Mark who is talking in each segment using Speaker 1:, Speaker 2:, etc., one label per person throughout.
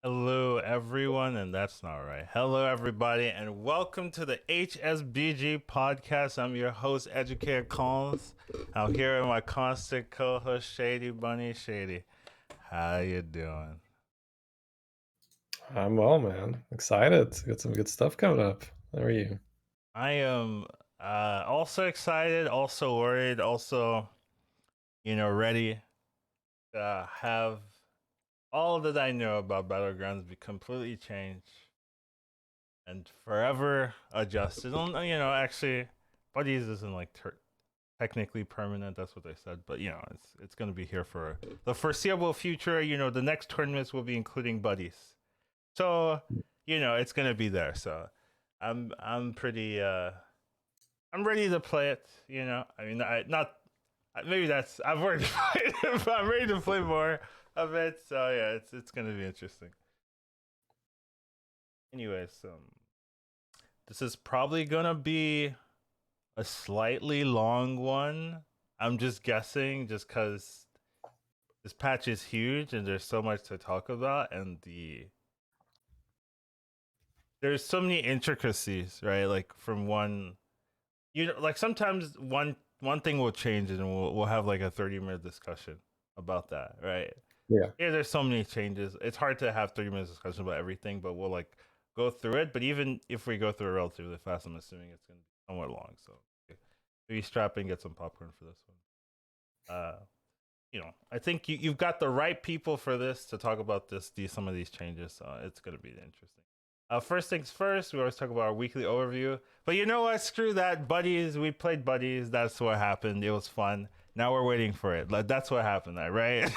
Speaker 1: Hello, everyone, and that's not right. Hello, everybody, and welcome to the HSBG podcast. I'm your host, Educatedcollins. I'm here with my constant co-host, Shady Bunny. Shady, how you doing?
Speaker 2: I'm well, man. Excited. Got some good stuff coming up. How are you?
Speaker 1: I am also excited, also worried, also ready to have all that I know about Battlegrounds be completely changed and forever adjusted. Actually, Buddies isn't like technically permanent. That's what they said, but it's gonna be here for the foreseeable future. The next tournaments will be including Buddies, so it's gonna be there. So I'm pretty I'm ready to play it. I mean, I not maybe that's I've already played it, but I'm ready to play more of it. So yeah, it's gonna be interesting. Anyways, this is probably gonna be a slightly long one. I'm just guessing, just because this patch is huge and there's so much to talk about, and there's so many intricacies, right? Like from one, like sometimes one thing will change and we'll have like a 30-minute discussion about that, right?
Speaker 2: Yeah.
Speaker 1: Yeah, there's so many changes. It's hard to have 30 minutes discussion about everything, but we'll like go through it. But even if we go through it relatively fast, I'm assuming it's gonna be somewhat long. So maybe strap in, get some popcorn for this one. I think you've got the right people for this to talk about some of these changes. So it's gonna be interesting. First things first, we always talk about our weekly overview. But you know what? Screw that. Buddies, we played Buddies. That's what happened. It was fun. Now we're waiting for it. Like that's what happened, right?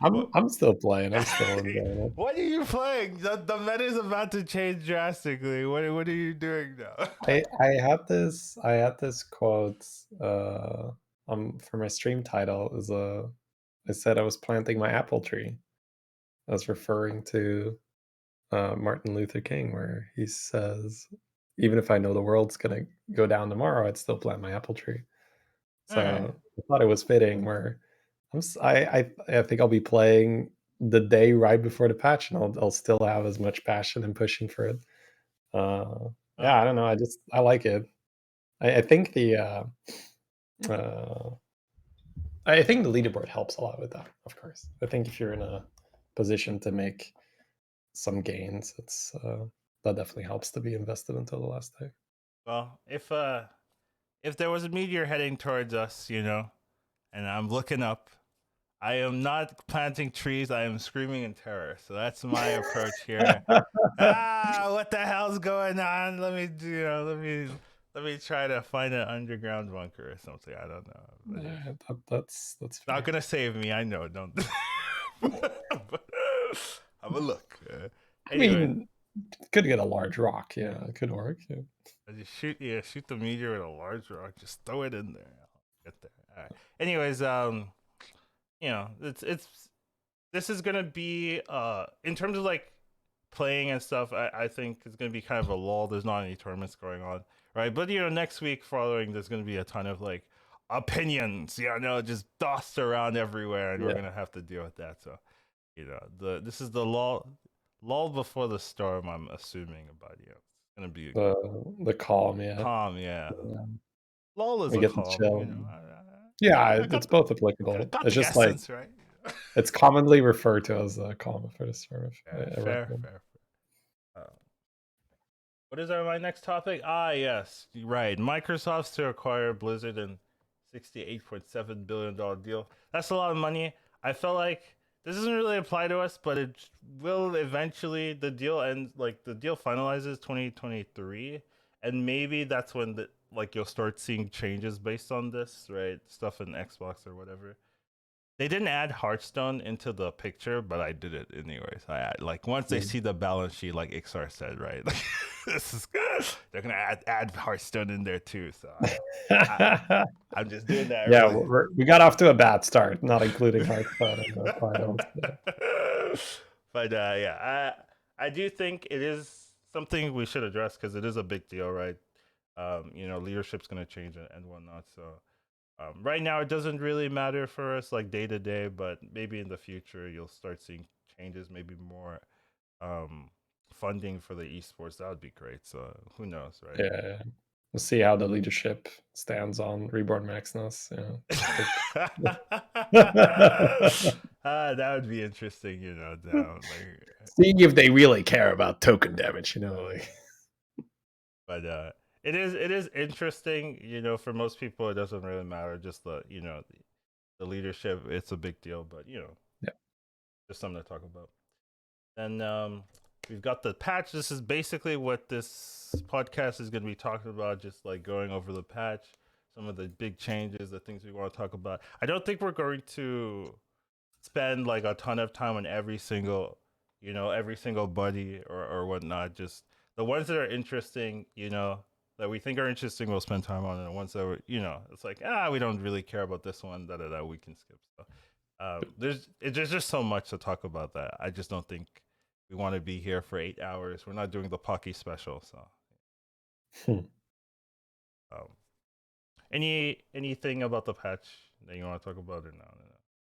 Speaker 2: I'm still playing. I'm still enjoying
Speaker 1: What are you playing? The meta is about to change drastically. What are you doing now?
Speaker 2: it. I had this quote for my stream title is I said I was planting my apple tree. I was referring to Martin Luther King, where he says, even if I know the world's gonna go down tomorrow, I'd still plant my apple tree.
Speaker 1: All right.
Speaker 2: So I thought it was fitting where I think I'll be playing the day right before the patch, and I'll still have as much passion and pushing for it. Yeah,
Speaker 1: Oh,
Speaker 2: I don't know. I like it. I think uh, I think the leaderboard helps a lot with that. Of course, I think if you're in a position to make some gains, that definitely helps to be invested until the last day.
Speaker 1: well, if there was a meteor heading towards us, and I'm looking up, I am not planting trees. I am screaming in terror. So that's my approach here. What the hell's going on? Let me try to find an underground bunker or something. I don't know. But yeah.
Speaker 2: Yeah, that's
Speaker 1: Not
Speaker 2: fair.
Speaker 1: gonna save me. I know. Don't. But have a look.
Speaker 2: I
Speaker 1: Anyway,
Speaker 2: mean, could get a large rock. Yeah, it could work. Yeah.
Speaker 1: shoot the meteor with a large rock. Just throw it in there. I'll get there. All right. Anyways, it's this is gonna be in terms of like playing and stuff. I think it's gonna be kind of a lull. There's not any tournaments going on, right? But next week following, there's gonna be a ton of like opinions. Just tossed around everywhere, and we're
Speaker 2: Yeah.
Speaker 1: gonna have to deal with that. So this is the lull before the storm. I'm assuming about it's gonna be
Speaker 2: The calm, yeah.
Speaker 1: calm. Yeah,
Speaker 2: Yeah.
Speaker 1: lull is
Speaker 2: We
Speaker 1: a
Speaker 2: get to
Speaker 1: calm.
Speaker 2: chill.
Speaker 1: I,
Speaker 2: Yeah,
Speaker 1: I got
Speaker 2: it's
Speaker 1: the
Speaker 2: both applicable.
Speaker 1: got
Speaker 2: It's
Speaker 1: the
Speaker 2: just like
Speaker 1: essence right.
Speaker 2: it's commonly referred to as a calm for this service.
Speaker 1: Yeah,
Speaker 2: I
Speaker 1: fair,
Speaker 2: recommend.
Speaker 1: fair. What is my next topic? Yes, right. Microsoft's to acquire Blizzard in $68.7 billion deal. That's a lot of money. I felt like this doesn't really apply to us, but it will eventually. The deal ends, like the deal finalizes 2023, and maybe that's when you'll start seeing changes based on this, right? Stuff in Xbox or whatever. They didn't add Hearthstone into the picture, but I did it anyways. Like once they
Speaker 2: Mm.
Speaker 1: see the balance sheet, like Ixar said, right? Like this is they're gonna add Hearthstone in there too. So I I'm just doing that
Speaker 2: Yeah,
Speaker 1: really.
Speaker 2: we got off to a bad start, not including Hearthstone in the finals. Yeah.
Speaker 1: But yeah, I do think it is something we should address because it is a big deal, right? Leadership's gonna change and whatnot. So right now, it doesn't really matter for us like day to day, but maybe in the future you'll start seeing changes, maybe more funding for the esports, that would be great. So who knows, right?
Speaker 2: Yeah. We'll see how the leadership stands on Reborn Maximus.
Speaker 1: That would be interesting, down like.
Speaker 2: Seeing if they really care about token damage, like.
Speaker 1: But it is interesting, for most people it doesn't really matter, just the leadership, it's a big deal, but
Speaker 2: Yeah.
Speaker 1: just something to talk about. And we've got the patch. This is basically what this podcast is going to be talking about, just like going over the patch, some of the big changes, the things we want to talk about. I don't think we're going to spend like a ton of time on every single buddy or whatnot. Just the ones that are interesting, that we think are interesting, we'll spend time on, and the ones that were, it's like, we don't really care about this one, that we can skip. So there's just so much to talk about that I just don't think we want to be here for 8 hours. We're not doing the Pocky special, so. um, anything about the patch that you want to talk about or no?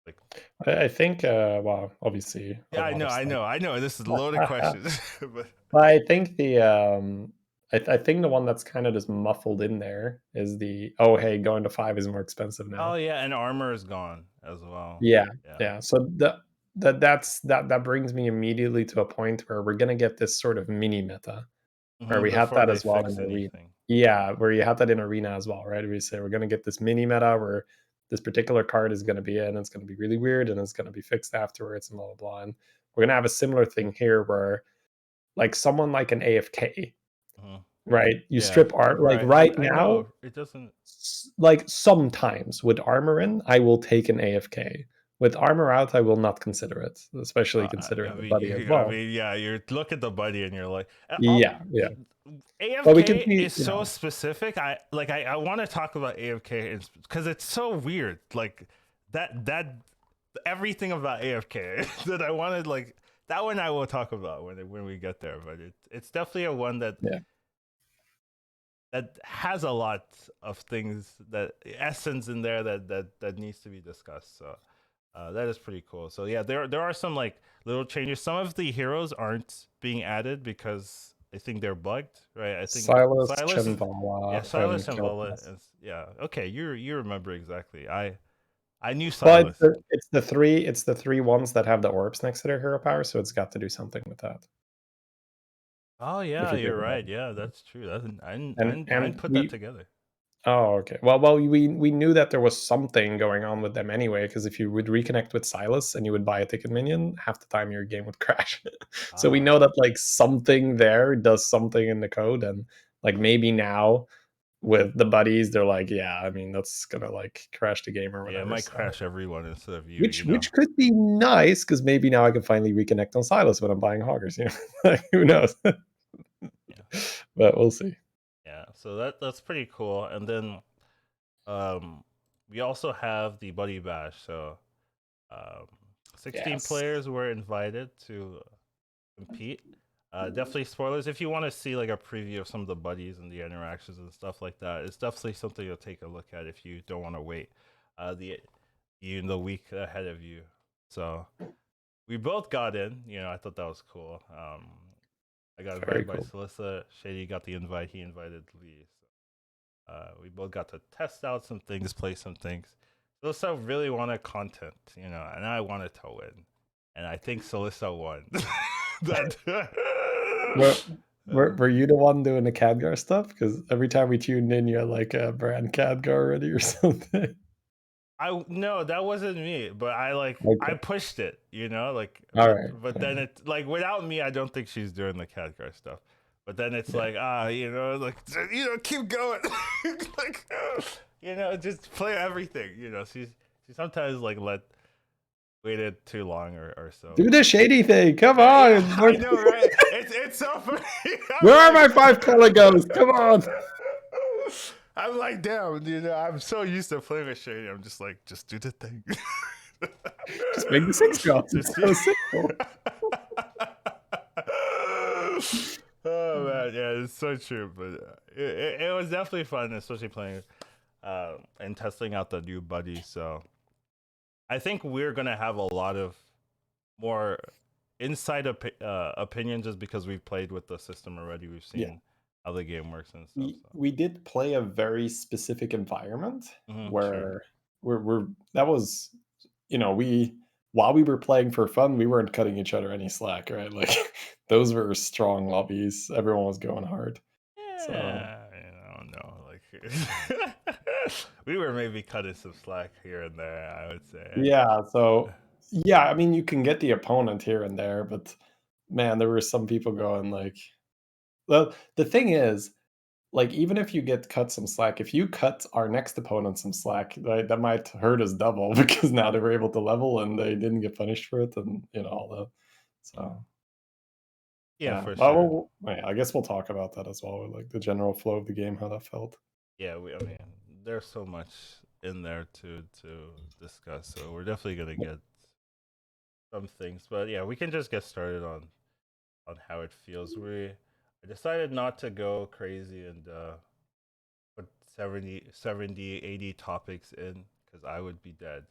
Speaker 1: Like,
Speaker 2: I think, well, obviously.
Speaker 1: yeah, I know. This is loaded questions, but
Speaker 2: I think I think the one that's kind of just muffled in there is hey, going to 5 is more expensive now.
Speaker 1: Oh yeah, and armor is gone as well.
Speaker 2: Yeah. So that brings me immediately to a point where we're gonna get this sort of mini meta, where we had
Speaker 1: Before
Speaker 2: that
Speaker 1: they
Speaker 2: as well
Speaker 1: fix
Speaker 2: in Arena.
Speaker 1: anything.
Speaker 2: Yeah, where you had that in Arena as well, right? We say we're gonna get this mini meta where this particular card is gonna be in, it's gonna be really weird, and it's gonna be fixed afterwards, and blah blah blah. And we're gonna have a similar thing here where like someone like an AFK, right? You strip art like right
Speaker 1: I
Speaker 2: now.
Speaker 1: know it doesn't.
Speaker 2: Like sometimes with armor in, I will take an AFK. With armor out, I will not consider it, especially considering the buddy as well.
Speaker 1: I mean, yeah, you look at the buddy and you're like,
Speaker 2: Yeah.
Speaker 1: AFK
Speaker 2: But we can see,
Speaker 1: is so specific. I want to talk about AFK because it's so weird. Like that everything about AFK that I wanted, like that one I will talk about when we get there. But it's definitely a one that that has a lot of things, that essence in there that needs to be discussed. So that is pretty cool. So yeah, there are some like little changes. Some of the heroes aren't being added because I think they're bugged, right? I think
Speaker 2: Silas Chenvala,
Speaker 1: Silas and Vala. Yeah, okay, you remember exactly. I knew
Speaker 2: Well,
Speaker 1: Silas.
Speaker 2: it's the three ones that have the orbs next to their hero power, so it's got to do something with that.
Speaker 1: Oh yeah, you're right. Yeah, that's true. I didn't put that together.
Speaker 2: Oh, okay. Well, we knew that there was something going on with them anyway, because if you would reconnect with Silas and you would buy a ticket minion, half the time your game would crash. So we know that like something there does something in the code, and like maybe now with the buddies, they're like, yeah, I mean that's gonna like crash the game or whatever.
Speaker 1: Yeah, it might crash everyone instead of you.
Speaker 2: Which could be nice because maybe now I can finally reconnect on Silas when I'm buying Hoggers. Like, who knows?
Speaker 1: Yeah.
Speaker 2: But we'll see.
Speaker 1: Yeah, so that's pretty cool. And then we also have the Buddy Bash. So 16 players were invited to compete. Definitely spoilers. If you want to see like a preview of some of the buddies and the interactions and stuff like that, it's definitely something you'll take a look at if you don't want to wait the week ahead of you. So we both got in. I thought that was cool. I got invited by Celissa. Shady got the invite. He invited Lee. So, we both got to test out some things, play some things. Celissa really wanted content, and I wanted to win. And I think Celissa won.
Speaker 2: Were you the one doing the Khadgar stuff? Because every time we tuned in, you had like a brand Khadgar already or something.
Speaker 1: No, that wasn't me, but I pushed it, but then it like without me, I don't think she's doing the Khadgar stuff. But then it's like keep going, like just play everything. She sometimes like waited too long or so.
Speaker 2: Do the shady thing, come on!
Speaker 1: Yeah, I know, right? It's so funny.
Speaker 2: Where are my 5 polygons? Come on!
Speaker 1: I'm like, damn, I'm so used to playing with Shady. I'm just like, just do the thing.
Speaker 2: Just make the 6 drops. It's so simple.
Speaker 1: Oh man, yeah, it's so true. But it was definitely fun, especially playing and testing out the new buddies. So I think we're gonna have a lot of more inside opinion just because we've played with the system already. We've
Speaker 2: Yeah.
Speaker 1: seen how the game works and stuff. So.
Speaker 2: We did play a very specific environment
Speaker 1: Sure.
Speaker 2: where we're that was, we while we were playing for fun, we weren't cutting each other any slack, right? Like those were strong lobbies. Everyone was going hard. So
Speaker 1: Yeah, I don't know. Like we were maybe cutting some slack here and there, I would say.
Speaker 2: yeah, I mean you can get the opponent here and there, but man, there were some people going like, well, the thing is, like, even if you get cut some slack, if you cut our next opponent some slack, right, that might hurt us double because now they were able to level and they didn't get punished for it, and all that. So
Speaker 1: Yeah,
Speaker 2: yeah,
Speaker 1: for
Speaker 2: well,
Speaker 1: sure.
Speaker 2: yeah, I guess we'll talk about that as well, like the general flow of the game, how that felt.
Speaker 1: Yeah, I mean, there's so much in there to discuss, so we're definitely gonna get some things. But yeah, we can just get started on how it feels. I decided not to go crazy and put 80 topics in because I would be dead.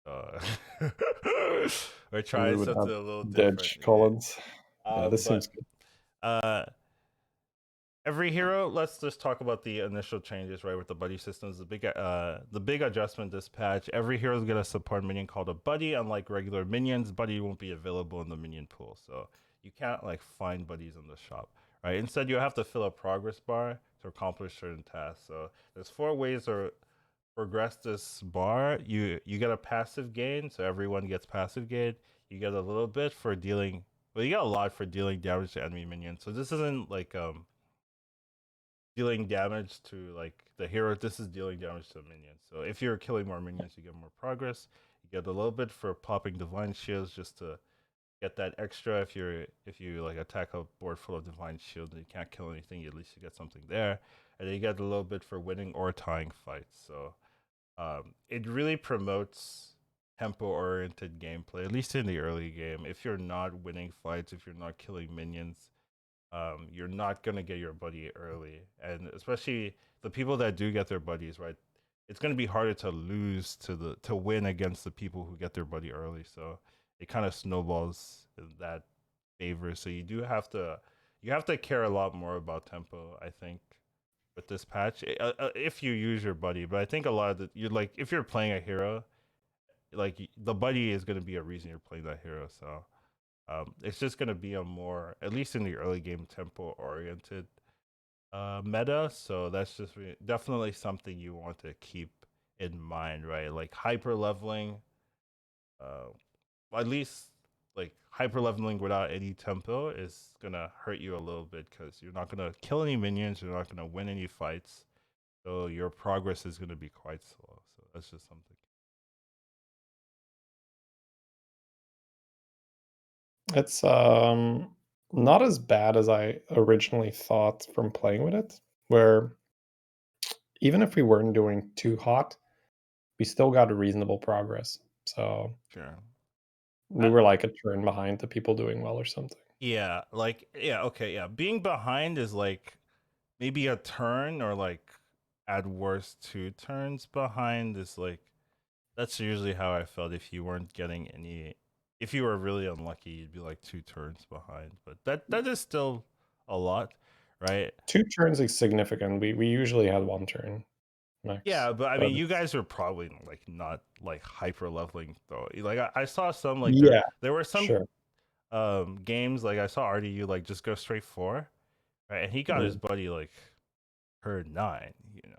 Speaker 1: Uh, or
Speaker 2: And
Speaker 1: try
Speaker 2: we would have
Speaker 1: something a little different.
Speaker 2: Dedge Collins. Yeah, this
Speaker 1: But
Speaker 2: seems good.
Speaker 1: uh, every hero. Let's just talk about the initial changes, right? With the buddy systems, the big adjustment this patch. Every hero is gonna support a minion called a buddy. Unlike regular minions, buddy won't be available in the minion pool, so you can't like find buddies in the shop, right? Instead, you have to fill a progress bar to accomplish certain tasks. So there's 4 ways to progress this bar. You get a passive gain, so everyone gets passive gain. You get a little bit for dealing. Well, you get a lot for dealing damage to enemy minions. So this isn't like dealing damage to like the hero. This is dealing damage to the minions. So if you're killing more minions, you get more progress. You get a little bit for popping divine shields just to get that extra. If you like attack a board full of divine shields and you can't kill anything, at least you get something there. And then you get a little bit for winning or tying fights. So it really promotes tempo oriented gameplay, at least in the early game. If you're not winning fights, if you're not killing minions, you're not gonna get your buddy early, and especially the people that do get their buddies, right? It's gonna be harder to lose to win against the people who get their buddy early. So it kind of snowballs in that favor. So you have to care a lot more about tempo, I think, with this patch. If you use your buddy, but I think a lot of you like if you're playing a hero, like the buddy is gonna be a reason you're playing that hero. So it's just going to be a more, at least in the early game, tempo oriented meta. So that's just definitely something you want to keep in mind, right? Like hyper leveling, uh, at least like hyper leveling without any tempo is going to hurt you a little bit because you're not going to kill any minions, you're not going to win any fights. So your progress is going to be quite slow. So that's just something.
Speaker 2: It's not as bad as I originally thought from playing with it, where even if we weren't doing too hot, we still got a reasonable progress. So
Speaker 1: Sure.
Speaker 2: we were like a turn behind the people doing well or something.
Speaker 1: Yeah, like yeah, okay, yeah. Being behind is like maybe a turn or like at worst 2 turns behind is like that's usually how I felt if you weren't getting any if you were really unlucky you'd be like 2 turns behind, but that is still a lot, right?
Speaker 2: 2 turns is significant. We usually had 1 turn max,
Speaker 1: Yeah, but I
Speaker 2: but
Speaker 1: mean you
Speaker 2: it's
Speaker 1: guys are probably like not like hyper leveling though. Like I saw some like
Speaker 2: yeah,
Speaker 1: there were some
Speaker 2: sure.
Speaker 1: games like I saw RDU like just go straight 4, right? And he got his
Speaker 2: Mm.
Speaker 1: buddy like per 9, you know.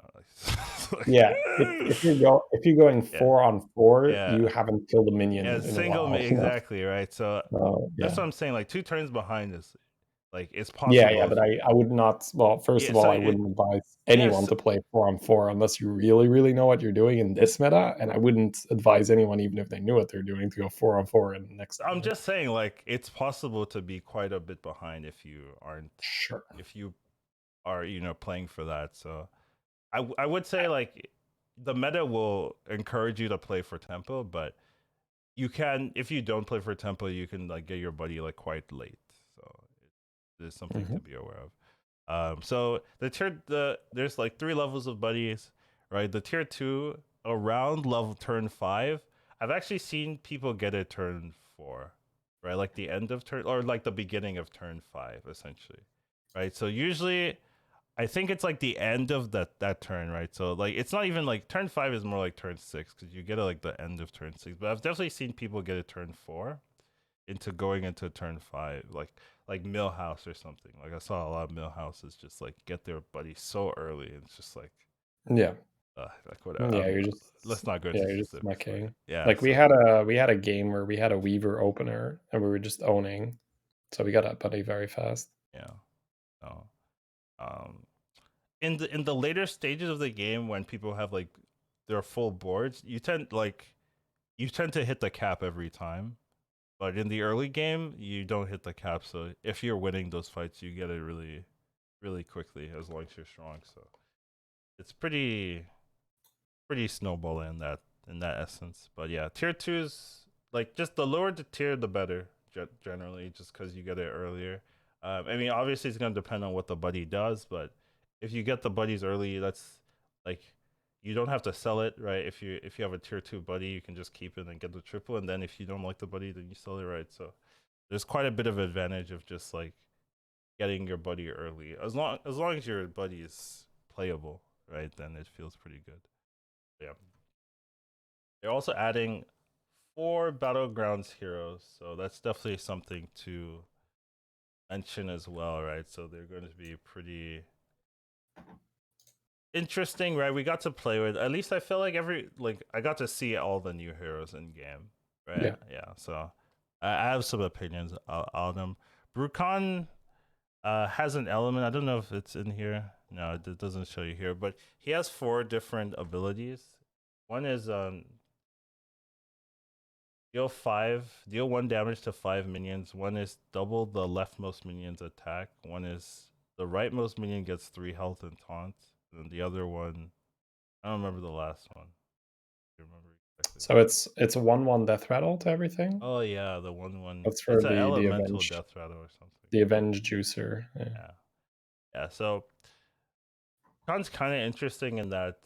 Speaker 2: Yeah, if you're going
Speaker 1: Yeah.
Speaker 2: 4 on 4,
Speaker 1: Yeah.
Speaker 2: you haven't killed a
Speaker 1: Yeah,
Speaker 2: minion in a
Speaker 1: single
Speaker 2: while,
Speaker 1: me exactly, right? So
Speaker 2: So,
Speaker 1: that's
Speaker 2: yeah.
Speaker 1: what I'm saying. Like 2 turns behind is like it's
Speaker 2: Yeah,
Speaker 1: possible
Speaker 2: but
Speaker 1: if you
Speaker 2: I would not, well, first
Speaker 1: yeah,
Speaker 2: of
Speaker 1: so
Speaker 2: all, I
Speaker 1: it
Speaker 2: wouldn't advise anyone
Speaker 1: yes,
Speaker 2: to play 4 on 4 unless you really, really know what you're doing in this meta, and I wouldn't advise anyone, even if they knew what they're doing, to go 4 on 4 in the next
Speaker 1: I'm
Speaker 2: meta.
Speaker 1: just saying like it's possible to be quite a bit behind
Speaker 2: Sure.
Speaker 1: if you are, you know, playing for that. So I would say like the meta will encourage you to play for tempo, but you can if you don't play for tempo, you can like get your buddy like quite late. So it is something to
Speaker 2: Mhm.
Speaker 1: be aware of. So there's like 3 levels of buddies, right? The tier 2 around level turn 5. I've actually seen people get it turn 4. right? Like the end of turn or like the beginning of turn 5 essentially. Right? So usually I think it's like the end of that turn, right? So like it's not even like turn 5 is more like turn 6 cuz you get it like the end of turn 6. But I've definitely seen people get a turn 4 into going into turn 5 like Millhouse or something. Like I saw a lot of Millhouses just like get their buddy so early and it's just
Speaker 2: Yeah.
Speaker 1: like whatever.
Speaker 2: Yeah,
Speaker 1: Let's not go into
Speaker 2: you're just
Speaker 1: specifics, but
Speaker 2: mucking.
Speaker 1: yeah,
Speaker 2: Like
Speaker 1: so
Speaker 2: we had a game where we had a Weaver opener and we were just owning. So we got that buddy very fast.
Speaker 1: yeah. So, um in the later stages of the game when people have like their full boards, you tend to hit the cap every time. But in the early game, you don't hit the cap. So if you're winning those fights, you get it really, really quickly as long as you're strong. So it's pretty snowballing in that essence. But yeah, tier twos like just the lower the tier, the better generally, just because you get it earlier. I mean, obviously it's gonna depend on what the buddy does, but if you get the buddies early, that's like you don't have to sell it, right? If you have a tier two buddy, you can just keep it and get the triple, and then if you don't like the buddy, then you sell it, right? So there's quite a bit of advantage of just like getting your buddy early, as long as your buddy is playable, right? Then it feels pretty good. Yeah. They're also adding 4 Battlegrounds Heroes, so that's definitely something to mention as well, right? So they're going to be pretty interesting, right? We got to play with. At least I feel like I got to see all the new heroes in game, right?
Speaker 2: Yeah.
Speaker 1: Yeah. So I have some opinions on them. Brucon has an element. I don't know if it's in here. No, it doesn't show you here, but he has 4 different abilities. One is deal 1 damage to 5 minions. One is double the leftmost minion's attack. One is the rightmost minion gets 3 health and taunt. And the other one, I don't remember the last one. Do you remember exactly?
Speaker 2: So it's a 1/1 death rattle to everything.
Speaker 1: Oh yeah, the one.
Speaker 2: That's
Speaker 1: It's
Speaker 2: for
Speaker 1: an
Speaker 2: the
Speaker 1: elemental
Speaker 2: avenged
Speaker 1: death rattle or something.
Speaker 2: the avenged juicer. Yeah.
Speaker 1: Yeah, yeah. So Khan's kind of interesting in that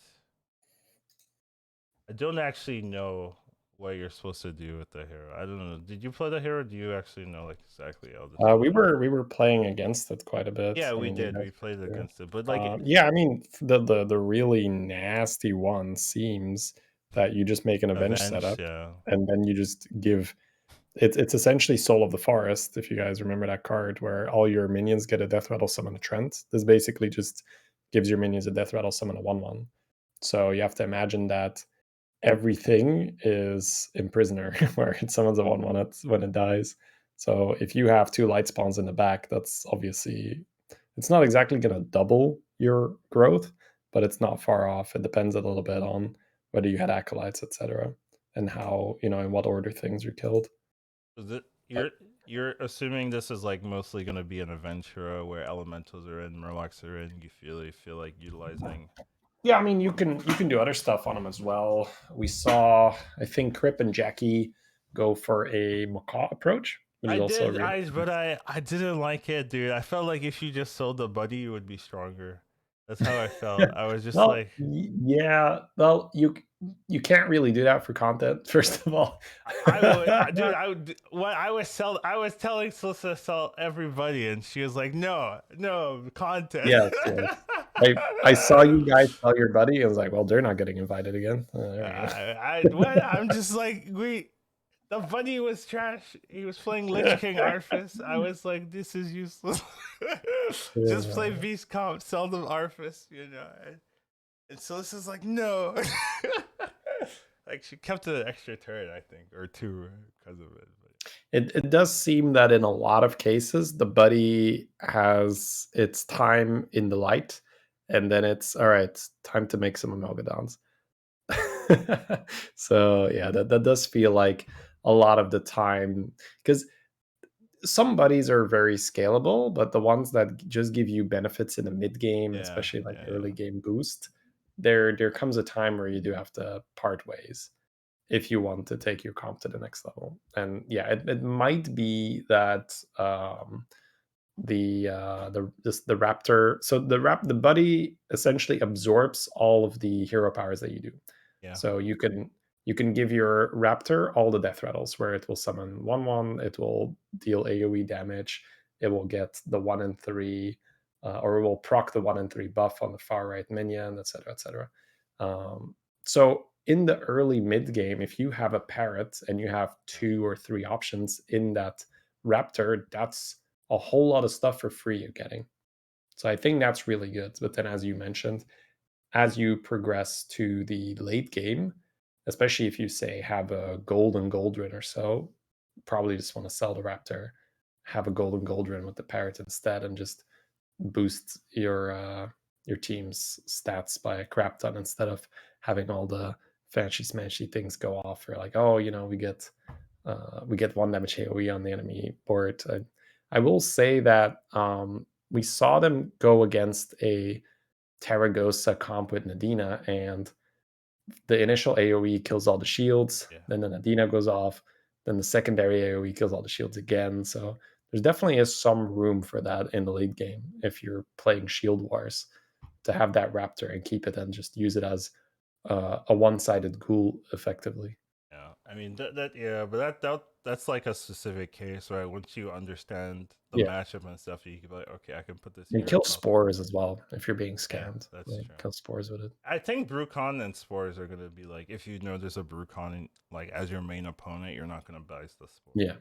Speaker 1: I don't actually know what you're supposed to do with the hero. I don't know. Did you play the hero? Do you actually know like exactly how this works?
Speaker 2: We were playing against it quite a bit.
Speaker 1: Yeah,
Speaker 2: I
Speaker 1: we
Speaker 2: mean, you
Speaker 1: did.
Speaker 2: guys
Speaker 1: We played
Speaker 2: were too.
Speaker 1: against it, but like,
Speaker 2: Yeah, I mean, the really nasty one seems that you just make an avenge
Speaker 1: avenge.
Speaker 2: setup,
Speaker 1: Yeah,
Speaker 2: and then you just give it's essentially Soul of the Forest, if you guys remember that card, where all your minions get a death rattle summon a Trent. This basically just gives your minions a death rattle summon a 1/1. So you have to imagine that everything is Imprisoner, where it summons a 1/1 when it dies. So if you have 2 light spawns in the back, that's obviously it's not exactly going to double your growth, but it's not far off. It depends a little bit on whether you had acolytes, etc., and how in what order things are killed.
Speaker 1: is it
Speaker 2: But
Speaker 1: you're assuming this is like mostly gonna be an avenge hero where elementals are in, murlocs are in. You feel like utilizing.
Speaker 2: yeah, I mean, you can do other stuff on them as well. We saw, I think, Crip and Jackie go for a macaw approach, which is
Speaker 1: I
Speaker 2: also a
Speaker 1: did,
Speaker 2: really
Speaker 1: I didn't like it, dude. I felt like if you just sold the buddy, you would be stronger. That's how I felt. I was just
Speaker 2: well,
Speaker 1: like,
Speaker 2: yeah. Well, you can't really do that for content. First of all,
Speaker 1: I would, dude. I would. What I was I was telling Solissa to sell everybody, and she was like, "No, no content."
Speaker 2: yes, yes. I saw you guys tell your buddy. I was like, well, they're not getting invited again. There we
Speaker 1: What? I'm just like, we. The buddy was trash. He was playing Lich
Speaker 2: go.
Speaker 1: King Arthas. I was like, this is useless. Just play
Speaker 2: Yeah.
Speaker 1: Beast Comp, sell them Arthas, you know. And Solissa's like, no. Like she kept an extra turn, I think, or 2 because of it. But
Speaker 2: It does seem that in a lot of cases, the buddy has its time in the light, and then it's all right. Time to make some amalgadons. So yeah, that does feel like a lot of the time because some buddies are very scalable, but the ones that just give you benefits in the mid game,
Speaker 1: yeah,
Speaker 2: especially like
Speaker 1: yeah,
Speaker 2: early
Speaker 1: yeah.
Speaker 2: game boost, there comes a time where you do have to part ways if you want to take your comp to the next level. And yeah, it might be that the raptor, so the buddy essentially absorbs all of the hero powers that you do.
Speaker 1: Yeah.
Speaker 2: So you can give your Raptor all the death rattles, where it will summon 1/1, it will deal AoE damage, it will get the 1 and 3, or it will proc the 1 and 3 buff on the far right minion, etc., etc. So in the early mid game, if you have a parrot and you have 2 or 3 options in that Raptor, that's a whole lot of stuff for free you're getting. So I think that's really good. But then, as you mentioned, as you progress to the late game, especially if you say have a golden Goldrin or so, probably just want to sell the Raptor, have a golden Goldrin with the parrot instead, and just boost your team's stats by a crap ton instead of having all the fancy smanchy things go off. Or like, oh, we get 1 damage AoE on the enemy board. I will say that we saw them go against a Taragosa comp with Nadina, and the initial AoE kills all the shields,
Speaker 1: Yeah.
Speaker 2: then the Nadina goes off, then the secondary AoE kills all the shields again. So there's definitely is some room for that in the late game if you're playing Shield Wars, to have that Raptor and keep it and just use it as a one-sided ghoul effectively.
Speaker 1: Yeah, I mean yeah, but that's like a specific case, right? Once you understand the
Speaker 2: Yeah,
Speaker 1: matchup and stuff, you can be like, okay, I can put this
Speaker 2: and
Speaker 1: here.
Speaker 2: kill
Speaker 1: Kill.
Speaker 2: spores as well if you're being
Speaker 1: Yeah,
Speaker 2: scammed.
Speaker 1: that's
Speaker 2: Like
Speaker 1: true.
Speaker 2: kill spores with it.
Speaker 1: I think Brucon and Spores are gonna be like, if you know there's a Brucon like as your main opponent, you're not gonna buy the Spore.
Speaker 2: Yeah,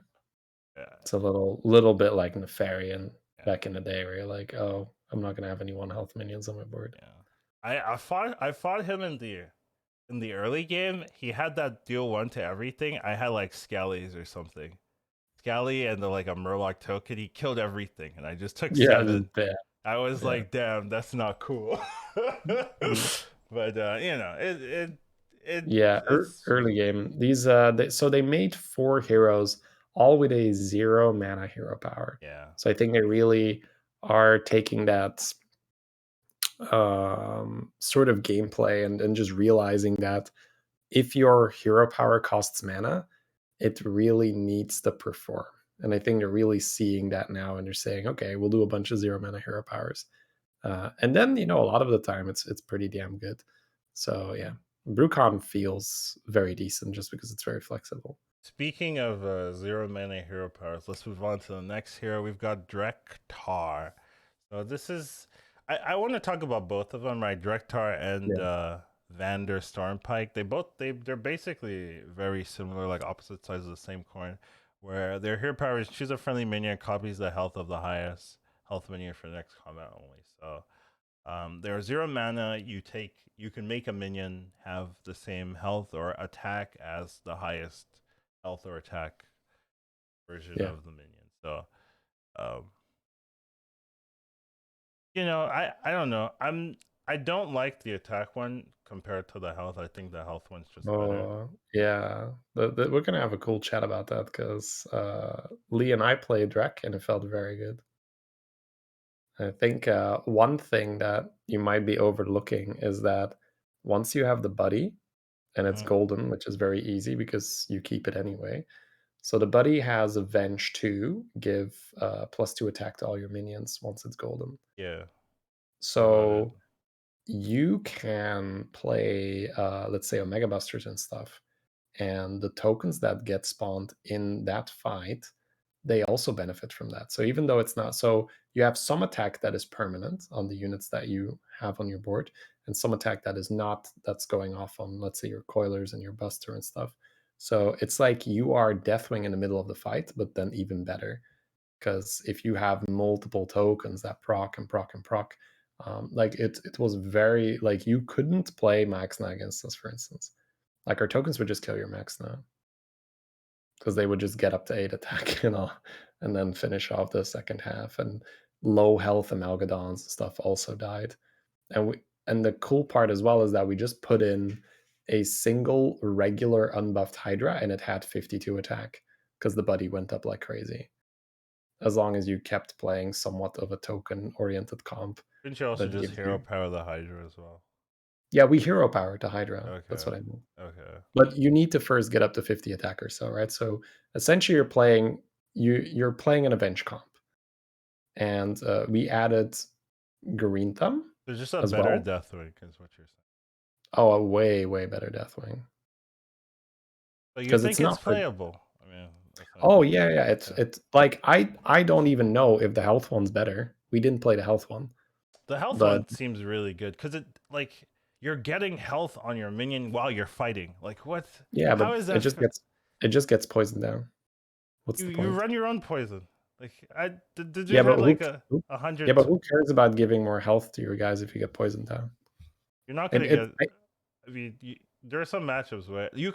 Speaker 1: Yeah,
Speaker 2: it's a little bit like Nefarian
Speaker 1: yeah,
Speaker 2: back in the day, where you're like, oh, I'm not gonna have any 1 health minions on my board.
Speaker 1: yeah. I fought him in the early game. He had that deal 1 to everything. I had like Scallies or something. Scally and like a Murloc token. He killed everything, and I just took
Speaker 2: Yeah,
Speaker 1: 7.
Speaker 2: just bad.
Speaker 1: I was
Speaker 2: Yeah.
Speaker 1: like, damn, that's not cool.
Speaker 2: Mm.
Speaker 1: But it
Speaker 2: Yeah,
Speaker 1: it's
Speaker 2: early game. These so they made 4 heroes, all with a 0 mana hero power.
Speaker 1: yeah,
Speaker 2: So I think they really are taking that sort of gameplay and just realizing that if your hero power costs mana, it really needs to perform. And I think they're really seeing that now, and they're saying, okay, we'll do a bunch of 0 mana hero powers. And then, a lot of the time it's pretty damn good. So yeah, Brucon feels very decent just because it's very flexible.
Speaker 1: Speaking of 0 mana hero powers, let's move on to the next hero. We've got Dirk Tarr. So this is I want to talk about both of them, right? Dirk Tarr and
Speaker 2: Yeah,
Speaker 1: Vander Stormpike. They're basically very similar, like opposite sides of the same coin. Where their hero power is choose a friendly minion, copies the health of the highest health minion for next combat only. So they're 0 mana. You can make a minion have the same health or attack as the highest health or attack version
Speaker 2: yeah.
Speaker 1: of the minion. So um, I don't know. I don't like the attack one compared to the health. I think the health one's just better.
Speaker 2: Oh yeah, we're gonna have a cool chat about that because Lee and I played Drek and it felt very good. I think one thing that you might be overlooking is that once you have the buddy and it's
Speaker 1: Mhm.
Speaker 2: golden, which is very easy because you keep it anyway. So the buddy has Avenge 2, give +2 attack to all your minions once it's golden.
Speaker 1: Yeah, heard about it.
Speaker 2: So you can play, let's say, Omega Busters and stuff, and the tokens that get spawned in that fight, they also benefit from that. So even though it's not, so you have some attack that is permanent on the units that you have on your board, and some attack that is not, that's going off on, let's say, your coilers and your buster and stuff. So it's like you are Deathwing in the middle of the fight, but then even better. Because if you have multiple tokens that proc and proc and proc, like it was very, like, you couldn't play Maxna against us, for instance. Like our tokens would just kill your Maxna because they would just get up to 8 attack, and then finish off the second half. And low health Amalgadons and stuff also died. And the cool part as well is that we just put in a single regular unbuffed Hydra and it had 52 attack because the buddy went up like crazy. As long as you kept playing somewhat of a token oriented comp
Speaker 1: Didn't you also
Speaker 2: that
Speaker 1: just
Speaker 2: gives
Speaker 1: hero
Speaker 2: you.
Speaker 1: power the Hydra as well?
Speaker 2: Yeah, we hero power to Hydra. That's
Speaker 1: Okay,
Speaker 2: what I mean.
Speaker 1: okay.
Speaker 2: But you need to first get up to 50 attack or so, right? So essentially you're playing an Avenge comp. And we added Green Thumb
Speaker 1: There's just a
Speaker 2: as
Speaker 1: better
Speaker 2: well.
Speaker 1: Deathwing, is what you're saying.
Speaker 2: Oh, a way, way better Deathwing.
Speaker 1: But you
Speaker 2: because
Speaker 1: think
Speaker 2: it's
Speaker 1: it's
Speaker 2: not for.
Speaker 1: playable? I mean, that's what I'm
Speaker 2: Oh
Speaker 1: thinking.
Speaker 2: yeah, it's like I don't even know if the health one's better. We didn't play the health one,
Speaker 1: The health
Speaker 2: but
Speaker 1: one seems really good because it like you're getting health on your minion while you're fighting. Like what?
Speaker 2: yeah, but
Speaker 1: How is that?
Speaker 2: it just gets poisoned down. What's the
Speaker 1: You
Speaker 2: point?
Speaker 1: run your own poison. Like did you
Speaker 2: Yeah,
Speaker 1: hit
Speaker 2: but
Speaker 1: like a
Speaker 2: yeah,
Speaker 1: hundred?
Speaker 2: but who cares about giving more health to your guys if you get poisoned down?
Speaker 1: You're not
Speaker 2: It
Speaker 1: gonna
Speaker 2: it
Speaker 1: get. I mean, there are some matchups where you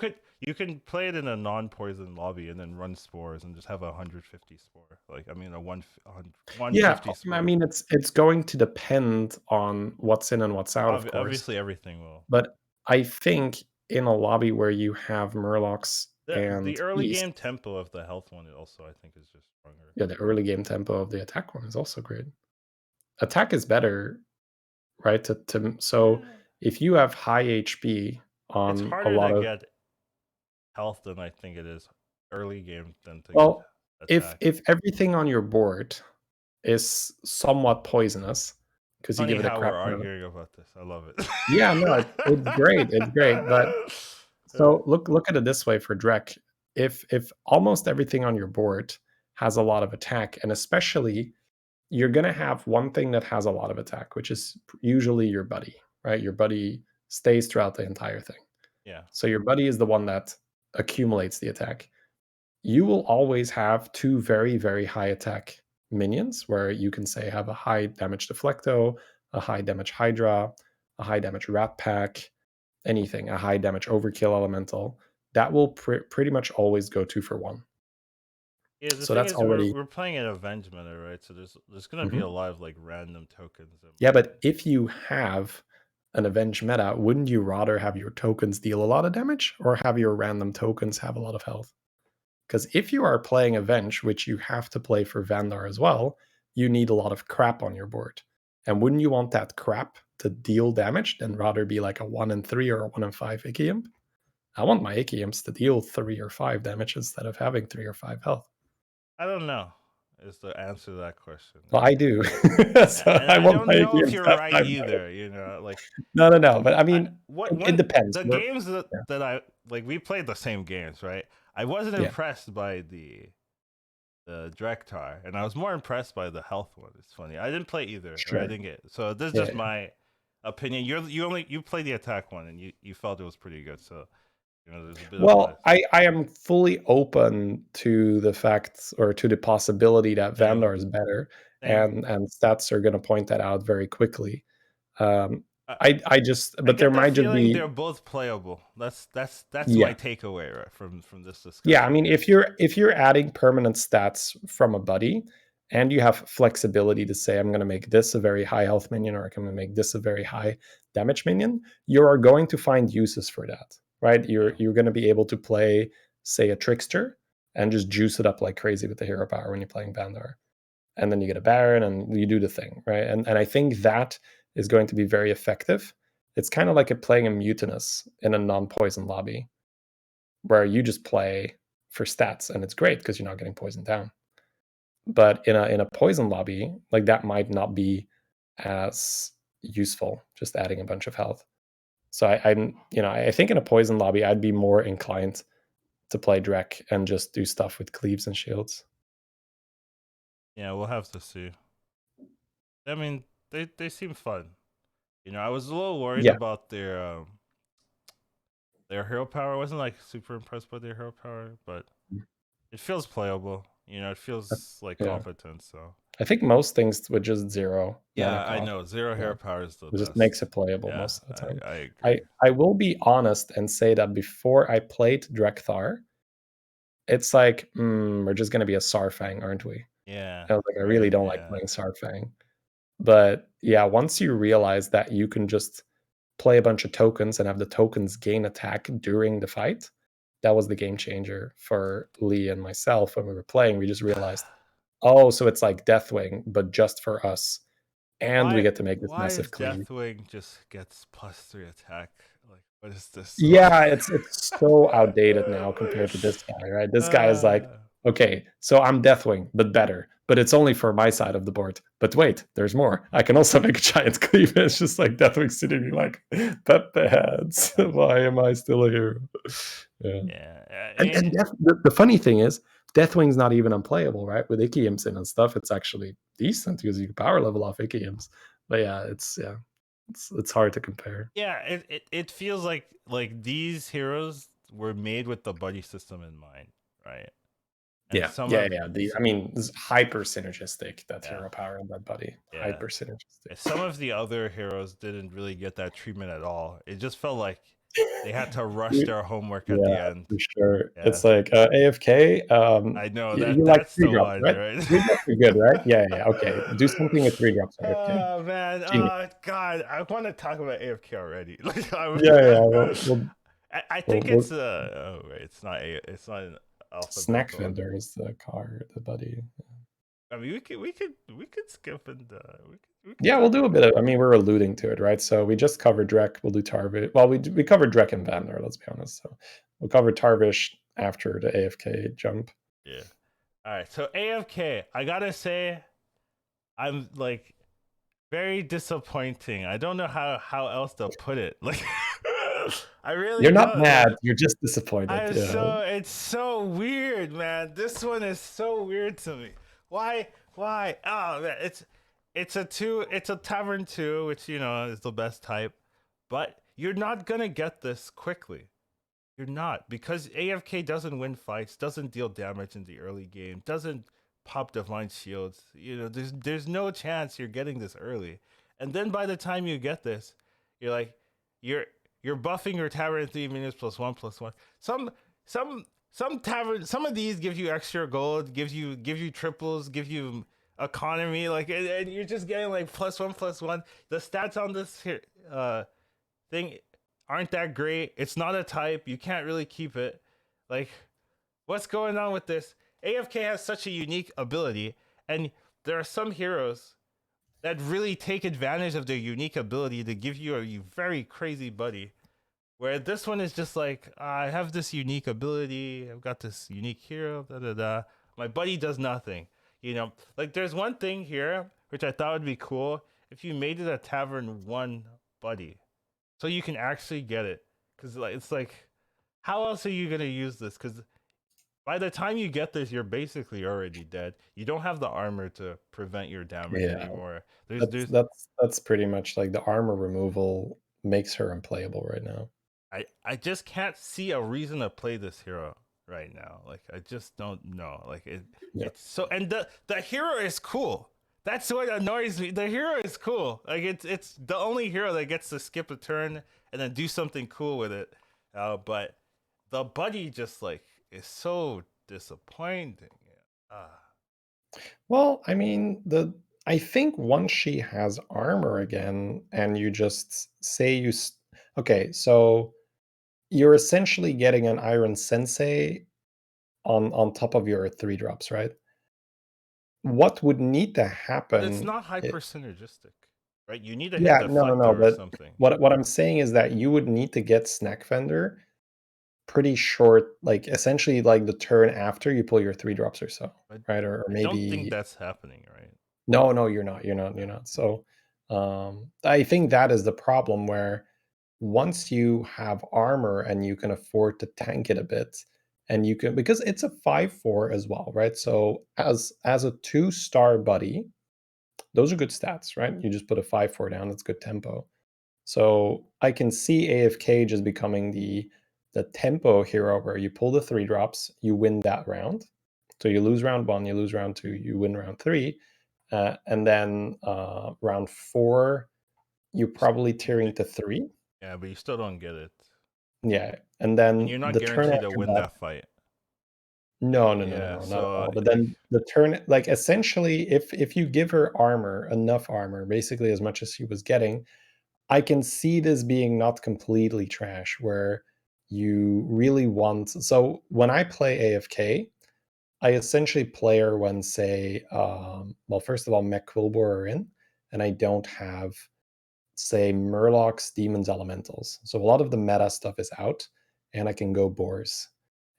Speaker 1: can play it in a non-poison lobby and then run spores and just have a 150 spore. Like I mean a 150
Speaker 2: Yeah, I
Speaker 1: spore.
Speaker 2: mean it's going to depend on what's in and what's out, of course.
Speaker 1: Obviously, everything will.
Speaker 2: But I think in a lobby where you have Murlocs
Speaker 1: The
Speaker 2: and
Speaker 1: early game
Speaker 2: Beasts,
Speaker 1: tempo of the health one also I think is just stronger.
Speaker 2: yeah, the early game tempo of the attack one is also great. Attack is better, right? So
Speaker 1: Eh,
Speaker 2: if you have high HP
Speaker 1: it's
Speaker 2: on a
Speaker 1: harder
Speaker 2: lot
Speaker 1: to
Speaker 2: of,
Speaker 1: get health than I think it is early game than to get
Speaker 2: well,
Speaker 1: attack.
Speaker 2: if everything on your board is somewhat poisonous because you
Speaker 1: Funny
Speaker 2: give it a
Speaker 1: how we're
Speaker 2: crap amount.
Speaker 1: arguing about this. I love it.
Speaker 2: Yeah, no, it's great. It's great. But
Speaker 1: Uh,
Speaker 2: so look at it this way for Drek. If almost everything on your board has a lot of attack, and especially you're gonna have one thing that has a lot of attack, which is usually your buddy, right? Your buddy stays throughout the entire thing.
Speaker 1: yeah.
Speaker 2: So your buddy is the one that accumulates the attack. You will always have two very, very high attack minions where you can say have a high damage Deflecto, a high damage Hydra, a high damage Rat Pack, anything, a high damage Overkill Elemental. That will pretty much always go 2 for 1.
Speaker 1: Yeah, the
Speaker 2: So
Speaker 1: thing
Speaker 2: that's
Speaker 1: is,
Speaker 2: already.
Speaker 1: we're playing an avenge meta, right? So there's gonna be a
Speaker 2: Mhm.
Speaker 1: lot of like random tokens. That
Speaker 2: Yeah,
Speaker 1: might...
Speaker 2: but if you have an Avenge meta, wouldn't you rather have your tokens deal a lot of damage or have your random tokens have a lot of health? Because if you are playing Avenge, which you have to play for Vandar as well, you need a lot of crap on your board. And wouldn't you want that crap to deal damage than rather be like a 1 in 3 or a 1 in 5 Icky Imp? I want my Icky Imps to deal 3 or 5 damage instead of having 3 or 5 health.
Speaker 1: I don't know. Is the answer to that question?
Speaker 2: Well, I do. So
Speaker 1: And
Speaker 2: I
Speaker 1: I
Speaker 2: want
Speaker 1: don't
Speaker 2: my
Speaker 1: know
Speaker 2: Icky
Speaker 1: if
Speaker 2: Imps
Speaker 1: you're
Speaker 2: to have
Speaker 1: right
Speaker 2: 5 damage.
Speaker 1: either. You know, like
Speaker 2: No. But I
Speaker 1: I
Speaker 2: mean,
Speaker 1: what
Speaker 2: it
Speaker 1: when
Speaker 2: depends.
Speaker 1: the games that I like, we played the same games, right? I wasn't
Speaker 2: Yeah,
Speaker 1: impressed by the Dirk Tarr, and I was more impressed by the health one. It's funny. I didn't play either, right? I
Speaker 2: sure.
Speaker 1: didn't get so this is just
Speaker 2: Yeah.
Speaker 1: my opinion. You played the attack one, and you felt it was pretty good. So you know, there's a bit of bias.
Speaker 2: Well, I am fully open to the facts or to the possibility that
Speaker 1: Same,
Speaker 2: Vandar is better,
Speaker 1: same.
Speaker 2: and stats are going to point that out very quickly. Um,
Speaker 1: I,
Speaker 2: I just,
Speaker 1: I
Speaker 2: but there
Speaker 1: get the
Speaker 2: might just
Speaker 1: feeling
Speaker 2: be.
Speaker 1: they're both playable. That's my
Speaker 2: Yeah,
Speaker 1: takeaway, right, from this
Speaker 2: yeah. I
Speaker 1: discussion.
Speaker 2: mean, if you're adding permanent stats from a buddy, and you have flexibility to say I'm going to make this a very high health minion, or I'm going to make this a very high damage minion, you are going to find uses for that, right?
Speaker 1: Yeah.
Speaker 2: You're going to be able to play, say, a trickster and just juice it up like crazy with the hero power when you're playing Bandar, and then you get a Baron and you do the thing, right? And I think that is going to be very effective. It's kind of like playing a Mutinous in a non-poison lobby where you just play for stats and it's great because you're not getting poisoned down. But in a poison lobby, like that might not be as useful, just adding a bunch of health. So I think in a poison lobby, I'd be more inclined to play Drek and just do stuff with cleaves and shields.
Speaker 1: Yeah, we'll have to see. I mean, they seem fun. You know, I was a little worried
Speaker 2: Yeah,
Speaker 1: about their hero power. I wasn't like super impressed by their hero power, but it feels playable. You know, it feels like
Speaker 2: yeah.
Speaker 1: competent. So
Speaker 2: I think most things with just 0 mana
Speaker 1: yeah, I
Speaker 2: cost.
Speaker 1: know zero
Speaker 2: Yeah,
Speaker 1: hero power is the
Speaker 2: it just makes
Speaker 1: best.
Speaker 2: it playable
Speaker 1: Yeah,
Speaker 2: most of the time.
Speaker 1: I
Speaker 2: I
Speaker 1: agree.
Speaker 2: I will be honest and say that before I played Dirk Tarr, it's like, we're just gonna be a Sarfang, aren't we?
Speaker 1: Yeah,
Speaker 2: I was like, I really
Speaker 1: right.
Speaker 2: don't like
Speaker 1: Yeah.
Speaker 2: playing Sarfang. But yeah, once you realize that you can just play a bunch of tokens and have the tokens gain attack during the fight, that was the game changer for Lee and myself when we were playing. We just realized, oh, so it's like Deathwing, but just for us. And we get to make this
Speaker 1: Why is
Speaker 2: massive cleave.
Speaker 1: Deathwing just gets +3 attack? Like, what is this?
Speaker 2: Yeah, it's so outdated now compared to this guy, right? This guy is like, okay, so I'm Deathwing, but better. but it's only for my side of the board. But wait, there's more. I can also make a giant cleave. It's just like Deathwing sitting here like, Pepperheads. Why am I still here? Yeah.
Speaker 1: Yeah.
Speaker 2: And the funny thing is, Deathwing's not even unplayable, right? With Icky Imps in and stuff, it's actually decent because you can power level off Icky Imps. But yeah, it's hard to compare.
Speaker 1: Yeah, it feels like these heroes were made with the buddy system in mind, right? And
Speaker 2: Yeah. I mean, it's hyper synergistic, that hero power and that buddy.
Speaker 1: Yeah.
Speaker 2: Hyper synergistic.
Speaker 1: Some of the other heroes didn't really get that treatment at all. It just felt like they had to rush their homework at the end.
Speaker 2: For sure.
Speaker 1: Yeah.
Speaker 2: It's like AFK.
Speaker 1: I know
Speaker 2: You
Speaker 1: that's
Speaker 2: like 3
Speaker 1: the
Speaker 2: drops,
Speaker 1: one,
Speaker 2: right?
Speaker 1: right?
Speaker 2: 3 drops are good, right? Yeah. Okay, do something with 3 drops. AFK.
Speaker 1: Oh man,
Speaker 2: Genius.
Speaker 1: God, I want to talk about AFK already. Like, I think it's oh wait, it's not an alpha.
Speaker 2: Snack vendor is the buddy.
Speaker 1: I mean, we could skip and
Speaker 2: we'll do a bit of. I mean, we're alluding to it, right? So we just covered Drek. We'll do Tarvish. Well, we covered Drek and Vander. Let's be honest. So we'll cover Tarvish after the AFK jump.
Speaker 1: Yeah. All right. So AFK, I gotta say, I'm like very disappointing. I don't know how else to put it. Like, I really.
Speaker 2: You're not mad. You're just disappointed.
Speaker 1: It's so weird, man. This one is so weird to me. Why? Oh man, it's a Tavern 2, which is the best type, but you're not gonna get this quickly. You're not, because AFK doesn't win fights, doesn't deal damage in the early game, doesn't pop divine shields. There's no chance you're getting this early. And then by the time you get this, you're like you're buffing your Tavern 3 minutes +1/+1. Some tavern, some of these give you extra gold, give you triples, give you economy, like, and you're just getting like +1/+1. The stats on this here thing aren't that great. It's not a type. You can't really keep it. Like, what's going on with this? AFK has such a unique ability, and there are some heroes that really take advantage of their unique ability to give you a very crazy buddy. Where this one is just like, I have this unique ability, I've got this unique hero, my buddy does nothing. Like, there's one thing here which I thought would be cool if you made it a Tavern 1 buddy, so you can actually get it. Because it's like, how else are you gonna use this? Because by the time you get this, you're basically already dead. You don't have the armor to prevent your damage anymore.
Speaker 2: That's pretty much like the armor removal makes her unplayable right now.
Speaker 1: I just can't see a reason to play this hero right now. Like, I just don't know. Like, it's so, and the hero is cool. That's what annoys me. The hero is cool. Like, it's the only hero that gets to skip a turn and then do something cool with it. But the buddy just like is so disappointing.
Speaker 2: Well, I mean, I think once she has armor again, and you just say okay, so you're essentially getting an Iron Sensei on top of your 3 drops, right? What would need to happen?
Speaker 1: But it's not hyper synergistic, right? You need to hit deflector or
Speaker 2: but
Speaker 1: something.
Speaker 2: What I'm saying is that you would need to get Snack Vendor pretty short, like essentially like the turn after you pull your 3 drops or so, right? Or maybe
Speaker 1: I don't think that's happening, right?
Speaker 2: No, you're not. So I think that is the problem, where once you have armor and you can afford to tank it a bit, and you can, because it's a 5/4 as well, right? So as a 2-star buddy, those are good stats, right? You just put a 5/4 down, that's good tempo. So I can see AFK just becoming the tempo hero, where you pull the 3 drops, you win that round. So you lose round 1, you lose round 2, you win round 3. And then round 4, you're probably tearing to 3.
Speaker 1: Yeah, but you still don't get it.
Speaker 2: Yeah, and then
Speaker 1: you're not
Speaker 2: the turn
Speaker 1: guaranteed to
Speaker 2: after
Speaker 1: win that fight.
Speaker 2: No, not at all. But then the turn, like, essentially, if you give her armor, enough armor, basically as much as she was getting, I can see this being not completely trash, where you really want. So when I play AFK, I essentially play her when, say, well, first of all, Mech Quilboar are in, and I don't have, say, Murlocs, Demons, Elementals. So a lot of the meta stuff is out, and I can go Boars.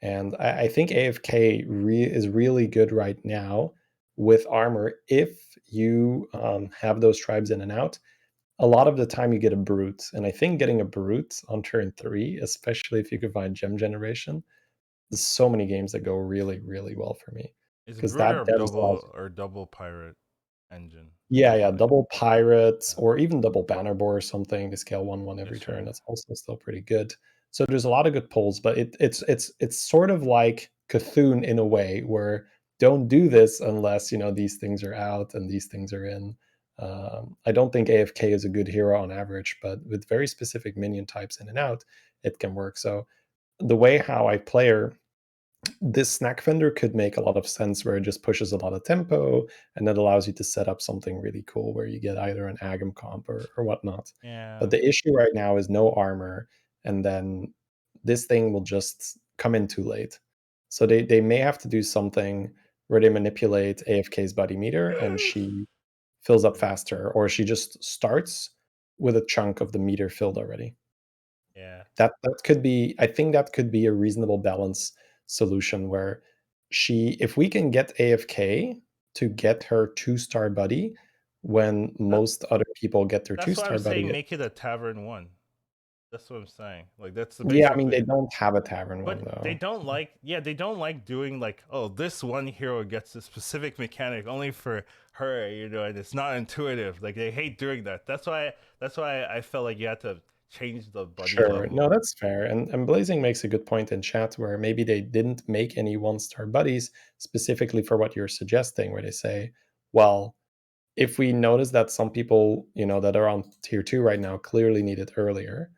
Speaker 2: And I think AFK is really good right now with armor, if you have those tribes in and out, a lot of the time you get a brute. And I think getting a brute on turn 3, especially if you could find gem generation, there's so many games that go really, really well for me.
Speaker 1: Is it
Speaker 2: Because
Speaker 1: brute
Speaker 2: that
Speaker 1: or
Speaker 2: just allows,
Speaker 1: double pirate engine?
Speaker 2: yeah,
Speaker 1: Like,
Speaker 2: double pirates
Speaker 1: yeah.
Speaker 2: or even double banner boar or something to scale 1/1 every
Speaker 1: Yes,
Speaker 2: turn.
Speaker 1: sir.
Speaker 2: That's also still pretty good. So there's a lot of good pulls, but it's sort of like Cthulhu in a way where don't do this unless these things are out and these things are in. I don't think AFK is a good hero on average, but with very specific minion types in and out, it can work. So the way how I play her, this snack vendor could make a lot of sense where it just pushes a lot of tempo and that allows you to set up something really cool where you get either an agam comp or whatnot. But
Speaker 1: Yeah.
Speaker 2: the issue right now is no armor, and then this thing will just come in too late. So they may have to do something where they manipulate AFK's body meter and she fills up faster, or she just starts with a chunk of the meter filled already.
Speaker 1: Yeah.
Speaker 2: That could be, I think that could be a reasonable balance solution where if we can get AFK to get her 2-star buddy when
Speaker 1: That
Speaker 2: most other people get their
Speaker 1: that's why I'm
Speaker 2: 2-star buddy.
Speaker 1: saying make it a tavern one. That's what I'm saying. Like that's
Speaker 2: Yeah, I mean, they
Speaker 1: basically.
Speaker 2: don't have a tavern one
Speaker 1: But they
Speaker 2: though.
Speaker 1: don't like, yeah, they don't like doing like, oh, this one hero gets a specific mechanic only for her, and it's not intuitive. Like they hate doing that. That's why I felt like you had to change the buddy
Speaker 2: Sure. No,
Speaker 1: level.
Speaker 2: that's fair. And Blazing makes a good point in chat where maybe they didn't make any 1-star buddies specifically for what you're suggesting, where they say, well, if we notice that some people, that are on tier 2 right now clearly need it earlier,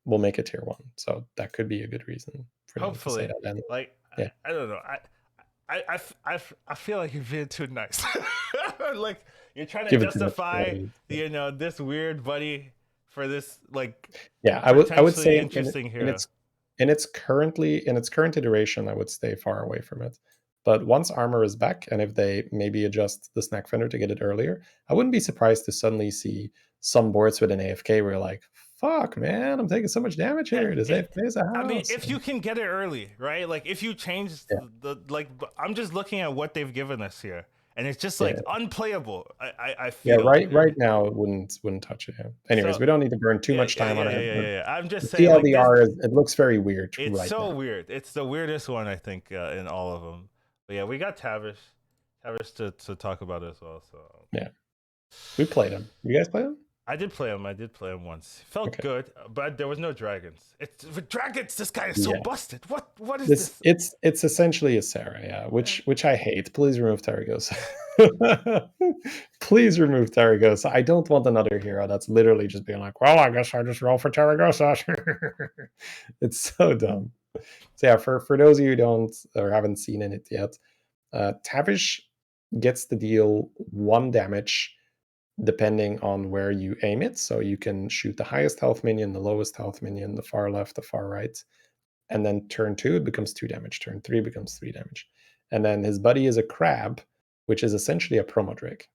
Speaker 2: we'll make it tier 1. So that could be a good reason for them to say
Speaker 1: Hopefully,
Speaker 2: that. And
Speaker 1: like
Speaker 2: yeah,
Speaker 1: I don't know. I feel like you're being too nice. Like you're trying to
Speaker 2: give it too much
Speaker 1: justify,
Speaker 2: credit.
Speaker 1: this weird buddy for this like
Speaker 2: Yeah, I would
Speaker 1: potentially
Speaker 2: say
Speaker 1: interesting
Speaker 2: in
Speaker 1: hero.
Speaker 2: its in its current iteration, I would stay far away from it. But once armor is back, and if they maybe adjust the snack fender to get it earlier, I wouldn't be surprised to suddenly see some boards with an AFK where you're like, "Fuck, man, I'm taking so much damage
Speaker 1: Yeah,
Speaker 2: here. This AFK is a
Speaker 1: I mean,
Speaker 2: house."
Speaker 1: if you can get it early, right? Like if you change
Speaker 2: Yeah,
Speaker 1: I'm just looking at what they've given us here, and it's just
Speaker 2: yeah,
Speaker 1: like unplayable. I
Speaker 2: yeah.
Speaker 1: feel.
Speaker 2: Right now, it wouldn't touch it. Yeah. Anyways,
Speaker 1: So
Speaker 2: we don't need to burn too
Speaker 1: yeah,
Speaker 2: much
Speaker 1: yeah,
Speaker 2: time
Speaker 1: yeah,
Speaker 2: on
Speaker 1: yeah,
Speaker 2: it.
Speaker 1: yeah,
Speaker 2: But
Speaker 1: yeah. I'm
Speaker 2: the
Speaker 1: just saying, like this.
Speaker 2: TLDR it looks very weird
Speaker 1: It's
Speaker 2: right
Speaker 1: so
Speaker 2: now.
Speaker 1: weird. It's the weirdest one I think in all of them. But yeah, we got Tavish to talk about as well. So
Speaker 2: Yeah, we played him. You guys play him?
Speaker 1: I did play him. I did play him once. Felt
Speaker 2: Okay.
Speaker 1: good, but there was no dragons. It's with dragons. This guy is so
Speaker 2: Yeah.
Speaker 1: busted. What is
Speaker 2: This
Speaker 1: this?
Speaker 2: it's essentially a Sarah, yeah,
Speaker 1: Eh,
Speaker 2: which I hate. Please remove Tarragos. Please remove Tarragos. I don't want another hero that's literally just being like, well, I guess I just roll for Tarragos. It's so dumb. So yeah, for those of you who don't or haven't seen it yet, Tavish gets to deal 1 damage depending on where you aim it. So you can shoot the highest health minion, the lowest health minion, the far left, the far right, and then turn 2 it becomes 2 damage, turn 3 becomes 3 damage. And then his buddy is a crab, which is essentially a promo drake.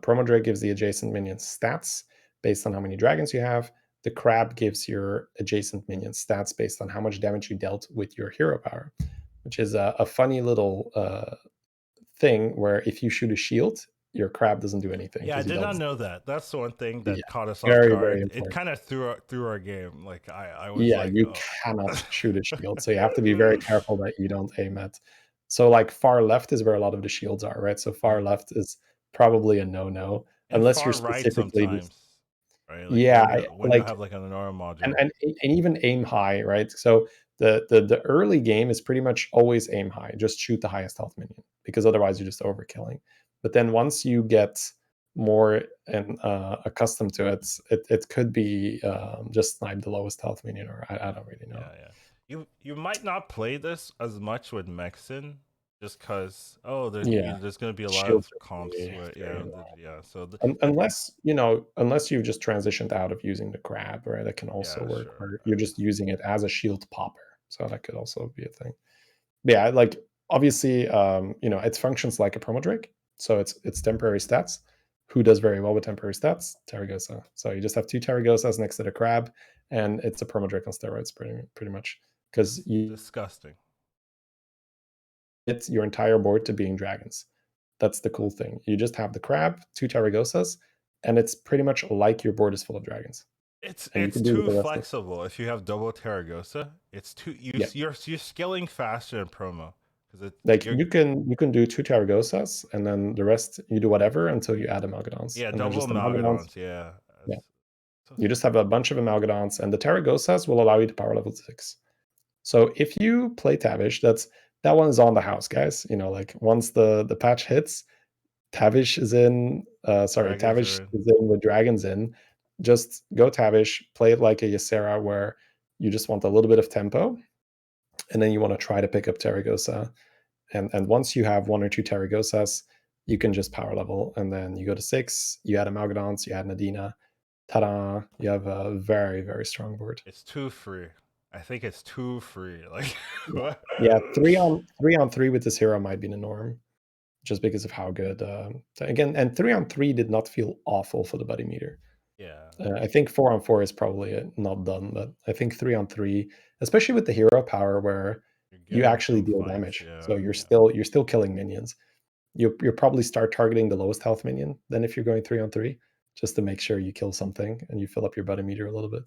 Speaker 2: Promo drake gives the adjacent minions stats based on how many dragons you have. The crab gives your adjacent minions stats based on how much damage you dealt with your hero power, which is a funny little thing where if you shoot a shield, your crab doesn't do anything
Speaker 1: Yeah, I
Speaker 2: because you
Speaker 1: did not
Speaker 2: don't.
Speaker 1: know that. That's the one thing
Speaker 2: Yeah,
Speaker 1: that caught us off
Speaker 2: very, very
Speaker 1: guard. It
Speaker 2: important.
Speaker 1: kind of threw our game. Like I was
Speaker 2: Yeah,
Speaker 1: like,
Speaker 2: you
Speaker 1: oh.
Speaker 2: cannot shoot a shield, so you have to be very careful that you don't aim at. So, like, far left is where a lot of the shields are, right? So far
Speaker 1: Mm.
Speaker 2: left is probably a no-no,
Speaker 1: And
Speaker 2: unless you're
Speaker 1: far right
Speaker 2: specifically just.
Speaker 1: sometimes, right? Like
Speaker 2: Yeah,
Speaker 1: when you
Speaker 2: like,
Speaker 1: have like an aurora
Speaker 2: and
Speaker 1: module.
Speaker 2: and even aim high, right? So the early game is pretty much always aim high, just shoot the highest health minion, because otherwise you're just overkilling. But then once you get more and accustomed to it, it could be just snipe the lowest health minion, or I don't really know.
Speaker 1: Yeah, yeah. You might not play this as much with Mexin, just cause
Speaker 2: Yeah,
Speaker 1: there's gonna be a lot
Speaker 2: shields
Speaker 1: of
Speaker 2: are
Speaker 1: comps
Speaker 2: very,
Speaker 1: where
Speaker 2: very
Speaker 1: yeah. So but
Speaker 2: unless unless you've just transitioned out of using the crab, right? That can also
Speaker 1: yeah,
Speaker 2: work
Speaker 1: sure.
Speaker 2: where you're just using it as a shield popper, so that could also be a thing. But yeah, like, obviously, it functions like a promo drake, so it's temporary stats. Who does very well with temporary stats? Terragosa. So you just have 2 Terragosas next to the crab, and it's a promo drake on steroids, pretty much, because you
Speaker 1: Disgusting.
Speaker 2: get your entire board to being dragons. That's the cool thing. You just have the crab, 2 Tarragosas, and it's pretty much like your board is full of dragons. And you
Speaker 1: It's
Speaker 2: can do with
Speaker 1: too
Speaker 2: the rest of
Speaker 1: flexible. If you have double Taragosa, it's too
Speaker 2: yeah.
Speaker 1: you're scaling faster in promo because
Speaker 2: Like
Speaker 1: you're
Speaker 2: you can do 2 Tarragosas, and then the rest you do whatever until you add Amalgadons.
Speaker 1: yeah
Speaker 2: And they're
Speaker 1: double
Speaker 2: just Amalgadons.
Speaker 1: Malgadons. Yeah,
Speaker 2: Yeah.
Speaker 1: so
Speaker 2: You just have a bunch of Amalgadons, and the Tarragosas will allow you to power level 6. So if you play Tavish, that one is on the house, guys. You know, like once the patch hits, Tavish is in.
Speaker 1: dragons
Speaker 2: Tavish
Speaker 1: are in.
Speaker 2: is in with dragons in. Just go Tavish, play it like a Ysera, where you just want a little bit of tempo, and then you want to try to pick up Terragosa. And once you have 1 or 2 Terragosas, you can just power level, and then you go to 6. You add Amalgadons, you add Nadina. Ta-da! You have a very very strong board.
Speaker 1: It's too free. I think it's too free. Like
Speaker 2: Yeah,
Speaker 1: what?
Speaker 2: yeah. 3 on 3 with this hero might be the norm, just because of how good. Again, and 3 on 3 did not feel awful for the buddy meter.
Speaker 1: Yeah,
Speaker 2: I think 4 on 4 is probably not done, but I think 3 on 3, especially with the hero power, where
Speaker 1: you're
Speaker 2: you
Speaker 1: getting
Speaker 2: actually
Speaker 1: some
Speaker 2: deal
Speaker 1: fights.
Speaker 2: damage, so
Speaker 1: Yeah,
Speaker 2: you're
Speaker 1: yeah.
Speaker 2: still killing minions. You probably start targeting the lowest health minion then if you're going 3 on 3, just to make sure you kill something and you fill up your buddy meter a little bit.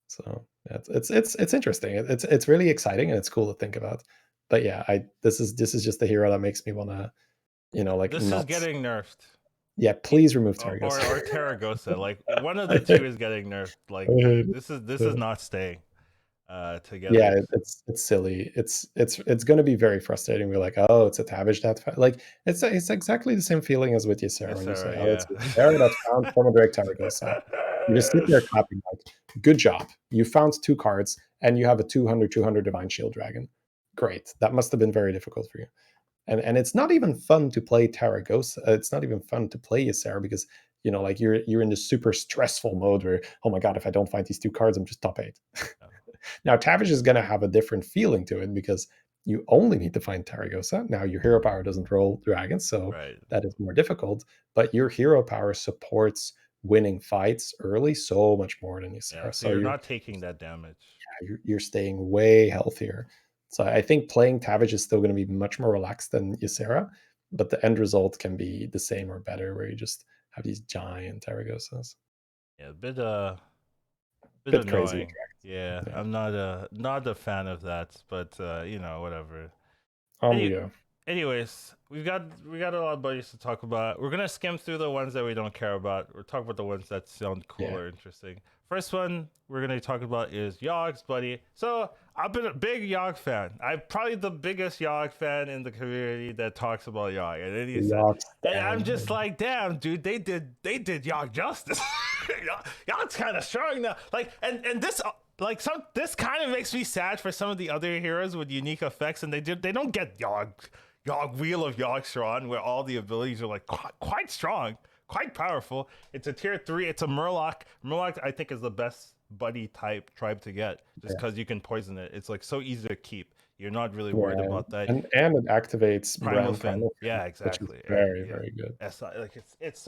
Speaker 2: So yeah, it's interesting. It's really exciting and it's cool to think about. But yeah, this is just the hero that makes me want to like
Speaker 1: This is
Speaker 2: not.
Speaker 1: getting nerfed.
Speaker 2: Yeah,
Speaker 1: It,
Speaker 2: please remove Targos.
Speaker 1: or Taragosa. Like one of
Speaker 2: I
Speaker 1: the two
Speaker 2: hate
Speaker 1: is getting nerfed. Like
Speaker 2: it.
Speaker 1: this is not staying
Speaker 2: Yeah,
Speaker 1: together.
Speaker 2: it's silly. It's going to be very frustrating. We're like, oh, it's a Tavish that like it's exactly the same feeling as with Ysera
Speaker 1: Yes,
Speaker 2: when you say,
Speaker 1: sir.
Speaker 2: oh, it's
Speaker 1: Yeah.
Speaker 2: Ysera that found Drake Tarragosa. You just sit there clapping like, good job. You found 2 cards and you have a 200 Divine Shield Dragon. Great. That must have been very difficult for you. And it's not even fun to play Tarragosa. It's not even fun to play Ysera because like you're in this super stressful mode where, oh my god, if I don't find these 2 cards, I'm just top 8. Now, Tavish is going to have a different feeling to it because you only need to find Tarragosa. Now, your hero power doesn't roll dragons, so
Speaker 1: Right.
Speaker 2: that is more difficult. But your hero power supports winning fights early so much more than
Speaker 1: Yeah.
Speaker 2: Ysera.
Speaker 1: So
Speaker 2: So
Speaker 1: you're not taking that damage.
Speaker 2: you're staying way healthier. So I think playing Tavish is still going to be much more relaxed than Ysera, but the end result can be the same or better, where you just have these giant Tarragosas.
Speaker 1: Yeah. Bit
Speaker 2: Bit crazy with
Speaker 1: annoying. Yeah.
Speaker 2: dragons.
Speaker 1: I'm not a fan of that. But whatever.
Speaker 2: Yeah. On we
Speaker 1: Any,
Speaker 2: go.
Speaker 1: anyways, we got a lot of buddies to talk about. We're gonna skim through the ones that we don't care about. We're talking about the ones that sound cool
Speaker 2: Yeah.
Speaker 1: or interesting. First one we're gonna talk about is Yogg's buddy. So I've been a big Yogg fan. I'm probably the biggest Yogg fan in the community that talks about Yogg. And then he said,
Speaker 2: Yogg
Speaker 1: and I'm
Speaker 2: stan.
Speaker 1: just like, damn, dude, they did Yogg justice. Yogg's kind of strong now. Like, and this this kind of makes me sad for some of the other heroes with unique effects, and they don't get Yogg Wheel of Yogg strong, where all the abilities are like quite strong, quite powerful. It's a tier 3. It's a Murloc. Murloc, I think, is the best buddy type tribe to get, just because you can poison it. It's like so easy to keep. You're not really worried
Speaker 2: Yeah,
Speaker 1: about that.
Speaker 2: and it activates
Speaker 1: Primal
Speaker 2: brand
Speaker 1: Fin.
Speaker 2: primal Fin,
Speaker 1: Yeah,
Speaker 2: which is
Speaker 1: exactly.
Speaker 2: very,
Speaker 1: Yeah.
Speaker 2: very good.
Speaker 1: Like it's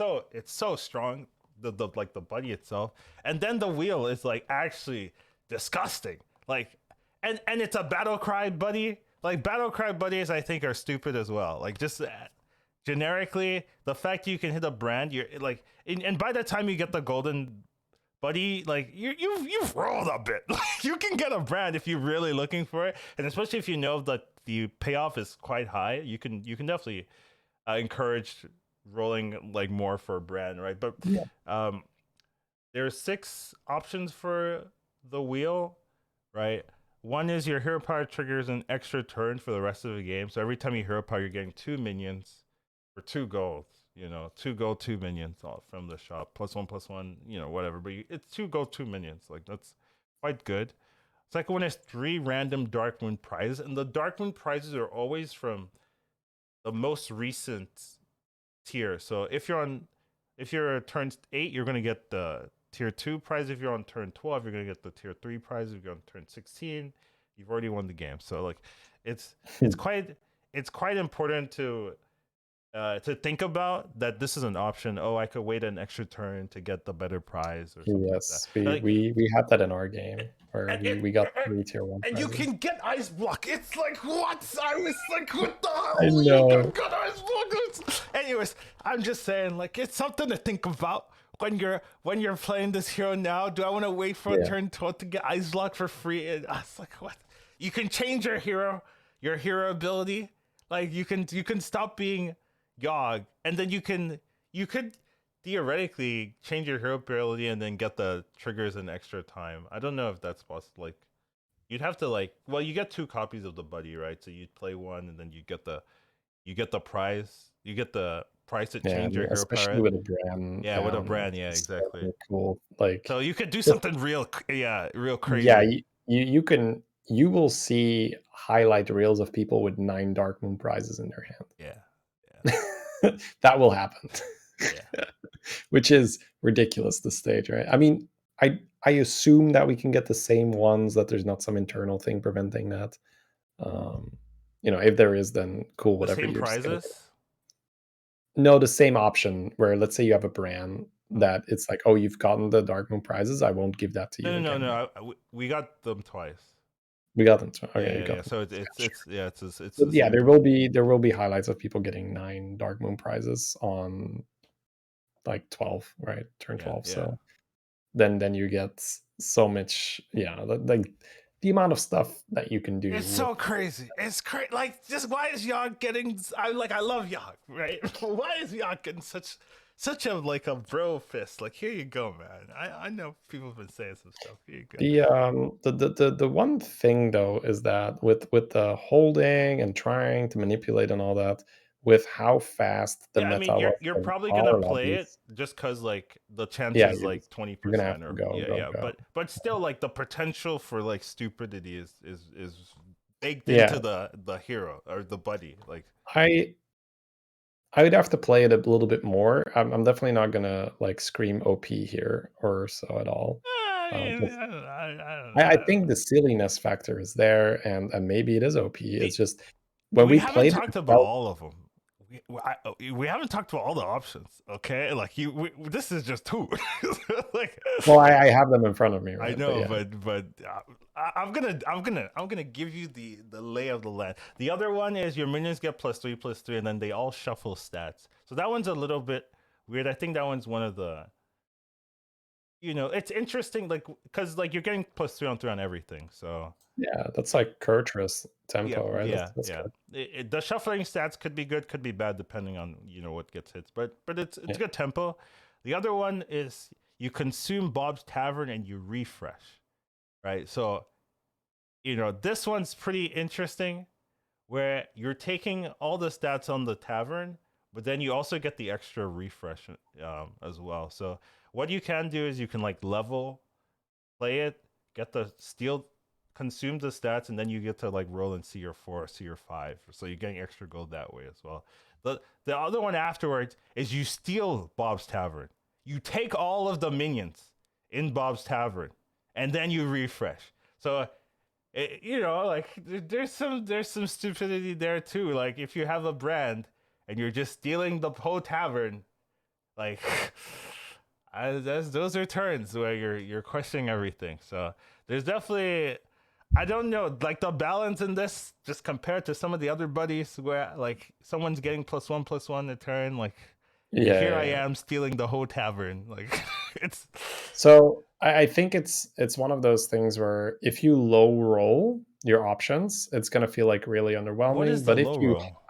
Speaker 1: so strong. The like the buddy itself, and then the wheel is like actually disgusting. Like, and it's a battle cry buddy. Like battle cry buddies, I think are stupid as well. Like just generically, the fact you can hit a brand, you're like, and by the time you get the golden buddy, like you've rolled a bit. Like, you can get a brand if you're really looking for it, and especially if you know that the payoff is quite high. You can definitely encourage rolling like more for a brand, right? But
Speaker 2: Yeah.
Speaker 1: there's 6 options for the wheel, right? One is your hero power triggers an extra turn for the rest of the game. So every time you hero power, you're getting 2 minions for 2 gold. 2 gold, 2 minions from the shop. +1/+1, whatever. But it's 2 gold, 2 minions. Like that's quite good. Second one is 3 random Darkmoon prizes, and the Darkmoon prizes are always from the most recent tier. So if you're turn 8, you're gonna get the tier 2 prize. If you're on turn 12, you're gonna get the tier 3 prize. If you're on turn 16, you've already won the game. So like it's quite important to think about that this is an option. Oh, I could wait an extra turn to get the better prize or something like that.
Speaker 2: Yes, we
Speaker 1: Like,
Speaker 2: we had that in our game where
Speaker 1: and,
Speaker 2: we got 3 tier 1
Speaker 1: and you
Speaker 2: prizes.
Speaker 1: can get ice block. It's like what? I was like, what the
Speaker 2: I
Speaker 1: hell? You can
Speaker 2: know.
Speaker 1: get ice block, anyways, I'm just saying, like, it's something to think about when you're playing this hero now. Do I want to wait for
Speaker 2: Yeah.
Speaker 1: turn 12 to get Ice Lock for free? And I was like, what? You can change your hero ability. Like you can stop being Yogg, and then you could theoretically change your hero ability and then get the triggers in extra time. I don't know if that's possible. Like you'd have to well, you get 2 copies of the buddy, right? So you'd play one, and then you get the prize. You get the price to
Speaker 2: Yeah,
Speaker 1: change your hero
Speaker 2: especially
Speaker 1: pirate.
Speaker 2: with a brand.
Speaker 1: Yeah, with a brand. Yeah,
Speaker 2: It's
Speaker 1: exactly.
Speaker 2: so cool. Like,
Speaker 1: So you could do
Speaker 2: just,
Speaker 1: something real, real
Speaker 2: yeah,
Speaker 1: crazy.
Speaker 2: you will see highlight reels of people with 9 Darkmoon prizes in their
Speaker 1: Yeah, yeah,
Speaker 2: hand. That will happen.
Speaker 1: yeah.
Speaker 2: Which is ridiculous to stage, right? I mean, I assume that we can get the same ones, that there's not some internal thing preventing that. Um, if there is, then cool,
Speaker 1: The
Speaker 2: whatever.
Speaker 1: same
Speaker 2: You're just gonna get,
Speaker 1: prizes.
Speaker 2: no, the same option where, let's say you have a brand
Speaker 1: Oh.
Speaker 2: that it's like, oh, you've gotten the Darkmoon prizes, I won't give that to you
Speaker 1: No, no, no,
Speaker 2: again.
Speaker 1: no. We got them twice.
Speaker 2: We got them.
Speaker 1: Yeah,
Speaker 2: Okay, you
Speaker 1: yeah,
Speaker 2: got
Speaker 1: yeah.
Speaker 2: them.
Speaker 1: So
Speaker 2: Yeah, sure.
Speaker 1: it's
Speaker 2: But
Speaker 1: the
Speaker 2: yeah,
Speaker 1: same.
Speaker 2: there will be highlights of people getting 9 Darkmoon prizes on like 12, right? Turn
Speaker 1: Yeah,
Speaker 2: 12.
Speaker 1: yeah.
Speaker 2: So then you get so much, yeah, like the amount of stuff that you can do
Speaker 1: It's
Speaker 2: with.
Speaker 1: so crazy. It's crazy. Like, just why is Yogg getting? I love Yogg, right? Why is Yogg getting such a like a bro fist? Like, here you go, man. I know people have been saying some stuff. Here you go.
Speaker 2: The one thing though is that with the holding and trying to manipulate and all that, with how fast the
Speaker 1: Yeah, I
Speaker 2: meta
Speaker 1: mean,
Speaker 2: was
Speaker 1: you're
Speaker 2: in
Speaker 1: probably gonna
Speaker 2: our
Speaker 1: play it
Speaker 2: lobbies,
Speaker 1: just cause like the chance
Speaker 2: yeah,
Speaker 1: is like twenty
Speaker 2: you're gonna have
Speaker 1: percent
Speaker 2: to
Speaker 1: or
Speaker 2: go,
Speaker 1: yeah,
Speaker 2: go,
Speaker 1: yeah.
Speaker 2: go.
Speaker 1: But still, like the potential for like stupidity is baked
Speaker 2: Yeah,
Speaker 1: into the hero or the buddy. Like,
Speaker 2: I I would have to play it a little bit more. I'm definitely not gonna like scream OP here or so at all.
Speaker 1: I mean,
Speaker 2: Just
Speaker 1: I don't know.
Speaker 2: I
Speaker 1: I don't
Speaker 2: think
Speaker 1: know.
Speaker 2: the silliness factor is there, and maybe it is OP. It's
Speaker 1: The
Speaker 2: just when
Speaker 1: we
Speaker 2: we
Speaker 1: haven't
Speaker 2: played it,
Speaker 1: talked
Speaker 2: it
Speaker 1: about
Speaker 2: felt,
Speaker 1: all of them. We haven't talked about all the options. Okay, like this is just two. Like,
Speaker 2: well, I have them in front of me,
Speaker 1: I
Speaker 2: right? But
Speaker 1: know,
Speaker 2: yeah,
Speaker 1: but I'm gonna give you the lay of the land. The other one is your minions get +3/+3, and then they all shuffle stats. So that one's a little bit weird. I think that one's one of the it's interesting, like because like you're getting +3/3 on everything. So
Speaker 2: yeah, that's like Kurtrus
Speaker 1: yeah,
Speaker 2: tempo, right?
Speaker 1: yeah,
Speaker 2: That's
Speaker 1: yeah.
Speaker 2: good.
Speaker 1: The shuffling stats could be good, could be bad, depending on what gets hits. But it's
Speaker 2: Yeah,
Speaker 1: good tempo. The other one is you consume Bob's Tavern and you refresh, right? So this one's pretty interesting, where you're taking all the stats on the tavern, but then you also get the extra refresh as well. So what you can do is you can like level play it, get the steal, consume the stats, and then you get to like roll and see your 4, see your 5. So you're getting extra gold that way as well. The other one afterwards is you steal Bob's Tavern. You take all of the minions in Bob's Tavern, and then you refresh. So like there's some stupidity there too. Like if you have a brand and you're just stealing the whole tavern, like those are turns where you're questioning everything. So there's definitely, I don't know, like the balance in this just compared to some of the other buddies where like someone's getting +1/+1 a turn, like
Speaker 2: yeah,
Speaker 1: here I
Speaker 2: yeah.
Speaker 1: am stealing the whole tavern. Like it's
Speaker 2: So I think it's one of those things where if you low roll your options, it's gonna feel like really
Speaker 1: what
Speaker 2: underwhelming.
Speaker 1: is the
Speaker 2: But if
Speaker 1: low
Speaker 2: you
Speaker 1: roll?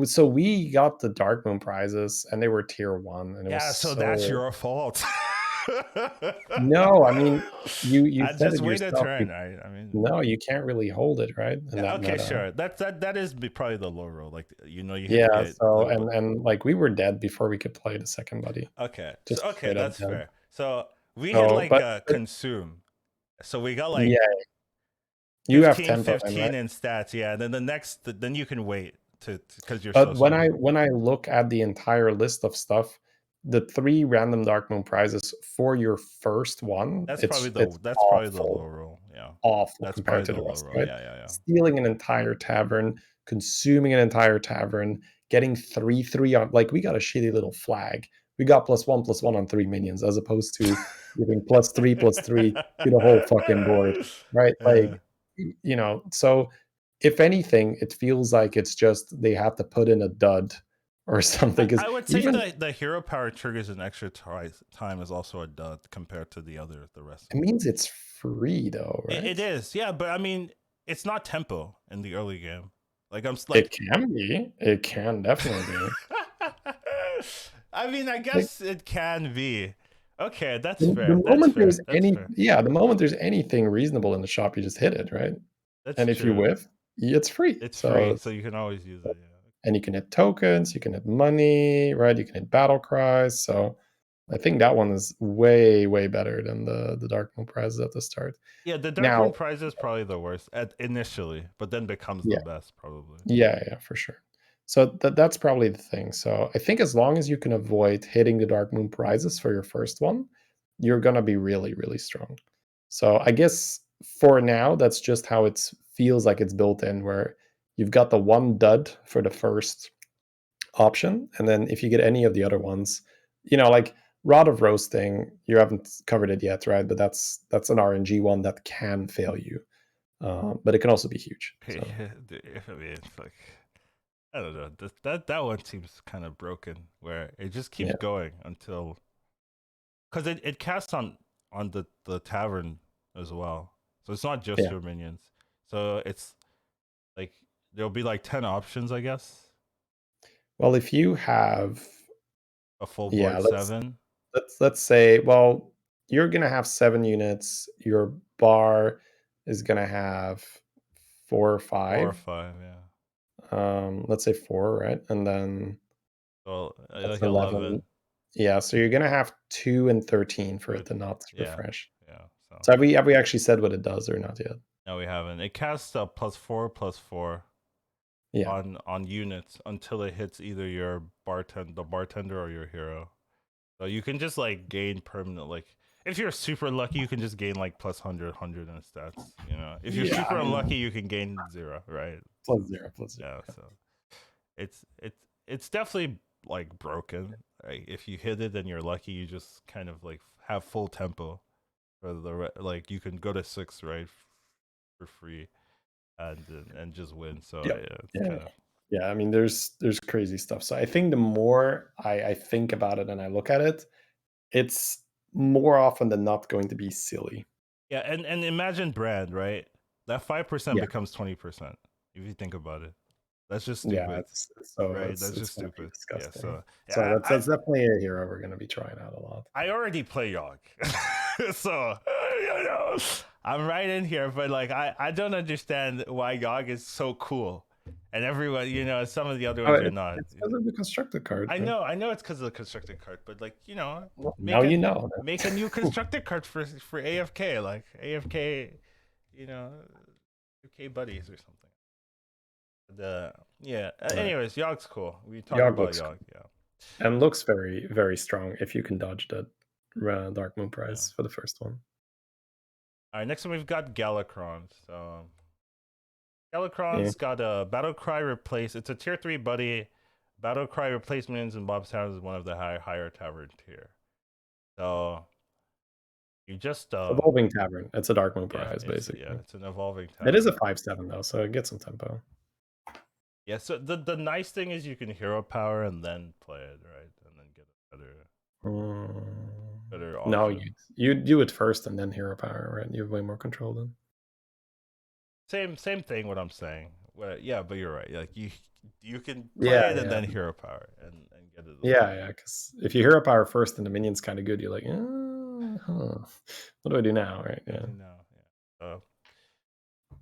Speaker 2: so we got the Darkmoon prizes and they were tier 1, and it was
Speaker 1: Yeah, so that's
Speaker 2: so,
Speaker 1: your fault.
Speaker 2: no, I mean, you
Speaker 1: I
Speaker 2: said
Speaker 1: just
Speaker 2: it
Speaker 1: wait a
Speaker 2: yourself.
Speaker 1: turn. I mean,
Speaker 2: No, you can't really hold it, right? In
Speaker 1: yeah,
Speaker 2: that
Speaker 1: okay,
Speaker 2: meta.
Speaker 1: sure. That is probably the low roll. Like you have to
Speaker 2: Yeah,
Speaker 1: get
Speaker 2: so
Speaker 1: like,
Speaker 2: and like we were dead before we could play the second buddy.
Speaker 1: okay, so
Speaker 2: Just
Speaker 1: okay,
Speaker 2: straight up
Speaker 1: that's
Speaker 2: dead.
Speaker 1: fair. So we had
Speaker 2: So,
Speaker 1: like
Speaker 2: but
Speaker 1: a consume. So we got like
Speaker 2: yeah, you have
Speaker 1: 15,
Speaker 2: tempo then, right?
Speaker 1: 15 in stats. Yeah, and then then you can wait to because you're so
Speaker 2: But when
Speaker 1: strong.
Speaker 2: I look at the entire list of stuff, the 3 random Darkmoon prizes for your first one, it's
Speaker 1: That's probably the low
Speaker 2: awful,
Speaker 1: roll. Yeah,
Speaker 2: awful
Speaker 1: that's
Speaker 2: compared
Speaker 1: probably
Speaker 2: to
Speaker 1: the
Speaker 2: the
Speaker 1: low
Speaker 2: rest,
Speaker 1: roll.
Speaker 2: right?
Speaker 1: Yeah, yeah, yeah.
Speaker 2: Stealing an entire tavern, consuming an entire tavern, getting 3/3 on, like, we got a shitty little flag. We got +1/+1 on 3 minions as opposed to giving +3/+3 to the whole fucking board, right?
Speaker 1: Yeah.
Speaker 2: Like, so if anything, it feels like it's just they have to put in a dud or something. Because
Speaker 1: I would say
Speaker 2: even
Speaker 1: the hero power triggers an extra time is also a dud compared to the rest
Speaker 2: it
Speaker 1: of them.
Speaker 2: means it's free though,
Speaker 1: It
Speaker 2: right?
Speaker 1: is, yeah, but I mean, it's not tempo in the early game. Like
Speaker 2: It can be. It can definitely be.
Speaker 1: I mean, I
Speaker 2: Like
Speaker 1: guess it can be. Okay, that's
Speaker 2: the
Speaker 1: fair. That's
Speaker 2: moment
Speaker 1: fair.
Speaker 2: there's
Speaker 1: That's fair.
Speaker 2: the moment there's anything reasonable in the shop, you just hit it, right?
Speaker 1: That's
Speaker 2: And if you
Speaker 1: true.
Speaker 2: whiff, it's free.
Speaker 1: It's
Speaker 2: So
Speaker 1: free, so you can always use it. Yeah.
Speaker 2: and you can hit tokens, you can hit money, right? You can hit battle cries. So I think that one is way, way better than the Darkmoon Prizes at the start.
Speaker 1: Yeah, the
Speaker 2: Now,
Speaker 1: Darkmoon Prize is probably the worst at initially, but then becomes the
Speaker 2: yeah,
Speaker 1: best probably.
Speaker 2: yeah, for sure. So that's probably the thing. So I think as long as you can avoid hitting the Darkmoon Prizes for your first one, you're gonna be really, really strong. So I guess for now, that's just how it feels like it's built in, where you've got the one dud for the first option, and then if you get any of the other ones, like Rod of Roasting, you haven't covered it yet, right? But that's an RNG one that can fail you, but it can also be huge.
Speaker 1: I
Speaker 2: So
Speaker 1: mean, it's like I don't know. That one seems kind of broken, where it just keeps
Speaker 2: yeah,
Speaker 1: going until because it casts on the tavern as well, so it's not just
Speaker 2: yeah.
Speaker 1: your minions. So it's like there'll be like 10 options, I guess.
Speaker 2: Well, if you have,
Speaker 1: A full
Speaker 2: yeah,
Speaker 1: board
Speaker 2: let's
Speaker 1: 7,
Speaker 2: let's say, well, you're gonna have 7 units. Your bar is gonna have 4 or 5.
Speaker 1: 4 or 5, yeah.
Speaker 2: Let's say 4, right? And then
Speaker 1: Well,
Speaker 2: that's
Speaker 1: like
Speaker 2: 11.
Speaker 1: 11.
Speaker 2: Yeah, so you're gonna have 2 and 13 for it
Speaker 1: Good.
Speaker 2: to not
Speaker 1: Yeah,
Speaker 2: refresh.
Speaker 1: yeah. So
Speaker 2: So have we actually said what it does or not yet?
Speaker 1: no, we haven't. It casts a +4/+4
Speaker 2: Yeah.
Speaker 1: on units until it hits either your the bartender or your hero. So you can just like gain permanent like if you're super lucky you can just gain like +100 in stats, you know. If you're
Speaker 2: Yeah,
Speaker 1: super
Speaker 2: I
Speaker 1: unlucky
Speaker 2: mean,
Speaker 1: you can gain 0, right?
Speaker 2: plus
Speaker 1: So
Speaker 2: 0, plus 0.
Speaker 1: yeah, so it's definitely like broken. Right? If you hit it and you're lucky you just kind of like have full tempo for like you can go to 6 right for free and just win. So
Speaker 2: Yep.
Speaker 1: yeah, it's
Speaker 2: Yeah.
Speaker 1: kind of
Speaker 2: Yeah, I mean, there's crazy stuff. So I think the more I think about it and I look at it, it's more often than not going to be silly.
Speaker 1: yeah, and imagine brand, right? That 5%
Speaker 2: Yeah.
Speaker 1: becomes 20% if you think about it. That's just
Speaker 2: Yeah,
Speaker 1: stupid,
Speaker 2: so
Speaker 1: right?
Speaker 2: it's
Speaker 1: That's just
Speaker 2: gonna be
Speaker 1: stupid. Yeah.
Speaker 2: disgusting.
Speaker 1: So
Speaker 2: So
Speaker 1: yeah,
Speaker 2: that's definitely a hero we're gonna be trying out a lot.
Speaker 1: I already play Yogg, so you know, I'm right in here. But like, I don't understand why Yogg is so cool, and everyone, you know, some of the other
Speaker 2: Oh,
Speaker 1: ones are not.
Speaker 2: it's because of the constructed card, right?
Speaker 1: I know it's because of the constructed card, but like, you know,
Speaker 2: Well, now you know.
Speaker 1: make a new constructed card for AFK, like AFK, you know, AFK buddies or something. The yeah.
Speaker 2: Right.
Speaker 1: Anyways, Yogg's cool. We talked
Speaker 2: Yogg
Speaker 1: about
Speaker 2: looks
Speaker 1: Yogg.
Speaker 2: cool
Speaker 1: Yeah,
Speaker 2: and looks very, very strong if you can dodge that Dark Moon
Speaker 1: yeah.
Speaker 2: Prize for the first one.
Speaker 1: All right, next one we've got Galacron. So
Speaker 2: Yeah.
Speaker 1: Galacron's got a battle cry replace. It's a tier 3 buddy. Battle cry replacements in Bob's Tavern is one of the higher tavern tier. So you just
Speaker 2: Evolving Tavern. It's a Dark Moon
Speaker 1: yeah,
Speaker 2: Prize, basically.
Speaker 1: it's an evolving
Speaker 2: It is a
Speaker 1: tavern.
Speaker 2: 5/7 though, so it gets some tempo.
Speaker 1: Yeah, so the nice thing is you can hero power and then play it, right? And then get a better
Speaker 2: No,
Speaker 1: option.
Speaker 2: you do it first and then hero power, right? You have way more control then.
Speaker 1: Same thing what I'm saying. Well, yeah, but you're right. Like you can play
Speaker 2: Yeah,
Speaker 1: it and
Speaker 2: yeah.
Speaker 1: then hero power and get it a little
Speaker 2: Yeah,
Speaker 1: bit.
Speaker 2: yeah, because if you hero power first and the minion's kinda good, you're like, huh, what do I do now?" Right?
Speaker 1: What
Speaker 2: Yeah.
Speaker 1: do you know?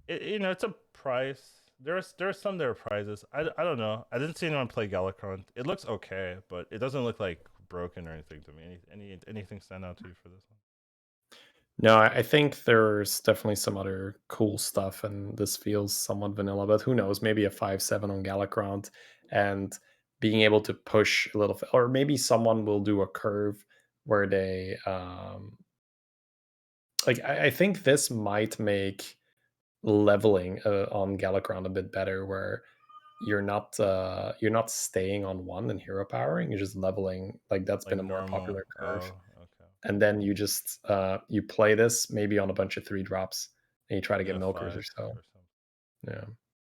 Speaker 1: Yeah. You know, it's a prize. There's some there are prizes. I don't know. I didn't see anyone play Galacron. It looks okay, but it doesn't look like broken or anything to me. Anything stand out to you for this one?
Speaker 2: No, I think there's definitely some other cool stuff, and this feels somewhat vanilla, but who knows? Maybe a 5/7 on Galacron and being able to push a little, or maybe someone will do a curve where they, like, I think this might make leveling on Galacron a bit better, where you're not staying on one and hero powering, you're just leveling. Like that's
Speaker 1: Like
Speaker 2: been a more
Speaker 1: normal.
Speaker 2: popular curve.
Speaker 1: Oh, okay.
Speaker 2: And then you just you play this maybe on a bunch of 3 drops and you try to
Speaker 1: Get
Speaker 2: get
Speaker 1: a
Speaker 2: milkers or
Speaker 1: 5
Speaker 2: so.
Speaker 1: or something.
Speaker 2: Yeah.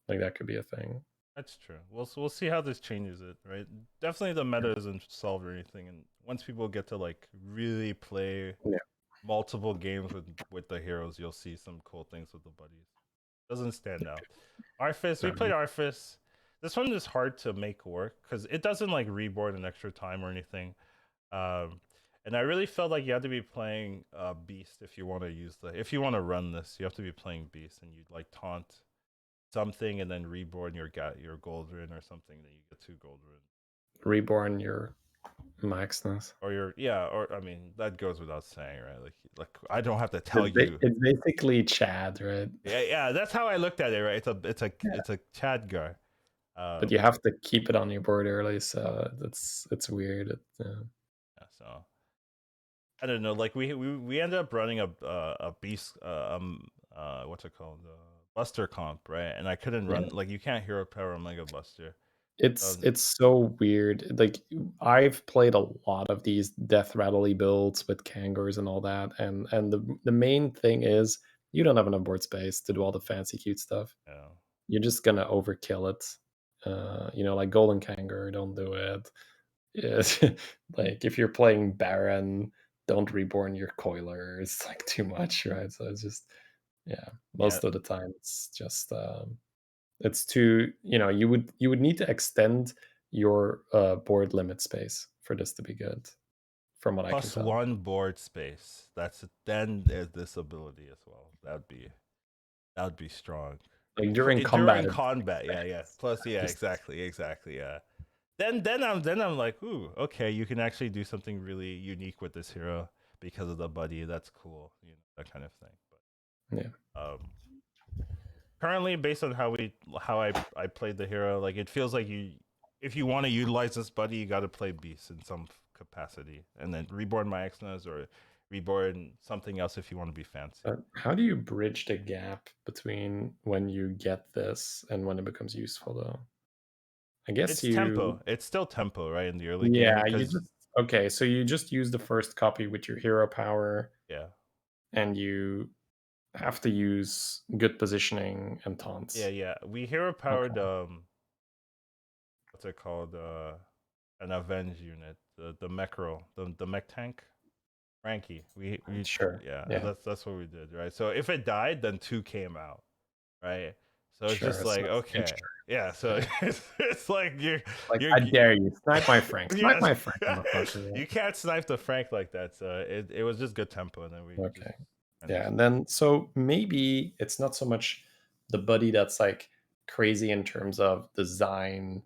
Speaker 2: Like that could be a thing.
Speaker 1: That's true. We'll see how this changes it, right? Definitely the meta isn't solved or anything, and once people get to like really play
Speaker 2: Yeah.
Speaker 1: multiple games with the heroes, you'll see some cool things with the buddies. Doesn't stand out. Arthas, we played Arthas. This one is hard to make work because it doesn't like reborn in extra time or anything. Um, and I really felt like you had to be playing Beast if you want to use if you want to run this, you have to be playing Beast, and you'd like taunt something and then reborn your Goldrin or something, that you get 2 Goldrin.
Speaker 2: Reborn your Maxness.
Speaker 1: Or or I mean that goes without saying, right? Like I don't have to tell
Speaker 2: It's,
Speaker 1: you.
Speaker 2: it's basically Chad, right?
Speaker 1: Yeah, that's how I looked at it, right?
Speaker 2: Yeah.
Speaker 1: It's a Chad guy.
Speaker 2: But you have to keep it on your board early, so it's weird.
Speaker 1: Yeah, so I don't know. Like we ended up running a beast what's it called, Buster comp, right? And I couldn't
Speaker 2: yeah.
Speaker 1: run, like you can't hero power Omega Buster.
Speaker 2: It's so weird. Like I've played a lot of these death rattly builds with Kangors and all that, and the main thing is you don't have enough board space to do all the fancy cute stuff.
Speaker 1: Yeah.
Speaker 2: You're just gonna overkill it. Like Golden Kangor, don't do it. Yes. Like if you're playing Baron, don't reborn your Coiler. It's like too much, right? So it's just
Speaker 1: Yeah.
Speaker 2: most of the time it's just it's too, you would need to extend your board limit space for this to be good, from what I can
Speaker 1: Plus
Speaker 2: tell.
Speaker 1: 1 board space. Then there's this ability as well. That would be strong.
Speaker 2: Like during
Speaker 1: During
Speaker 2: combat,
Speaker 1: combat, yeah. Plus, yeah,
Speaker 2: just
Speaker 1: exactly, yeah. Then I'm like, ooh, okay, you can actually do something really unique with this hero because of the buddy. That's cool, that kind of thing.
Speaker 2: yeah.
Speaker 1: But currently, based on how I played the hero, like it feels like if you want to utilize this buddy, you got to play Beast in some capacity, and then reborn my Exnas or reborn something else if you want to be fancy.
Speaker 2: How do you bridge the gap between when you get this and when it becomes useful, though? I guess
Speaker 1: It's
Speaker 2: you,
Speaker 1: tempo. It's still tempo, right, in the early game
Speaker 2: yeah, you
Speaker 1: because
Speaker 2: just okay. So you just use the first copy with your hero power,
Speaker 1: yeah,
Speaker 2: and you have to use good positioning and taunts.
Speaker 1: yeah. We hero powered
Speaker 2: Okay.
Speaker 1: what's it called, an avenge unit, the Mecro, the mech tank. Frankie. We
Speaker 2: Sure.
Speaker 1: Yeah,
Speaker 2: Yeah.
Speaker 1: that's what we did, right? So if it died, then 2 came out, right? So it's just
Speaker 2: Sure. So
Speaker 1: like,
Speaker 2: it's
Speaker 1: okay,
Speaker 2: insurance.
Speaker 1: yeah. So
Speaker 2: Yeah.
Speaker 1: it's like
Speaker 2: Like,
Speaker 1: you're
Speaker 2: I dare you, snipe my Frank. Snipe
Speaker 1: yes,
Speaker 2: my Frank, motherfucker.
Speaker 1: you can't snipe the Frank like that. So it was just good tempo, and then we just
Speaker 2: Okay. Yeah,
Speaker 1: finished.
Speaker 2: and then so maybe it's not so much the buddy that's like crazy in terms of design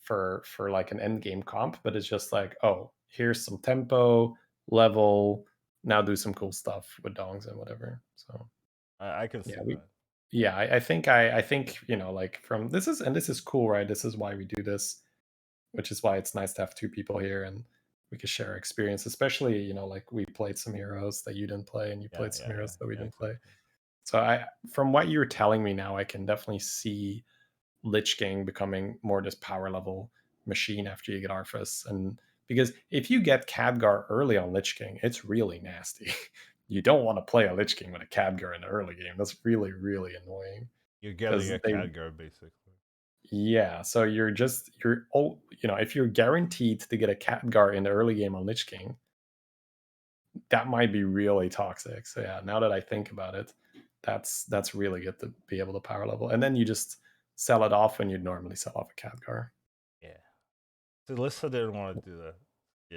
Speaker 2: for like an end game comp, but it's just like, oh, here's some tempo, level, now do some cool stuff with dongs and whatever. So
Speaker 1: I can
Speaker 2: yeah,
Speaker 1: see that.
Speaker 2: I think like from this is cool, right? This is why we do this, which is why it's nice to have two people here and we could share experience, especially like we played some heroes that you didn't play and you played some heroes that we didn't play.
Speaker 1: Exactly.
Speaker 2: So from what you're telling me now, I can definitely see Lich King becoming more this power level machine after you get Arthas. And because if you get Khadgar early on Lich King, it's really nasty. You don't want to play a Lich King with a Khadgar in the early game. That's really, really annoying.
Speaker 1: You're getting
Speaker 2: Because
Speaker 1: a Khadgar basically.
Speaker 2: yeah, so if you're guaranteed to get a Khadgar in the early game on Lich King, that might be really toxic. So yeah, now that I think about it, that's really good to be able to power level, and then you just sell it off when you'd normally sell off a Khadgar.
Speaker 1: Yeah. So Lissa didn't want to do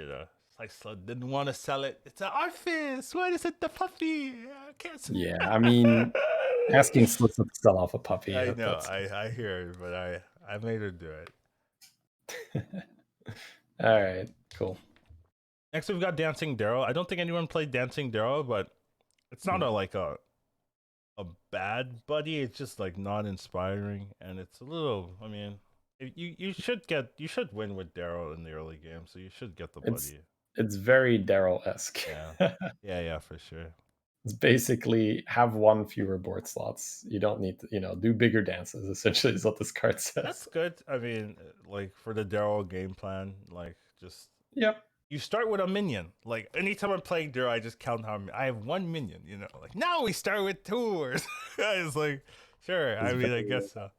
Speaker 1: that. Slice didn't want to sell it. It's an office. What is it? The puppy. I can't.
Speaker 2: Yeah, I mean, asking Slitsa to sell off a puppy.
Speaker 1: I know.
Speaker 2: That's
Speaker 1: I hear it, but I made her do it.
Speaker 2: all right. Cool.
Speaker 1: Next, we've got Dancing Darryl. I don't think anyone played Dancing Darryl, but it's not a bad buddy. It's just like not inspiring, and it's a little. I mean, you should win with Darryl in the early game, so you should get the buddy.
Speaker 2: It's very Daryl esque.
Speaker 1: Yeah, for sure.
Speaker 2: It's basically have one fewer board slots. You don't need to, do bigger dances. Essentially, is what this card says.
Speaker 1: That's good. I mean, like for the Darryl game plan, like just
Speaker 2: Yep.
Speaker 1: you start with a minion. Like anytime I'm playing Darryl, I just count how I have one minion. Like now we start with 2. Or it's like, sure. I mean, I guess so.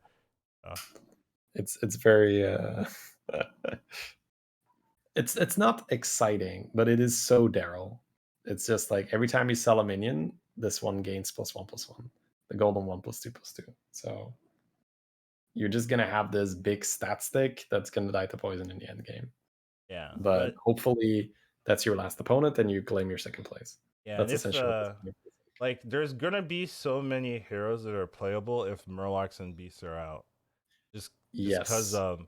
Speaker 2: It's very it's not exciting, but it is so Darryl. It's just like every time you sell a minion, this one gains +1/+1. The golden one +2/+2. So you're just gonna have this big stat stick that's gonna die to poison in the end game.
Speaker 1: Yeah,
Speaker 2: But
Speaker 1: but
Speaker 2: hopefully that's your last opponent and you claim your second place.
Speaker 1: yeah, and
Speaker 2: That's
Speaker 1: if
Speaker 2: essentially what this is.
Speaker 1: like there's gonna be so many heroes that are playable if Murlocs and Beasts are out. Just because
Speaker 2: Yes.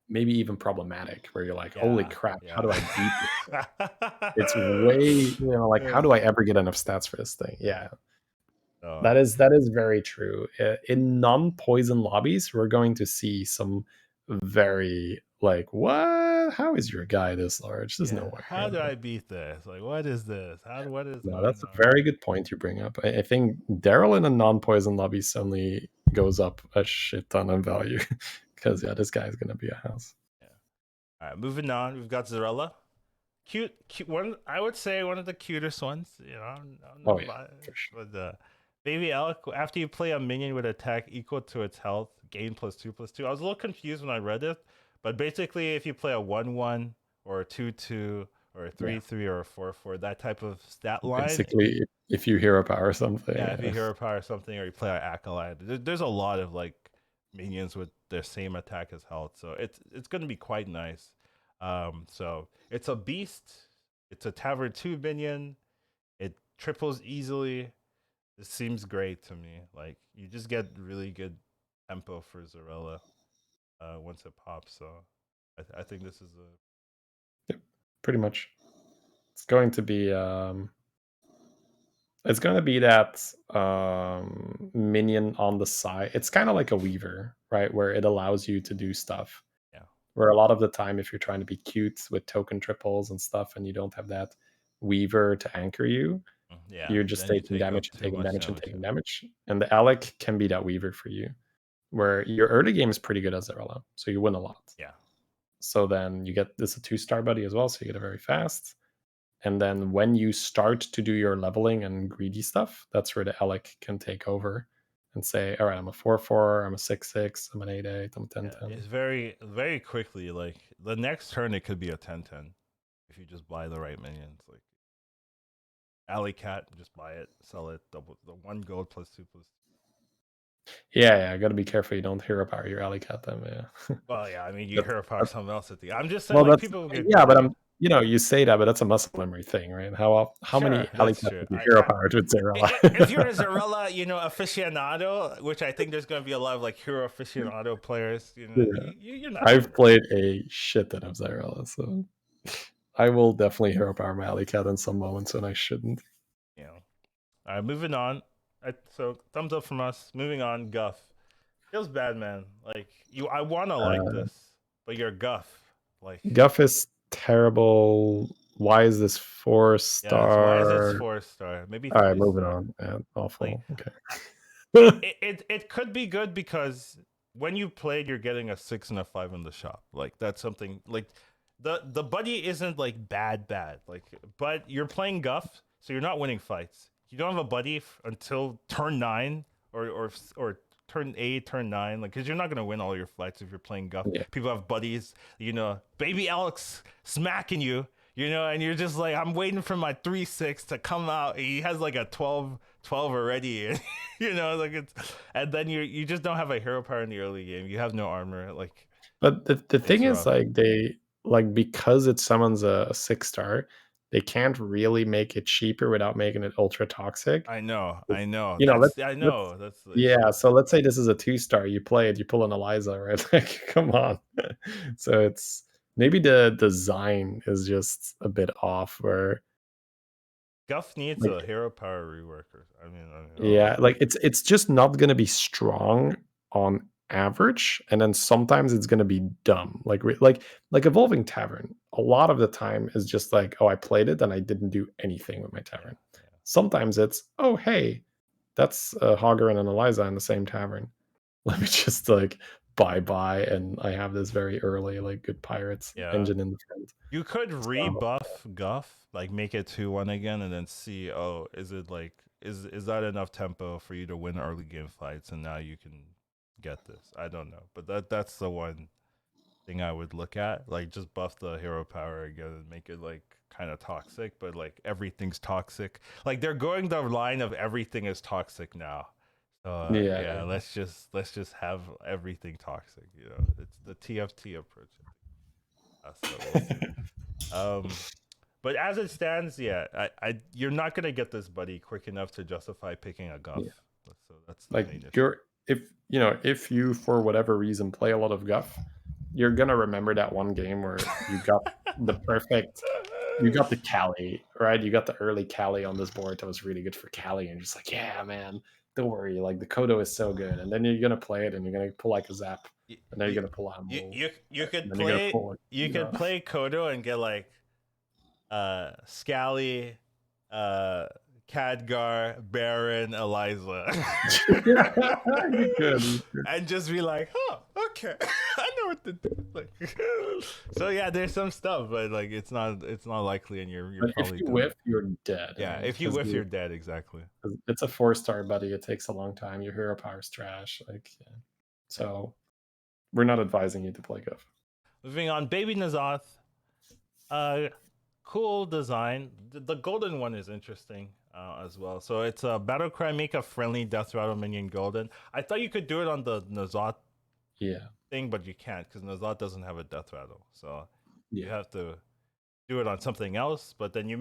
Speaker 2: Maybe even problematic where you're like, holy crap, how do I beat this? It's way, like how do I ever get enough stats for this thing? Yeah.
Speaker 1: So,
Speaker 2: That is very true. In non-poison lobbies, we're going to see some very like, what? How is your guy this large? There's no
Speaker 1: yeah,
Speaker 2: way.
Speaker 1: how do I beat this? Like, what is this? What is
Speaker 2: No,
Speaker 1: going
Speaker 2: that's a
Speaker 1: on?
Speaker 2: very good point you bring up. I think Darryl in a non-poison lobby suddenly goes up a shit ton in value because yeah, this guy's gonna be a house.
Speaker 1: Yeah. All right, moving on. We've got Zarella. Cute one. I would say one of the cutest ones. I'm
Speaker 2: Oh
Speaker 1: not
Speaker 2: yeah,
Speaker 1: biased,
Speaker 2: for sure.
Speaker 1: but Baby Elk. After you play a minion with attack equal to its health, gain +2/+2. I was a little confused when I read it, but basically, if you play a 1/1 or a 2/2 or a
Speaker 2: Yeah,
Speaker 1: 3/3 or a 4/4, that type of stat line.
Speaker 2: basically, if you hear a power something,
Speaker 1: Yeah, if you
Speaker 2: yeah.
Speaker 1: hero power or something, or you play an acolyte, there's a lot of like minions with their same attack as health, so it's gonna be quite nice. So it's a beast. It's a Tavern 2 minion. It triples easily. This seems great to me. Like you just get really good tempo for Zarella once it pops. So I think this is a
Speaker 2: Yep, pretty much. It's going to be that minion on the side. It's kind of like a weaver, right? Where it allows you to do stuff.
Speaker 1: yeah.
Speaker 2: Where a lot of the time, if you're trying to be cute with token triples and stuff, and you don't have that weaver to anchor you,
Speaker 1: Yeah,
Speaker 2: you're just
Speaker 1: then you
Speaker 2: taking
Speaker 1: take
Speaker 2: damage
Speaker 1: up
Speaker 2: and
Speaker 1: too
Speaker 2: taking
Speaker 1: much
Speaker 2: damage and
Speaker 1: damage.
Speaker 2: taking damage. And the Alec can be that weaver for you, where your early game is pretty good as Zarella, so you win a lot.
Speaker 1: Yeah,
Speaker 2: So then you get this a 2-star buddy as well, so you get it very fast. And then when you start to do your leveling and greedy stuff, that's where the Alec can take over and say, all right, I'm a 4/4, I'm a 6/6, I'm an 8/8, I'm a
Speaker 1: yeah.
Speaker 2: 10/10.
Speaker 1: It's very quickly. Like the next turn, it could be a 10/10 if you just buy the right minions. Like Alley Cat, just buy it, sell it, double the 1 gold +2/+.
Speaker 2: Yeah, I got to be careful you don't hero power your alley cat them. Yeah,
Speaker 1: Well, yeah, I mean, you
Speaker 2: that's,
Speaker 1: hero power
Speaker 2: that's
Speaker 1: something else at the. I'm just saying,
Speaker 2: well,
Speaker 1: like
Speaker 2: that's
Speaker 1: people get
Speaker 2: yeah, but
Speaker 1: greedy.
Speaker 2: you say that, but that's a muscle memory thing, right? How
Speaker 1: Sure,
Speaker 2: many alley
Speaker 1: that's
Speaker 2: cats
Speaker 1: true.
Speaker 2: have you hero powered with
Speaker 1: If you're a
Speaker 2: Zarella?
Speaker 1: Zarella, aficionado, which I think there's going to be a lot of like hero aficionado players,
Speaker 2: Yeah,
Speaker 1: you're not gonna.
Speaker 2: I've played a shit ton of Zarella, so I will definitely hero power my alley cat in some moments when I shouldn't.
Speaker 1: You know. All right, moving on. So thumbs up from us. Moving on, Guff. Feels bad, man. Like I want to like
Speaker 2: Uh,
Speaker 1: this, but you're Guff. Like,
Speaker 2: Guff is terrible. Why is this four
Speaker 1: yes. Why is this
Speaker 2: star?
Speaker 1: 4-star? Maybe
Speaker 2: All right,
Speaker 1: three
Speaker 2: moving
Speaker 1: star.
Speaker 2: on. Yeah,
Speaker 1: Like,
Speaker 2: awful. Okay.
Speaker 1: it could be good because when you played, you're getting a 6 and a 5 in the shop. Like that's something like the buddy isn't like bad. Like, but you're playing Guff, so you're not winning fights. You don't have a buddy until turn 9 or turn 8, turn 9. Like, because you're not gonna win all your fights if you're playing Guff.
Speaker 2: Yeah.
Speaker 1: People have buddies. Baby Alex smacking you. And you're just like, I'm waiting for my 3/6 to come out. He has like a 12 already. Like and then you just don't have a hero power in the early game. You have no armor. Like
Speaker 2: But the thing
Speaker 1: it's
Speaker 2: is,
Speaker 1: rough.
Speaker 2: like, they like because it summons a 6-star, they can't really make it cheaper without making it ultra toxic.
Speaker 1: I know.
Speaker 2: It's
Speaker 1: I know.
Speaker 2: you know, let's
Speaker 1: I
Speaker 2: let's
Speaker 1: know. That's the
Speaker 2: yeah,
Speaker 1: issue.
Speaker 2: so let's say this is a 2-star, you play it, you pull an Eliza, right? Like, come on. So it's maybe the design is just a bit off where
Speaker 1: Guff needs
Speaker 2: like
Speaker 1: a hero power reworker.
Speaker 2: yeah, like it's just not gonna be strong on average, and then sometimes it's gonna be dumb. Like Evolving Tavern, a lot of the time is just like, oh, I played it and I didn't do anything with my
Speaker 1: yeah,
Speaker 2: tavern. Sometimes it's, oh hey, that's a Hogger and an Eliza in the same tavern. Let me just like buy and I have this very early like good pirates
Speaker 1: yeah.
Speaker 2: engine in the front.
Speaker 1: You could
Speaker 2: So
Speaker 1: rebuff Guff, like make it 2-1 again, and then see. Oh, is it like is that enough tempo for you to win early game fights? And now you can get this. I don't know, but that's the one thing I would look at. Like, just buff the hero power again and make it like kind of toxic, but like everything's toxic. Like they're going the line of everything is toxic now. So yeah,
Speaker 2: Yeah.
Speaker 1: let's just have everything toxic. You know, it's the TFT approach. So we'll see. Um, but as it stands, yeah, you're not gonna get this buddy quick enough to justify picking a guff.
Speaker 2: Yeah.
Speaker 1: So that's the
Speaker 2: Like
Speaker 1: main issue.
Speaker 2: you're if you for whatever reason play a lot of guff, you're gonna remember that one game where you got the perfect you got the Cali, right? You got the early Cali on this board that was really good for Cali, and you're just like, yeah, man, don't worry, like the Kodo is so good. And then you're gonna play it and you're gonna pull like a zap,
Speaker 1: you,
Speaker 2: and then
Speaker 1: you,
Speaker 2: you're gonna pull Animal,
Speaker 1: you
Speaker 2: and
Speaker 1: could
Speaker 2: then you're gonna
Speaker 1: play
Speaker 2: pull like,
Speaker 1: you could play Kodo and get like Scally, uh Khadgar, Baron, Eliza.
Speaker 2: you could.
Speaker 1: And just be like, oh, okay. I know what to do. Like so yeah, there's some stuff, but like it's not likely and you're
Speaker 2: But if
Speaker 1: probably
Speaker 2: you
Speaker 1: done.
Speaker 2: whiff, you're dead,
Speaker 1: Yeah,
Speaker 2: right?
Speaker 1: if you whiff you're dead, exactly.
Speaker 2: 'Cause it's a 4-star buddy. It takes a long time. Your hero power's trash. Like, yeah. So we're not advising you to play Guff.
Speaker 1: Moving on, Baby Nazoth. Uh, cool design. The golden one is interesting as well. So it's a battle cry, make a friendly death rattle minion golden. I thought you could do it on the Nazoth
Speaker 2: Yeah.
Speaker 1: thing, but you can't because Nazoth doesn't have a death rattle. So you
Speaker 2: Yeah.
Speaker 1: have to do it on something else. But then you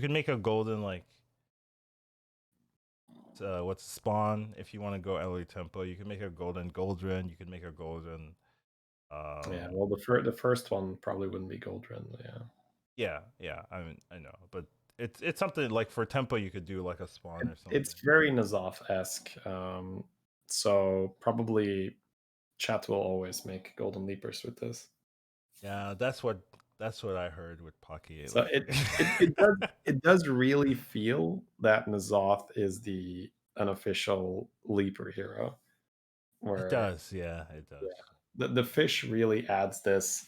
Speaker 1: can make a golden like what's spawn if you want to go early tempo. You can make a golden Goldren. You can make a golden.
Speaker 2: Yeah. Well, the first one probably wouldn't be Goldren. Yeah.
Speaker 1: Yeah. I mean, I know, but it's something like for tempo you could do like a spawn or something.
Speaker 2: It's very Nazoth esque. So probably chat will always make Golden Leapers with this.
Speaker 1: Yeah, that's what I heard with Pocky.
Speaker 2: So
Speaker 1: Like,
Speaker 2: it does really feel that Nazoth is the unofficial Leaper hero,
Speaker 1: it
Speaker 2: where
Speaker 1: does. Yeah, it does.
Speaker 2: the fish really adds this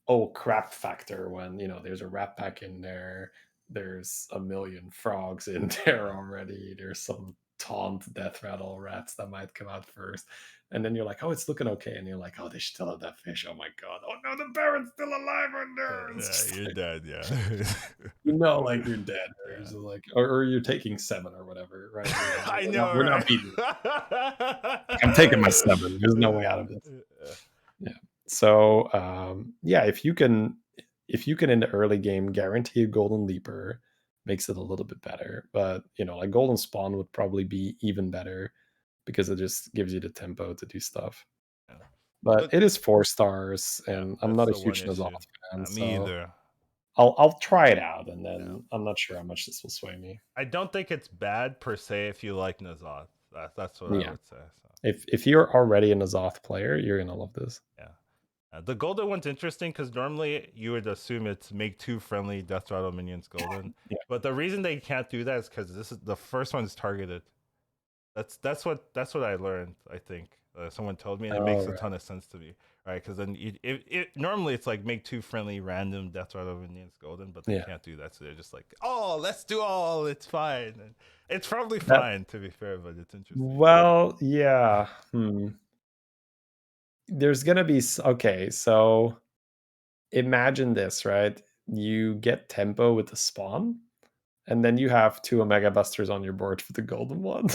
Speaker 2: oh crap factor when there's a rat pack in there, there's a million frogs in there already, there's some taunt death rattle rats that might come out first, and then you're like, oh, it's looking okay, and you're like, oh, they still have that fish, oh my god, oh no, the baron's still alive in there. It's
Speaker 1: Yeah,
Speaker 2: just
Speaker 1: you're
Speaker 2: like,
Speaker 1: dead. Yeah.
Speaker 2: like you're dead, or,
Speaker 1: Yeah.
Speaker 2: it's like, or you're taking 7 or whatever, right?
Speaker 1: I
Speaker 2: we're
Speaker 1: know,
Speaker 2: not, we're not
Speaker 1: right?
Speaker 2: beating it. I'm taking my 7, there's no way out of this. Yeah. So yeah, if you can in the early game guarantee a golden leaper, makes it a little bit better. But like golden spawn would probably be even better because it just gives you the tempo to do stuff.
Speaker 1: Yeah.
Speaker 2: But
Speaker 1: But
Speaker 2: it is 4 stars,
Speaker 1: yeah,
Speaker 2: and I'm
Speaker 1: that's
Speaker 2: not a
Speaker 1: the one
Speaker 2: huge Nazoth
Speaker 1: issue.
Speaker 2: fan,
Speaker 1: Me
Speaker 2: so
Speaker 1: either.
Speaker 2: I'll try it out, and
Speaker 1: Yeah.
Speaker 2: then I'm not sure how much this will sway me.
Speaker 1: I don't think it's bad per se if you like Nazoth. That's what I
Speaker 2: Yeah,
Speaker 1: would say. So
Speaker 2: if you're already a Nazoth player, you're gonna love this.
Speaker 1: yeah. The golden one's interesting because normally you would assume it's make 2 friendly death rattle minions golden,
Speaker 2: Yeah.
Speaker 1: but the reason they can't do that is because this is the first one's targeted. That's what I learned. I think someone told me, and it
Speaker 2: Oh
Speaker 1: makes a
Speaker 2: right.
Speaker 1: ton of sense to me, right? Because then it normally it's like make 2 friendly random death rattle minions golden, but they
Speaker 2: Yeah.
Speaker 1: can't do that, so they're just like, oh, let's do all. It's fine. And it's probably
Speaker 2: That
Speaker 1: fine to be fair, but it's interesting.
Speaker 2: well, yeah. There's gonna be okay, so imagine this, right? You get tempo with the spawn, and then you have 2 Omega Busters on your board for the golden one.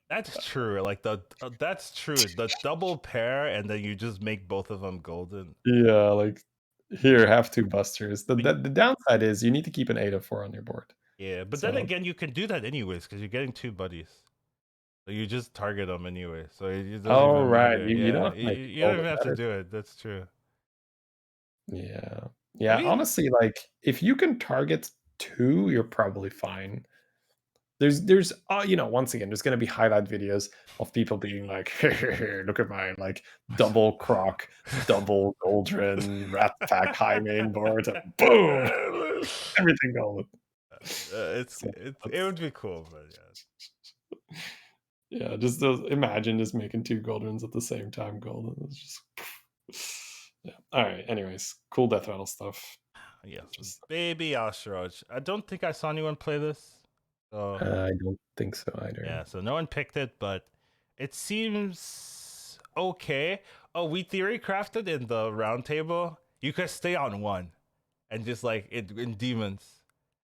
Speaker 1: That's true. Like that's true. The double pair, and then you just make both of them golden.
Speaker 2: Yeah, like here, have 2 Busters. The,
Speaker 1: But
Speaker 2: the the downside is you need to keep an 8 of 4 on your board.
Speaker 1: yeah, but then
Speaker 2: So
Speaker 1: again, you can do that anyways because you're getting 2 buddies. So you just target them anyway. So it doesn't
Speaker 2: oh
Speaker 1: even
Speaker 2: right,
Speaker 1: matter.
Speaker 2: you don't
Speaker 1: Yeah,
Speaker 2: have to make
Speaker 1: you don't even
Speaker 2: golden
Speaker 1: have to
Speaker 2: better.
Speaker 1: do it. That's true.
Speaker 2: Yeah.
Speaker 1: I
Speaker 2: Yeah,
Speaker 1: mean,
Speaker 2: honestly, like if you can target 2, you're probably fine. There's once again, there's gonna be highlight videos of people being like, look at my like double croc, double Goldren, rat pack high main board, and boom, everything golden. So
Speaker 1: it would be cool, but yeah.
Speaker 2: yeah, just imagine just making 2 Goldrens at the same time golden. It's just yeah. All right. Anyways, cool death rattle stuff.
Speaker 1: Yes,
Speaker 2: Just
Speaker 1: baby Astroj. I don't think I saw anyone play this. So
Speaker 2: I don't think so either.
Speaker 1: yeah, so no one picked it, but it seems okay. Oh, we theory crafted in the round table. You could stay on one and just like in demons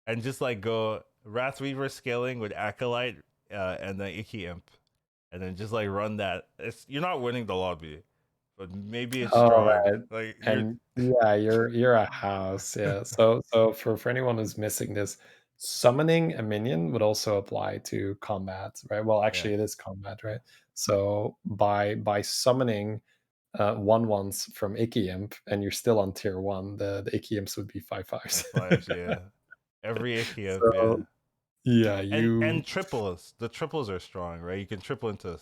Speaker 1: and just like go Wrathweaver scaling with Acolyte and then Icky Imp. And then just like run that. You're not winning the lobby, but maybe it's
Speaker 2: All
Speaker 1: strong.
Speaker 2: right.
Speaker 1: Like you're
Speaker 2: And yeah, you're a house. Yeah. So for anyone who's missing this, summoning a minion would also apply to combat, right? Well,
Speaker 1: yeah,
Speaker 2: actually it is combat, right? So by summoning one ones from Icky Imp and you're still on tier one, the Icky Imps would be 5/5s.
Speaker 1: 5/5s, yeah. Every Icky Imp, yeah.
Speaker 2: So yeah,
Speaker 1: And
Speaker 2: you
Speaker 1: triples. The triples are strong, right? You can triple into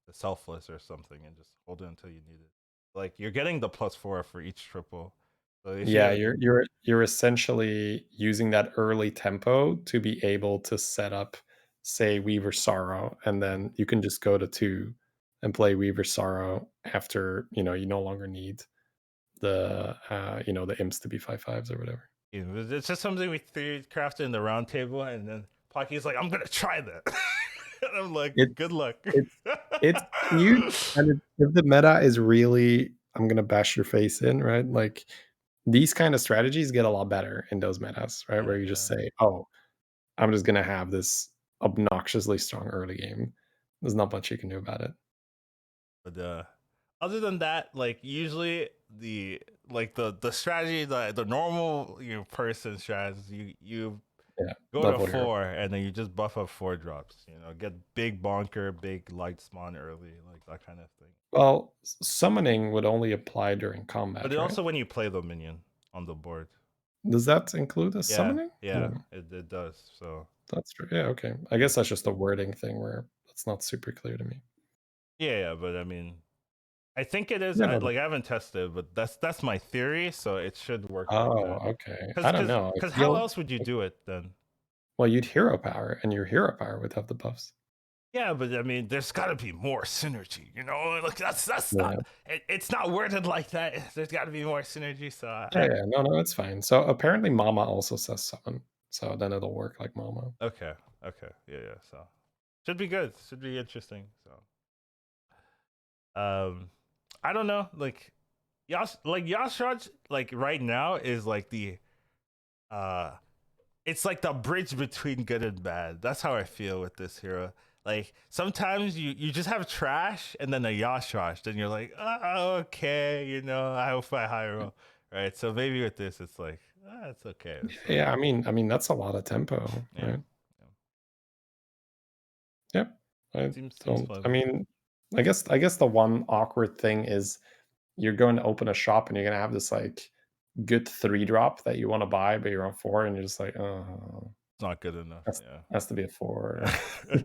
Speaker 1: the selfless or something and just hold it until you need it. Like you're getting the +4 for each triple. So if
Speaker 2: yeah,
Speaker 1: you
Speaker 2: you're essentially using that early tempo to be able to set up, say, Weaver Sorrow, and then you can just go to 2 and play Weaver Sorrow after, you no longer need the imps to be 5/5s or whatever.
Speaker 1: it's just something we theory crafted in the round table, and then Pocky's like, I'm gonna try that. And I'm like, good
Speaker 2: It's
Speaker 1: luck.
Speaker 2: it's it's cute, and if the meta is really, "I'm gonna bash your face in," right? Like, these kind of strategies get a lot better in those metas, right?
Speaker 1: Yeah,
Speaker 2: Where you just
Speaker 1: yeah.
Speaker 2: say, "Oh, I'm just gonna have this obnoxiously strong early game." There's not much you can do about it.
Speaker 1: But other than that, like usually the strategy, the normal person strategy, you
Speaker 2: Yeah,
Speaker 1: go to
Speaker 2: level hero.
Speaker 1: 4 and then you just buff up 4 drops. Get big bonker, big light spawn early, like that kind of thing.
Speaker 2: Well, summoning would only apply during
Speaker 1: But
Speaker 2: combat,
Speaker 1: it
Speaker 2: right?
Speaker 1: also when you play the minion on the board.
Speaker 2: Does that include a
Speaker 1: Yeah,
Speaker 2: summoning?
Speaker 1: yeah,
Speaker 2: No,
Speaker 1: it does. So
Speaker 2: that's true. Yeah, okay. I
Speaker 1: yeah,
Speaker 2: guess that's just a wording thing where that's not super clear to me.
Speaker 1: yeah. But I mean, I think it is.
Speaker 2: Yeah, no,
Speaker 1: I haven't tested, but that's my theory. So it should work like
Speaker 2: oh,
Speaker 1: that.
Speaker 2: okay.
Speaker 1: Cause
Speaker 2: I don't
Speaker 1: cause
Speaker 2: know. I
Speaker 1: cause how
Speaker 2: feel
Speaker 1: else would you do it then?
Speaker 2: well, you'd hero power, and your hero power would have the buffs.
Speaker 1: Yeah, but I mean, there's got to be more synergy. Like that's
Speaker 2: Yeah.
Speaker 1: not. It's not worded like that. There's got to be more synergy. So
Speaker 2: Yeah, yeah. No, no, it's fine. So apparently Mama also says summon. So then it'll work like Mama.
Speaker 1: okay, okay, yeah. So should be good. Should be interesting. So I don't know. Like Yashraj, like right now is like the uh it's like the bridge between good and bad. That's how I feel with this hero. Like sometimes you just have trash and then a Yashraj, then you're like, oh, okay, I hope I hire him. Right. So maybe with this it's like, it's okay. So
Speaker 2: Yeah, I mean that's a lot of tempo,
Speaker 1: yeah.
Speaker 2: right?
Speaker 1: Yeah.
Speaker 2: Yep. I
Speaker 1: Seems
Speaker 2: don't. I
Speaker 1: fun.
Speaker 2: mean, I guess the one awkward thing is you're going to open a shop and you're gonna have this like good 3 drop that you want to buy, but you're on 4, and you're just like, oh,
Speaker 1: It's not good enough.
Speaker 2: has to be a 4.
Speaker 1: Yeah.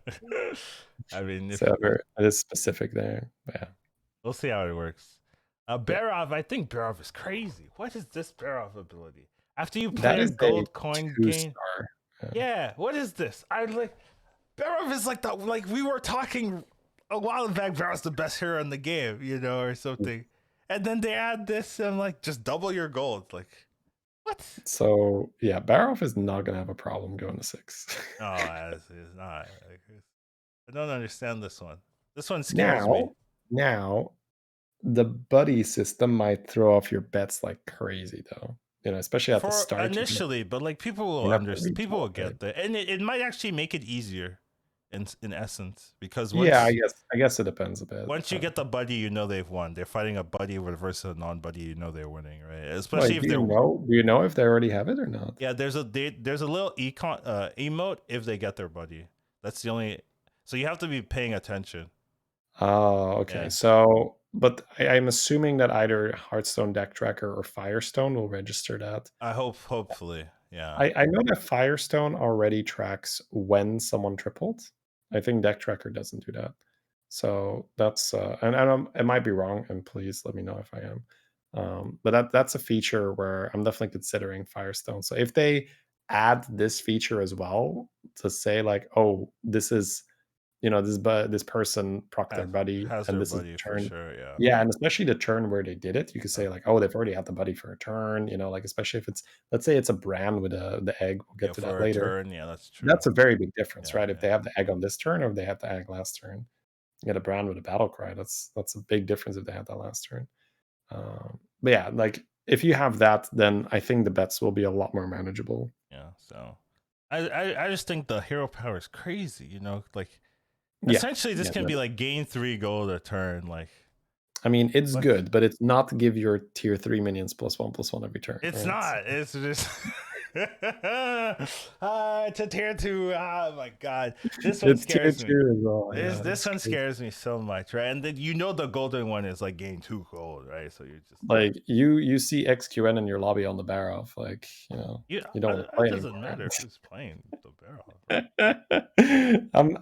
Speaker 1: I mean
Speaker 2: So it is specific there. But yeah.
Speaker 1: we'll see how it works.
Speaker 2: Yeah.
Speaker 1: Barov, I think Barov is crazy. What is this Barov ability? After you play
Speaker 2: That
Speaker 1: a
Speaker 2: is a
Speaker 1: gold coin game,
Speaker 2: 2-star. Yeah.
Speaker 1: yeah. What is this? I like Barov is like we were talking a while back. Barov's the best hero in the game, or something. And then they add this, and like just double your gold. Like what?
Speaker 2: So yeah, Barov is not gonna have a problem going to 6.
Speaker 1: Oh, it's not. Like, I don't understand this one. This one scares me.
Speaker 2: Now, the buddy system might throw off your bets like crazy, though. Especially at the
Speaker 1: For
Speaker 2: start,
Speaker 1: initially, but like people will
Speaker 2: you're not gonna
Speaker 1: understand.
Speaker 2: reach
Speaker 1: People
Speaker 2: all
Speaker 1: will
Speaker 2: of it.
Speaker 1: get that, and it might actually make it easier, in essence, because
Speaker 2: Yeah, I guess it depends a bit.
Speaker 1: once you get the buddy, they've won. They're fighting a buddy versus a non-buddy. They're winning, right? Especially
Speaker 2: Wait,
Speaker 1: if
Speaker 2: do you
Speaker 1: they're
Speaker 2: know? Do you know if they already have it or not?
Speaker 1: yeah. There's a little emote if they get their buddy. That's the only. So you have to be paying attention.
Speaker 2: Oh, okay.
Speaker 1: Yeah,
Speaker 2: So, but I'm assuming that either Hearthstone Deck Tracker or Firestone will register that.
Speaker 1: I hopefully, yeah,
Speaker 2: I know that Firestone already tracks when someone tripled. I think Deck Tracker doesn't do that. So that's and I might be wrong, and please let me know if I am. But that's a feature where I'm definitely considering Firestone. So if they add this feature as well to say like, oh, this is this person proc their
Speaker 1: has
Speaker 2: buddy,
Speaker 1: has
Speaker 2: and
Speaker 1: their
Speaker 2: this is the
Speaker 1: buddy for
Speaker 2: turn.
Speaker 1: sure. Yeah,
Speaker 2: Yeah, and especially the turn where they did it, you could
Speaker 1: uh,
Speaker 2: say like, oh, they've already had the buddy for a turn. Like especially if it's, let's say it's a brand with the egg. We'll get
Speaker 1: yeah,
Speaker 2: to that
Speaker 1: for a
Speaker 2: later.
Speaker 1: turn. Yeah, that's true.
Speaker 2: That's a very big difference,
Speaker 1: Yeah,
Speaker 2: right? If
Speaker 1: yeah.
Speaker 2: they have the egg on this turn or if they have the egg last turn. get a brand with a battle cry. That's a big difference if they had that last turn. But yeah, like if you have that, then I think the bets will be a lot more manageable.
Speaker 1: Yeah, so I just think the hero power is crazy. You know, like
Speaker 2: Yeah,
Speaker 1: essentially this
Speaker 2: yeah.
Speaker 1: can be like gain 3 gold a turn. Like,
Speaker 2: I mean, it's
Speaker 1: but
Speaker 2: good, but it's not give your tier 3 minions +1/+1 every turn,
Speaker 1: it's
Speaker 2: right? So,
Speaker 1: not. It's just to tier 2. Oh my god, this one
Speaker 2: it's tier
Speaker 1: scares me.
Speaker 2: 2 as well.
Speaker 1: This
Speaker 2: Yeah,
Speaker 1: this
Speaker 2: it's
Speaker 1: one
Speaker 2: crazy.
Speaker 1: scares me so much, right? And then you know the golden one is like gain 2 gold, right? So you're just
Speaker 2: Like you see XQN in your lobby on the Barrow, like
Speaker 1: yeah.
Speaker 2: you don't want to
Speaker 1: It
Speaker 2: play
Speaker 1: doesn't
Speaker 2: anymore.
Speaker 1: matter who's playing the barrel, right?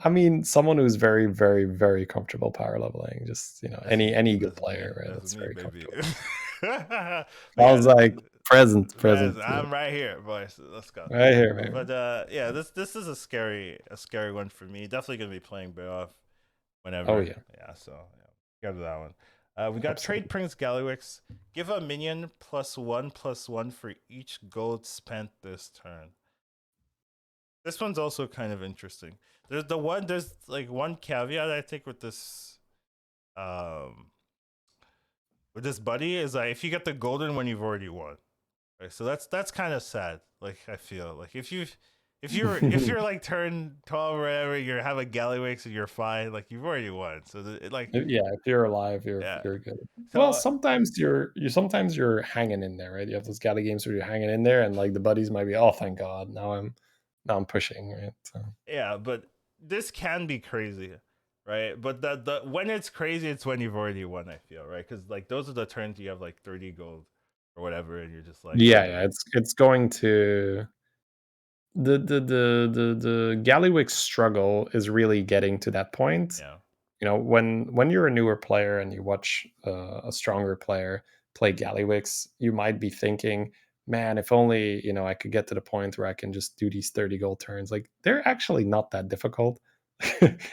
Speaker 2: I mean, someone who's very, very, very comfortable power leveling. Just
Speaker 1: That's me.
Speaker 2: any good
Speaker 1: That's me.
Speaker 2: player, right?
Speaker 1: That's
Speaker 2: That's
Speaker 1: me,
Speaker 2: very
Speaker 1: baby.
Speaker 2: comfortable.
Speaker 1: But
Speaker 2: I
Speaker 1: yeah,
Speaker 2: was like, present, yeah.
Speaker 1: I'm right here, boys. Let's go.
Speaker 2: Right here, baby.
Speaker 1: But yeah, this is a scary one for me. Definitely gonna be playing Bear off
Speaker 2: Oh
Speaker 1: whenever.
Speaker 2: yeah,
Speaker 1: Yeah, so yeah, go to that one. We got Trade
Speaker 2: absolutely.
Speaker 1: Prince Galliwix. Give a minion +1/+1 for each gold spent this turn. This one's also kind of interesting. There's like one caveat I think um with this buddy is like if you get the golden one you've already won. Right? So that's kind of sad. Like I feel like if you're like turn 12 or whatever, you have a Gallywix and you're fine, like you've already won. So like
Speaker 2: Yeah, if you're alive,
Speaker 1: yeah.
Speaker 2: you're good. Well,
Speaker 1: So
Speaker 2: sometimes sometimes you're hanging in there, right? You have those galley games where you're hanging in there, and like the buddies might be, oh, thank God, now I'm pushing, right? So,
Speaker 1: yeah, but this can be crazy, right? But the when it's crazy, it's when you've already won. I feel right because like those are the turns you have like 30 gold or whatever, and you're just like
Speaker 2: yeah, it's going to the Gallywix struggle is really getting to that point.
Speaker 1: yeah,
Speaker 2: When you're a newer player and you watch a stronger player play Gallywix, you might be thinking, man, if only I could get to the point where I can just do these 30 goal turns. Like they're actually not that difficult.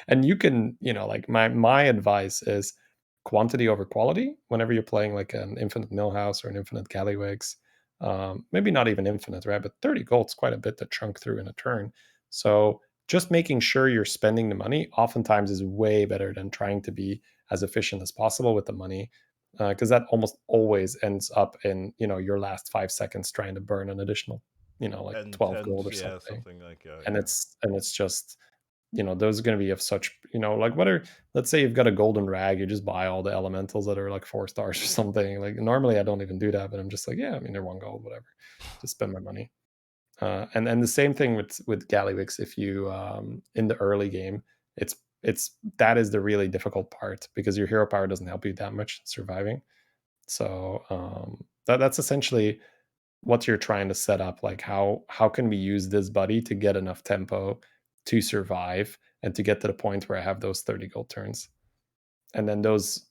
Speaker 2: And you can, like my advice is quantity over quality whenever you're playing like an infinite millhouse or an infinite Gallywix. Maybe not even infinite, right? But 30 gold is quite a bit to chunk through in a turn. So just making sure you're spending the money oftentimes is way better than trying to be as efficient as possible with the money, because that almost always ends up in your last 5 seconds trying to burn an additional like
Speaker 1: and
Speaker 2: 12 gold or
Speaker 1: yeah,
Speaker 2: something.
Speaker 1: something like
Speaker 2: and
Speaker 1: yeah.
Speaker 2: it's just those are going to be of such like whether, let's say you've got a golden rag, you just buy all the elementals that are like 4 stars or something. Like normally I don't even do that, but I'm just like, yeah, I mean, they're 1 gold, whatever, just spend my money. And the same thing with Gallywix. If you in the early game, it's that is the really difficult part because your hero power doesn't help you that much surviving. So that's essentially what you're trying to set up. Like how can we use this buddy to get enough tempo to survive and to get to the point where I have those 30 gold turns, and then those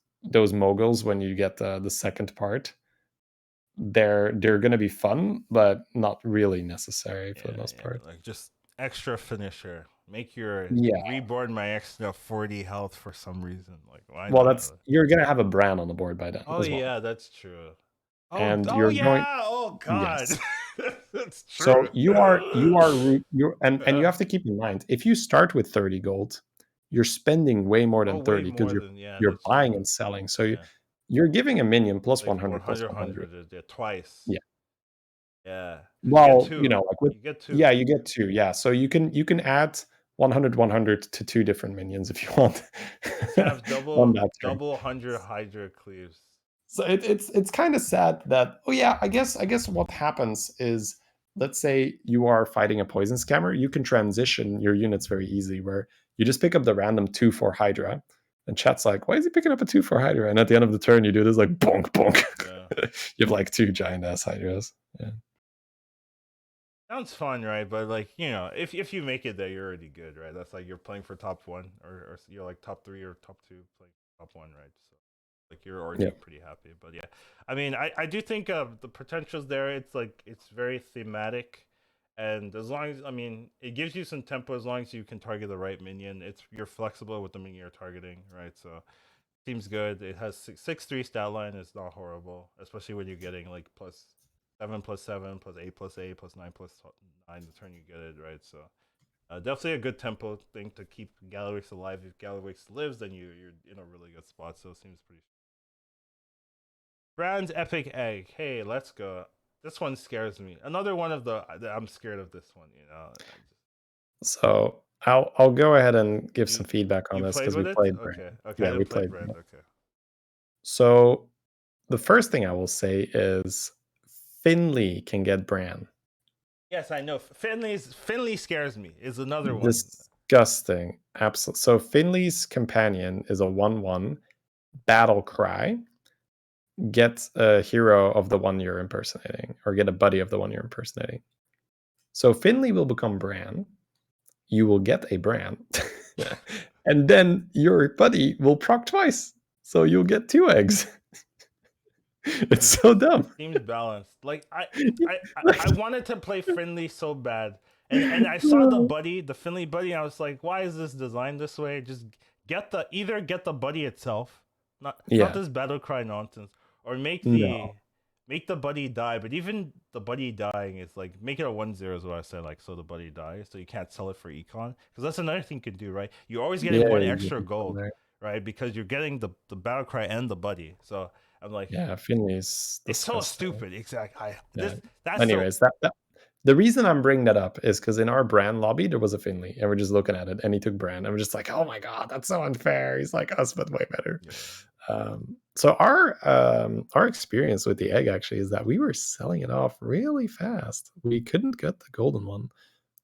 Speaker 2: moguls when you get the second part, they're going to be fun, but not really necessary for the most
Speaker 1: Yeah,
Speaker 2: part.
Speaker 1: like just extra finisher. Make your
Speaker 2: Yeah.
Speaker 1: reborn my extra 40 health for some reason. Like why
Speaker 2: Well,
Speaker 1: not?
Speaker 2: that's you're gonna have a brand on the board by then
Speaker 1: Oh
Speaker 2: as well.
Speaker 1: yeah, that's true.
Speaker 2: And
Speaker 1: Oh
Speaker 2: you're going
Speaker 1: yeah. Oh god.
Speaker 2: yes.
Speaker 1: That's
Speaker 2: So
Speaker 1: true.
Speaker 2: and you have to keep in mind, if you start with 30 gold, you're spending way more
Speaker 1: Oh,
Speaker 2: than
Speaker 1: way
Speaker 2: 30 because
Speaker 1: more
Speaker 2: you're
Speaker 1: than yeah,
Speaker 2: you're
Speaker 1: that's
Speaker 2: buying
Speaker 1: true.
Speaker 2: and selling. So
Speaker 1: Yeah,
Speaker 2: you're giving a minion plus
Speaker 1: like
Speaker 2: 100 plus
Speaker 1: 100,
Speaker 2: 100.
Speaker 1: yeah, twice.
Speaker 2: Yeah.
Speaker 1: Yeah, because you get
Speaker 2: Well,
Speaker 1: two.
Speaker 2: like with
Speaker 1: You get two.
Speaker 2: yeah, you get 2. Yeah. So you can add 100 100 to 2 different minions if you want
Speaker 1: Just have
Speaker 2: on that turn.
Speaker 1: double 100 Hydra cleaves.
Speaker 2: So it's kind of sad that, oh yeah, I guess what happens is, let's say you are fighting a poison scammer, you can transition your units very easy where you just pick up the random 2/4 Hydra, and chat's like, why is he picking up a 2/4 Hydra? And at the end of the turn you do this like bonk bonk.
Speaker 1: Yeah.
Speaker 2: You have like 2 giant ass Hydras. Yeah.
Speaker 1: Sounds fun, right? But like, if you make it there, you're already good, right? That's like you're playing for top one, or you're like top three or top two, playing top one, right? So like you're already
Speaker 2: Yeah.
Speaker 1: pretty happy. But yeah, I mean, I do think the potential's there. It's like it's very thematic, and as long as I mean, it gives you some tempo as long as you can target the right minion. You're flexible with the minion you're targeting, right? So seems good. It has 6/3 stat line. It's not horrible, especially when you're getting like +7 +7 +8 +8 +9 +9 the turn you get it, right? So Definitely a good tempo thing to keep Galawix alive. If Galawix lives, then you're in a really good spot. So it seems pretty. Brand's Epic Egg. Hey, let's go. This one scares me. Another one of the I'm scared of this one.
Speaker 2: So I'll go ahead and give
Speaker 1: You
Speaker 2: some feedback on
Speaker 1: you
Speaker 2: this
Speaker 1: played
Speaker 2: because we
Speaker 1: with it?
Speaker 2: played Brand.
Speaker 1: Okay. Okay. I
Speaker 2: Yeah, we
Speaker 1: didn't play
Speaker 2: played
Speaker 1: Brand.
Speaker 2: Brand.
Speaker 1: Okay.
Speaker 2: So the first thing I will say is Finley can get Bran.
Speaker 1: Yes, I know. Finley scares me. Is another one.
Speaker 2: Disgusting. Absolutely. So Finley's companion is a 1/1 battle cry. Get a hero of the one you're impersonating, or get a buddy of the one you're impersonating. So Finley will become Bran. You will get a Bran. And then your buddy will proc twice. So you'll get 2 eggs. It's so dumb.
Speaker 1: Seems balanced. Like I
Speaker 2: Like,
Speaker 1: wanted to play Finley so bad, and I saw the Finley buddy, and I was like, why is this designed this way? Just either get the buddy itself, not
Speaker 2: yeah.
Speaker 1: this battle cry nonsense, or
Speaker 2: No.
Speaker 1: make the buddy die. But even the buddy dying is like make it a 1/0 is what I said. Like so the buddy dies, so you can't sell it for econ because that's another thing you can do, right? You're always getting
Speaker 2: Yeah,
Speaker 1: one
Speaker 2: you
Speaker 1: extra
Speaker 2: can go
Speaker 1: gold,
Speaker 2: there.
Speaker 1: right? Because you're getting the battle cry and the buddy. So I'm like,
Speaker 2: Yeah, Finley's
Speaker 1: it's so
Speaker 2: disgusting.
Speaker 1: stupid. Exactly.
Speaker 2: Yeah.
Speaker 1: That's so
Speaker 2: Anyways, that the reason I'm bringing that up is because in our brand lobby there was a Finley, and we're just looking at it, and he took brand, and we're just like, oh my god, that's so unfair. He's like us, but way better.
Speaker 1: yeah.
Speaker 2: So our experience with the egg actually is that we were selling it off really fast. We couldn't get the golden one.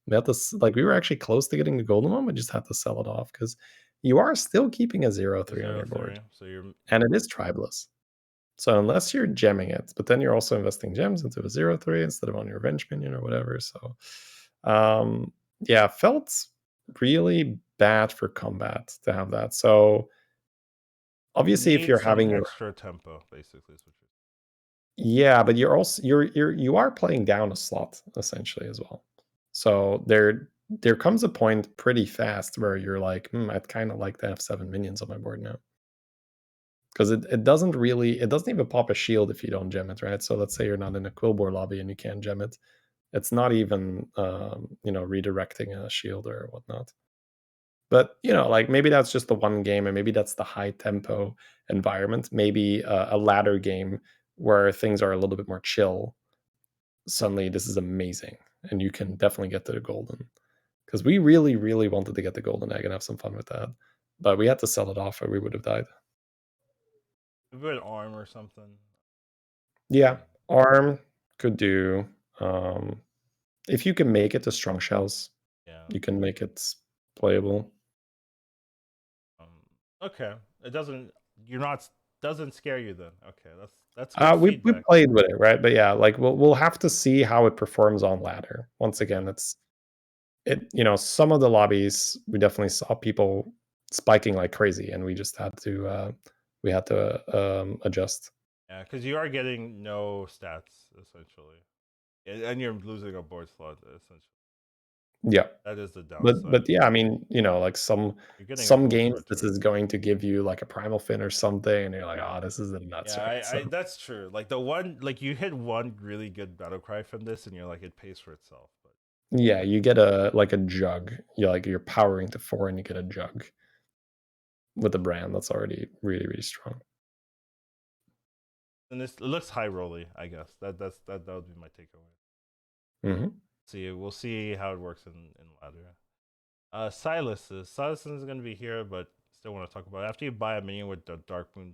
Speaker 2: We had to like we were actually close to getting the golden one. We just had to sell it off because you are still keeping a 0/3 on your board,
Speaker 1: 0/3. So you're
Speaker 2: and it is tribeless. So unless you're gemming it, but then you're also investing gems into a 0/3 instead of on your revenge minion or whatever. So yeah, felt really bad for combat to have that. So
Speaker 1: you
Speaker 2: obviously if
Speaker 1: need
Speaker 2: you're
Speaker 1: some
Speaker 2: having your
Speaker 1: extra tempo, basically. Is what
Speaker 2: yeah, but you're also you are playing down a slot essentially as well. So there comes a point pretty fast where you're like, I'd kind of like to have 7 minions on my board now. Because it doesn't really it doesn't even pop a shield if you don't gem it, right? So let's say you're not in a Quillbore lobby and you can't gem it. It's not even redirecting a shield or whatnot. But like maybe that's just the one game, and maybe that's the high tempo environment. Maybe a ladder game where things are a little bit more chill. Suddenly, this is amazing, and you can definitely get to the golden. Because we really, really wanted to get the golden egg and have some fun with that, but we had to sell it off, or we would have died.
Speaker 1: a good arm or something.
Speaker 2: Yeah, arm could do. Um, if you can make it to strong shells,
Speaker 1: Yeah.
Speaker 2: you can make it playable.
Speaker 1: Um. Okay. It doesn't. You're not. Doesn't scare you then. Okay. That's good
Speaker 2: We
Speaker 1: feedback.
Speaker 2: played with it, right? But yeah, like we'll have to see how it performs on ladder. Once
Speaker 1: Okay.
Speaker 2: again, some of the lobbies we definitely saw people spiking like crazy, and we just had to adjust.
Speaker 1: Yeah, because you are getting no stats essentially, and you're losing a board slot essentially.
Speaker 2: Yeah,
Speaker 1: That is the
Speaker 2: but
Speaker 1: downside.
Speaker 2: yeah, I mean, like
Speaker 1: You're getting a
Speaker 2: some
Speaker 1: full
Speaker 2: games
Speaker 1: short
Speaker 2: this
Speaker 1: turret.
Speaker 2: is going to give you like a primal fin or something, and you're like, oh, this is a nuts,
Speaker 1: Yeah,
Speaker 2: right? So
Speaker 1: that's true. Like the one, like you hit one really good battle cry from this, and you're like, it pays for itself. But
Speaker 2: yeah, you get a jug. You're powering to 4, and you get a jug with the brand. That's already really really strong.
Speaker 1: and this it looks high rolly, I guess. That would be my takeaway.
Speaker 2: Hmm.
Speaker 1: See, we'll see how it works in ladder. Silas is gonna be here, but still want to talk about it. After you buy a minion with the Darkmoon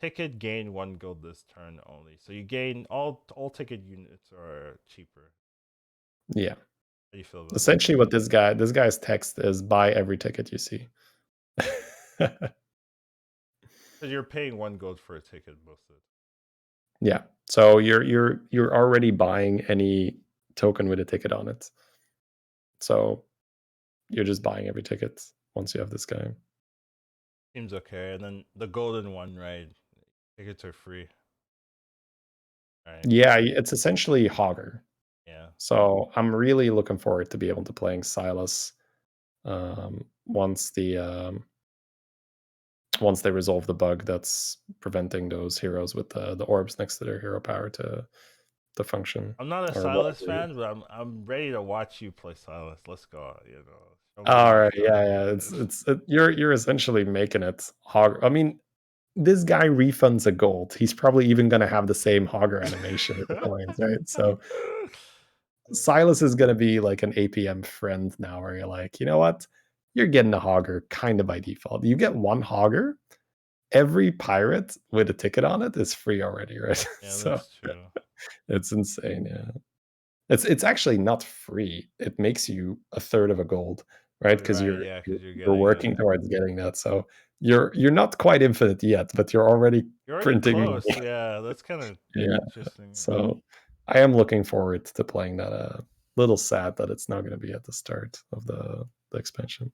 Speaker 1: ticket, gain 1 gold this turn only. So you gain all ticket units are cheaper.
Speaker 2: Yeah.
Speaker 1: How do you feel about that?
Speaker 2: Essentially, what this guy's text is buy every ticket you see.
Speaker 1: Because you're paying 1 gold for a ticket most of it.
Speaker 2: Yeah. So you're already buying any token with a ticket on it. So you're just buying every ticket once you have this guy.
Speaker 1: Seems okay. And then the golden one, right? Tickets are free. Right.
Speaker 2: Yeah, it's essentially Hogger.
Speaker 1: Yeah.
Speaker 2: So I'm really looking forward to be able to playing Silas once once they resolve the bug that's preventing those heroes with the orbs next to their hero power to the function.
Speaker 1: I'm not a
Speaker 2: Or
Speaker 1: Silas
Speaker 2: whatever.
Speaker 1: fan, but I'm ready to watch you play Silas. Let's go. You know, show me
Speaker 2: All
Speaker 1: your
Speaker 2: right,
Speaker 1: stuff.
Speaker 2: yeah. You're essentially making it hog. I mean, this guy refunds a gold. He's probably even gonna have the same hogger animation with the coins, right? So Silas is gonna be like an APM friend now, where you're like, you know what? You're getting a hogger kind of by default. You get one hogger, every pirate with a ticket on it is free already, right?
Speaker 1: Yeah,
Speaker 2: So
Speaker 1: that's true.
Speaker 2: it's insane, yeah. It's actually not free. It makes you a third of a gold, right? Because
Speaker 1: Right,
Speaker 2: you're
Speaker 1: yeah,
Speaker 2: you're
Speaker 1: because you're
Speaker 2: you're
Speaker 1: getting
Speaker 2: working towards getting that. So you're not quite infinite yet, but you're already
Speaker 1: you're already
Speaker 2: printing
Speaker 1: close.
Speaker 2: money.
Speaker 1: Yeah, that's kind of
Speaker 2: Yeah.
Speaker 1: interesting.
Speaker 2: So I am looking forward to playing that. Little sad that it's not going to be at the start of the expansion.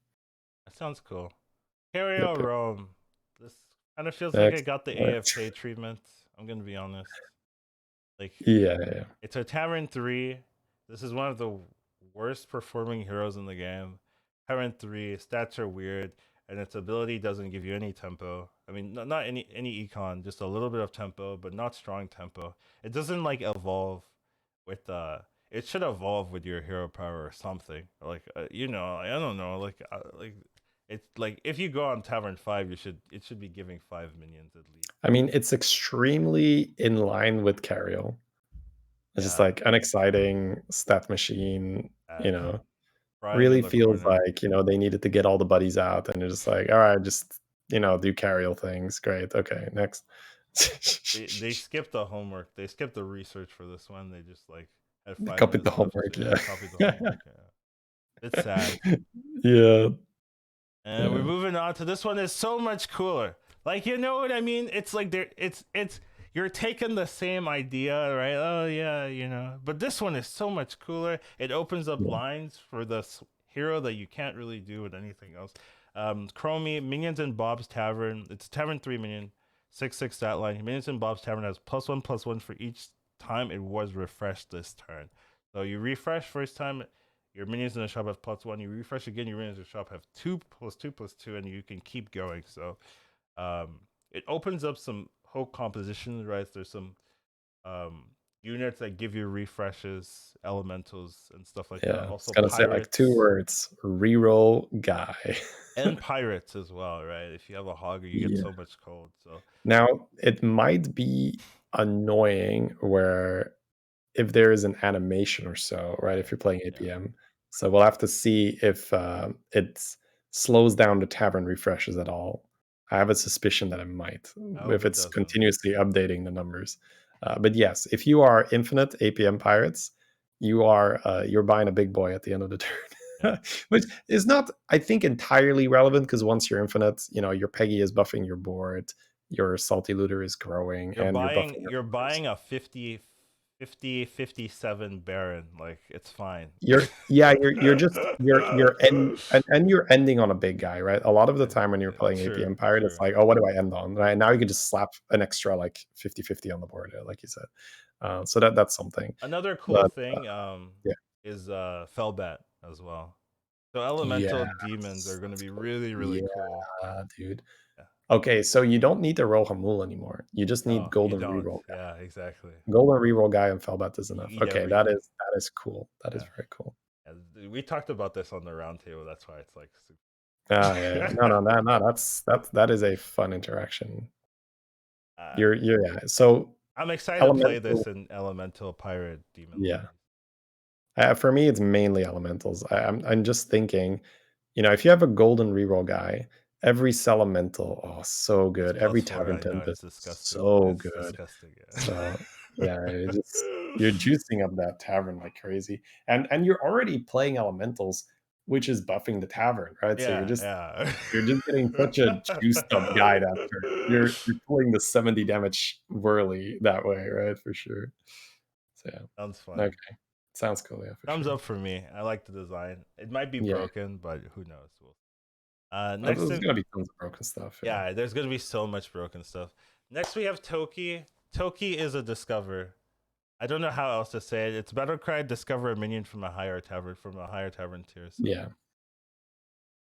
Speaker 1: That sounds cool. Carrier
Speaker 2: Yep. Yep.
Speaker 1: Rome. This kind of feels like it got the
Speaker 2: Excellent.
Speaker 1: AFK treatment. I'm gonna be honest. Like,
Speaker 2: Yeah, yeah, yeah.
Speaker 1: it's a Tavern 3. This is one of the worst performing heroes in the game. Tavern 3, stats are weird, and its ability doesn't give you any tempo. I mean, not any econ, just a little bit of tempo, but not strong tempo. It doesn't like evolve with it should evolve with your hero power or something. Like you know, I don't know, like it's like if you go on Tavern 5, it should be giving 5 minions at least.
Speaker 2: I mean, it's extremely in line with Cariel. It's just
Speaker 1: Yeah,
Speaker 2: like an exciting stat machine,
Speaker 1: uh, frying in
Speaker 2: really
Speaker 1: the
Speaker 2: feels
Speaker 1: corner.
Speaker 2: like, they needed to get all the buddies out and they're just like, all right, just, do Cariel things. Great. Okay, next.
Speaker 1: They skipped the homework. They skipped the research for this one. They just like had 5 minutes
Speaker 2: Copied the
Speaker 1: left.
Speaker 2: homework,
Speaker 1: Yeah, copied the
Speaker 2: yeah.
Speaker 1: homework. Yeah, it's sad.
Speaker 2: Yeah,
Speaker 1: And we're
Speaker 2: yeah,
Speaker 1: moving on to this one. Is so much cooler. Like, you know what I mean? It's like it's you're taking the same idea, right? Oh yeah, you know. But this one is so much cooler. It opens up
Speaker 2: yeah.
Speaker 1: lines for the hero that you can't really do with anything else. Chromie, Minions in Bob's Tavern. It's Tavern 3 minion, 6/6 stat line. Minions in Bob's Tavern has +1/+1 for each time it was refreshed this turn. So you refresh first time, your minions in the shop have +1. You refresh again, your minions in the shop have 2/2/2, and you can keep going. So it opens up some whole compositions, right? There's some um, units that give you refreshes, elementals, and stuff like that.
Speaker 2: Yeah, it's
Speaker 1: Also
Speaker 2: gonna say like two
Speaker 1: pirates
Speaker 2: words: reroll guy.
Speaker 1: and pirates as well, right? If you have a hogger, you get
Speaker 2: Yeah.
Speaker 1: so much cold. So
Speaker 2: Now, it might be annoying where if there is an animation or so, right? If
Speaker 1: right,
Speaker 2: you're playing
Speaker 1: yeah.
Speaker 2: APM, so we'll have to see if it slows down the tavern refreshes at all. I have a suspicion that it might,
Speaker 1: I hope
Speaker 2: if
Speaker 1: it
Speaker 2: it's
Speaker 1: doesn't.
Speaker 2: continuously updating the numbers. But yes, if you are infinite APM pirates, you're buying a big boy at the end of the
Speaker 1: Yeah,
Speaker 2: turn, which is not, I think, entirely relevant because once you're infinite, your Peggy is buffing your board, your salty looter is growing, and you're buffing your
Speaker 1: you're
Speaker 2: hoggers.
Speaker 1: buying a 57 Baron. Like, it's fine.
Speaker 2: You're just and you're ending on a big guy, right? A lot of the time when you're playing
Speaker 1: True,
Speaker 2: APM Pirate, it's
Speaker 1: true.
Speaker 2: like, oh, what do I end on? Right now you can just slap an extra like 50-50 on the board, like you said. So that's something.
Speaker 1: Another cool
Speaker 2: But
Speaker 1: thing
Speaker 2: yeah,
Speaker 1: is Fellbat as well. So elemental demons are
Speaker 2: yes,
Speaker 1: going to
Speaker 2: that's
Speaker 1: be
Speaker 2: cool.
Speaker 1: really really cool.
Speaker 2: Yeah, dude.
Speaker 1: Yeah.
Speaker 2: Okay, so you don't need to roll Hamul anymore. You just need
Speaker 1: No, you
Speaker 2: golden
Speaker 1: don't.
Speaker 2: reroll guy.
Speaker 1: Yeah, exactly.
Speaker 2: Golden reroll guy and Fellbat is
Speaker 1: You
Speaker 2: enough.
Speaker 1: eat
Speaker 2: Okay,
Speaker 1: everything.
Speaker 2: that is cool. That is
Speaker 1: Yeah.
Speaker 2: very cool.
Speaker 1: We talked about this on the roundtable. That's why it's like
Speaker 2: Ah, yeah, yeah. No, no, no, that is a fun interaction.
Speaker 1: uh,
Speaker 2: You're yeah. So
Speaker 1: I'm excited to play
Speaker 2: elemental,
Speaker 1: this in elemental pirate demon
Speaker 2: yeah.
Speaker 1: lines.
Speaker 2: For me, it's mainly elementals. I'm just thinking, if you have a golden reroll guy, every elemental, oh, so
Speaker 1: It's
Speaker 2: good. Every
Speaker 1: +4.
Speaker 2: tavern
Speaker 1: I know
Speaker 2: tempest,
Speaker 1: it's disgusting.
Speaker 2: so
Speaker 1: It's
Speaker 2: good.
Speaker 1: disgusting.
Speaker 2: So yeah, you're juicing up that tavern like crazy, and you're already playing elementals, which is buffing the tavern, right? So
Speaker 1: Yeah, yeah.
Speaker 2: you're just getting such a juiced up guy that turn. You're pulling the 70 damage whirly that way, right? For sure. So
Speaker 1: Sounds
Speaker 2: yeah.
Speaker 1: fun.
Speaker 2: Okay. Sounds cool, yeah, for
Speaker 1: Thumbs
Speaker 2: sure.
Speaker 1: up for me. I like the design. It might be
Speaker 2: Yeah.
Speaker 1: broken, but who knows? Next
Speaker 2: There's
Speaker 1: thing,
Speaker 2: gonna be tons of broken stuff, yeah.
Speaker 1: yeah, there's gonna be so much broken stuff. Next, we have Toki. Toki is a discover. I don't know how else to say it. It's Battlecry discover a minion from a higher tavern tier. So
Speaker 2: Yeah.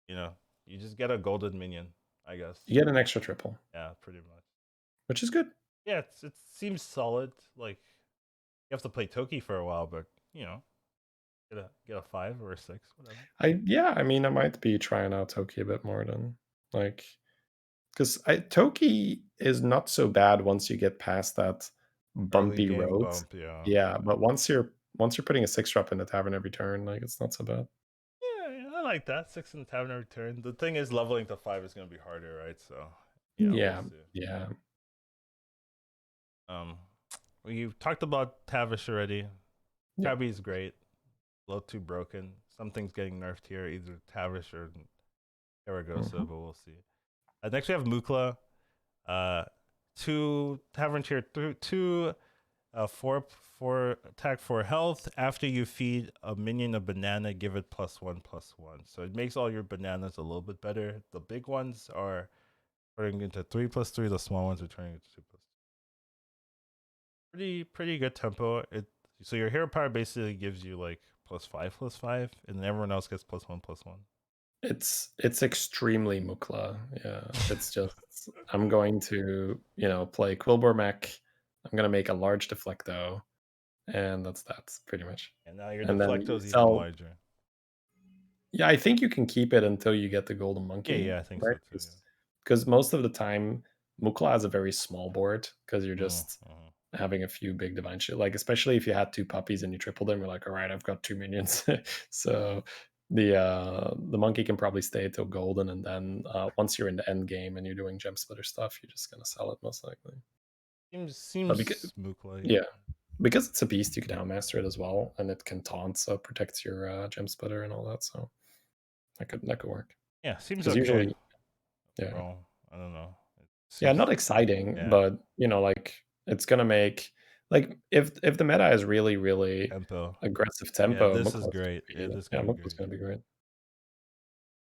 Speaker 1: you know, you just get a golden minion, I guess.
Speaker 2: You get an extra triple,
Speaker 1: Yeah, pretty much.
Speaker 2: which is good.
Speaker 1: Yeah, it seems solid. Like, have to play Toki for a while, but you know, get a 5 or a 6, whatever.
Speaker 2: I mean, I might be trying out Toki a bit more than like because Toki is not so bad once you get past that
Speaker 1: Early
Speaker 2: bumpy
Speaker 1: game
Speaker 2: road.
Speaker 1: bump, yeah.
Speaker 2: Yeah, but once you're putting a 6-drop in the tavern every turn, like it's not so bad.
Speaker 1: Yeah, I like that. 6 in the tavern every turn. The thing is, leveling to 5 is going to be harder, right? So, yeah, we'll
Speaker 2: Yeah,
Speaker 1: see.
Speaker 2: yeah.
Speaker 1: Um, we talked about Tavish already.
Speaker 2: Yeah.
Speaker 1: Tabby's great. Low 2 broken. Something's getting nerfed here, either Tavish or Zaragoza,
Speaker 2: Mhm.
Speaker 1: but we'll see. Next we have Mukla. 2 tavern tier 2 4 attack for health. After you feed a minion a banana, give it +1/+1. So it makes all your bananas a little bit better. The big ones are turning into 3/3. The small ones are turning into 2/2. Pretty good tempo. So your hero power basically gives you like +5/+5, and then everyone else gets +1/+1.
Speaker 2: It's extremely Mukla. Yeah, it's just I'm going to play Quilboar mech. I'm gonna make a large deflecto, and that's pretty much.
Speaker 1: And now your
Speaker 2: And then
Speaker 1: deflecto
Speaker 2: you
Speaker 1: is even
Speaker 2: sell.
Speaker 1: larger.
Speaker 2: Yeah, I think you can keep it until you get the golden monkey,
Speaker 1: Yeah, I think
Speaker 2: right?
Speaker 1: so too.
Speaker 2: Because most of the time, Mukla has a very small board because you're
Speaker 1: Yeah.
Speaker 2: just
Speaker 1: Mm-hmm.
Speaker 2: having a few big divine shit. Like especially if you had 2 puppies and you tripled them, you're like, all right, I've got 2 minions. So the monkey can probably stay till golden, and then once you're in the end game and you're doing gem splitter stuff, you're just gonna sell it most likely. But because
Speaker 1: Seems mook like.
Speaker 2: yeah, because it's a beast, you can outmaster it as well, and it can taunt, so it protects your gem splitter and all that. So that could work.
Speaker 1: Yeah, seems
Speaker 2: Because
Speaker 1: okay.
Speaker 2: usually, yeah,
Speaker 1: Bro, I don't know. It
Speaker 2: yeah,
Speaker 1: seems
Speaker 2: not exciting,
Speaker 1: yeah.
Speaker 2: but like it's gonna make like if the meta is really really
Speaker 1: Tempo.
Speaker 2: aggressive
Speaker 1: Yeah,
Speaker 2: tempo,
Speaker 1: this is great. Yeah, this is gonna be
Speaker 2: Mukla's
Speaker 1: great.
Speaker 2: gonna be great.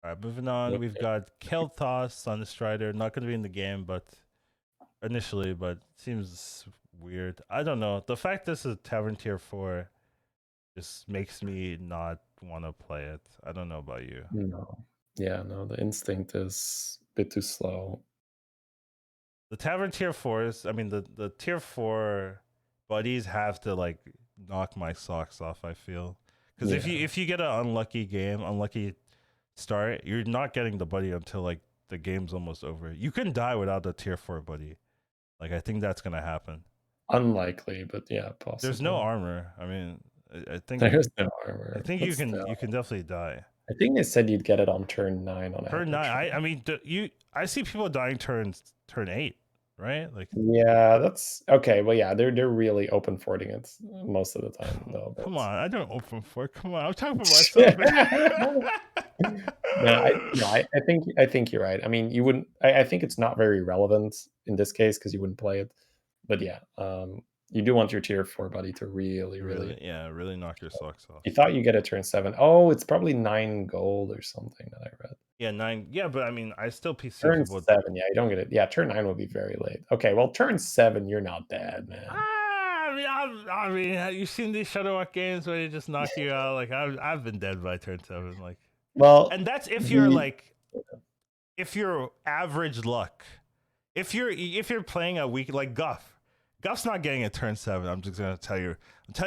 Speaker 1: Alright, moving on.
Speaker 2: But
Speaker 1: We've
Speaker 2: yeah,
Speaker 1: got Kel'Thas, Sunstrider. Not gonna be in the game, but initially, but seems weird. I don't know. The fact this is Tavern Tier 4 just makes me not want to play it. I don't know about you.
Speaker 2: no, yeah, no, the instinct is a bit too slow.
Speaker 1: The Tavern Tier 4s, I mean the Tier 4 buddies have to like knock my socks off, I feel. Because
Speaker 2: Yeah,
Speaker 1: if you get an unlucky game, unlucky start, you're not getting the buddy until like the game's almost over. You can die without the Tier 4 buddy. Like I think that's gonna happen.
Speaker 2: unlikely, but yeah,
Speaker 1: There's no
Speaker 2: possible.
Speaker 1: armor. I mean, I
Speaker 2: There's no
Speaker 1: I
Speaker 2: armor,
Speaker 1: think
Speaker 2: but
Speaker 1: you
Speaker 2: still,
Speaker 1: can definitely die.
Speaker 2: I think they said you'd get it on turn 9 on
Speaker 1: Turn
Speaker 2: apple
Speaker 1: 9.
Speaker 2: tree.
Speaker 1: I mean I see people dying turn 8, right? Like
Speaker 2: Yeah, that's okay. Well, yeah, they're really open forting it most of the time, though.
Speaker 1: come
Speaker 2: But
Speaker 1: on, I don't open for. Come on, I'm talking for myself, man.
Speaker 2: no, I think you're right. I mean, you wouldn't. I think it's not very relevant in this case because you wouldn't play it. But yeah, you do want your tier 4 buddy to really,
Speaker 1: Really,
Speaker 2: really.
Speaker 1: yeah, really knock your socks off.
Speaker 2: You thought you get a turn 7. Oh, it's probably 9 gold or something that I read.
Speaker 1: Yeah, 9. Yeah, but I mean, I still see
Speaker 2: Turn
Speaker 1: people.
Speaker 2: 7, yeah, you don't get it. Yeah, turn 9 will be very late. Okay, well, turn 7, you're not dead, man.
Speaker 1: I mean, have you seen these Shadowwalk games where they just knock you out? Like I've been dead by turn 7. Like,
Speaker 2: Well,
Speaker 1: and that's
Speaker 2: the
Speaker 1: if you're average luck. If you're playing a week like Guff, Guff's not getting a turn 7. I'm just gonna tell you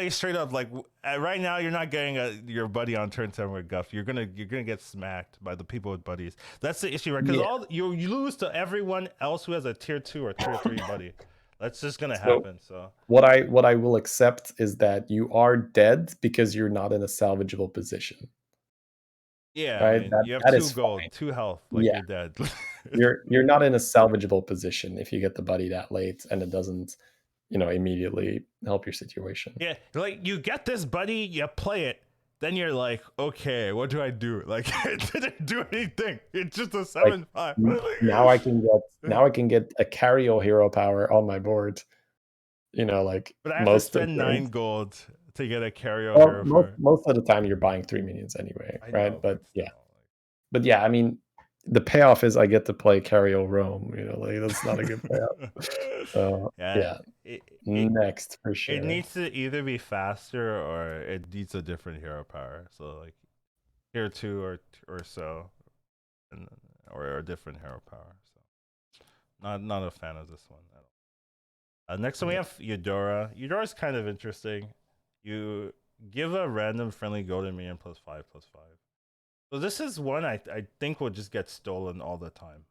Speaker 1: straight up. Like right now, you're not getting your buddy on turn 7 with Guff. You're gonna get smacked by the people with buddies. That's the issue, right? Because
Speaker 2: yeah.
Speaker 1: all you lose to everyone else who has a tier 2 or tier 3 buddy. That's just gonna
Speaker 2: So
Speaker 1: happen. So
Speaker 2: what I will accept is that you are dead because you're not in a salvageable position,
Speaker 1: yeah, I
Speaker 2: right?
Speaker 1: mean,
Speaker 2: That
Speaker 1: you have
Speaker 2: that
Speaker 1: 2
Speaker 2: is
Speaker 1: gold,
Speaker 2: fine.
Speaker 1: 2 health. Like
Speaker 2: Yeah,
Speaker 1: you're dead.
Speaker 2: you're not in a salvageable position if you get the buddy that late and it doesn't, immediately help your situation.
Speaker 1: Yeah, like you get this buddy, you play it, then you're like, okay, what do I do? Like it didn't do anything. It's just a
Speaker 2: Like
Speaker 1: 7/5.
Speaker 2: now I can get a carry hero power on my board, like
Speaker 1: But I have to
Speaker 2: most of
Speaker 1: spend
Speaker 2: the
Speaker 1: 9 gold to get a carry
Speaker 2: well,
Speaker 1: hero
Speaker 2: most
Speaker 1: for.
Speaker 2: most of the time you're buying 3 minions anyway,
Speaker 1: I
Speaker 2: right?
Speaker 1: know,
Speaker 2: But
Speaker 1: but
Speaker 2: yeah.
Speaker 1: still.
Speaker 2: But yeah, I mean, the payoff is I get to play Cario Rome, like that's not a good payoff. So
Speaker 1: Yeah,
Speaker 2: yeah,
Speaker 1: it, it
Speaker 2: next for
Speaker 1: it
Speaker 2: sure.
Speaker 1: needs to either be faster or it needs a different hero power. So like tier 2 or so, and or a different hero power. So not a fan of this one at all. Next one we have Eudora. Eudora is kind of interesting. You give a random friendly golden minion +5/+5. So this is one I think will just get stolen all the time.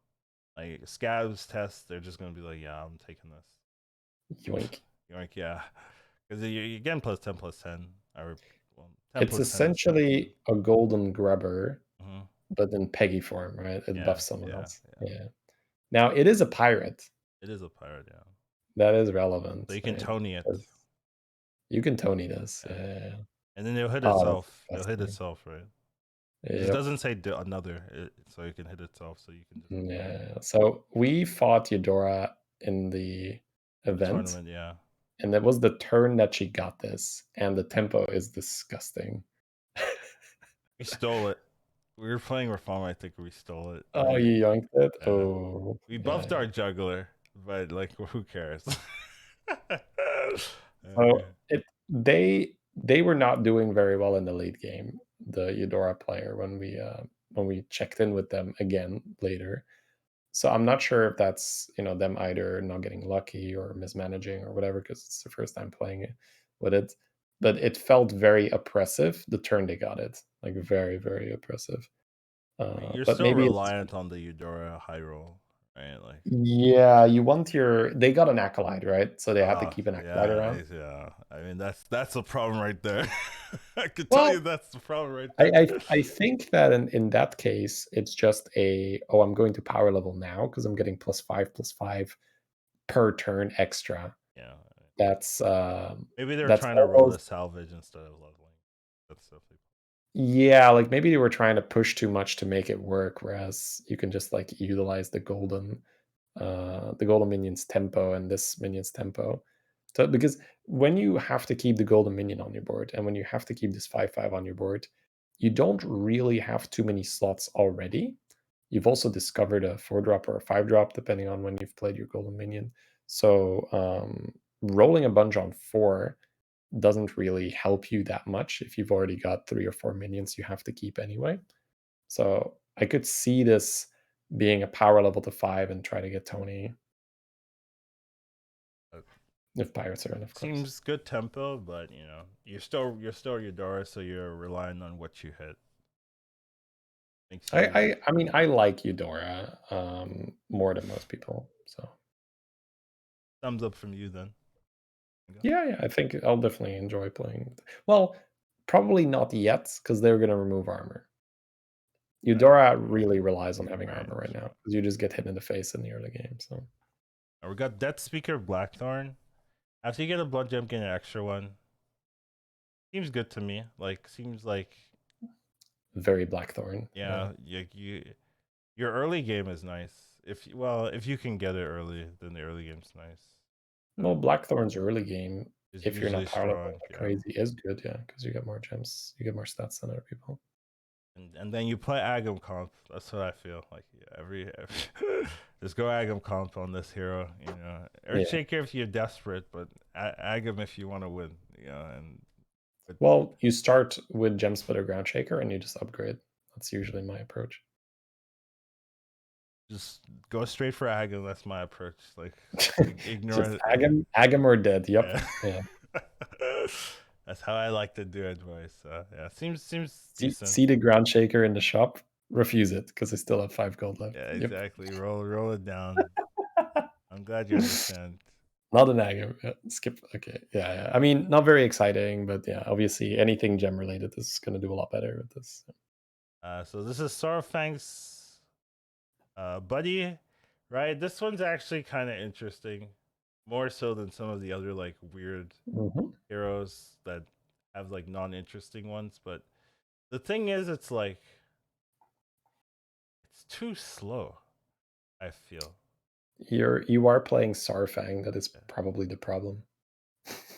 Speaker 1: Like scabs test, they're just gonna be like, yeah, I'm taking this.
Speaker 2: Yoink.
Speaker 1: Yoink, yeah, because you're getting +10/+10, or well,
Speaker 2: It's
Speaker 1: 10/10 is 10.
Speaker 2: essentially a golden grubber,
Speaker 1: Mm-hmm.
Speaker 2: but in Peggy form, right? It
Speaker 1: Yeah,
Speaker 2: buffs someone
Speaker 1: yeah,
Speaker 2: else.
Speaker 1: yeah.
Speaker 2: Yeah. Now it is a pirate.
Speaker 1: It is a pirate, yeah.
Speaker 2: That is
Speaker 1: So
Speaker 2: relevant,
Speaker 1: you can
Speaker 2: right?
Speaker 1: Tony it.
Speaker 2: 'Cause you can Tony this.
Speaker 1: Yeah.
Speaker 2: Yeah.
Speaker 1: And then it'll hit
Speaker 2: Oh, that's
Speaker 1: itself. It'll hit
Speaker 2: disgusting.
Speaker 1: itself, right? It
Speaker 2: Yep.
Speaker 1: doesn't say another, so it can hit itself. So you can just
Speaker 2: Yeah. So we fought Eudora in the
Speaker 1: the
Speaker 2: event,
Speaker 1: tournament, yeah.
Speaker 2: and it was the turn that she got this, and the tempo is disgusting.
Speaker 1: We stole it. We were playing Reform. I think we stole it.
Speaker 2: Oh, you yoinked it?
Speaker 1: Yeah.
Speaker 2: Oh,
Speaker 1: We buffed
Speaker 2: yeah.
Speaker 1: our juggler, but like, who cares?
Speaker 2: So
Speaker 1: Okay.
Speaker 2: they were not doing very well in the late game, the Eudora player, when we checked in with them again later. So I'm not sure if that's, them either not getting lucky or mismanaging or whatever, because it's the first time playing it with it. But it felt very oppressive the turn they got it, like very, very oppressive.
Speaker 1: You're
Speaker 2: But
Speaker 1: still
Speaker 2: maybe it's
Speaker 1: reliant on the Eudora high roll, right? Like,
Speaker 2: yeah, you want they got an acolyte, right? So they had to keep an acolyte
Speaker 1: yeah,
Speaker 2: around.
Speaker 1: yeah. I mean, that's the problem right there. I could tell you
Speaker 2: Well,
Speaker 1: that's the problem right
Speaker 2: I
Speaker 1: there.
Speaker 2: I I think that in that case, it's just "Oh, I'm going to power level now because 'cause I'm getting +5/+5 per turn extra."
Speaker 1: Yeah.
Speaker 2: That's,
Speaker 1: Maybe they're
Speaker 2: that's
Speaker 1: trying to roll
Speaker 2: almost
Speaker 1: the salvage instead of leveling. That's definitely.
Speaker 2: yeah, like, maybe they were trying to push too much to make it work, whereas you can just, like, utilize the golden minion's tempo and this minion's tempo. So because when you have to keep the golden minion on your board and when you have to keep this 5/5 on your board, you don't really have too many slots already. You've also discovered a 4-drop or a 5-drop, depending on when you've played your golden minion. So rolling a bunch on 4 doesn't really help you that much if you've already got 3 or 4 minions you have to keep anyway. So I could see this being a power level to 5 and try to get Tony
Speaker 1: Uh,
Speaker 2: if pirates are in, of course.
Speaker 1: Seems good tempo, but you're still Eudora, so you're relying on what you hit. Makes you
Speaker 2: I mean, I like Eudora more than most people. So
Speaker 1: thumbs up from you then. Okay.
Speaker 2: yeah, I think I'll definitely enjoy playing. Well, probably not yet because they're going to remove armor. Eudora really relies on having
Speaker 1: Right.
Speaker 2: armor right now because you just get hit in the face in the early game. So
Speaker 1: We got Death Speaker Blackthorn. After you get a blood gem, get an extra one. Seems good to me. Like, seems like,
Speaker 2: very Blackthorn.
Speaker 1: yeah, your early game is nice. If you can get it early, then the early game's nice.
Speaker 2: Well, Blackthorn's early game,
Speaker 1: It's
Speaker 2: if you're not
Speaker 1: usually
Speaker 2: power level
Speaker 1: strong.
Speaker 2: like
Speaker 1: Yeah.
Speaker 2: crazy, is good. Yeah, because you get more gems, you get more stats than other people.
Speaker 1: And then you play Agam comp. That's what I feel like. Every just go Agam comp on this hero.
Speaker 2: Yeah.
Speaker 1: Earthshaker if you're desperate, but Agam if you want to win. And but
Speaker 2: Well, you start with Gem Splitter Ground Shaker and you just upgrade. That's usually my approach.
Speaker 1: just go straight for Agam. That's my approach. Like, ignore
Speaker 2: Just
Speaker 1: it.
Speaker 2: Agam or dead. Yep.
Speaker 1: Yeah.
Speaker 2: Yeah.
Speaker 1: That's how I like to do it, boys. So yeah, seems
Speaker 2: See,
Speaker 1: decent.
Speaker 2: see the Ground Shaker in the shop. Refuse it because I still have 5 gold left.
Speaker 1: Yeah,
Speaker 2: Yep.
Speaker 1: exactly. Roll it down. I'm glad you understand.
Speaker 2: Not an Agam. Yeah, skip. Okay. Yeah, yeah. I mean, not very exciting, but yeah, obviously anything gem related is going to do a lot better with this.
Speaker 1: So this is Sorrowfang's buddy, right? This one's actually kind of interesting, more so than some of the other like weird
Speaker 2: Mhm.
Speaker 1: heroes that have like non-interesting ones. But the thing is, it's like it's too slow. I feel.
Speaker 2: You are playing Sarfang. That is probably the problem.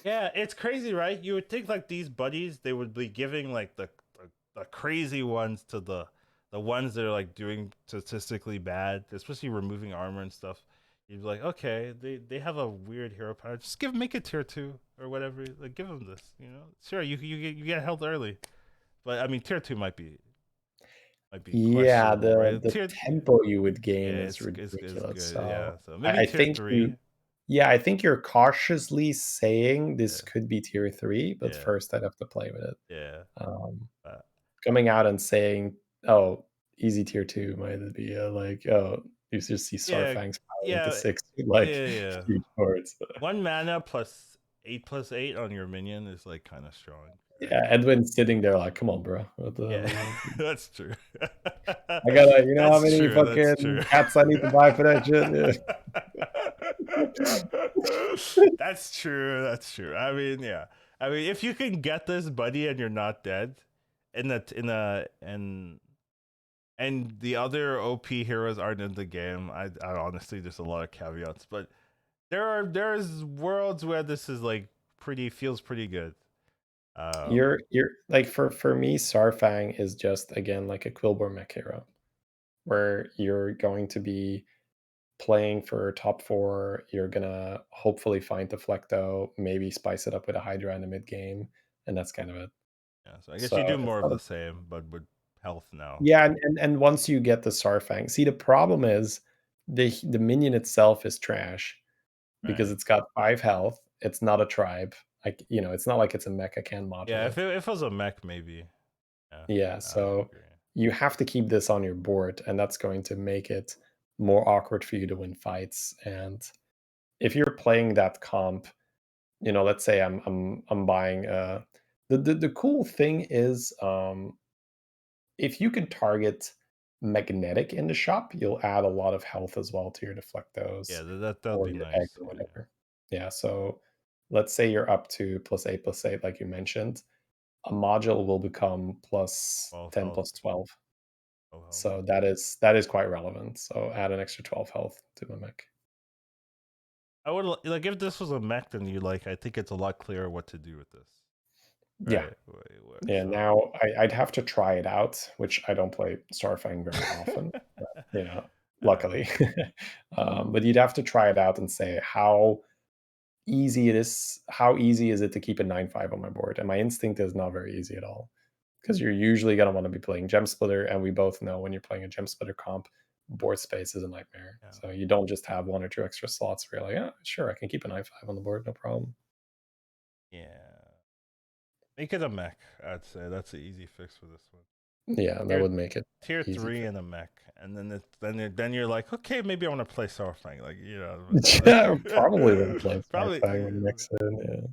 Speaker 1: Yeah, it's crazy, right? You would think like these buddies, they would be giving like the crazy ones to the ones that are like doing statistically bad, especially removing armor and stuff. You'd be like, okay, they have a weird hero power. Just make it tier 2 or whatever. Like, give them this, Sure, you get health early, but I mean, tier 2 might be
Speaker 2: Yeah,
Speaker 1: questionable,
Speaker 2: the
Speaker 1: right?
Speaker 2: the tempo you would
Speaker 1: Yeah,
Speaker 2: gain is
Speaker 1: it's
Speaker 2: ridiculous.
Speaker 1: good. Yeah,
Speaker 2: So
Speaker 1: so
Speaker 2: I
Speaker 1: maybe
Speaker 2: I
Speaker 1: tier
Speaker 2: think you
Speaker 1: 3.
Speaker 2: Yeah, I think you're cautiously saying
Speaker 1: Yeah,
Speaker 2: this could be tier 3, but
Speaker 1: yeah,
Speaker 2: first I'd have to play with it.
Speaker 1: yeah.
Speaker 2: Um,
Speaker 1: Uh,
Speaker 2: coming out and saying, "Oh, easy tier 2," might be, like, "Oh, you just see
Speaker 1: yeah,
Speaker 2: Sarfang's power into
Speaker 1: yeah,
Speaker 2: 6 like,
Speaker 1: yeah, yeah.
Speaker 2: huge cards."
Speaker 1: 1 mana +8/+8 on your minion is like kind of strong, right?
Speaker 2: Yeah, Edwin's sitting there like, "Come on, bro. What the hell
Speaker 1: Yeah,
Speaker 2: are you doing?
Speaker 1: that's true.
Speaker 2: I gotta you know how
Speaker 1: That's
Speaker 2: many
Speaker 1: true. That's true.
Speaker 2: fucking cats I need to buy for that shit?" Yeah.
Speaker 1: That's true. That's true. I mean, yeah. I mean, if you can get this buddy and you're not dead, and the other OP heroes aren't in the game, I honestly there's a lot of caveats, but there's worlds where this is like feels pretty good.
Speaker 2: You're like, for me, Sarfang is just, again, like a Quilboar mech hero, where you're going to be playing for top 4, you're gonna hopefully find Deflecto, maybe spice it up with a Hydra in the mid game, and that's kind of it.
Speaker 1: Yeah, so I guess
Speaker 2: So
Speaker 1: you do
Speaker 2: it's
Speaker 1: more of
Speaker 2: not
Speaker 1: the
Speaker 2: a
Speaker 1: same, but with health now.
Speaker 2: yeah, and once you get the Sarfang, see, the problem is the minion itself is trash because
Speaker 1: Right.
Speaker 2: it's got 5 health, it's not a tribe, like, it's not like it's a mech I can
Speaker 1: Yeah,
Speaker 2: modulate.
Speaker 1: if it was a mech, maybe. Yeah,
Speaker 2: Yeah,
Speaker 1: I would
Speaker 2: so
Speaker 1: agree.
Speaker 2: you have to keep this on your board, and that's going to make it more awkward for you to win fights, and if you're playing that comp, let's say I'm buying the cool thing is, if you can target magnetic in the shop, you'll add a lot of health as well to your
Speaker 1: Yeah,
Speaker 2: deflectos
Speaker 1: that'll
Speaker 2: or
Speaker 1: be
Speaker 2: your egg
Speaker 1: nice.
Speaker 2: or
Speaker 1: Yeah,
Speaker 2: whatever. Yeah, so let's say you're up to +8/+8 like you mentioned, a module will become plus
Speaker 1: 12
Speaker 2: 10
Speaker 1: health,
Speaker 2: plus 12.
Speaker 1: 12 health.
Speaker 2: So that is quite relevant. So add an extra 12 health to the mech.
Speaker 1: I would like if this was a mech, then I think it's a lot clearer what to do with this.
Speaker 2: Yeah.
Speaker 1: Right.
Speaker 2: Yeah,
Speaker 1: So.
Speaker 2: now I'd have to try it out, which I don't play Starfang very often, but,
Speaker 1: uh,
Speaker 2: luckily. But you'd have to try it out and say how easy is it to keep a 9/5 on my board? And my instinct is not very easy at all, because you're usually gonna wanna be playing Gem Splitter, and we both know when you're playing a Gem Splitter comp, board space is a nightmare.
Speaker 1: yeah.
Speaker 2: So you don't just have 1 or 2 extra slots where you're like, "Yeah, sure, I can keep a 9/5 on the board, no problem."
Speaker 1: Yeah. Make it a mech. I'd say that's the easy fix for this one.
Speaker 2: Yeah, that
Speaker 1: Tier
Speaker 2: would make it
Speaker 1: tier
Speaker 2: easy
Speaker 1: three
Speaker 2: for
Speaker 1: in a mech, and then you're like, okay, maybe I want to play Starfang,
Speaker 2: Yeah, probably wouldn't play
Speaker 1: probably.
Speaker 2: Starfang when mix in, yeah.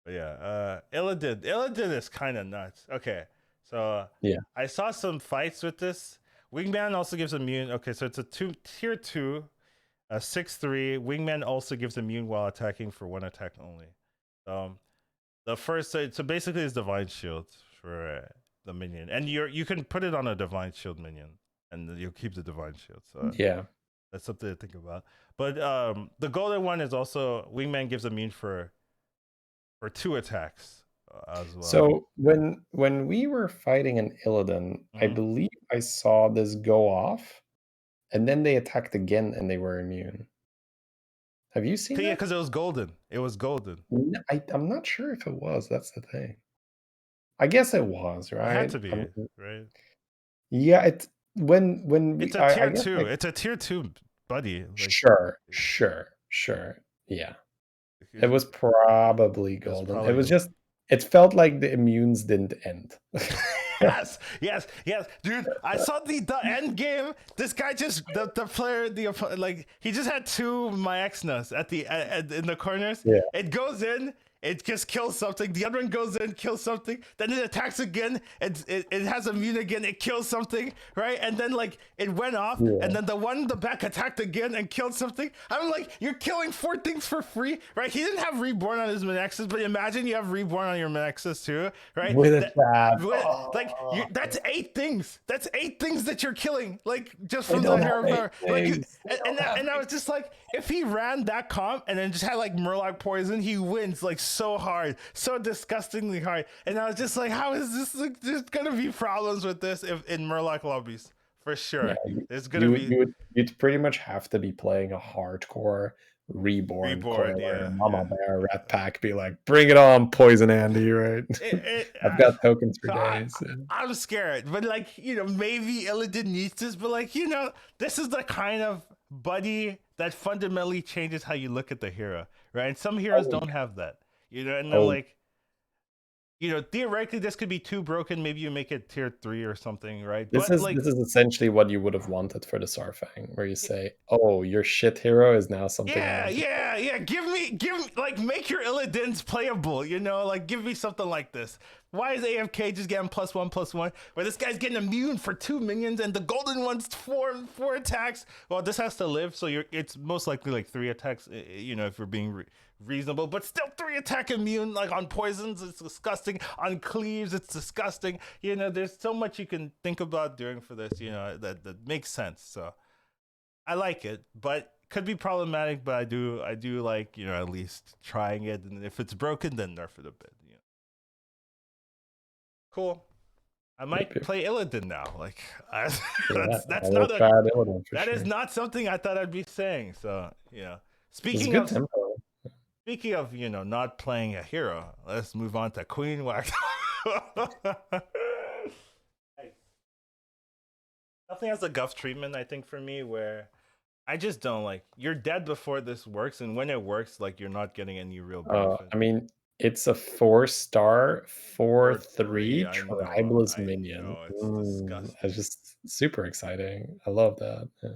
Speaker 1: But yeah, Illidan is kind of nuts. Okay, so
Speaker 2: Yeah.
Speaker 1: I saw some fights with this. Wingman also gives immune. Okay, so it's a tier 2, a 6/3. Wingman also gives immune while attacking for 1 attack only. The first, so basically it's divine shield for the minion, and you can put it on a divine shield minion, and you'll keep the divine shield. So
Speaker 2: Yeah.
Speaker 1: that's something to think about. But the golden one is also Wingman gives immune for 2 attacks as well.
Speaker 2: So when we were fighting an Illidan, I
Speaker 1: Mm-hmm.
Speaker 2: believe I saw this go off, and then they attacked again and they were immune. Have you seen
Speaker 1: Yeah,
Speaker 2: that?
Speaker 1: because it was golden. It was golden.
Speaker 2: I'm not sure if it was, that's the thing. I guess it was,
Speaker 1: It had
Speaker 2: right?
Speaker 1: to be, right?
Speaker 2: Yeah, it's when
Speaker 1: It's
Speaker 2: we
Speaker 1: a
Speaker 2: I
Speaker 1: tier
Speaker 2: guess,
Speaker 1: 2.
Speaker 2: like,
Speaker 1: It's a tier 2 buddy.
Speaker 2: sure. Yeah. It was probably
Speaker 1: It was
Speaker 2: golden. It
Speaker 1: probably
Speaker 2: was
Speaker 1: golden.
Speaker 2: just it felt like the immunes didn't end.
Speaker 1: Yes, dude. I saw the end game. This guy just the player like he just had 2 my Exnas in the corners.
Speaker 2: Yeah.
Speaker 1: It goes in. It just kills something. The other one goes in, kills something. Then it attacks again. It has immune again. It kills something, right? And then like it went off. And
Speaker 2: Yeah.
Speaker 1: then the one in the back attacked again and killed something. I'm like, you're killing 4 things for free, right? He didn't have reborn on his Menexus, but imagine you have reborn on your Menexus too, right?
Speaker 2: With a tab.
Speaker 1: Like that's 8 things. That's 8 things that you're killing, like just
Speaker 2: They
Speaker 1: from the
Speaker 2: don't have
Speaker 1: hero
Speaker 2: 8
Speaker 1: power. Like
Speaker 2: things. They don't have
Speaker 1: and I
Speaker 2: 8.
Speaker 1: was just like, if he ran that comp and then just had like Murloc poison, he wins like so hard, so disgustingly hard. And I was just like, how is this? Like, there's gonna be problems with this if in Murloc lobbies for
Speaker 2: Yeah,
Speaker 1: sure. There's gonna
Speaker 2: you would
Speaker 1: be
Speaker 2: you'd pretty much have to be playing a hardcore reborn
Speaker 1: reborn.
Speaker 2: corollary
Speaker 1: Yeah,
Speaker 2: Mama
Speaker 1: yeah.
Speaker 2: Bear Rat Pack, be like, bring it on, Poison Andy, right?
Speaker 1: It,
Speaker 2: I've got tokens for
Speaker 1: so
Speaker 2: days.
Speaker 1: I'm scared, but like maybe Illidan needs this, but like this is the kind of buddy that fundamentally changes how you look at the hero, right? And some heroes
Speaker 2: Oh,
Speaker 1: don't have that, and then
Speaker 2: oh,
Speaker 1: like, theoretically this could be too broken. Maybe you make it tier 3 or something, right?
Speaker 2: this
Speaker 1: But
Speaker 2: is
Speaker 1: like,
Speaker 2: this is essentially what you would have wanted for the Sarfang, where you say, "Oh, your shit hero is now something I
Speaker 1: yeah,
Speaker 2: want to."
Speaker 1: yeah, yeah. Give me, like, make your Illidan's playable. Like, give me something like this. Why is AFK just getting +1/+1? Where this guy's getting immune for 2 minions and the golden one's four attacks. Well, this has to live, so it's most likely like 3 attacks. If we're being reasonable, but still 3 attack immune. Like on poisons, it's disgusting. On cleaves, it's disgusting. There's so much you can think about doing for this. That makes sense. So I like it, but could be problematic. But I do like, at least trying it, and if it's broken, then nerf it a bit. Cool. I
Speaker 2: Yep,
Speaker 1: might
Speaker 2: yep.
Speaker 1: play Illidan now. Like,
Speaker 2: Yeah,
Speaker 1: that's
Speaker 2: I will
Speaker 1: not a
Speaker 2: try it out for
Speaker 1: that is
Speaker 2: sure.
Speaker 1: not something I thought I'd be saying. So
Speaker 2: It's a
Speaker 1: speaking
Speaker 2: good
Speaker 1: of
Speaker 2: tempo.
Speaker 1: speaking of not playing a hero, let's move on to Queen Wax. Hey, nothing has a guff treatment, I think, for me, where I just don't like, you're dead before this works, and when it works, like, you're not getting any real benefit.
Speaker 2: I mean, it's a 4-star,
Speaker 1: Or 3,
Speaker 2: 4/3
Speaker 1: I know,
Speaker 2: tribalist
Speaker 1: I
Speaker 2: minion.
Speaker 1: know, it's
Speaker 2: That's
Speaker 1: disgusting.
Speaker 2: just super exciting. I love that. Yeah.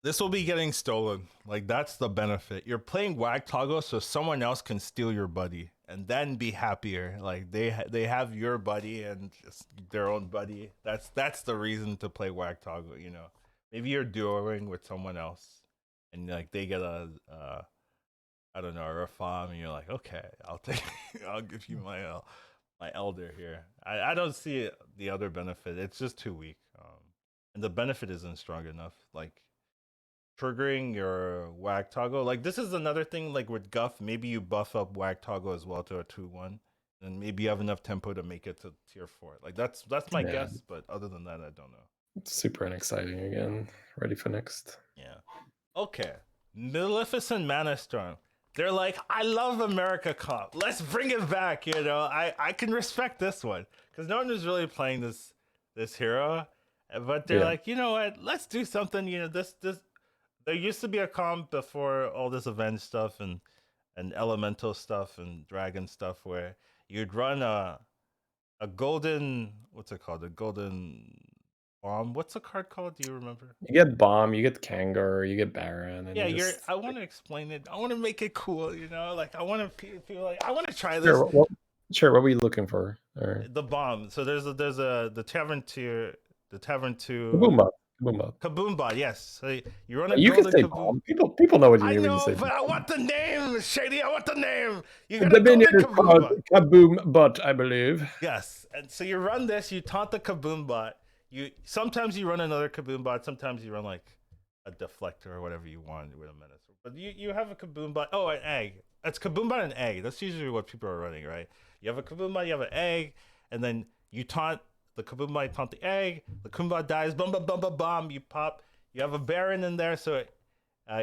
Speaker 1: This will be getting stolen. Like, that's the benefit. You're playing Wag Toggle so someone else can steal your buddy and then be happier. Like, they have your buddy and just their own buddy. That's the reason to play Wag Toggle. Maybe you're duoing with someone else, and like they get a I don't know, a farm, and you're like, okay, I'll take, I'll give you my elder here. I don't see the other benefit. It's just too weak. And the benefit isn't strong enough. Like, triggering your wag toggle. Like, this is another thing, like with Guff, maybe you buff up wag toggle as well to a 2/1. And maybe you have enough tempo to make it to tier 4. Like, that's my
Speaker 2: Yeah,
Speaker 1: guess, but other than that, I don't know.
Speaker 2: it's super unexciting again. Ready for next.
Speaker 1: Yeah. Okay. Maleficent Mana Storm. They're like, I love America Comp. Let's bring it back. I can respect this one because no one was really playing this hero, but they're
Speaker 2: Yeah.
Speaker 1: like, you know what? Let's do something. This there used to be a comp before all this event stuff and elemental stuff and dragon stuff where you'd run a golden, what's it called? A golden bomb. What's the card called? Do you remember?
Speaker 2: You get Bomb, you get Kangar, you get Baron, and
Speaker 1: Yeah,
Speaker 2: you just
Speaker 1: I want to explain it. I want to make it cool. Like, I want to feel like I want to try this.
Speaker 2: sure. What were you looking for? Or
Speaker 1: The bomb. So there's the tavern tier, the tavern two
Speaker 2: Kaboombot. Kaboombot.
Speaker 1: kaboom bot. Yes, so you run a
Speaker 2: You can
Speaker 1: golden
Speaker 2: say
Speaker 1: kaboom.
Speaker 2: Bomb. People know what you
Speaker 1: I
Speaker 2: mean when you
Speaker 1: know,
Speaker 2: say
Speaker 1: but I
Speaker 2: Bomb.
Speaker 1: want the name, Shady. I want the name. You got a
Speaker 2: The minion
Speaker 1: golden
Speaker 2: is
Speaker 1: kaboom
Speaker 2: called
Speaker 1: bot.
Speaker 2: Kaboombot, I believe.
Speaker 1: Yes, and so you run this. You taunt the kaboom bot. Sometimes you run another kaboom bot. Sometimes you run like a deflector or whatever you want with a menace. But you have a kaboom bot. Oh, an egg. It's kaboom bot and egg. That's usually what people are running, right? You have a kaboom bot. You have an egg, and then you taunt the kaboom bot. You taunt the egg. The kaboom bot dies. Bum bum bum bum bum. You pop. You have a baron in there, so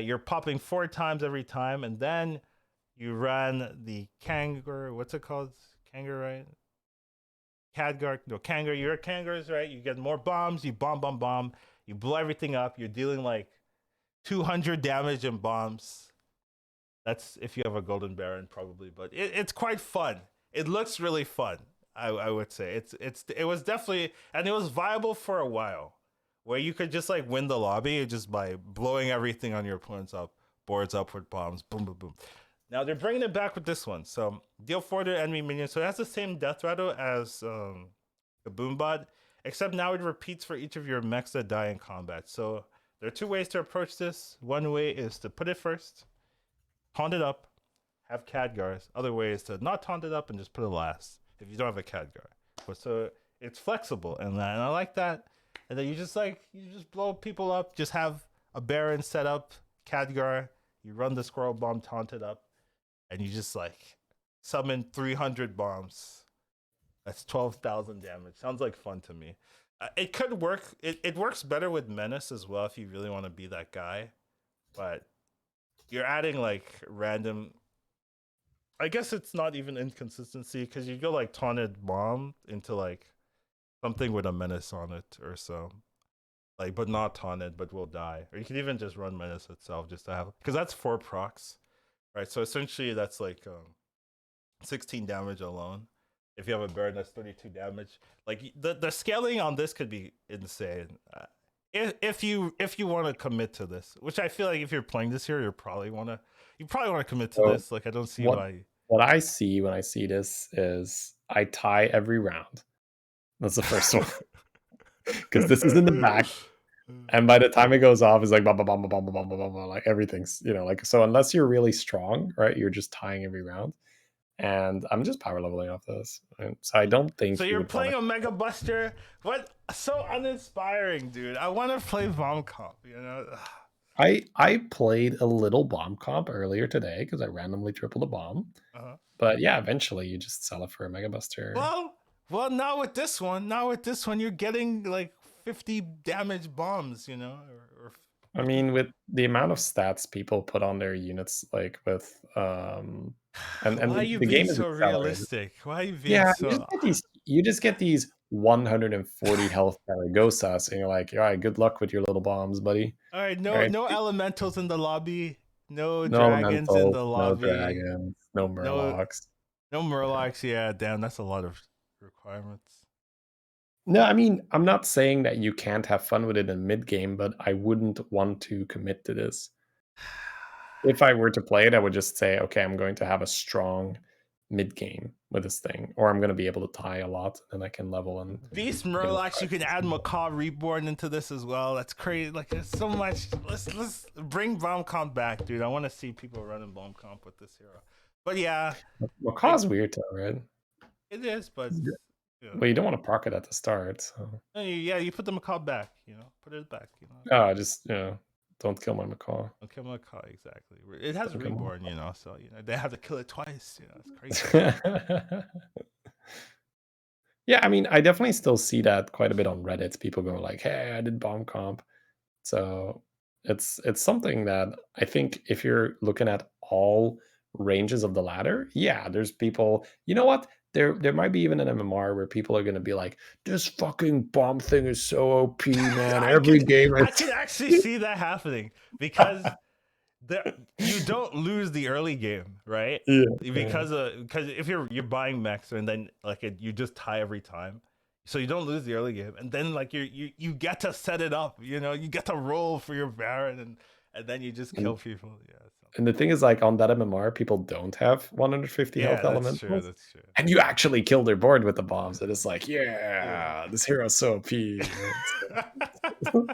Speaker 1: you're popping 4 times every time, and then you run the kangaroo. What's it called? Kangaroo, right? Khadgar, no, Kangar, you're a Kangars, right? You get more bombs, you bomb, you blow everything up, you're dealing like 200 damage in bombs. That's if you have a Golden Baron, probably, but it's quite fun. It looks really fun, I would say. It was definitely, and it was viable for a while, where you could just like win the lobby just by blowing everything on your opponent's boards up with bombs, boom, boom, boom. Now they're bringing it back with this one. So deal 4 to enemy minions. So it has the same death rattle as the Boombot, except now it repeats for each of your mechs that die in combat. So there are 2 ways to approach this. One way is to put it first, taunt it up, have Khadgars. Other way is to not taunt it up and just put it last if you don't have a Khadgar. But so it's flexible, and I like that. And then you just blow people up. Just have a Baron set up, Khadgar. You run the Squirrel Bomb, taunt it up, and you just like summon 300 bombs. That's 12,000 damage. Sounds like fun to me. It could work. It works better with Menace as well if you really want to be that guy. But you're adding like random. I guess it's not even inconsistency because you go like taunted bomb into like something with a menace on it or so. like but not taunted, but will die. Or you can even just run menace itself just to have, because that's 4 procs, right? So essentially that's like 16 damage alone. If you have a Baron, that's 32 damage. Like the scaling on this could be insane. If you want to commit to this, which I feel like if you're playing this here, you probably want to commit to
Speaker 2: So
Speaker 1: this. Like I don't see
Speaker 2: what
Speaker 1: why.
Speaker 2: what I see when I see this is I tie every round. That's the first one because this is in the back. And by the time it goes off, it's like bum, bum, bum, bum, bum, bum, bum, bum, like everything's, like, so unless you're really strong, right, you're just tying every round. And I'm just power leveling off this. Right? So I don't
Speaker 1: So
Speaker 2: think you
Speaker 1: you're
Speaker 2: would want
Speaker 1: playing
Speaker 2: to.
Speaker 1: a Mega Buster? What? So uninspiring, dude. I want to play Bomb Comp, you know?
Speaker 2: I played a little bomb comp earlier today because I randomly tripled a bomb.
Speaker 1: Uh-huh.
Speaker 2: But yeah, eventually you just sell it for a Mega Buster.
Speaker 1: Well, not with this one. Not with this one. You're getting like 50 damage bombs, you know?
Speaker 2: I mean, with the amount of stats people put on their units, like with and
Speaker 1: Why are you
Speaker 2: the
Speaker 1: being
Speaker 2: game is
Speaker 1: so
Speaker 2: accelerated.
Speaker 1: realistic? Why are you being
Speaker 2: Yeah,
Speaker 1: so.
Speaker 2: you just get these 140 health Zaragosas, and you're like, all right, good luck with your little bombs, buddy.
Speaker 1: All right,
Speaker 2: All right,
Speaker 1: no elementals in the lobby. No
Speaker 2: no
Speaker 1: dragons in
Speaker 2: elementals,
Speaker 1: the
Speaker 2: no
Speaker 1: lobby.
Speaker 2: dragons, no
Speaker 1: No
Speaker 2: murlocs.
Speaker 1: no
Speaker 2: Yeah.
Speaker 1: murlocs. Yeah, damn, that's a lot of requirements.
Speaker 2: No, I mean, I'm not saying that you can't have fun with it in mid game, but I wouldn't want to commit to this. If I were to play it, I would just say, okay, I'm going to have a strong mid game with this thing, or I'm going to be able to tie a lot, and I can level and
Speaker 1: Beast
Speaker 2: you know.
Speaker 1: Murlocs, you can add Macaw Reborn into this as well. That's crazy. Like there's so much. Let's bring Bomb Comp back, dude. I want to see people running Bomb Comp with this hero. But yeah, like
Speaker 2: Macaw's weird though, right?
Speaker 1: it is. But yeah,
Speaker 2: Well, you don't want to proc it at the start, so
Speaker 1: no, yeah, you put the Macaw back. You know, put it back. You know,
Speaker 2: just don't kill my Macaw.
Speaker 1: okay, Macaw exactly. It has
Speaker 2: Don't kill my
Speaker 1: Reborn, you know, so they have to kill it twice. You know, it's crazy.
Speaker 2: Macaw. Yeah, I mean, I definitely still see that quite a bit on Reddit. People go like, "Hey, I did bomb comp." So it's something that I think if you're looking at all ranges of the ladder, yeah, there's people. You know what? There might be even an MMR where people are going to be like, "This fucking bomb thing is so OP, man. Every game
Speaker 1: I
Speaker 2: is."
Speaker 1: can actually see that happening because you don't lose the early game, right?
Speaker 2: Yeah, yeah.
Speaker 1: Because if you're buying mechs and then like you just tie every time, so you don't lose the early game, and then like you get to set it up, you know, you get to roll for your Baron, and then you just
Speaker 2: And
Speaker 1: kill people. Yeah, so.
Speaker 2: And the thing is, like, on that MMR, people don't have 150 health
Speaker 1: Yeah, that's true.
Speaker 2: elementals,
Speaker 1: That's true.
Speaker 2: and you actually kill their board with the bombs, and it's like,
Speaker 1: Yeah.
Speaker 2: "Yeah, this hero's so OP." So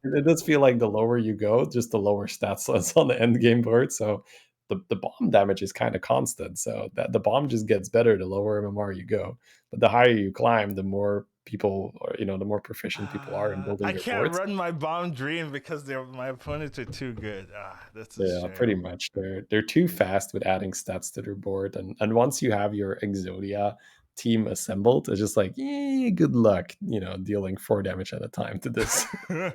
Speaker 2: it does feel like the lower you go, just the lower stats that's on the end game board, so the bomb damage is kinda constant, so that the bomb just gets better the lower MMR you go, but the higher you climb, the more people are, the more proficient people are in building
Speaker 1: I
Speaker 2: their
Speaker 1: can't
Speaker 2: boards.
Speaker 1: run my bomb dream because my opponents are too good. That's a
Speaker 2: Yeah, pretty
Speaker 1: shame.
Speaker 2: much. They're too fast with adding stats to their board, and once you have your Exodia team assembled, it's just like, good luck, dealing 4 damage at a time to this. You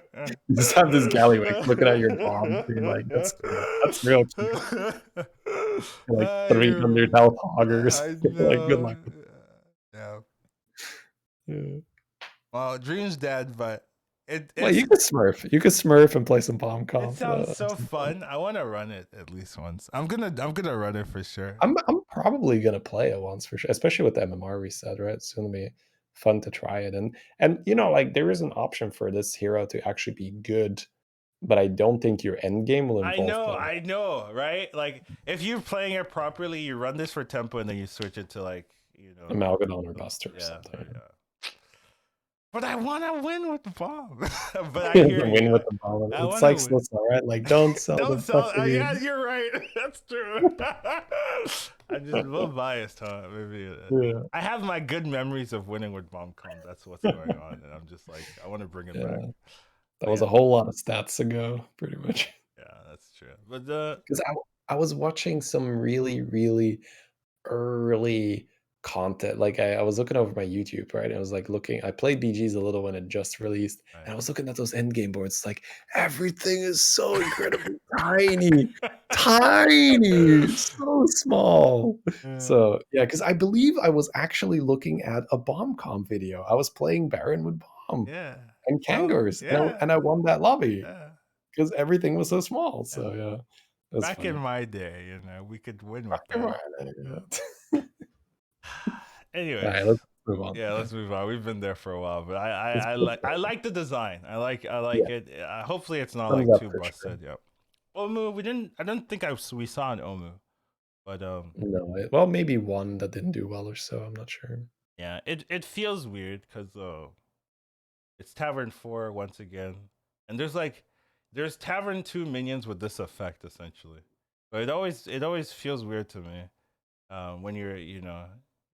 Speaker 2: just have this Gallywix looking at your bomb, being like, that's real cute. Like
Speaker 1: You're
Speaker 2: 300 health hoggers.
Speaker 1: I
Speaker 2: Like, good
Speaker 1: know.
Speaker 2: luck.
Speaker 1: Yeah.
Speaker 2: Yeah.
Speaker 1: Well, Dream's dead, but
Speaker 2: Well, you could Smurf. You could Smurf and play some bomb
Speaker 1: it
Speaker 2: comp.
Speaker 1: sounds so fun. I want to run it at least once. I'm gonna run it for sure.
Speaker 2: I'm probably gonna play it once for sure, especially with the MMR reset, right? It's gonna be fun to try it, and like there is an option for this hero to actually be good, but I don't think your end game will involve playing
Speaker 1: I know, right? Like if you're playing it properly, you run this for tempo and then you switch it to like,
Speaker 2: Amalgadon or Buster or
Speaker 1: yeah,
Speaker 2: something.
Speaker 1: yeah. But I want to win with the bomb. But I
Speaker 2: The
Speaker 1: hear
Speaker 2: win
Speaker 1: you.
Speaker 2: with the ball.
Speaker 1: I
Speaker 2: It's
Speaker 1: want to
Speaker 2: like
Speaker 1: win.
Speaker 2: Slitstar, right? Like, don't sell
Speaker 1: Don't
Speaker 2: the
Speaker 1: sell. Yeah,
Speaker 2: fucking.
Speaker 1: you're right. That's true. I'm just a little biased, huh? Maybe.
Speaker 2: Yeah.
Speaker 1: I have my good memories of winning with Bombcom. That's what's going on, and I'm just like, I want to bring it back.
Speaker 2: Yeah. That
Speaker 1: But
Speaker 2: was
Speaker 1: yeah,
Speaker 2: a whole lot of stats ago, pretty much.
Speaker 1: yeah, that's true. But
Speaker 2: Because I was watching some really, really early content. Like I was looking over my YouTube, right? And I was like looking, I played BGs a little when it just released, and I was looking at those end game boards. Like everything is so incredibly tiny, tiny, so small.
Speaker 1: yeah,
Speaker 2: So yeah, because I believe I was actually looking at a bomb comp video. I was playing Baron with bomb.
Speaker 1: yeah.
Speaker 2: and
Speaker 1: Well,
Speaker 2: kangaroos,
Speaker 1: yeah,
Speaker 2: and I won that lobby
Speaker 1: yeah,
Speaker 2: because everything was so small.
Speaker 1: yeah.
Speaker 2: So yeah, that's
Speaker 1: Back in
Speaker 2: funny.
Speaker 1: my day, we could win with
Speaker 2: Rock and
Speaker 1: that.
Speaker 2: roll. All
Speaker 1: Anyways,
Speaker 2: right, let's move on.
Speaker 1: yeah,
Speaker 2: Yeah,
Speaker 1: let's move on. We've been there for a while, but
Speaker 2: it's
Speaker 1: I
Speaker 2: perfect.
Speaker 1: like the design. I
Speaker 2: Yeah,
Speaker 1: like it. Hopefully, it's not
Speaker 2: thumbs
Speaker 1: like
Speaker 2: up
Speaker 1: too
Speaker 2: for sure.
Speaker 1: busted. Yep. Omu, we didn't. I don't think we saw an Omu, but
Speaker 2: No, well, maybe one that didn't do well or so. I'm not sure.
Speaker 1: yeah, it feels weird because it's Tavern 4 once again, and there's Tavern 2 minions with this effect essentially, but it always feels weird to me when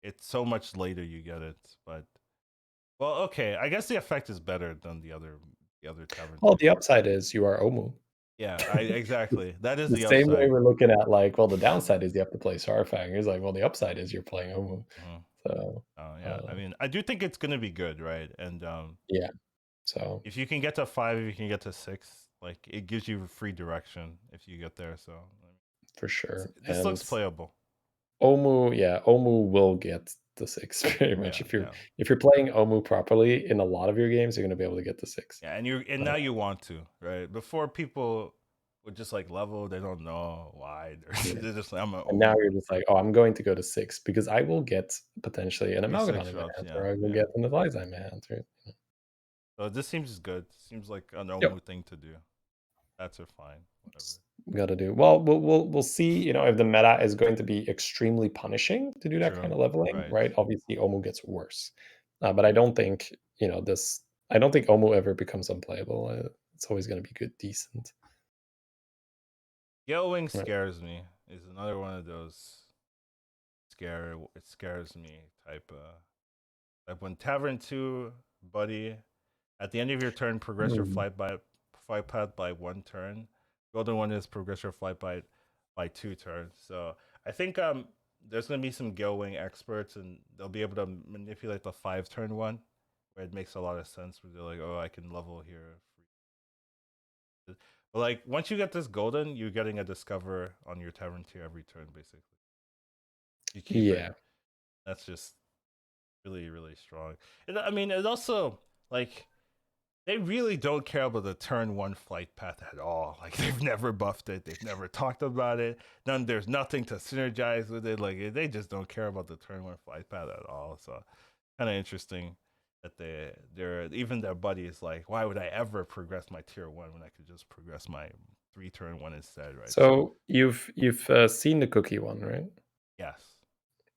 Speaker 1: it's so much later you get it, but well, okay, I guess the effect is better than the other Tavern
Speaker 2: Well,
Speaker 1: 2.
Speaker 2: the upside is you are Omu.
Speaker 1: Yeah, I exactly that is
Speaker 2: The
Speaker 1: the
Speaker 2: same way
Speaker 1: upside.
Speaker 2: we're looking at like, well, the downside is you have to play Starfang. It's like, well, the upside is you're playing Omu.
Speaker 1: Mhm.
Speaker 2: So,
Speaker 1: Yeah, I mean, I do think it's gonna be good, right? And
Speaker 2: yeah. So
Speaker 1: if you can get to 5, if you can get to 6, like it gives you free direction if you get there. So
Speaker 2: for sure.
Speaker 1: this
Speaker 2: And
Speaker 1: looks playable.
Speaker 2: Omu, yeah, Omu will get the 6 pretty much.
Speaker 1: Yeah, yeah,
Speaker 2: If you're playing Omu properly in a lot of your games, you're gonna be able to get the 6.
Speaker 1: yeah. And
Speaker 2: But
Speaker 1: now you want to, right? Before people would just like level, they don't know why.
Speaker 2: yeah.
Speaker 1: They're just like, I'm an
Speaker 2: And now
Speaker 1: Omu
Speaker 2: you're just like, "Oh, I'm going to go to 6 because I will get potentially an
Speaker 1: free
Speaker 2: Amalgadon
Speaker 1: 6
Speaker 2: in my
Speaker 1: drops.
Speaker 2: hands,
Speaker 1: Yeah,
Speaker 2: or I will
Speaker 1: yeah.
Speaker 2: get an Advisor in my hands," right?
Speaker 1: So this seems good. Seems like an
Speaker 2: Yep.
Speaker 1: Omu thing to do. That's a fine, whatever.
Speaker 2: Gotta do. Well, we'll see, if the meta is going to be extremely punishing to do that
Speaker 1: True.
Speaker 2: kind of leveling,
Speaker 1: Right.
Speaker 2: right? Obviously, Omu gets worse. But I don't think, I don't think Omu ever becomes unplayable. It's always gonna be good, decent.
Speaker 1: Yellowing
Speaker 2: Right.
Speaker 1: scares me. Is another one of those it scares me type like when Tavern 2 buddy at the end of your turn progress your
Speaker 2: Mm.
Speaker 1: flight path by 1 turn. Golden one is progress your flight by 2 turns. So I think there's gonna be some Gale Wing experts and they'll be able to manipulate the 5 turn one where it makes a lot of sense where they're like, oh, I can level here. But like once you get this golden, you're getting a discover on your Tavern 2 every turn basically. You keep it.
Speaker 2: Yeah.
Speaker 1: That's just really, really strong. I mean, it also like they really don't care about the turn 1 flight path at all. Like they've never buffed it. They've never talked about it. There's nothing to synergize with it. Like they just don't care about the turn 1 flight path at all. So kind of interesting that they're even their buddy is like, why would I ever progress my tier 1 when I could just progress my 3 turn 1 instead, right? So
Speaker 2: So you've seen the cookie one, right?
Speaker 1: yes.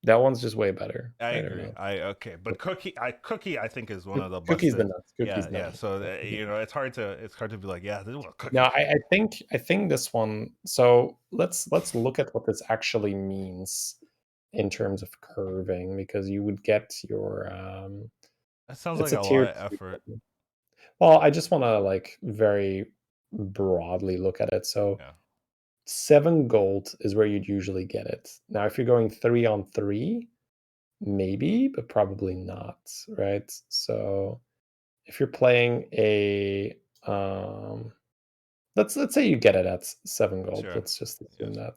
Speaker 2: That one's just way better,
Speaker 1: I
Speaker 2: right or
Speaker 1: agree.
Speaker 2: not?
Speaker 1: Okay, but cookie I think is one of the
Speaker 2: Cookie's the
Speaker 1: busted.
Speaker 2: nuts.
Speaker 1: Yeah,
Speaker 2: Cookie's
Speaker 1: yeah.
Speaker 2: nuts.
Speaker 1: So
Speaker 2: Yeah, Cookie's
Speaker 1: it's hard to be like, yeah, this is what
Speaker 2: No,
Speaker 1: cookie can
Speaker 2: I think this one. So let's look at what this actually means in terms of curving, because you would get your
Speaker 1: That sounds
Speaker 2: it's
Speaker 1: like
Speaker 2: a
Speaker 1: a lot
Speaker 2: tier
Speaker 1: of
Speaker 2: two.
Speaker 1: effort.
Speaker 2: Well, I just want to like very broadly look at it. So
Speaker 1: Yeah,
Speaker 2: 7 gold is where you'd usually get it. Now, if you're going 3-on-3, maybe, but probably not, right? So if you're playing a let's say you get it at 7 gold.
Speaker 1: sure.
Speaker 2: Let's just
Speaker 1: Yes.
Speaker 2: assume that.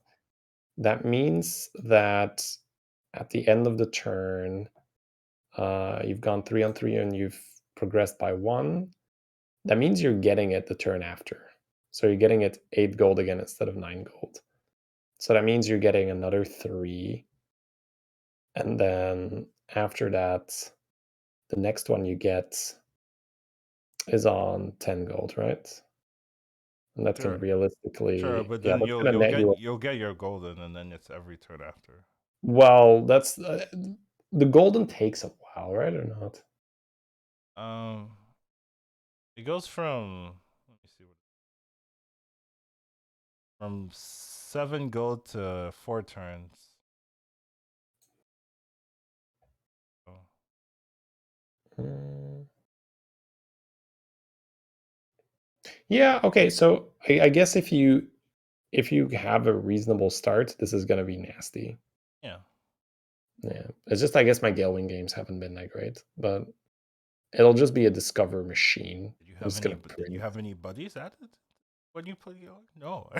Speaker 2: That means that at the end of the turn, you've gone 3-on-3 and you've progressed by 1. That means you're getting it the turn after. So you're getting it 8 gold again instead of 9 gold. So that means you're getting another 3. And then after that, the next one you get is on 10 gold, right? And that's gonna
Speaker 1: Sure. Sure,
Speaker 2: realistically,
Speaker 1: but
Speaker 2: yeah,
Speaker 1: then
Speaker 2: that's gonna net you.
Speaker 1: you'll get your golden and then it's every turn after.
Speaker 2: Well, that's the golden takes a while, right, or not?
Speaker 1: Um it goes from let me see what from 7 gold to 4 turns. So,
Speaker 2: Mm. Yeah, okay, so I guess if you have a reasonable start, this is gonna be nasty.
Speaker 1: yeah.
Speaker 2: Yeah. It's just I guess my Galewing games haven't been that great, but it'll just be a discover machine. I'm just gonna
Speaker 1: Did you
Speaker 2: print.
Speaker 1: have any buddies at it when you play Yogg? No.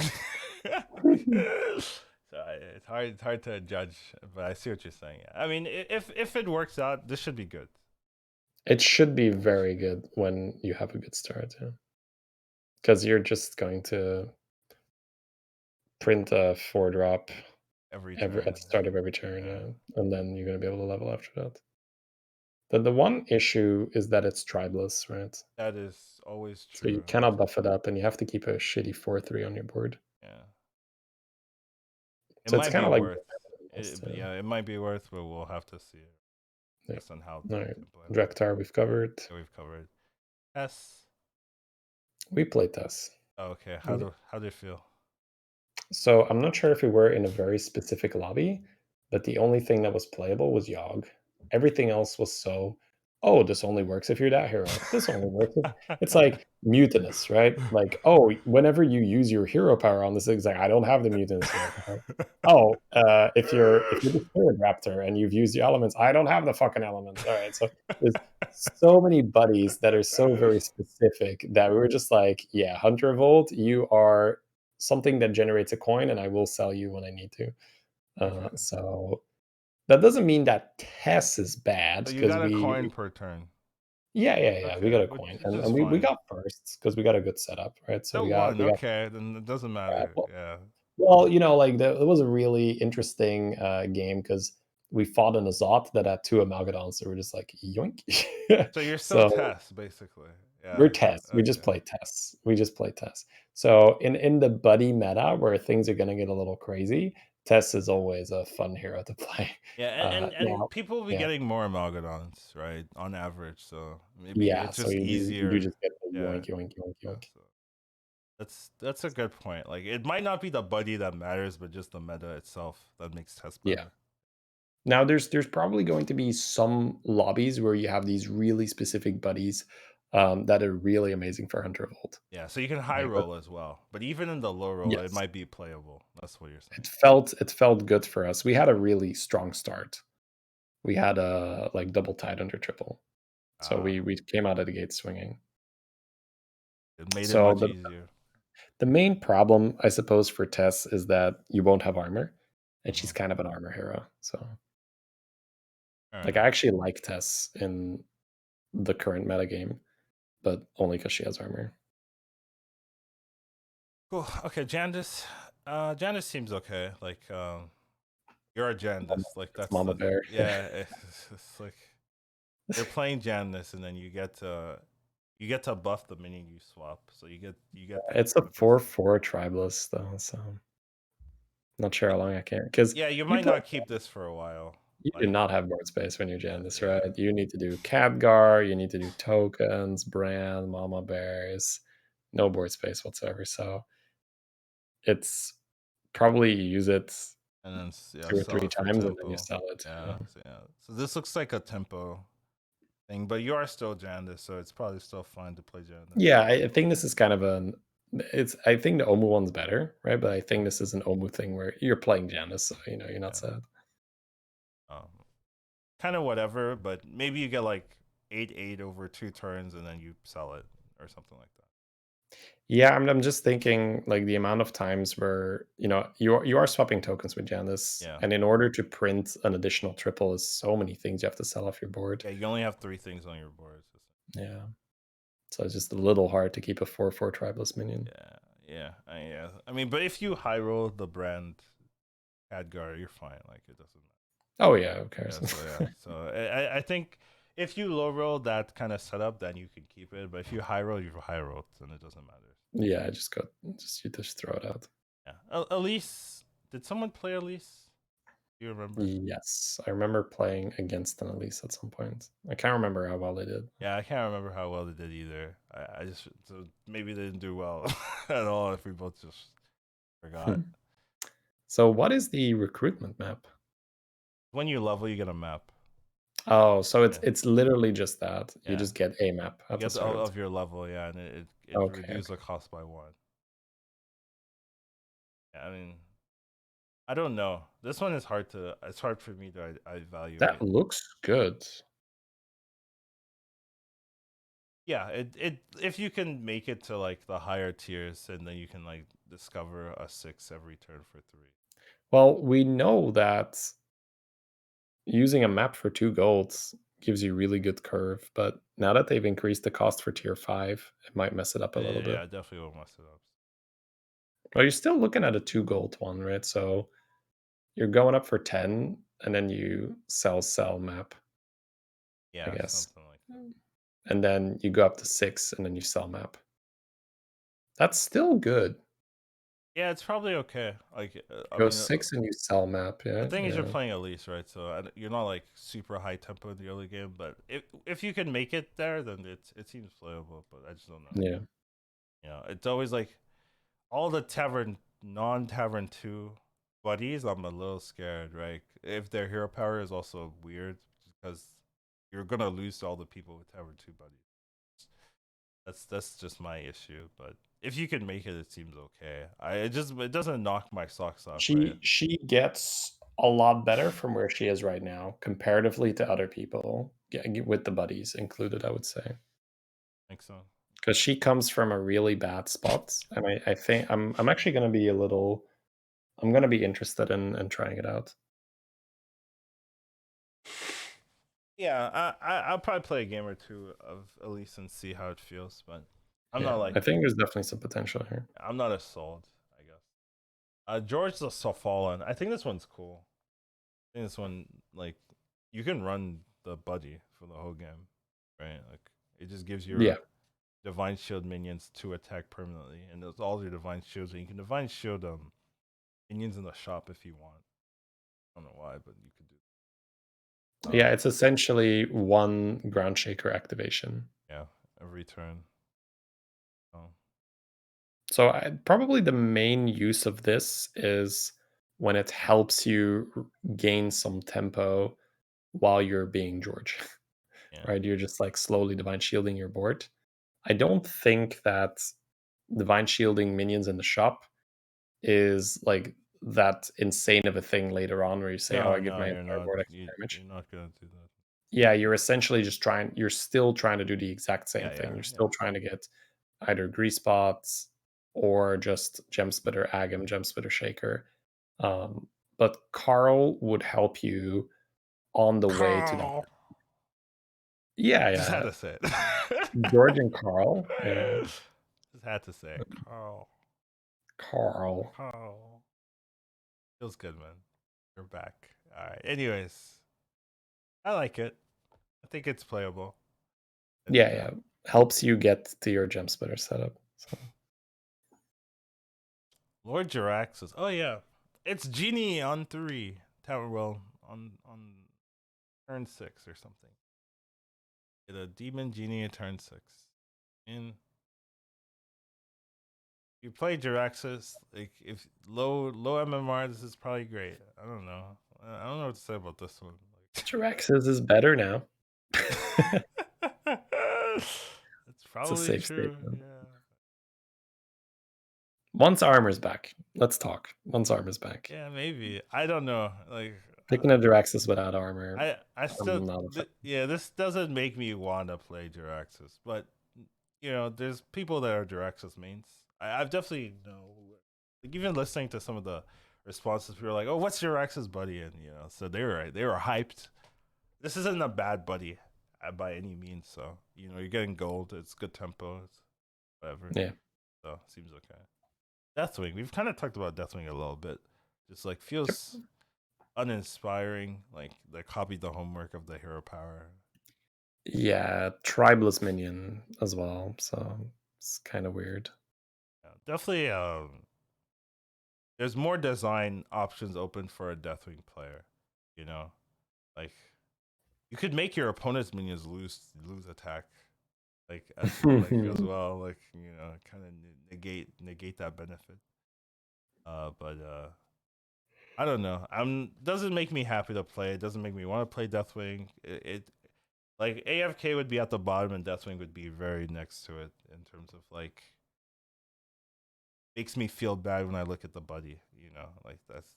Speaker 1: So it's hard to judge, but I see what you're saying. I mean, if it works out, this should be good.
Speaker 2: It should be very good when you have a good start, yeah. Because you're just going to print a 4-drop
Speaker 1: every
Speaker 2: every at
Speaker 1: turn.
Speaker 2: the start of every turn,
Speaker 1: Yeah,
Speaker 2: yeah, and then you're gonna be able to level after that. The one issue is that it's tribeless, right?
Speaker 1: that is always
Speaker 2: So you
Speaker 1: true.
Speaker 2: cannot buff it up, and you have to keep a shitty 4/3 on your board.
Speaker 1: Yeah, it
Speaker 2: So it's
Speaker 1: might be
Speaker 2: kinda like
Speaker 1: worth.
Speaker 2: almost, yeah.
Speaker 1: Yeah, it might be worth, but we'll have to see
Speaker 2: Yeah.
Speaker 1: based on how
Speaker 2: Alright.
Speaker 1: decks implement.
Speaker 2: Dirk Tarr we've covered.
Speaker 1: Yeah, we've covered. Yes.
Speaker 2: We played Tess.
Speaker 1: Oh, okay.
Speaker 2: We
Speaker 1: How do you feel?
Speaker 2: So I'm not sure if we were in a very specific lobby, but the only thing that was playable was Yogg. Everything else was so, oh, this only works if you're that hero. This only works if it's like mutinous, right? Like, oh, whenever you use your hero power on this, it's like I don't have the mutinous hero power. Oh, if you're the spirit raptor and you've used the elements, I don't have the fucking elements. All right, so there's so many buddies that are so very specific that we were just like, yeah, Hunter Revolt, you are something that generates a coin, and I will sell you when I need to.
Speaker 1: Okay.
Speaker 2: So that doesn't mean that Tess is bad
Speaker 1: So you
Speaker 2: because
Speaker 1: got a coin per turn.
Speaker 2: yeah, we got
Speaker 1: Okay,
Speaker 2: a
Speaker 1: which
Speaker 2: coin,
Speaker 1: which
Speaker 2: and
Speaker 1: is
Speaker 2: we
Speaker 1: fine.
Speaker 2: got firsts because we got a good setup, right? So
Speaker 1: Still
Speaker 2: we got
Speaker 1: one.
Speaker 2: we got
Speaker 1: Okay, then it doesn't
Speaker 2: yeah,
Speaker 1: matter. Yeah.
Speaker 2: well, like it was a really interesting game because we fought an Azot that had two Amalgadons, so we're just like yoink.
Speaker 1: So you're still
Speaker 2: So
Speaker 1: Tess, basically.
Speaker 2: we're
Speaker 1: Yeah.
Speaker 2: tests. We just
Speaker 1: Okay.
Speaker 2: play tests. We just play tests. So in the buddy meta where things are gonna get a little crazy, Tess is always a fun hero to play.
Speaker 1: Yeah, and
Speaker 2: Now,
Speaker 1: people will be
Speaker 2: yeah,
Speaker 1: getting more Amalgadons, right, on average. So maybe
Speaker 2: yeah.
Speaker 1: it's
Speaker 2: So
Speaker 1: just
Speaker 2: you
Speaker 1: easier.
Speaker 2: just get the
Speaker 1: Yeah.
Speaker 2: yoink, yoink, yoink,
Speaker 1: Yeah.
Speaker 2: yoink.
Speaker 1: So that's a good point. Like it might not be the buddy that matters, but just the meta itself that makes test
Speaker 2: Yeah.
Speaker 1: better.
Speaker 2: Now there's probably going to be some lobbies where you have these really specific buddies that are really amazing for Hunter Vault.
Speaker 1: Yeah. So you can high
Speaker 2: Right? But
Speaker 1: roll as well, but even in the low roll, it
Speaker 2: yes,
Speaker 1: might be playable. That's what you're saying.
Speaker 2: it felt good for us. We had a really strong start. We had a like double tide under triple. So
Speaker 1: Ah,
Speaker 2: we came out of the gate swinging.
Speaker 1: it made it
Speaker 2: So
Speaker 1: much
Speaker 2: the
Speaker 1: easier.
Speaker 2: the main problem, I suppose, for Tess is that you won't have armor, and she's
Speaker 1: Hmm.
Speaker 2: kind of an armor hero. So,
Speaker 1: Fair
Speaker 2: like, I
Speaker 1: enough.
Speaker 2: actually like Tess in the current metagame, but only because she has armor.
Speaker 1: Cool. Okay, Jandis. Jandis seems okay. Like, you're a Jandis. Like
Speaker 2: It's
Speaker 1: that's
Speaker 2: Mama
Speaker 1: the
Speaker 2: Bear.
Speaker 1: yeah. It's like you're playing Jandis, and then you get to buff the minion you swap. So you get that
Speaker 2: It's a
Speaker 1: 10%.
Speaker 2: 4/4 tribeless though, so not sure how long I can. Because
Speaker 1: Yeah, you
Speaker 2: you
Speaker 1: might
Speaker 2: play
Speaker 1: not keep this for a while.
Speaker 2: you do
Speaker 1: Like,
Speaker 2: not have board space when you're
Speaker 1: yeah,
Speaker 2: Janus, right?
Speaker 1: yeah.
Speaker 2: You need to do Khadgar, you need to do tokens, brand, Mama Bears, no board space whatsoever. So it's probably use it
Speaker 1: And then yeah,
Speaker 2: 2 or
Speaker 1: sell
Speaker 2: 3
Speaker 1: it for
Speaker 2: times and then you
Speaker 1: tempo.
Speaker 2: sell it,
Speaker 1: Yeah,
Speaker 2: yeah.
Speaker 1: so yeah. So this looks like a tempo thing, but you are still Jandis, so it's probably still fine to play Jandis.
Speaker 2: Yeah, I think this is kind of an it's I think the Omu one's better, right? But I think
Speaker 1: Mhm.
Speaker 2: this is an Omu thing where you're playing Janus, so, you're not
Speaker 1: Yeah.
Speaker 2: sad.
Speaker 1: Um, kind of whatever, but maybe you get like 8/8 over 2 turns and then you sell it or something like that.
Speaker 2: Yeah, I'm just thinking, like, the amount of times where, you are swapping tokens with Janus,
Speaker 1: Yeah.
Speaker 2: and in order to print an additional triple is so many things you have to sell off your board.
Speaker 1: Yeah, you only have 3 things on your board.
Speaker 2: Yeah. So it's just a little hard to keep a 4/4 tribeless minion.
Speaker 1: Yeah. I mean, but if you high roll the brand Khadgar, you're fine. Like it doesn't matter.
Speaker 2: Oh, yeah, who cares?
Speaker 1: So I think if you low roll that kind of setup, then you can keep it. But if you high roll, you high roll, then it doesn't matter.
Speaker 2: Yeah, you just throw it out.
Speaker 1: Yeah. Elise, did someone play Elise? Do you remember?
Speaker 2: Yes, I remember playing against an Elise at some point. I can't remember how well they did.
Speaker 1: Yeah, I can't remember how well they did either. I just so maybe they didn't do well at all if we both just forgot.
Speaker 2: So what is the recruitment map?
Speaker 1: When you level, you get a map.
Speaker 2: Oh, so it's
Speaker 1: Yeah,
Speaker 2: it's literally just that. You
Speaker 1: yeah.
Speaker 2: just get a map
Speaker 1: You
Speaker 2: at the
Speaker 1: get
Speaker 2: start.
Speaker 1: of your level, yeah, and it
Speaker 2: Okay,
Speaker 1: reduces
Speaker 2: okay.
Speaker 1: the cost by 1. Yeah, I mean, I don't know. This one is hard to. It's hard for me to
Speaker 2: That
Speaker 1: evaluate.
Speaker 2: looks good.
Speaker 1: Yeah, it if you can make it to like the higher tiers, and then you can like discover a 6 every turn for 3.
Speaker 2: Well, we know that using a map for 2 golds gives you really good curve, but now that they've increased the cost for tier 5, it might mess it up a little
Speaker 1: Yeah,
Speaker 2: bit.
Speaker 1: I definitely will mess it up.
Speaker 2: Well, you're still looking at a 2 gold one, right? So you're going up for 10, and then you sell map, I
Speaker 1: Yeah,
Speaker 2: guess.
Speaker 1: something like that.
Speaker 2: And then you go up to 6, and then you sell map. That's still good.
Speaker 1: Yeah, it's probably okay. Like, I
Speaker 2: Go
Speaker 1: mean,
Speaker 2: 6 and you sell map,
Speaker 1: the
Speaker 2: yeah,
Speaker 1: thing is, you're
Speaker 2: yeah.
Speaker 1: playing Elise, right? So you're not like super high tempo in the early game. But if you can make it there, then it seems playable. But I just don't know.
Speaker 2: Yeah.
Speaker 1: You know, it's always like all the tavern non-tavern 2 buddies. I'm a little scared, right? If their hero power is also weird, because you're gonna lose to all the people with tavern 2 buddies. That's just my issue. But if you can make it, it seems okay. It doesn't knock my socks off, right?
Speaker 2: She gets a lot better from where she is right now comparatively to other people, with the buddies included, I would say.
Speaker 1: Think so.
Speaker 2: Because she comes from a really bad spot, and I think I'm actually gonna be a little I'm gonna be interested in trying it out.
Speaker 1: Yeah, I'll probably play a game or two of Elise and see how it feels. But I'm not
Speaker 2: Yeah,
Speaker 1: like
Speaker 2: I think there's definitely some potential here.
Speaker 1: I'm not as sold, I guess. George the Fallen. I think this one's cool. I think this one, like, you can run the buddy for the whole game, right? Like, it just gives
Speaker 2: Yeah.
Speaker 1: your divine shield minions to attack permanently, and it's all your divine shields, and you can divine shield minions in the shop if you want. I don't know why, but you could do.
Speaker 2: Yeah, it's essentially one ground shaker activation.
Speaker 1: Yeah, every turn. Oh,
Speaker 2: So probably the main use of this is when it helps you gain some tempo while you're being George,
Speaker 1: yeah.
Speaker 2: right? You're just like slowly divine shielding your board. I don't think that divine shielding minions in the shop is like that insane of a thing later on where you say, "Oh,
Speaker 1: No,
Speaker 2: I give
Speaker 1: no,
Speaker 2: my
Speaker 1: you're
Speaker 2: entire
Speaker 1: not.
Speaker 2: board extra
Speaker 1: You're
Speaker 2: damage."
Speaker 1: not gonna do that.
Speaker 2: Yeah, you're essentially just you're still trying to do the exact same
Speaker 1: Yeah,
Speaker 2: thing.
Speaker 1: yeah,
Speaker 2: You're
Speaker 1: yeah.
Speaker 2: still trying to get either grease spots or just gem splitter agam, gem splitter shaker. Um, but Carl would help you on the way to that.
Speaker 1: Carl.
Speaker 2: Yeah,
Speaker 1: Just had
Speaker 2: yeah.
Speaker 1: to say it.
Speaker 2: George and Carl. Yeah.
Speaker 1: Just had to say it. Carl.
Speaker 2: Carl.
Speaker 1: Carl. Feels good, man. You're back. All right. Anyways, I like it. I think it's playable. I
Speaker 2: Yeah,
Speaker 1: think
Speaker 2: yeah. Helps you get to your gem splitter setup. So
Speaker 1: Lord Jirax says, "Oh yeah, it's Genie on 3 Tower. Well, on turn 6 or something. Get a Demon Genie at turn 6. And you play Jiraxis, like if low MMR, this is probably great. I don't know. I don't know what to say about this one.
Speaker 2: Jirax's is better now.
Speaker 1: It's
Speaker 2: It's a
Speaker 1: probably
Speaker 2: safe
Speaker 1: true.
Speaker 2: statement.
Speaker 1: Yeah.
Speaker 2: Once armor's back. Let's talk. Once armor's back.
Speaker 1: Yeah, maybe. I don't know. Like,
Speaker 2: Picking a Jiraxis without armor,
Speaker 1: I still
Speaker 2: I'm not a fan.
Speaker 1: yeah. This doesn't make me want to play Jiraxis, but you know, there's people that are Jiraxis mains. I've definitely know. Like even listening to some of the responses, people are like, "Oh, what's Jiraxis buddy?" And you know, so they were hyped. This isn't a bad buddy by any means. So you know, you're getting gold. It's good tempo. It's whatever.
Speaker 2: Yeah.
Speaker 1: So seems okay. Deathwing. We've kind of talked about Deathwing a little bit. Just like
Speaker 2: Yep.
Speaker 1: feels uninspiring. Like they copied the homework of the hero power.
Speaker 2: Yeah, tribalist minion as well, so it's kind of weird.
Speaker 1: Yeah, definitely. There's more design options open for a Deathwing player. You know, like you could make your opponent's minions lose attack, as well. Like you know, kind of negate that benefit. But I don't know. Doesn't make me happy to play. It doesn't make me want to play Deathwing. It like AFK would be at the bottom and Deathwing would be very next to it in terms of like makes me feel bad when I look at the buddy. You know, like that's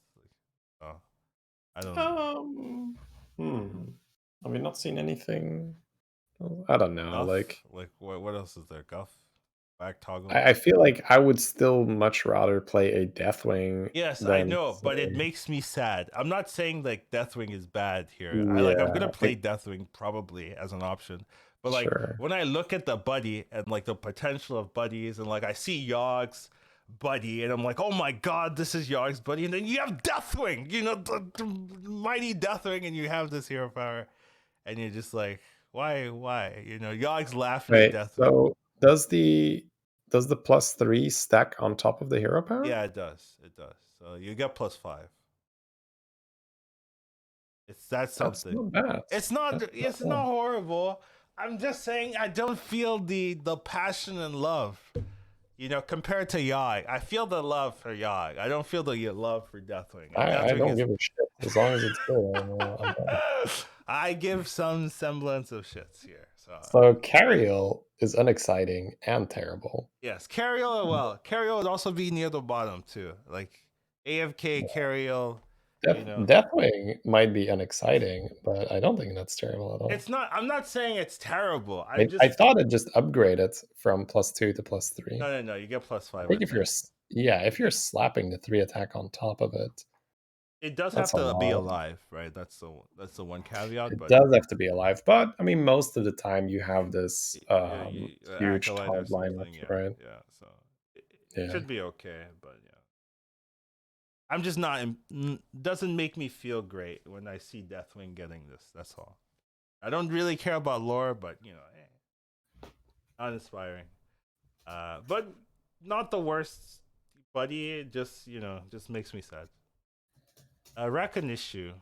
Speaker 1: like, I don't.
Speaker 2: Um, hmm. Have we not seen anything? I don't know.
Speaker 1: Guff?
Speaker 2: Like,
Speaker 1: Like what else is there? Guff? back toggle.
Speaker 2: I feel like I would still much rather play a Deathwing
Speaker 1: Yes, I
Speaker 2: than
Speaker 1: know, but it
Speaker 2: say
Speaker 1: makes me sad. I'm not saying like Deathwing is bad here. I'm
Speaker 2: yeah,
Speaker 1: gonna play Deathwing probably as an option. But like
Speaker 2: sure.
Speaker 1: when I look at the buddy and like the potential of buddies and like I see Yogg's buddy and I'm like, oh my god, this is Yogg's buddy, and then you have Deathwing, the mighty Deathwing, and you have this hero power, and you're just like, why? Yogg's laughing at
Speaker 2: Right,
Speaker 1: Deathwing.
Speaker 2: so does the +3 stack on top of the hero power?
Speaker 1: Yeah, it does. It does. So you get +5. That's
Speaker 2: That's
Speaker 1: something.
Speaker 2: not bad.
Speaker 1: It's not
Speaker 2: That's not
Speaker 1: it's not
Speaker 2: bad.
Speaker 1: horrible. I'm just saying I don't feel the passion and love. Compared to Yogg. I feel the love for Yogg. I don't feel the love for Deathwing. And
Speaker 2: I
Speaker 1: Deathwing
Speaker 2: don't
Speaker 1: is
Speaker 2: give a shit as long as it's good, I'm down.
Speaker 1: I give some semblance of shits here. So
Speaker 2: So Carriel is unexciting and terrible.
Speaker 1: yes, Carriel, well, Carriel would also be near the bottom too. Like AFK Carriel,
Speaker 2: Deathwing might be unexciting, but I don't think that's terrible at all.
Speaker 1: it's not I'm not saying it's terrible.
Speaker 2: I thought it just upgraded from +2 to +3.
Speaker 1: No, you get
Speaker 2: I
Speaker 1: +5, I
Speaker 2: think
Speaker 1: think.
Speaker 2: if you're slapping the 3 attack on top of it,
Speaker 1: It does
Speaker 2: that's
Speaker 1: have
Speaker 2: a
Speaker 1: to be
Speaker 2: lot.
Speaker 1: alive, right? That's the one caveat,
Speaker 2: It
Speaker 1: but
Speaker 2: does have to be alive, but I mean, most of the time you have this huge
Speaker 1: acolyte or
Speaker 2: top lineup,
Speaker 1: something, yeah,
Speaker 2: right?
Speaker 1: yeah. So it
Speaker 2: Yeah.
Speaker 1: should be okay, but yeah, I'm just not. Doesn't make me feel great when I see Deathwing getting this. That's all. I don't really care about lore, but not inspiring. But not the worst, buddy. It just makes me sad. Rakonishu.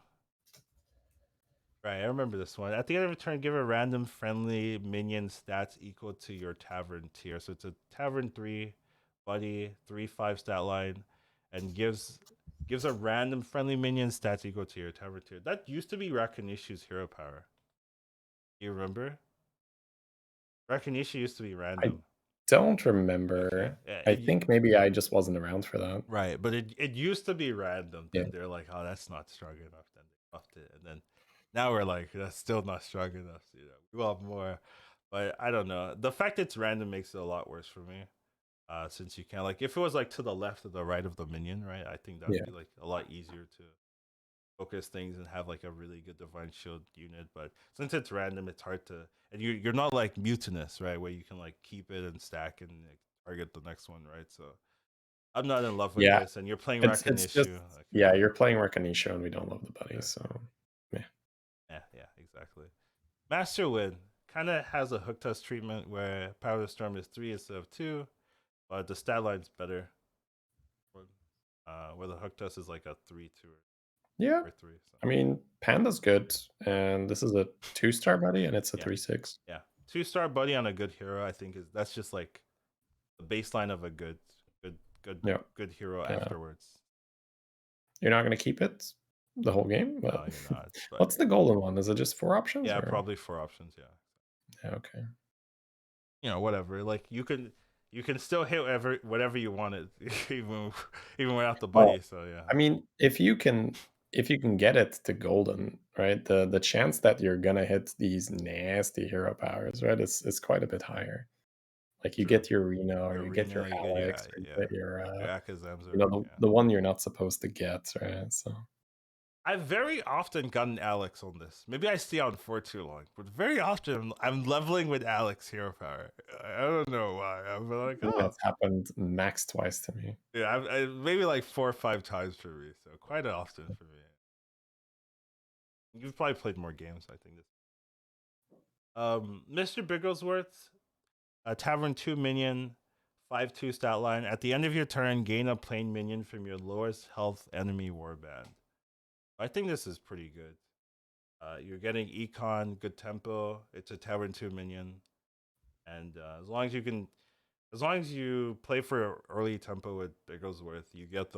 Speaker 1: Right, I remember this one. At the end of a turn, give a random friendly minion stats equal to your tavern tier. So it's a tavern 3, buddy, 3/5 stat line, and gives a random friendly minion stats equal to your tavern tier. That used to be Rakonishu's hero power. Do you remember? Rakonishu used to be
Speaker 2: I
Speaker 1: random.
Speaker 2: don't
Speaker 1: Okay.
Speaker 2: remember.
Speaker 1: Yeah,
Speaker 2: I think maybe I just wasn't around for that.
Speaker 1: right, but it used to be random.
Speaker 2: Yeah.
Speaker 1: Then they're like, oh, that's not strong enough. Then they buffed it, and then now we're like, that's still not strong enough. We want more. But I don't know. The fact it's random makes it a lot worse for me. Since you can, like, if it was like to the left or the right of the minion, right? I think that'd
Speaker 2: Yeah.
Speaker 1: be like a lot easier to focus things and have like a really good divine shield unit. But since it's random, it's hard to. And you're not like mutinous, right? Where you can like keep it and stack and like, target the next one, right? So I'm not in love with
Speaker 2: Yeah.
Speaker 1: this, and you're playing
Speaker 2: It's just
Speaker 1: Rakonishu. Like,
Speaker 2: yeah, you're playing Rekonisho and we don't love the buddies, so yeah.
Speaker 1: yeah, exactly. Master Win kind of has a hook test treatment where Power Storm is 3 instead of 2, but the stat line's better. Where the hook test is like a 3-2
Speaker 2: Yeah.
Speaker 1: or 3. So.
Speaker 2: I mean, Panda's good, and this is a 2-star buddy, and it's a
Speaker 1: Yeah.
Speaker 2: 3/6.
Speaker 1: Yeah, 2-star buddy on a good hero. I think that's just like the baseline of a good
Speaker 2: Yeah.
Speaker 1: hero
Speaker 2: Yeah.
Speaker 1: afterwards.
Speaker 2: You're not gonna keep it the whole game,
Speaker 1: No,
Speaker 2: but
Speaker 1: you're not. But
Speaker 2: what's the golden one? Is it just 4 options
Speaker 1: yeah,
Speaker 2: or
Speaker 1: probably 4 options. Yeah.
Speaker 2: yeah, okay.
Speaker 1: Whatever. Like you can still hit whatever you wanted, even without the
Speaker 2: Well,
Speaker 1: buddy. So yeah.
Speaker 2: I mean, if you can get it to golden, right? The chance that you're gonna hit these nasty hero powers, right, is quite a bit higher. Like you
Speaker 1: True.
Speaker 2: get your Reno or
Speaker 1: Your
Speaker 2: you get your
Speaker 1: Reno, you get
Speaker 2: Alex or you get
Speaker 1: your Akazams or
Speaker 2: the one you're not supposed to get, right? So
Speaker 1: I've very often gotten Alex on this. Maybe I stay on for too long, but very often I'm leveling with Alex hero power. I don't know why. I'm like,
Speaker 2: I think
Speaker 1: oh,
Speaker 2: that's happened max twice to me.
Speaker 1: yeah, maybe like 4 or 5 times for me. So quite often for me. You've probably played more games, I think. Mr. Bigglesworth, a Tavern 2 minion, 5/2 stat line. At the end of your turn, gain a plain minion from your lowest health enemy warband. I think this is pretty good. You're getting econ, good tempo. It's a Tavern 2 minion, and as long as you play for early tempo with Bigglesworth, you get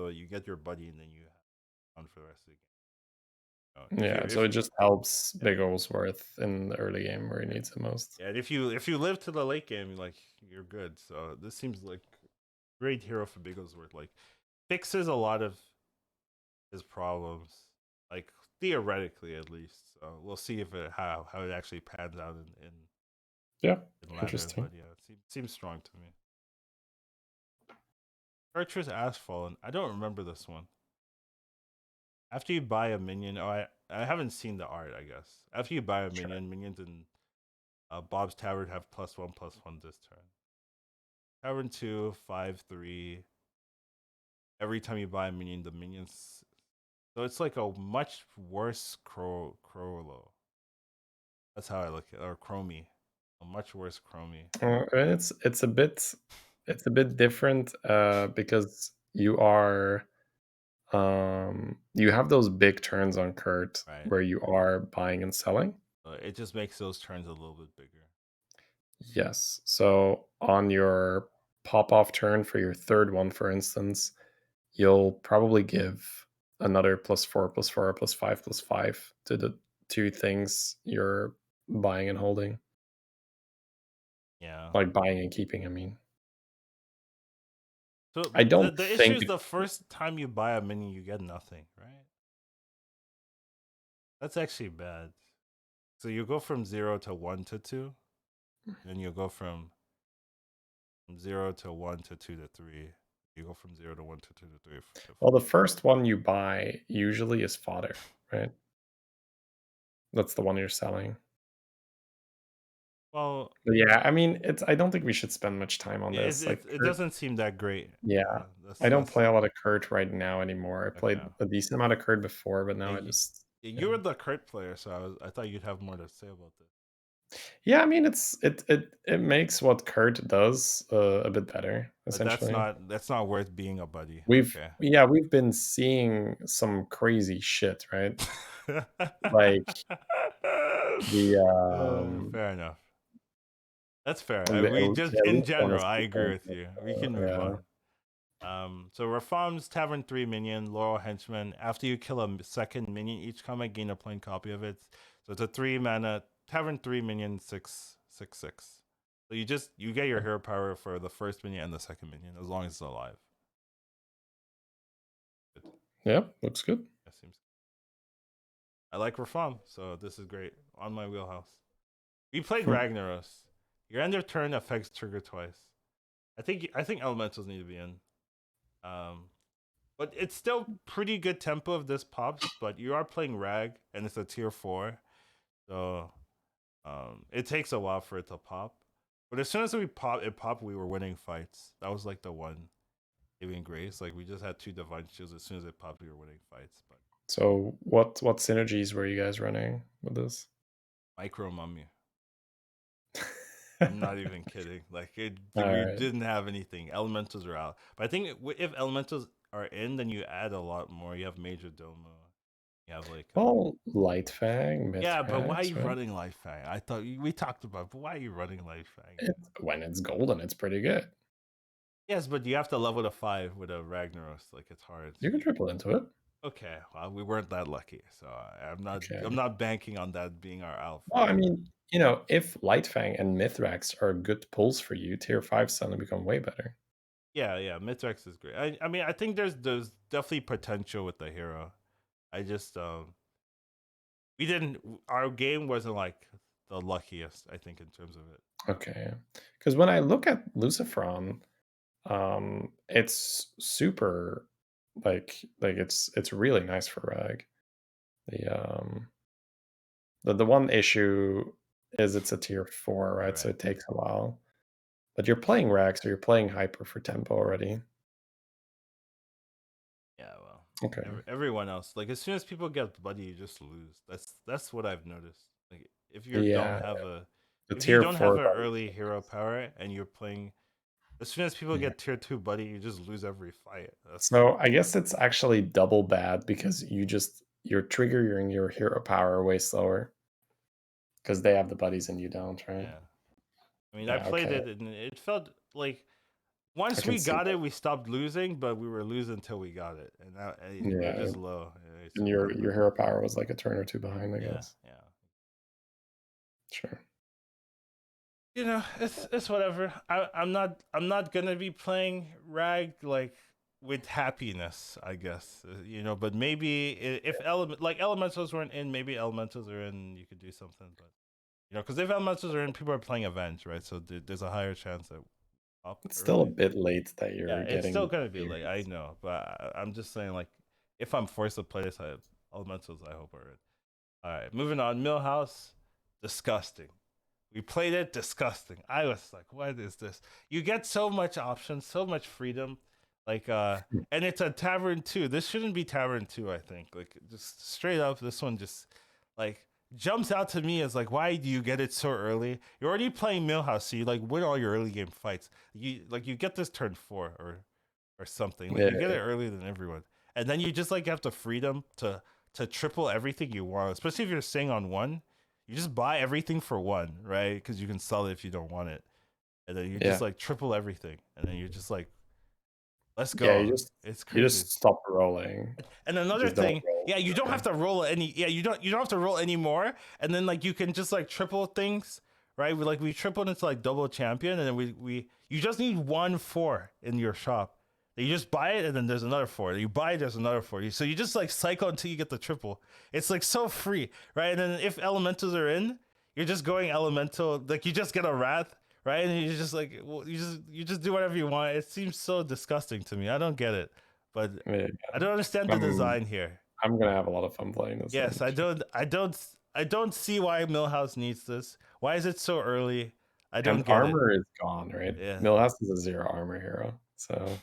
Speaker 1: your buddy, and then you have fun for the rest of the game.
Speaker 2: Yeah, so it just helps Bigglesworth in the early game where he needs it most.
Speaker 1: Yeah, and if you live to the late game, like you're good. So this seems like great hero for Bigglesworth. Like fixes a lot of his problems, like theoretically at least. So we'll see if how it actually pans out in
Speaker 2: Yeah,
Speaker 1: in ladder.
Speaker 2: interesting.
Speaker 1: But yeah, it seems strong to me. Treacherous Asphalt. I don't remember this one. After you buy a minion, I haven't seen the art. I guess after you buy a
Speaker 2: Sure.
Speaker 1: minion, minions in Bob's Tavern have +1/+1 this turn. Tavern 2, 5/3. Every time you buy a minion, the minions. So it's like a much worse Crollo. That's how I look at it. Or Chromie. A much worse Chromie.
Speaker 2: It's a bit different because you have those big turns on Kurt
Speaker 1: Right.
Speaker 2: where you are buying and selling.
Speaker 1: It just makes those turns a little bit bigger.
Speaker 2: Yes. So on your pop off turn for your third one, for instance, you'll probably give another +4/+4 +5/5 to the two things you're buying and holding.
Speaker 1: Yeah.
Speaker 2: Like buying and keeping, I mean.
Speaker 1: So
Speaker 2: I
Speaker 1: the
Speaker 2: don't
Speaker 1: the issue
Speaker 2: think
Speaker 1: is the first time you buy a minion, you get nothing, right? That's actually bad. So you go from 0 to 1 to 2, then you go from 0 to 1 to 2 to 3. You go from 0 to 1 to 2 to 3 to
Speaker 2: well,
Speaker 1: 4.
Speaker 2: the first one you buy usually is fodder, right? That's the one you're selling.
Speaker 1: Well,
Speaker 2: But yeah, I mean, I don't think we should spend much time on
Speaker 1: yeah,
Speaker 2: this. Like
Speaker 1: it
Speaker 2: Kurt,
Speaker 1: doesn't seem that great.
Speaker 2: yeah. I don't
Speaker 1: That's
Speaker 2: play a lot of Kurt right now anymore. I played
Speaker 1: okay.
Speaker 2: a decent amount of Kurt before, but now
Speaker 1: Yeah,
Speaker 2: I just
Speaker 1: you
Speaker 2: yeah.
Speaker 1: were the crit player, so I thought you'd have more to say about this.
Speaker 2: Yeah, I mean, it makes what Kurt does a bit better,
Speaker 1: But
Speaker 2: essentially.
Speaker 1: that's not worth being a buddy.
Speaker 2: We've
Speaker 1: Okay.
Speaker 2: yeah, we've been seeing some crazy shit, right? Like the
Speaker 1: Fair enough. That's fair. We
Speaker 2: the
Speaker 1: just in
Speaker 2: elite one
Speaker 1: general,
Speaker 2: is
Speaker 1: I agree
Speaker 2: something
Speaker 1: with
Speaker 2: that,
Speaker 1: you. We can move
Speaker 2: yeah.
Speaker 1: on. So Rafam's Tavern 3 minion, Laurel Henchman. After you kill a second minion each combat, gain a plain copy of it. So it's a 3 mana Tavern 3 minion 6/6/6. So you get your hero power for the first minion and the second minion as long as it's alive. Good.
Speaker 2: Yeah, looks good.
Speaker 1: That seems. I like Rafam, so this is great. On my wheelhouse. We played Ragnaros. Your end of turn affects trigger twice. I think elementals need to be in. Um, but it's still pretty good tempo if this pops. But you are playing Rag, and it's a tier 4, so it takes a while for it to pop. But as soon as it popped, we were winning fights. That was like the one saving grace. Like we just had 2 divine shields. As soon as it popped, we were winning fights. But
Speaker 2: So what synergies were you guys running with this?
Speaker 1: micro mummy. I'm not even kidding. Like
Speaker 2: All
Speaker 1: we
Speaker 2: right.
Speaker 1: didn't have anything. Elementals are out, but I think if elementals are in, then you add a lot more. You have major domo. You have like
Speaker 2: Well, Light Fang,
Speaker 1: yeah, but why are
Speaker 2: Mithrax,
Speaker 1: you
Speaker 2: right?
Speaker 1: running Life Fang? I thought we talked about, but why are you running Life Fang?
Speaker 2: When it's golden, it's pretty good.
Speaker 1: Yes, but you have to level to 5 with a Ragnaros. Like it's hard.
Speaker 2: You can triple into it.
Speaker 1: Okay, well we weren't that lucky, so
Speaker 2: Okay.
Speaker 1: I'm not banking on that being our alpha.
Speaker 2: Well, I mean, if Light Fang and Mithrax are good pulls for you, tier 5 suddenly become way better.
Speaker 1: Yeah, Mithrax is great. I mean I think there's definitely potential with the hero. I just we didn't our game wasn't like the luckiest, I think, in terms of it.
Speaker 2: Okay. Because when I look at Lucifron, it's super like it's really nice for Rag. The the one issue is it's a tier 4, right? So
Speaker 1: Right.
Speaker 2: it takes a while. But you're playing Rag, so you're playing Hyper for tempo already.
Speaker 1: Yeah, well,
Speaker 2: Okay.
Speaker 1: everyone else, like as soon as people get buddy, you just lose. That's what I've noticed. Like
Speaker 2: Yeah, the
Speaker 1: if you
Speaker 2: tier
Speaker 1: don't have
Speaker 2: 4
Speaker 1: an
Speaker 2: buddies.
Speaker 1: early hero power and you're playing, as soon as people
Speaker 2: Yeah.
Speaker 1: get tier 2 buddy, you just lose every fight. That's
Speaker 2: So I guess it's actually double bad because you're triggering your hero power way slower because they have the buddies and you don't, right?
Speaker 1: yeah. I mean, I
Speaker 2: Yeah,
Speaker 1: played
Speaker 2: okay.
Speaker 1: it and it felt like
Speaker 2: I
Speaker 1: once
Speaker 2: can
Speaker 1: we
Speaker 2: see
Speaker 1: got
Speaker 2: that.
Speaker 1: it, we stopped losing, but we were losing until we got it, and now we were
Speaker 2: Yeah,
Speaker 1: just low. It's
Speaker 2: and
Speaker 1: just
Speaker 2: your
Speaker 1: permanent.
Speaker 2: hero power was like a turn or two behind, I
Speaker 1: Yeah,
Speaker 2: guess.
Speaker 1: yeah.
Speaker 2: Sure.
Speaker 1: It's whatever. I'm not gonna be playing Rag like with happiness, I guess. But maybe if elementals weren't in, maybe elementals are in. You could do something, but because if elementals are in, people are playing Avenge, right? So there's a higher chance that up
Speaker 2: It's still a
Speaker 1: early.
Speaker 2: bit late that
Speaker 1: Yeah,
Speaker 2: you're
Speaker 1: it's
Speaker 2: getting
Speaker 1: still
Speaker 2: the
Speaker 1: gonna be late. I
Speaker 2: experience.
Speaker 1: know, but I'm just saying, like, if I'm forced to play this, elementals, I hope are in. All right, moving on. Millhouse, disgusting. We played it, disgusting. I was like, what is this? You get so much options, so much freedom. Like and it's a tavern too. This shouldn't be tavern 2, I think. Like just straight up, this one just like jumps out to me as like, why do you get it so early? You're already playing Millhouse, so you like win all your early game fights. You get this turn 4 or something. Like
Speaker 2: Yeah,
Speaker 1: you get it earlier than everyone. And then you just like have the freedom to triple everything you want, especially if you're staying on one. You just buy everything for one, right? Because you can sell it if you don't want it, and then you just
Speaker 2: yeah,
Speaker 1: like triple everything, and then you're just like, let's
Speaker 2: yeah.
Speaker 1: go. It's
Speaker 2: You
Speaker 1: crazy.
Speaker 2: just stop rolling.
Speaker 1: And
Speaker 2: You
Speaker 1: another
Speaker 2: just don't
Speaker 1: thing,
Speaker 2: roll.
Speaker 1: yeah, you don't
Speaker 2: Okay.
Speaker 1: have to roll any. Yeah, you don't have to roll anymore. And then like you can just like triple things, right? We tripled into like double champion, and then we you just need 1 4 in your shop. You just buy it, and then there's another 4. You buy it, there's another 4. So you just like cycle until you get the triple. It's like so free, right? And then if elementals are in, you're just going elemental. Like you just get a wrath, right? And you just like you just do whatever you want. It seems so disgusting to me. I don't get it, but
Speaker 2: Yeah,
Speaker 1: I don't understand the
Speaker 2: I'm
Speaker 1: design here.
Speaker 2: I'm gonna have a lot of fun playing this
Speaker 1: Yes,
Speaker 2: one.
Speaker 1: I don't see why Millhouse needs this. Why is it so early? I don't
Speaker 2: And
Speaker 1: get it.
Speaker 2: armor is gone, right?
Speaker 1: Yeah.
Speaker 2: Milhouse is a 0 armor hero, so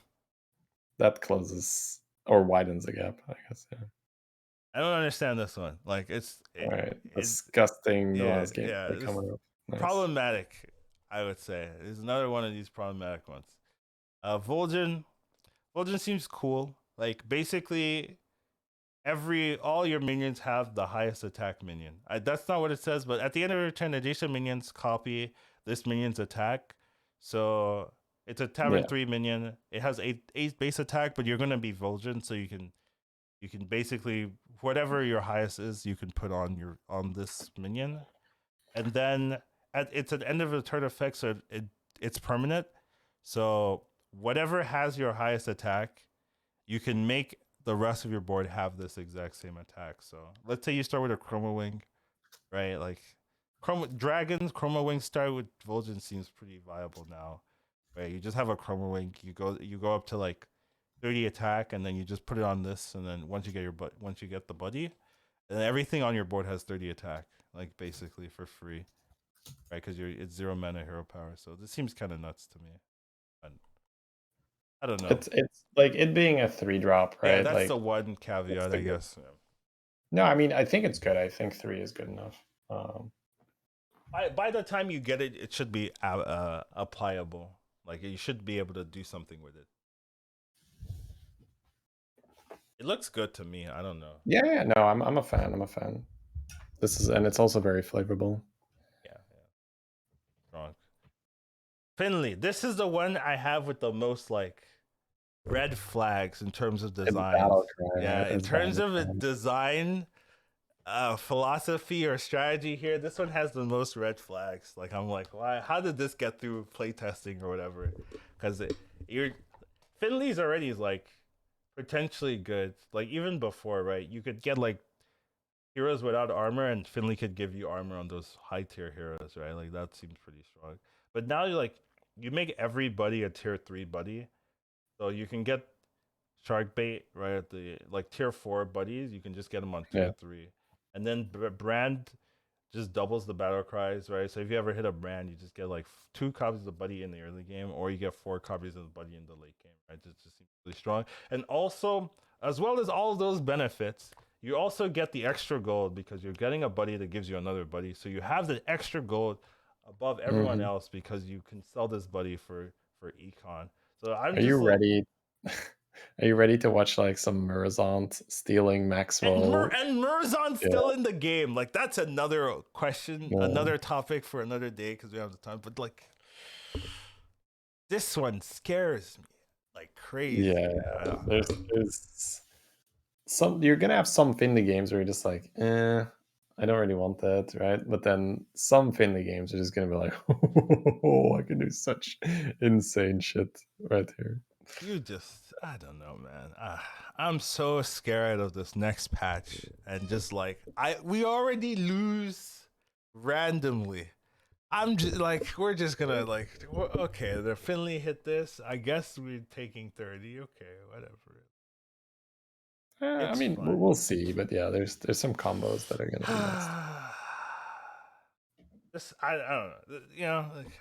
Speaker 2: that closes or widens the gap, I guess. Yeah.
Speaker 1: I don't understand this one. Like
Speaker 2: All right,
Speaker 1: it
Speaker 2: disgusting
Speaker 1: yeah,
Speaker 2: Milhouse
Speaker 1: yeah,
Speaker 2: gameplay
Speaker 1: it's
Speaker 2: coming up. Nice.
Speaker 1: problematic, I would say. It's another one of these problematic ones. Vol'jin seems cool. Like basically every all your minions have the highest attack minion. That's not what it says, but at the end of your turn, adjacent minions copy this minion's attack. So it's a Tavern
Speaker 2: Yeah.
Speaker 1: 3 minion. It has eight base attack, but you're gonna be Vol'jin, so you can basically whatever your highest is, you can put on this minion, and then it's an end of the turn effect, so it's permanent. So whatever has your highest attack, you can make the rest of your board have this exact same attack. So let's say you start with a Chroma Wing, right? Like Chroma Wing start with Vol'jin seems pretty viable now, right? You just have a Chroma Wing, you go up to like 30 attack, and then you just put it on this, and then once you get the buddy, and everything on your board has 30 attack, like basically for free, right? Because it's 0 mana hero power. So this seems kind of nuts to me. But I don't know.
Speaker 2: It's like it being a 3-drop,
Speaker 1: Yeah,
Speaker 2: right?
Speaker 1: that's the
Speaker 2: Like
Speaker 1: one
Speaker 2: that's
Speaker 1: caveat,
Speaker 2: the
Speaker 1: I
Speaker 2: good.
Speaker 1: guess.
Speaker 2: No, I mean I think it's good. I think 3 is good enough.
Speaker 1: By the time you get it, it should be applicable. Like you should be able to do something with it. It looks good to me. I don't know.
Speaker 2: Yeah, yeah, no, I'm a fan. I'm a fan. This is and it's also very flavorable.
Speaker 1: Yeah, yeah. Strong. Finley, this is the one I have with the most like red flags in terms of
Speaker 2: It's
Speaker 1: designs.
Speaker 2: Battlecry,
Speaker 1: Yeah,
Speaker 2: right?
Speaker 1: in
Speaker 2: It's
Speaker 1: terms of a
Speaker 2: Battlecry.
Speaker 1: design, philosophy or strategy here, this one has the most red flags. Like I'm like, why? How did this get through playtesting or whatever? Because you're Finley's already like potentially good. Like even before, right? You could get like heroes without armor, and Finley could give you armor on those high tier heroes, right? Like that seems pretty strong. But now you make everybody a tier 3 buddy, so you can get shark bait right at the like tier 4 buddies. You can just get them on tier
Speaker 2: Yeah.
Speaker 1: 3, and then brand just doubles the battle cries, right? So if you ever hit a brand, you just get like 2 copies of the buddy in the early game, or you get 4 copies of the buddy in the late game, right? It just seems really strong. And also, as well as all of those benefits, you also get the extra gold because you're getting a buddy that gives you another buddy. So you have the extra gold above everyone
Speaker 2: Mhm.
Speaker 1: else because you can sell this buddy for econ. So I'm
Speaker 2: Are you
Speaker 1: just like,
Speaker 2: ready? Are you ready to watch like some Murazont stealing Maxwell?
Speaker 1: and Murzon's
Speaker 2: Yeah,
Speaker 1: still in the game. Like that's another question,
Speaker 2: yeah,
Speaker 1: another topic for another day because we have the time. But like this one scares me like crazy.
Speaker 2: yeah. There's some you're gonna have some Finley games where you're just like, I don't really want that, right? But then some Finley games are just gonna be like, oh, I can do such insane shit right here.
Speaker 1: I don't know, man. I'm so scared of this next patch, and just like we already lose randomly. I'm just like, we're just gonna like, okay, the Finley hit this. I guess we're taking 30. Okay, whatever.
Speaker 2: I
Speaker 1: It's
Speaker 2: mean,
Speaker 1: fine.
Speaker 2: we'll see, but yeah, there's some combos that are gonna be nice.
Speaker 1: This I don't know. You know, like,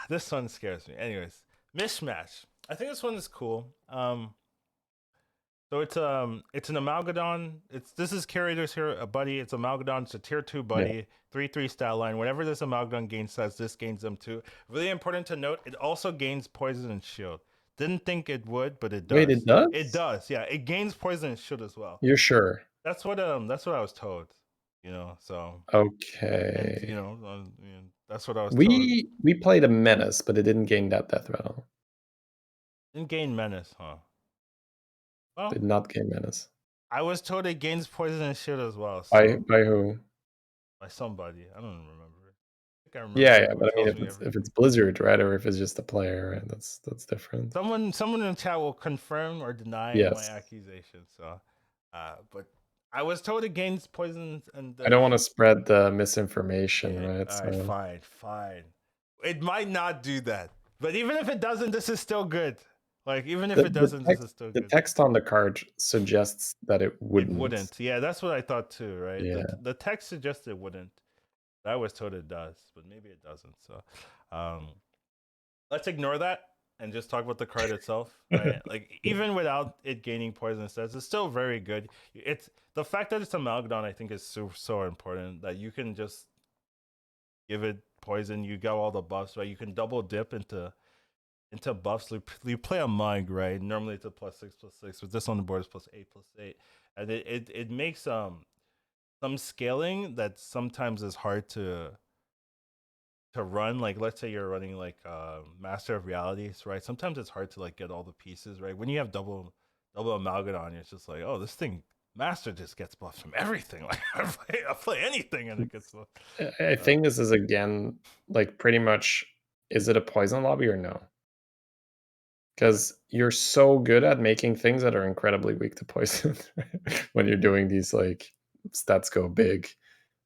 Speaker 1: this one scares me. Anyways, Mishmash. I think this one is cool. So it's an Amalgadon. This is Curator's here a buddy. It's Amalgadon. It's a tier 2
Speaker 2: Yeah.
Speaker 1: buddy. 3/3 stat line. Whenever this Amalgadon gains stats, this gains them too. Really important to note. It also gains poison and shield. Didn't think it would, but it
Speaker 2: Wait,
Speaker 1: does.
Speaker 2: it does?
Speaker 1: It does. Yeah, it gains poison and shield as well.
Speaker 2: You're sure?
Speaker 1: That's what I was told. You know, so and
Speaker 2: Okay.
Speaker 1: that's what I was told.
Speaker 2: We played a menace, but it didn't gain that death rattle.
Speaker 1: Didn't gain menace, huh? Well,
Speaker 2: Did not gain menace.
Speaker 1: I was told it gains poison and shield as well.
Speaker 2: By
Speaker 1: So
Speaker 2: who?
Speaker 1: by somebody, I don't remember. I think I
Speaker 2: Yeah,
Speaker 1: remember
Speaker 2: yeah,
Speaker 1: who
Speaker 2: but I mean,
Speaker 1: tells me
Speaker 2: if
Speaker 1: everything.
Speaker 2: it's Blizzard, right, or if it's just a player, right, that's different.
Speaker 1: Someone in the chat will confirm or deny my
Speaker 2: Yes.
Speaker 1: accusation. So, but I was told it gains poison and
Speaker 2: I don't want to spread the misinformation, right?
Speaker 1: all right,
Speaker 2: So
Speaker 1: fine. It might not do that, but even if it doesn't, this is still good. Like even if
Speaker 2: the
Speaker 1: it
Speaker 2: the
Speaker 1: doesn't, this
Speaker 2: text
Speaker 1: is still
Speaker 2: the
Speaker 1: good.
Speaker 2: text on the card suggests that it
Speaker 1: It
Speaker 2: wouldn't.
Speaker 1: wouldn't. Yeah, that's what I thought too. Right.
Speaker 2: Yeah.
Speaker 1: The text suggests it wouldn't. I was told it does, but maybe it doesn't. So, um, let's ignore that and just talk about the card itself, right? Like even without it gaining poison stats, it's still very good. It's the fact that it's a Malgadon, I think, is so important that you can just give it poison. You got all the buffs, right? You can double dip into buffs. You play a mug, right? Normally it's a +6/+6, but this on the board is +8/+8, and it makes some scaling that sometimes is hard to run. Like let's say you're running like Master of Realities, right? Sometimes it's hard to like get all the pieces right when you have double Amalgadon. It's just like, oh, this thing Master just gets buffs from everything. Like I play anything and it gets buffs.
Speaker 2: I think this is again like pretty much. Is it a poison lobby or no? Because you're so good at making things that are incredibly weak to poison when you're doing these like stats go big.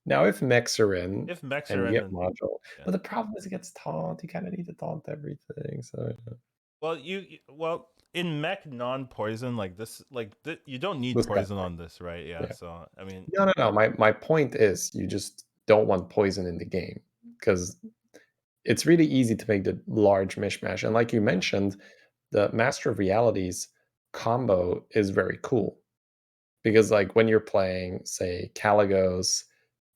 Speaker 2: Now, if mechs are in
Speaker 1: If mechs
Speaker 2: and
Speaker 1: are
Speaker 2: you
Speaker 1: in,
Speaker 2: get
Speaker 1: then
Speaker 2: module,
Speaker 1: yeah.
Speaker 2: but the problem is it gets taunt. You kind of need to taunt everything. So
Speaker 1: Well, well in mech non-poison like this, you don't need
Speaker 2: this guy,
Speaker 1: poison on this, right? Yeah.
Speaker 2: yeah.
Speaker 1: So I mean,
Speaker 2: No. My point is, you just don't want poison in the game because it's really easy to make the large mishmash. And like you
Speaker 1: yeah.
Speaker 2: mentioned, the Master of Realities combo is very cool because, like, when you're playing, say, Caligos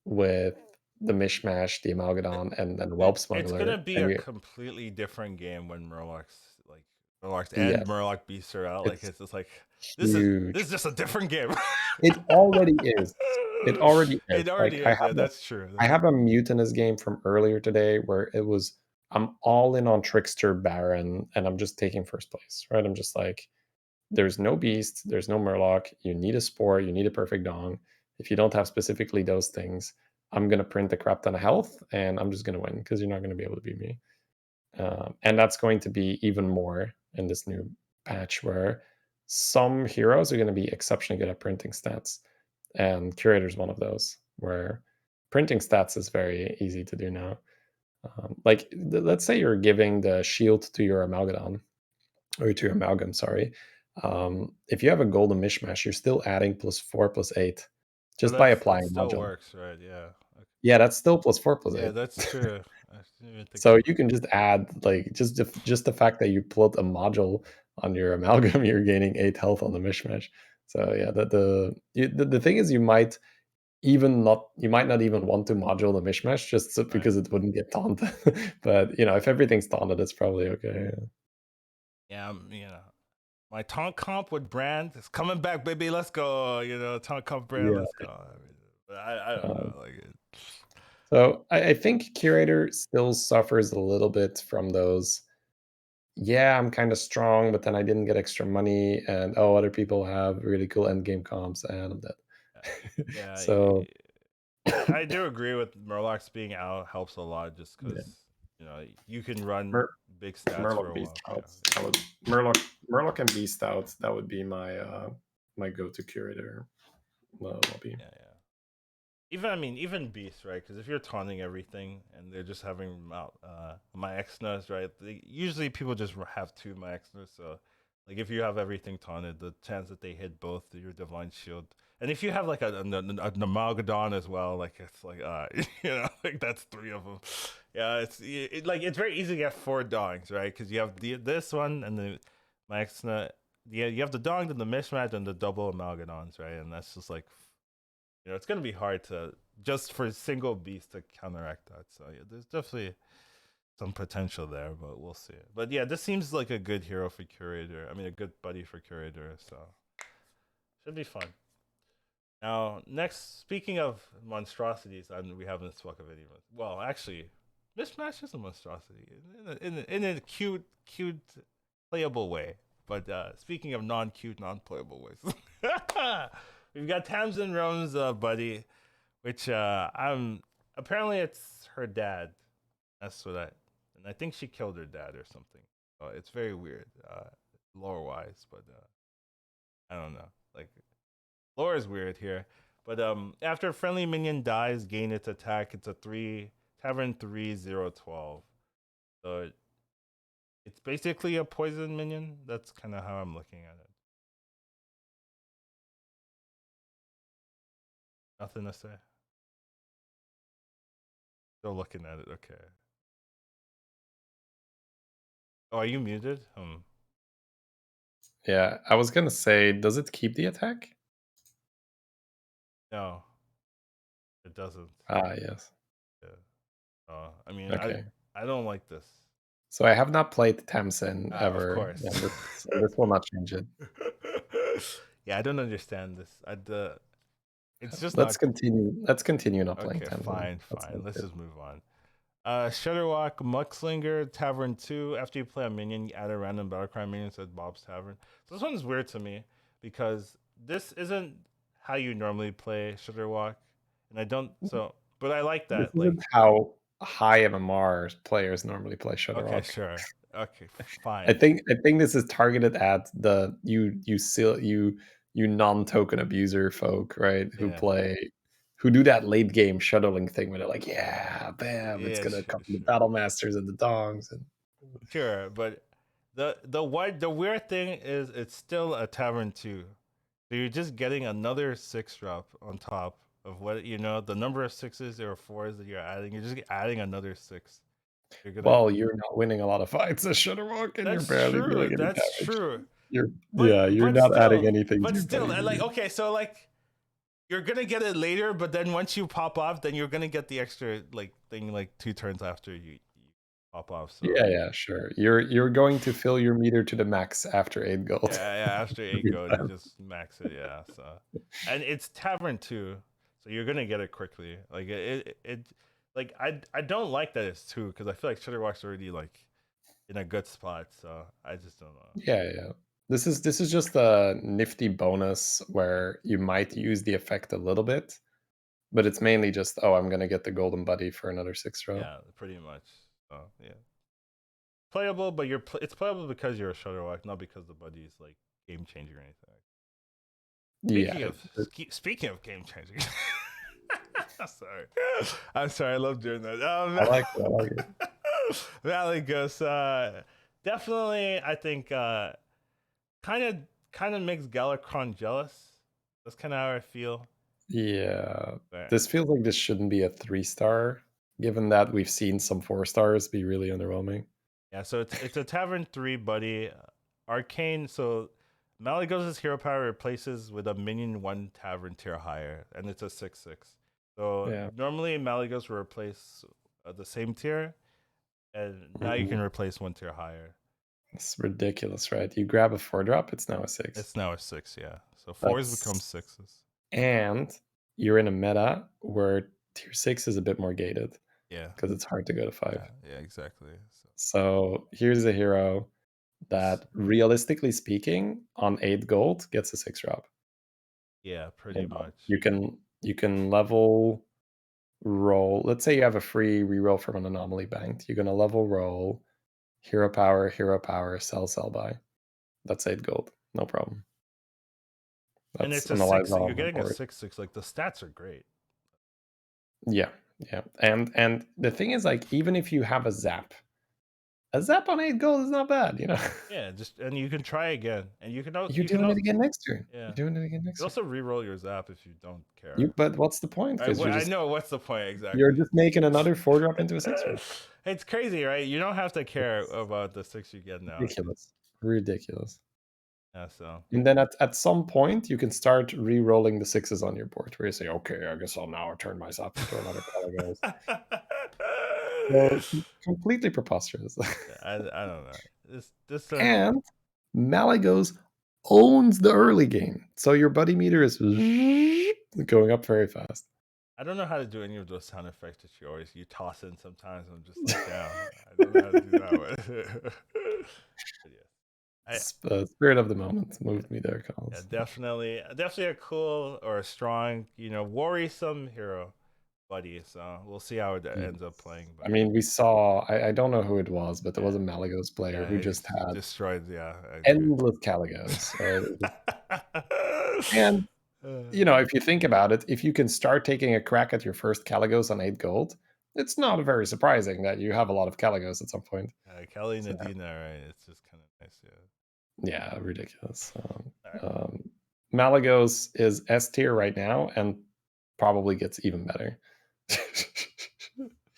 Speaker 2: with the mishmash, the Amalgadon, and then Whelp
Speaker 1: It's gonna
Speaker 2: Smuggler,
Speaker 1: be
Speaker 2: and
Speaker 1: a
Speaker 2: you,
Speaker 1: completely different game when Murlocs and
Speaker 2: yes,
Speaker 1: Murloc beasts are out. Like
Speaker 2: it's
Speaker 1: it's just like this
Speaker 2: huge.
Speaker 1: is just a different game.
Speaker 2: It already is. It already is.
Speaker 1: It
Speaker 2: Like
Speaker 1: already is. Yeah, that's true.
Speaker 2: I
Speaker 1: That's
Speaker 2: have
Speaker 1: true.
Speaker 2: a Mutinous game from earlier today where it was I'm all in on Trickster Baron and I'm just taking first place, right? I'm just like, there's no beast, there's no Murloc. You need a Spore, you need a perfect Dong. If you don't have specifically those things, I'm gonna print a crap ton of health and I'm just gonna win because you're not gonna be able to beat me. And that's going to be even more in this new patch where some heroes are going to be exceptionally good at printing stats. And Curator's one of those where printing stats is very easy to do now. Like, let's say you're giving the shield to your Amalgadon, or to your Amalgam, sorry. If you have a golden mishmash, you're still adding +4/+8
Speaker 1: Oh,
Speaker 2: just by
Speaker 1: that
Speaker 2: applying
Speaker 1: still
Speaker 2: module.
Speaker 1: works, right? Yeah. Okay.
Speaker 2: Yeah, that's still +4/+8.
Speaker 1: Yeah, that's true. I didn't even think
Speaker 2: So
Speaker 1: about
Speaker 2: you can just add like just the fact that you put a module on your amalgam, you're gaining 8 health on the mishmash. So yeah, the thing is, you might not even want to module the mishmash just so,
Speaker 1: that. Right.
Speaker 2: because it wouldn't get taunted. But if everything's taunted, it's probably okay.
Speaker 1: Yeah, my taunt comp with Brand is coming back, baby. Let's go. Taunt comp Brand.
Speaker 2: Yeah.
Speaker 1: Let's go. But I don't
Speaker 2: Um,
Speaker 1: know. Like,
Speaker 2: so I think Curator still suffers a little bit from those. Yeah, I'm kind of strong, but then I didn't get extra money, and oh, other people have really cool end game comps, and I'm dead.
Speaker 1: yeah,
Speaker 2: So
Speaker 1: I do agree with Murlocs being out helps a lot just because
Speaker 2: yeah,
Speaker 1: you can run
Speaker 2: Mur-
Speaker 1: big stats for
Speaker 2: Murloc
Speaker 1: a
Speaker 2: Beast
Speaker 1: while. Yeah,
Speaker 2: Stouts. That would Murloc and Beast Stouts. That would be my my go-to curator lobby.
Speaker 1: yeah. even beasts, right? Because if you're taunting everything and they're just having my exnas, right? Usually people just have two my exnas, so like if you have everything taunted, the chance that they hit both your divine shield, and if you have like a Namagadon as well, like it's like like that's three of them. Yeah, like it's very easy to get four dongs, right? Because you have this one and the my exna. Yeah, you have the dong, then the mismatch, and the double amalgadons, right? And that's just like it's gonna be hard to just for a single beast to counteract that. So yeah, there's definitely some potential there, but we'll see. But yeah, this seems like a good hero for curator. I mean, a good buddy for curator. So should be fun. Now, next, speaking of monstrosities, and we haven't spoken of any. Well, actually, mismatch is a monstrosity in a cute, playable way. But speaking of non-cute, non-playable ways, we've got Tamsin Rome's buddy, which I'm apparently it's her dad. That's what and I think she killed her dad or something. It's very weird, lore wise, but I don't know. Like lore is weird here. But after a friendly minion dies, gain its attack. It's a tavern 3/0/12. So it's basically a poison minion. That's kind of how I'm looking at it. Nothing to say. Still looking at it. Okay. Oh, are you muted?
Speaker 2: Yeah, I was gonna say, does it keep the attack?
Speaker 1: No, it doesn't.
Speaker 2: Ah, yes.
Speaker 1: Yeah. I mean,
Speaker 2: Okay.
Speaker 1: I don't like this.
Speaker 2: So I have not played Tamsin
Speaker 1: Of
Speaker 2: ever,
Speaker 1: course.
Speaker 2: and this will not change it.
Speaker 1: Yeah, I don't understand this. It's just
Speaker 2: Let's
Speaker 1: not
Speaker 2: continue. Let's continue not playing
Speaker 1: okay.
Speaker 2: Tamsin.
Speaker 1: Fine,
Speaker 2: That
Speaker 1: fine.
Speaker 2: sounds
Speaker 1: Let's
Speaker 2: good.
Speaker 1: just move on. Shutterwalk, Muckslinger, Tavern 2. After you play a minion, you add a random Battlecry minion at Bob's Tavern. So this one's weird to me because this isn't how you normally play Shutterwalk. And I don't, so, but I like
Speaker 2: This
Speaker 1: that. Like,
Speaker 2: isn't how high MMR players normally play
Speaker 1: okay,
Speaker 2: Shutterwalk.
Speaker 1: sure. Okay,
Speaker 2: I
Speaker 1: fine.
Speaker 2: think I think this is targeted at the you non-token abuser folk, right?
Speaker 1: Yeah.
Speaker 2: Who do that late game shuttling thing where they're like, yeah, bam, it's
Speaker 1: Yeah,
Speaker 2: gonna
Speaker 1: sure,
Speaker 2: come to the
Speaker 1: sure.
Speaker 2: battle masters and the dongs and
Speaker 1: Sure, but the weird thing is it's still a tavern two. So you're just getting another six drop on top of what the number of sixes or fours that you're adding. You're just adding another six. You're gonna.
Speaker 2: well, you're not winning a lot of fights as Shutterwalk and you're
Speaker 1: That's
Speaker 2: barely
Speaker 1: true.
Speaker 2: dealing any
Speaker 1: That's
Speaker 2: damage.
Speaker 1: true.
Speaker 2: You're
Speaker 1: But
Speaker 2: not adding
Speaker 1: still,
Speaker 2: anything to your buddy
Speaker 1: and like
Speaker 2: minion.
Speaker 1: okay, so like you're gonna get it later, but then once you pop off, then you're gonna get the extra like thing like 2 turns after you pop off. So
Speaker 2: Yeah, yeah, sure. You're going to fill your meter to the max after 8 gold.
Speaker 1: yeah. After 8 gold, you just max it. Yeah. So, and it's tavern too, so you're gonna get it quickly. Like like I don't like that it's two because I feel like Shutterwalk's already like in a good spot. So I just don't know.
Speaker 2: Yeah, yeah. This is just a nifty bonus where you might use the effect a little bit, but it's mainly just, oh, I'm gonna get the golden buddy for another 6 row.
Speaker 1: Yeah, pretty much. So yeah, playable, but it's playable because you're a Shutterwalk, not because the buddy is like game changing or anything.
Speaker 2: Yeah,
Speaker 1: Speaking of game changing. Sorry. I'm sorry. I love doing that.
Speaker 2: I like it. I like it.
Speaker 1: Valley Ghost. Definitely, I think kind of kind of makes Galacron jealous. That's kind of how I feel.
Speaker 2: Yeah.
Speaker 1: But
Speaker 2: This feels like this shouldn't be a 3-star, given that we've seen some 4 stars be really underwhelming.
Speaker 1: yeah, so it's a Tavern 3 buddy. Arcane. So Malagos' hero power replaces with a minion 1 Tavern tier higher, and it's a 6/6. So
Speaker 2: Yeah.
Speaker 1: normally Malagos will replace the same tier, and now you can
Speaker 2: Mhm.
Speaker 1: replace 1 tier higher.
Speaker 2: It's ridiculous, right? You grab a 4-drop, it's now a 6.
Speaker 1: It's now a 6, yeah. So fours become
Speaker 2: That's
Speaker 1: sixes.
Speaker 2: and you're in a meta where tier 6 is a bit more gated
Speaker 1: Yeah,
Speaker 2: because it's hard to go to 5.
Speaker 1: yeah, exactly. So
Speaker 2: So here's a hero that, realistically speaking, on 8 gold gets a 6 drop.
Speaker 1: yeah, pretty much.
Speaker 2: You can level roll. Let's say you have a free reroll from an anomaly bank. You're gonna level roll, hero power, sell buy. That's 8 gold. No problem.
Speaker 1: And
Speaker 2: That's
Speaker 1: it's a
Speaker 2: an Eliza
Speaker 1: six.
Speaker 2: on
Speaker 1: You're
Speaker 2: the
Speaker 1: getting a
Speaker 2: board.
Speaker 1: 6/6. Like the stats are great.
Speaker 2: Yeah, yeah. And the thing is, like, even if you have a zap on 8 gold is not bad, you know?
Speaker 1: Yeah, just and you can try again, and you can
Speaker 2: You're
Speaker 1: you can
Speaker 2: doing it
Speaker 1: also
Speaker 2: again next turn.
Speaker 1: yeah,
Speaker 2: You're doing it again
Speaker 1: you
Speaker 2: next turn.
Speaker 1: also re-roll your zap if you don't
Speaker 2: You
Speaker 1: care.
Speaker 2: but what's the point? Because
Speaker 1: I know what's the point
Speaker 2: you're
Speaker 1: exactly.
Speaker 2: just making another 4-drop into a 6-drop.
Speaker 1: It's crazy, right? You don't have to care
Speaker 2: It's
Speaker 1: about the 6 you get now.
Speaker 2: ridiculous. Ridiculous.
Speaker 1: Yeah, so
Speaker 2: And then at some point, you can start re-rolling the 6s on your board, where you say, "Okay, I guess I'll now turn my zap into another Pelagos." So, completely preposterous.
Speaker 1: I don't know. This
Speaker 2: And Malagos owns the early game, so your buddy meter is going up very fast.
Speaker 1: I don't know how to do any of those sound effects that you toss in sometimes. I'm just like, damn, I don't know how to do that one. But yeah, I
Speaker 2: Spirit of the moment moved me there,
Speaker 1: yeah,
Speaker 2: Collins.
Speaker 1: definitely a cool or a strong, worrisome hero buddy. So we'll see how it
Speaker 2: Yes.
Speaker 1: ends up playing.
Speaker 2: I
Speaker 1: But
Speaker 2: mean, we saw, I don't know who it was, but there was
Speaker 1: yeah,
Speaker 2: a Malagos player who
Speaker 1: yeah,
Speaker 2: just
Speaker 1: he
Speaker 2: had
Speaker 1: destroyed. Yeah, I agree.
Speaker 2: endless Caligos. And, if you think about it, if you can start taking a crack at your first Caligos on 8 gold, it's not very surprising that you have a lot of Caligos at some point.
Speaker 1: Kelly
Speaker 2: So,
Speaker 1: Nadina, right? It's just kind of nice. Yeah.
Speaker 2: yeah, ridiculous.
Speaker 1: All right.
Speaker 2: Malagos is S tier right now and probably gets even better.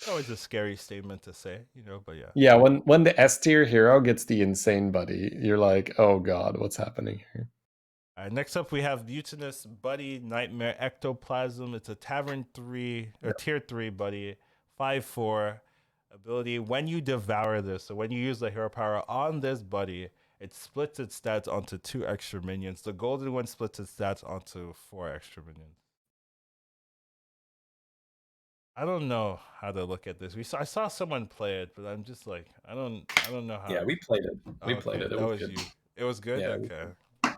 Speaker 1: Always a scary statement to say, but yeah.
Speaker 2: Yeah, when the S tier hero gets the insane buddy, you're like, oh god, what's happening here?
Speaker 1: All right, next up we have Mutinous Buddy Nightmare Ectoplasm. It's a Tavern 3 or Tier 3 buddy, 5/4 ability. When you devour this, so when you use the hero power on this buddy, it splits its stats onto 2 extra minions. The golden one splits its stats onto 4 extra minions. I don't know how to look at this. I saw someone play it, but I'm just like I don't know
Speaker 2: Yeah,
Speaker 1: how.
Speaker 2: we played it.
Speaker 1: Oh,
Speaker 2: We played
Speaker 1: okay,
Speaker 2: it. It
Speaker 1: that
Speaker 2: was
Speaker 1: was
Speaker 2: good.
Speaker 1: you. It was good.
Speaker 2: Yeah.
Speaker 1: Okay.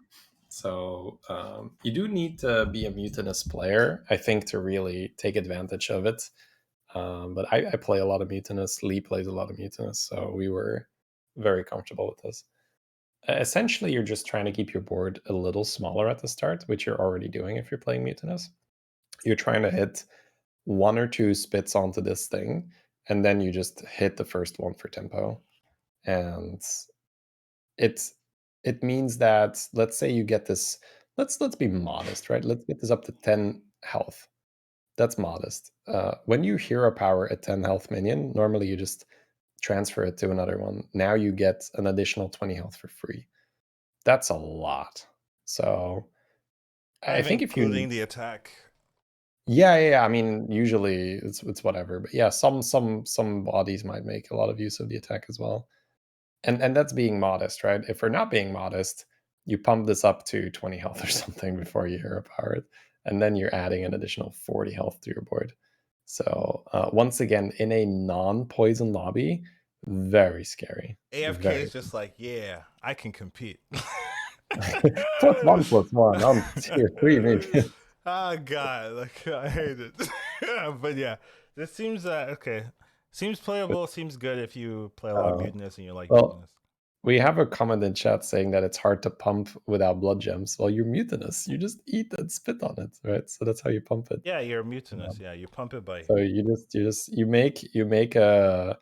Speaker 2: So you do need to be a mutinous player, I think, to really take advantage of it. But I play a lot of mutinous. Lee plays a lot of mutinous, so we were very comfortable with this. Essentially, you're just trying to keep your board a little smaller at the start, which you're already doing if you're playing mutinous. You're trying to hit 1 or 2 spits onto this thing, and then you just hit the first one for tempo. And it's it means that, let's say you get this, let's be modest, right? Let's get this up to 10 health. That's modest. When you hero power a 10 health minion, normally you just transfer it to another one. Now you get an additional 20 health for free. That's a lot. So
Speaker 1: Not
Speaker 2: I
Speaker 1: even
Speaker 2: think if
Speaker 1: including
Speaker 2: you,
Speaker 1: the attack.
Speaker 2: yeah. I mean, usually it's whatever, but yeah, some bodies might make a lot of use of the attack as well. And that's being modest, right? If we're not being modest, you pump this up to 20 health or something before you hero power it, and then you're adding an additional 40 health to your board. So once again, in a non-poison lobby, very scary.
Speaker 1: AFK
Speaker 2: Very
Speaker 1: is just like, yeah, I can compete.
Speaker 2: +1/+1 on tier 3 maybe.
Speaker 1: Oh god, like I hate it. But yeah, this seems okay. Seems playable. Seems good if you play a lot of
Speaker 2: Uh,
Speaker 1: mutinous and you like
Speaker 2: well,
Speaker 1: mutinous.
Speaker 2: we have a comment in chat saying that it's hard to pump without blood gems. Well, you're mutinous. You just eat and spit on it, right? So that's how you pump it.
Speaker 1: Yeah, you're mutinous. Yeah, you pump it by
Speaker 2: So you make a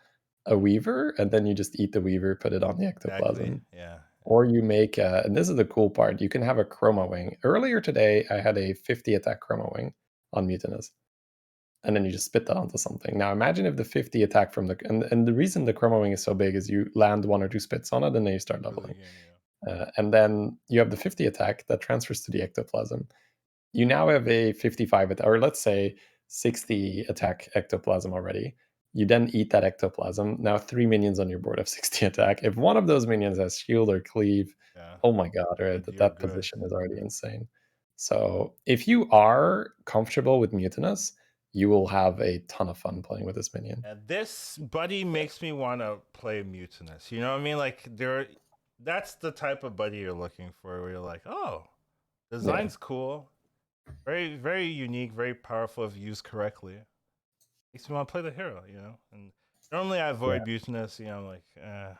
Speaker 2: weaver, and then you just eat the weaver, put it on the
Speaker 1: exactly.
Speaker 2: ectoplasm.
Speaker 1: Yeah.
Speaker 2: Or you make and this is the cool part, you can have a chroma wing. Earlier today, I had a 50 attack chroma wing on mutinous, and then you just spit that onto something. Now imagine if the 50 attack from the and the reason the chroma wing is so big is you land 1 or 2 spits on it, and then you start
Speaker 1: Really
Speaker 2: leveling.
Speaker 1: again, yeah.
Speaker 2: And then you have the 50 attack that transfers to the ectoplasm. You now have a 55 or let's say 60 attack ectoplasm already. You then eat that ectoplasm. Now 3 minions on your board have 60 attack. If one of those minions has shield or cleave,
Speaker 1: Yeah.
Speaker 2: oh my god, right?
Speaker 1: You're
Speaker 2: That
Speaker 1: good.
Speaker 2: position is already insane. So if you are comfortable with mutinous, you will have a ton of fun playing with this minion.
Speaker 1: And this buddy makes me want to play mutinous. You know what I mean? Like that's the type of buddy you're looking for. Where you're like, oh,
Speaker 2: Yeah.
Speaker 1: design's cool, very very unique, very powerful if used correctly. Makes me want to play the hero. And normally I
Speaker 2: Yeah.
Speaker 1: avoid mutinous. I'm like, I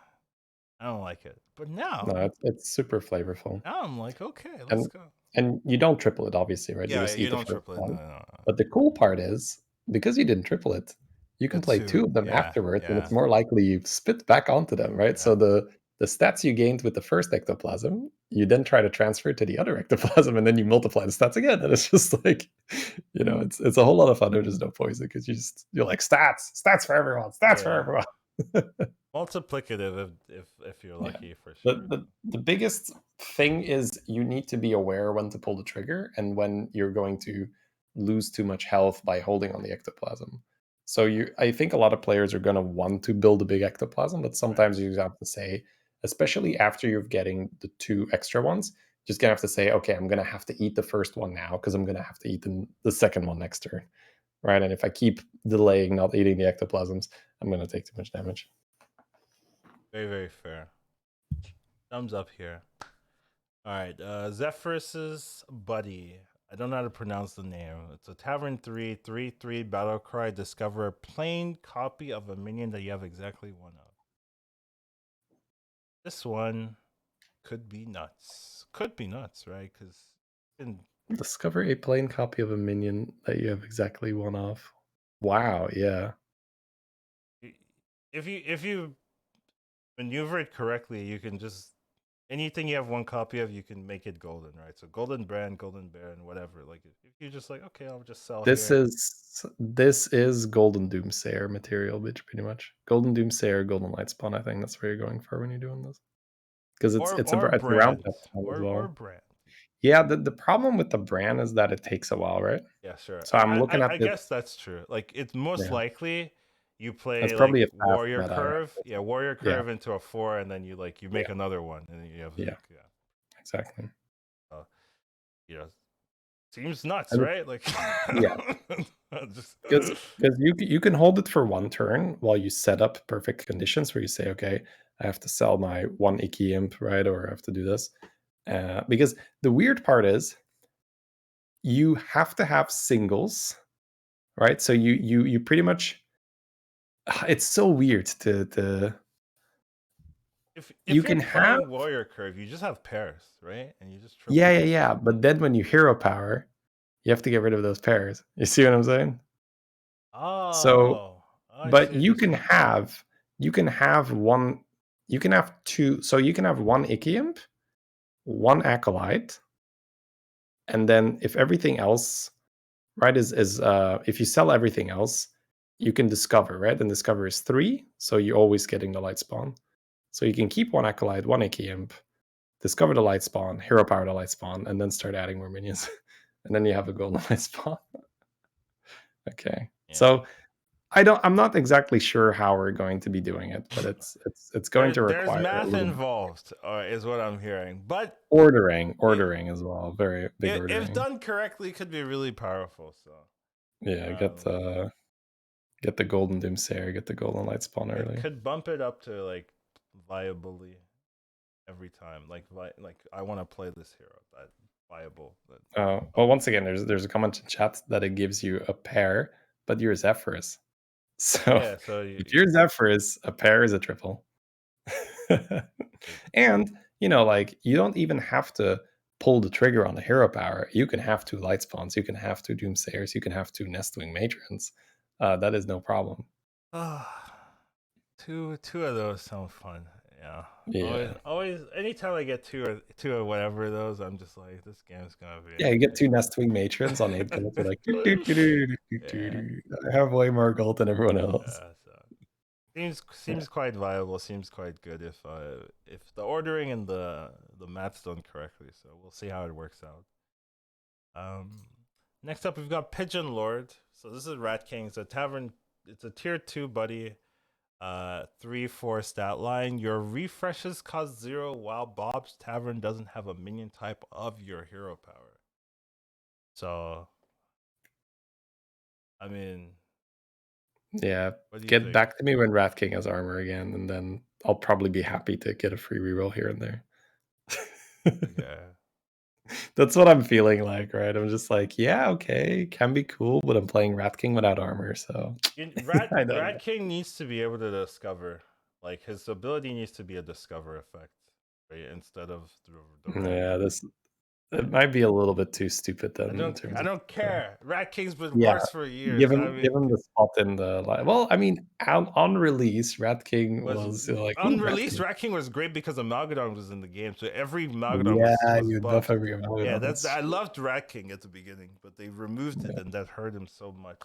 Speaker 1: don't like it. But
Speaker 2: No, it's super flavorful.
Speaker 1: now I'm like, okay, let's
Speaker 2: And
Speaker 1: go.
Speaker 2: and you don't triple it, obviously, right? You
Speaker 1: Yeah,
Speaker 2: just
Speaker 1: you
Speaker 2: eat the
Speaker 1: don't
Speaker 2: first
Speaker 1: triple it. No,
Speaker 2: one.
Speaker 1: no, no.
Speaker 2: But the cool part is because you didn't triple it, you can
Speaker 1: Get
Speaker 2: play 2
Speaker 1: two.
Speaker 2: of them
Speaker 1: Yeah,
Speaker 2: afterwards, and it's
Speaker 1: yeah,
Speaker 2: more likely you spit back onto them, right?
Speaker 1: yeah,
Speaker 2: So the stats you gained with the first ectoplasm, you then try to transfer to the other ectoplasm, and then you multiply the stats again, and it's just like, it's a whole lot of fun. There's no poison because you're like stats for everyone, stats for
Speaker 1: yeah.
Speaker 2: everyone.
Speaker 1: Multiplicative if you're
Speaker 2: Yeah.
Speaker 1: lucky for
Speaker 2: The,
Speaker 1: sure.
Speaker 2: the the biggest thing is you need to be aware when to pull the trigger and when you're going to lose too much health by holding on the ectoplasm. So I think a lot of players are going to want to build a big ectoplasm, but
Speaker 1: Right.
Speaker 2: sometimes you have to say, especially after you're getting the 2 extra ones, just gonna have to say, okay, I'm gonna have to eat the first one now because I'm gonna have to eat the second one next turn, right? And if I keep delaying not eating the ectoplasms, I'm gonna take too much damage.
Speaker 1: Very, very fair. Thumbs up here. All right. Zephyrus's buddy. I don't know how to pronounce the name. It's a Tavern 3/3/3 battle cry. Discover a plain copy of a minion that you have exactly one of. This one could be nuts. Could be nuts, right? Because
Speaker 2: Discover a plain copy of a minion that you have exactly one of. Wow, yeah.
Speaker 1: if you maneuver it correctly, you can just anything you have one copy of, you can make it golden, right? So golden brand, golden baron, whatever. Like if you're just like, okay, I'll just sell
Speaker 2: This
Speaker 1: here.
Speaker 2: is Golden Doomsayer material, bitch, pretty much. Golden Doomsayer, Golden Lightspawn, I think that's where you're going for when you're doing this. Because it's
Speaker 1: Or
Speaker 2: it's a
Speaker 1: or
Speaker 2: it's a round
Speaker 1: brand.
Speaker 2: test one as
Speaker 1: Or
Speaker 2: well.
Speaker 1: brand.
Speaker 2: Yeah, the problem with the brand is that it takes a while, right?
Speaker 1: Yeah, sure.
Speaker 2: So I'm looking at
Speaker 1: I
Speaker 2: this.
Speaker 1: guess that's true. Like it's most
Speaker 2: Yeah,
Speaker 1: likely you
Speaker 2: that's
Speaker 1: play
Speaker 2: probably
Speaker 1: like
Speaker 2: a fast
Speaker 1: warrior
Speaker 2: meta, right?
Speaker 1: curve. Yeah, warrior
Speaker 2: Yeah,
Speaker 1: curve into a 4, and then you make
Speaker 2: yeah,
Speaker 1: another one, and then you have
Speaker 2: yeah,
Speaker 1: like
Speaker 2: exactly.
Speaker 1: uh, you know, seems nuts,
Speaker 2: And
Speaker 1: right? Like
Speaker 2: yeah,
Speaker 1: just
Speaker 2: because you can hold it for one turn while you set up perfect conditions where you say, okay, I have to sell my one icky imp, right, or I have to do this. Because the weird part is you have to have singles, right? So you pretty much it's so weird to
Speaker 1: if
Speaker 2: you
Speaker 1: you're
Speaker 2: can have
Speaker 1: playing warrior curve, you just have pairs, right? And you just
Speaker 2: yeah
Speaker 1: triple
Speaker 2: yeah
Speaker 1: them.
Speaker 2: yeah, but then when you hero power, you have to get rid of those pairs. You see what I'm saying? So
Speaker 1: Oh, I see
Speaker 2: but
Speaker 1: what you're saying.
Speaker 2: you can have one you can have two, so you can have one icky imp, one acolyte, and then if everything else, right, is if you sell everything else, you can discover, right? And discover is 3, so you're always getting the light spawn. So you can keep one acolyte, one icky imp, discover the light spawn, hero power the light spawn, and then start adding more minions. And then you have a golden light spawn. Okay.
Speaker 1: Yeah.
Speaker 2: So I'm not exactly sure how we're going to be doing it, but it's going to
Speaker 1: There's
Speaker 2: require a
Speaker 1: math
Speaker 2: little bit
Speaker 1: involved, is what I'm hearing. But it,
Speaker 2: ordering as well. Very big
Speaker 1: if
Speaker 2: ordering.
Speaker 1: done correctly, could be really powerful. So
Speaker 2: Yeah,
Speaker 1: um,
Speaker 2: get the golden doomsayer, get the golden light spawn
Speaker 1: it
Speaker 2: early.
Speaker 1: could bump it up to like viably every time. Like I want to play this hero. That viable. That
Speaker 2: Well, once again, there's a comment in chat that it gives you a pair, but you're Zephyrus. So
Speaker 1: yeah. So
Speaker 2: if you're Zephyrus, a pair is a triple. And like you don't even have to pull the trigger on the hero power. You can have 2 light spawns, you can have 2 doomsayers, you can have 2 nestwing matrons. That is no problem.
Speaker 1: two of those sound fun. Yeah.
Speaker 2: Yeah.
Speaker 1: Always. Anytime I get two or whatever of those, I'm just like, this game's gonna be
Speaker 2: Yeah, you get 2
Speaker 1: amazing.
Speaker 2: nestwing matrons on 8 minutes. You're like, "Doo, doo, doo, doo, doo, doo, doo,
Speaker 1: Yeah.
Speaker 2: doo. I have way more gold than everyone else."
Speaker 1: So seems quite viable. Seems quite good if the ordering and the math's done correctly. So we'll see how it works out. Next up we've got Pigeon Lord. So this is Rat King. It's a tavern. It's a tier 2 buddy. 3/4 stat line. Your refreshes cost 0 while Bob's Tavern doesn't have a minion type of your hero power. So, I mean,
Speaker 2: Yeah,
Speaker 1: what do you
Speaker 2: get
Speaker 1: think?
Speaker 2: back to me when Wrath King has armor again, and then I'll probably be happy to get a free reroll here and there.
Speaker 1: Okay.
Speaker 2: That's what I'm feeling like, right? I'm just like, yeah, okay, can be cool, but I'm playing Wrath King without armor, so I don't
Speaker 1: Rat
Speaker 2: know.
Speaker 1: King needs to be able to discover. Like his ability needs to be a discover effect, right? Instead of the
Speaker 2: Yeah,
Speaker 1: random.
Speaker 2: It might be a little bit too stupid
Speaker 1: I
Speaker 2: then in
Speaker 1: don't
Speaker 2: terms
Speaker 1: I
Speaker 2: of
Speaker 1: don't care. Rat King's been
Speaker 2: yeah,
Speaker 1: worse for years. I
Speaker 2: give
Speaker 1: mean,
Speaker 2: him the spot in the well, I mean, on release, Rat King
Speaker 1: was
Speaker 2: was like, "Ooh, Rat
Speaker 1: unreleased.
Speaker 2: King."
Speaker 1: Rat King was great because a Malgadon was in the game, so every Malgadon
Speaker 2: Yeah,
Speaker 1: was
Speaker 2: you
Speaker 1: buffed.
Speaker 2: definitely agree
Speaker 1: Yeah,
Speaker 2: on
Speaker 1: that's
Speaker 2: this.
Speaker 1: I loved Rat King at the beginning, but they removed it,
Speaker 2: Yeah.
Speaker 1: and that hurt him so much.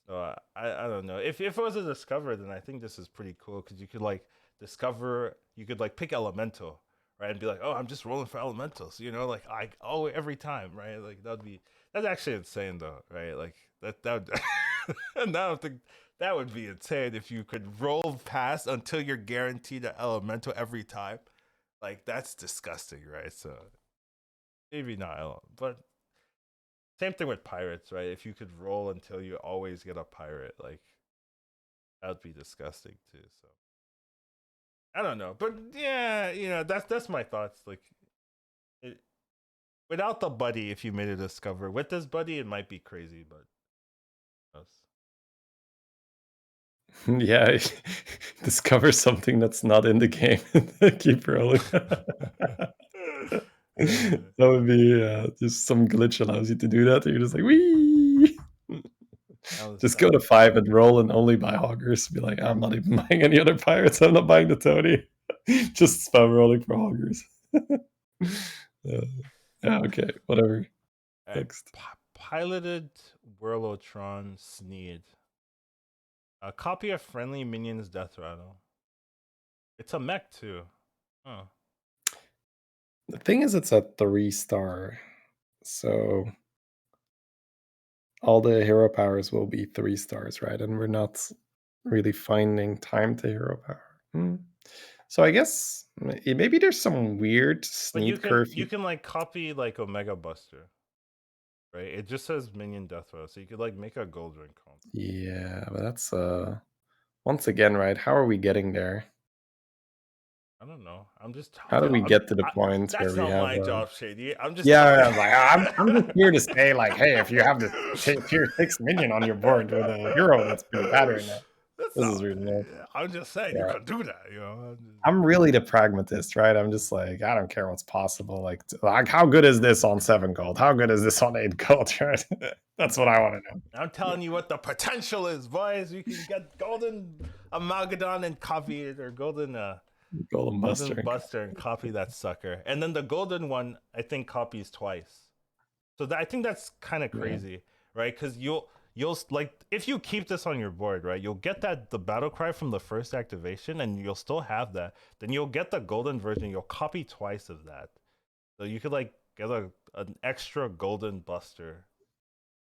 Speaker 1: So I don't know. If it was a Discover, then I think this is pretty cool because you could like discover, you could like pick Elemental, right, and be like, oh, I'm just rolling for Elementals, like every time, right? Like that's actually insane though, right? Like that and I don't think that would be insane if you could roll past until you're guaranteed an Elemental every time. Like that's disgusting, right? So maybe not, but same thing with pirates, right? If you could roll until you always get a pirate, like that would be disgusting too. So I don't know, but yeah, that's my thoughts. Like, it, without the buddy, if you made a Discover, with this buddy, it might be crazy, but
Speaker 2: Yeah, discover something that's not in the game and keep rolling. That would be, just some glitch allows you to do that, and you're just like, "Wee!"
Speaker 1: that was
Speaker 2: Just
Speaker 1: that.
Speaker 2: go to 5 and roll and only buy Hoggers. Be like, "I'm not even buying any other pirates. I'm not buying the Tony." Just spam rolling for Hoggers. Yeah. Yeah, okay, whatever.
Speaker 1: All right,
Speaker 2: Next.
Speaker 1: piloted Whirlotron Sneed. A copy of Friendly Minions Death Rattle. It's a mech too. Huh.
Speaker 2: The thing is it's a 3-star, so all the hero powers will be 3 stars, right? And we're not really finding time to hero power. Hmm. So I guess maybe there's some weird
Speaker 1: But you
Speaker 2: sneed
Speaker 1: can
Speaker 2: curve.
Speaker 1: you can like copy like Omega Buster, right? It just says Minion Death Rattle, so you could like make a gold ring comp.
Speaker 2: Yeah, but that's once again, right? How are we getting there?
Speaker 1: I don't know. I'm just
Speaker 2: How do
Speaker 1: talking.
Speaker 2: we get to the point where
Speaker 1: That's
Speaker 2: we
Speaker 1: not
Speaker 2: have
Speaker 1: my job, Shady. I'm just
Speaker 2: yeah,
Speaker 1: talking.
Speaker 2: yeah, like I'm just here to say, like, hey, if you have this tier 6 minion on your board with a hero that's pretty pattern,
Speaker 1: That's
Speaker 2: this is
Speaker 1: not.
Speaker 2: really nice.
Speaker 1: I'm just saying you
Speaker 2: Yeah.
Speaker 1: could do that.
Speaker 2: I'm really the pragmatist, right? I'm just like, I don't care what's possible. Like how good is this on 7 gold? How good is this on 8 gold? Right? That's what I want to know.
Speaker 1: I'm telling you what the potential is, boys. You can get golden Amalgadon and copy it, or
Speaker 2: Golden
Speaker 1: golden
Speaker 2: Buster.
Speaker 1: Buster and copy that sucker, and then the golden one I think copies twice. So I think that's kind of
Speaker 2: Yeah.
Speaker 1: crazy, right? Because you'll like, if you keep this on your board, right, you'll get the battle cry from the first activation, and you'll still have that. Then you'll get the golden version. You'll copy twice of that, so you could like get an extra golden Buster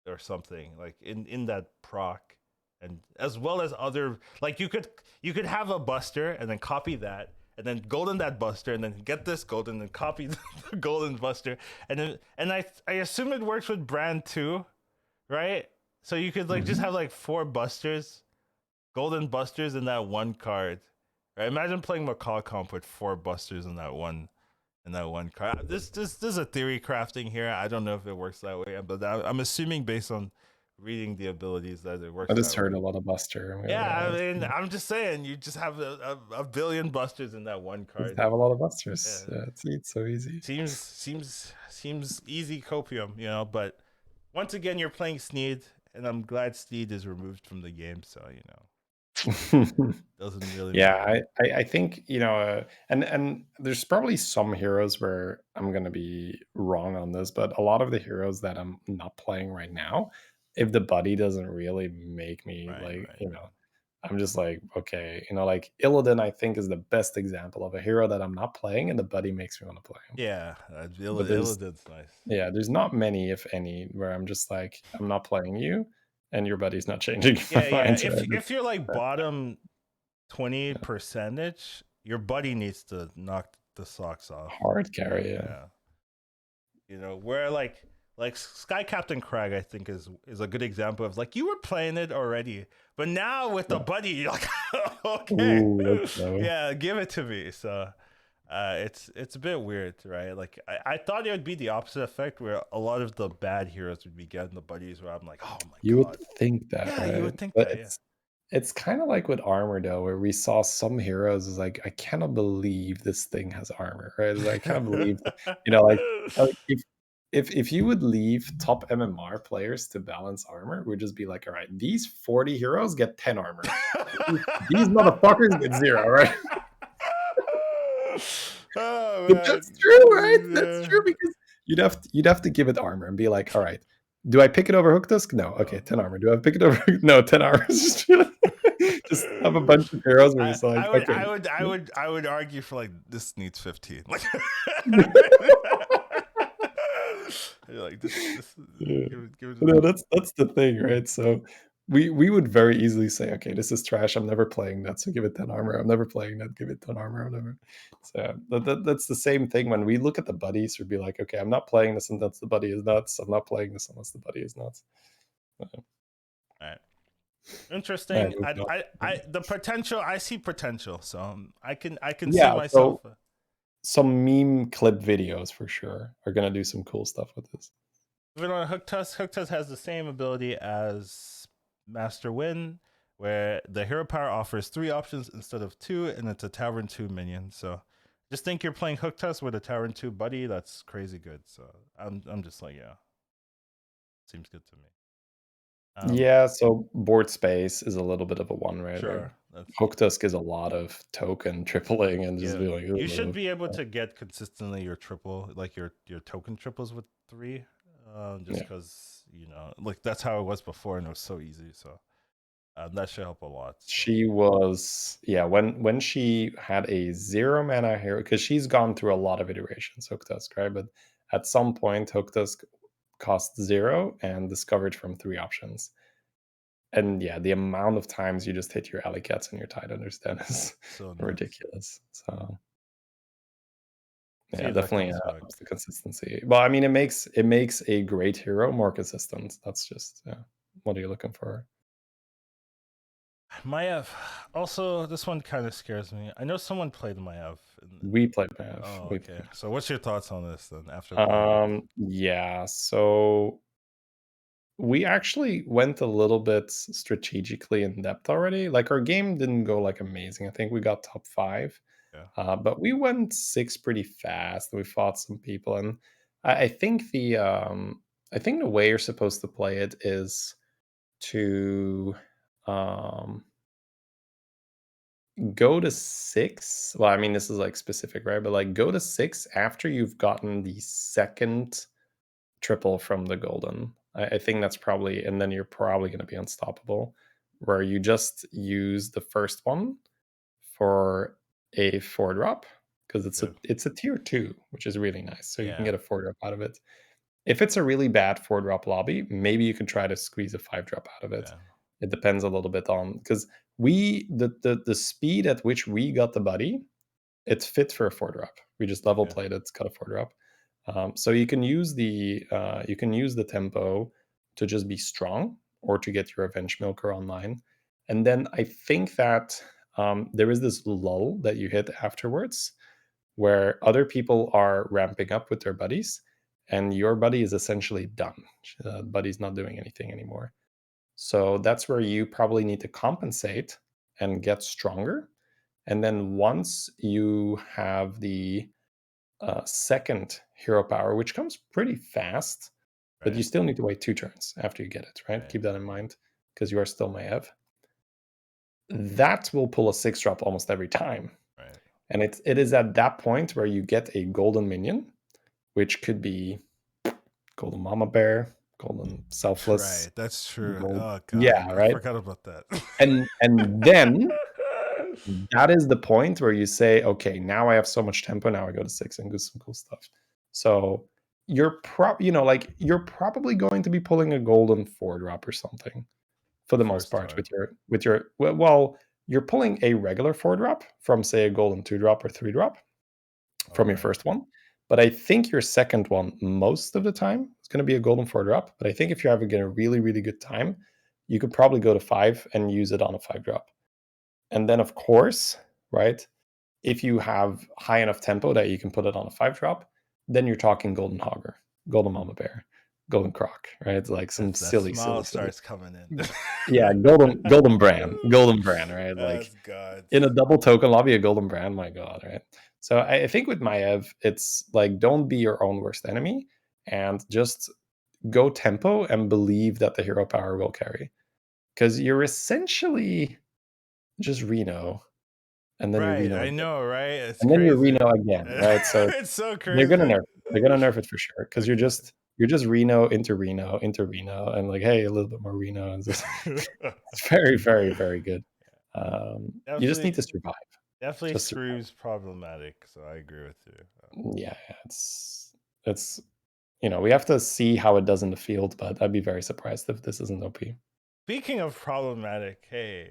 Speaker 1: or something like in that proc, and as well as other, like you could have a Buster and then copy that, and then golden that Buster, and then get this golden and copy the golden Buster, and I assume it works with brand too, right? So you could like just
Speaker 2: Mhm.
Speaker 1: have like 4 Busters, golden Busters in that one card, right? Imagine playing Macaw comp with 4 Busters in that one card. This is a theory crafting here. I don't know if it works that way, but I'm assuming based on reading the abilities that it
Speaker 2: I
Speaker 1: works
Speaker 2: just
Speaker 1: that way.
Speaker 2: heard a lot of Buster.
Speaker 1: Yeah, I
Speaker 2: Yeah,
Speaker 1: mean, I'm just saying, you just have a billion Busters in that one
Speaker 2: just
Speaker 1: card.
Speaker 2: have a lot of
Speaker 1: Yeah,
Speaker 2: Busters. Yeah, it's so easy.
Speaker 1: seems easy copium, But once again, you're playing Sneed, and I'm glad Sneed is removed from the game, so doesn't really
Speaker 2: Yeah,
Speaker 1: matter.
Speaker 2: I think, and there's probably some heroes where I'm gonna be wrong on this, but a lot of the heroes that I'm not playing right now, if the buddy doesn't really make me
Speaker 1: Right,
Speaker 2: like,
Speaker 1: right, right.
Speaker 2: I'm just like, okay, like Illidan, I think is the best example of a hero that I'm not playing, and the buddy makes me want to play him.
Speaker 1: Yeah,
Speaker 2: But there's
Speaker 1: Illidan's nice.
Speaker 2: yeah, there's not many, if any, where I'm just like, I'm not playing you, and your buddy's not changing my
Speaker 1: Yeah, yeah.
Speaker 2: mind,
Speaker 1: If
Speaker 2: right?
Speaker 1: if you're like
Speaker 2: That-
Speaker 1: bottom 20
Speaker 2: yeah.
Speaker 1: percentage, your buddy needs to knock the socks off.
Speaker 2: Hard
Speaker 1: Yeah,
Speaker 2: carry, yeah.
Speaker 1: yeah. Where like Sky Captain Crag, I think is a good example of like, you were playing it already, but now with the
Speaker 2: Yeah.
Speaker 1: buddy, you're like, okay,
Speaker 2: Ooh, let's go.
Speaker 1: yeah, give it to me. So it's a bit weird, right? Like I thought it would be the opposite effect, where a lot of the bad heroes would be getting the buddies, where I'm like, oh my
Speaker 2: You would
Speaker 1: god.
Speaker 2: think that,
Speaker 1: Yeah, you
Speaker 2: right?
Speaker 1: would think
Speaker 2: But
Speaker 1: that, yeah.
Speaker 2: it's kinda like with armor though, where we saw some heroes is like, "I cannot believe this thing has armor," right? It's like, I cannot believe, you know, like, if if you would leave top MMR players to balance armor, it would just be like, all right, these 40 heroes get 10 armor. These motherfuckers get 0, right?
Speaker 1: Oh,
Speaker 2: But
Speaker 1: man.
Speaker 2: that's true, right?
Speaker 1: Yeah.
Speaker 2: That's true, because you'd have to give it armor and be like, all right, do I pick it over Hook Tusk? No. Okay, 10 armor. Do I pick it over? No, 10 armor. Just have a bunch of heroes where it's like, okay.
Speaker 1: I would argue for like this needs 15. Like, like this
Speaker 2: Yeah.
Speaker 1: give it
Speaker 2: No, that's the thing, right? So we would very easily say, okay, this is trash. I'm never playing that, so give it 10 armor. I'm never playing that, give it 10 armor, whatever. So that's the same thing when we look at the buddies. We'd be like, okay, I'm not playing this unless the buddy is nuts. I'm not playing this unless the buddy is nuts.
Speaker 1: All right. Interesting.
Speaker 2: moving on.
Speaker 1: I the potential. I see potential. So I can see
Speaker 2: Yeah,
Speaker 1: myself.
Speaker 2: so some meme clip videos for sure are gonna do some cool stuff with this.
Speaker 1: Even on Hook Tusk has the same ability as Master Win, where the hero power offers 3 options instead of 2, and it's a Tavern 2 minion. So just think you're playing Hook Tusk with a Tavern 2 buddy. That's crazy good. So I'm just like, yeah, seems good to me.
Speaker 2: Yeah, so board space is a little bit of a one, right?
Speaker 1: Sure.
Speaker 2: Hook Tusk is a lot of token tripling and just
Speaker 1: Yeah,
Speaker 2: being like,
Speaker 1: you should be able to get consistently your triple, like your token triples with 3, just because like that's how it was before, and it was so easy. So that should help a lot. So.
Speaker 2: She was, yeah, when she had a 0 mana hero, because she's gone through a lot of iterations, Hook Tusk, right? But at some point, Hook Tusk cost 0 and discovered from 3 options. And yeah, the amount of times you just hit your alley cats and your Tidehunter then is
Speaker 1: So
Speaker 2: ridiculous. So
Speaker 1: see
Speaker 2: yeah,
Speaker 1: if that
Speaker 2: definitely
Speaker 1: comes back.
Speaker 2: helps the consistency. Well, I mean, it makes a great hero more consistent. That's just what are you looking for?
Speaker 1: Maiev. Also, this one kind of scares me. I know someone played Maiev.
Speaker 2: We played Maiev.
Speaker 1: Oh, okay. So what's your thoughts on this then after
Speaker 2: yeah, so we actually went a little bit strategically in depth already. Like, our game didn't go like amazing. I think we got top 5.
Speaker 1: Yeah.
Speaker 2: But we went 6 pretty fast. We fought some people, and I think the way you're supposed to play it is to go to 6. Well, I mean, this is like specific, right? But like, go to 6 after you've gotten the second triple from the golden. I think that's probably, and then you're probably going to be unstoppable, where you just use the first one for a 4-drop, because it's a tier 2, which is really nice. So you can get a 4-drop out of it. If it's a really bad 4-drop lobby, maybe you can try to squeeze a 5-drop out of it.
Speaker 1: Yeah.
Speaker 2: It depends a little bit on, because the speed at which we got the buddy, it's fit for a 4-drop. We just level played it, it's got a 4-drop. So you can use the tempo to just be strong, or to get your Avenge Milker online. And then I think that there is this lull that you hit afterwards, where other people are ramping up with their buddies, and your buddy is essentially done. Buddy's not doing anything anymore. So that's where you probably need to compensate and get stronger. And then once you have the second hero power, which comes pretty fast, but you still need to wait 2 turns after you get it, right? Keep that in mind, because you are still Maiev. That will pull a 6-drop almost every time.
Speaker 1: Right.
Speaker 2: And it is at that point where you get a golden minion, which could be golden mama bear, golden selfless.
Speaker 1: Right, that's true.
Speaker 2: Gold.
Speaker 1: Oh god,
Speaker 2: Yeah, right.
Speaker 1: I forgot about that.
Speaker 2: And then that is the point where you say, okay, now I have so much tempo. Now I go to 6 and do some cool stuff. So you're probably going to be pulling a golden 4-drop or something for the most part with your well, you're pulling a regular 4-drop from, say, a golden 2-drop or 3-drop from your first one. But I think your second one, most of the time, is going to be a golden 4-drop. But I think if you're having a really, really good time, you could probably go to 5 and use it on a 5-drop. And then, of course, right, if you have high enough tempo that you can put it on a 5-drop, then you're talking golden hogger, golden mama bear, golden croc, right? It's like some silly
Speaker 1: starts coming in.
Speaker 2: Yeah, golden brand, right? Like, in a double token lobby, a golden brand, my god, right? So I think with Maiev, it's like, don't be your own worst enemy. and just go tempo and believe that the hero power will carry. Because you're essentially just Reno, and then you
Speaker 1: Right,
Speaker 2: Reno
Speaker 1: I
Speaker 2: again,
Speaker 1: know, right? It's
Speaker 2: and then you
Speaker 1: crazy.
Speaker 2: Reno again, right? So
Speaker 1: It's so
Speaker 2: they're gonna
Speaker 1: crazy.
Speaker 2: nerf it. They're gonna nerf it for sure. Because
Speaker 1: Okay.
Speaker 2: you're just Reno into Reno into Reno, and like, hey, a little bit more Reno, and it's very, very, very good. You just need
Speaker 1: Definitely,
Speaker 2: to survive.
Speaker 1: definitely
Speaker 2: Just
Speaker 1: screws problematic. So I agree with you.
Speaker 2: yeah, it's we have to see how it does in the field, but I'd be very surprised if this isn't OP.
Speaker 1: Speaking of problematic, hey,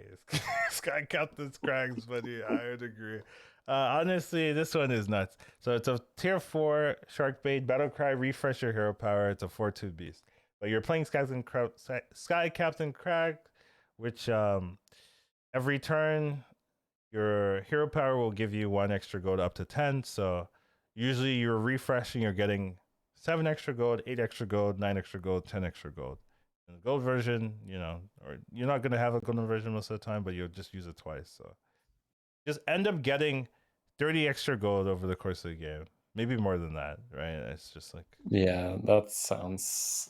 Speaker 1: Sky Captain's Crags, buddy. I would agree. Honestly, this one is nuts. So it's a tier 4 Sharkbait Battlecry Refresh Your Hero Power. It's a 4/2 beast. But you're playing Sky Captain Crag, which every turn your hero power will give you 1 extra gold up to 10. So usually you're refreshing, you're getting 7 extra gold, 8 extra gold, 9 extra gold, 10 extra gold. In the gold version, or you're not going to have a golden version most of the time, but you'll just use it twice. So just end up getting 30 extra gold over the course of the game. Maybe more than that, right? It's just like,
Speaker 2: Yeah, that sounds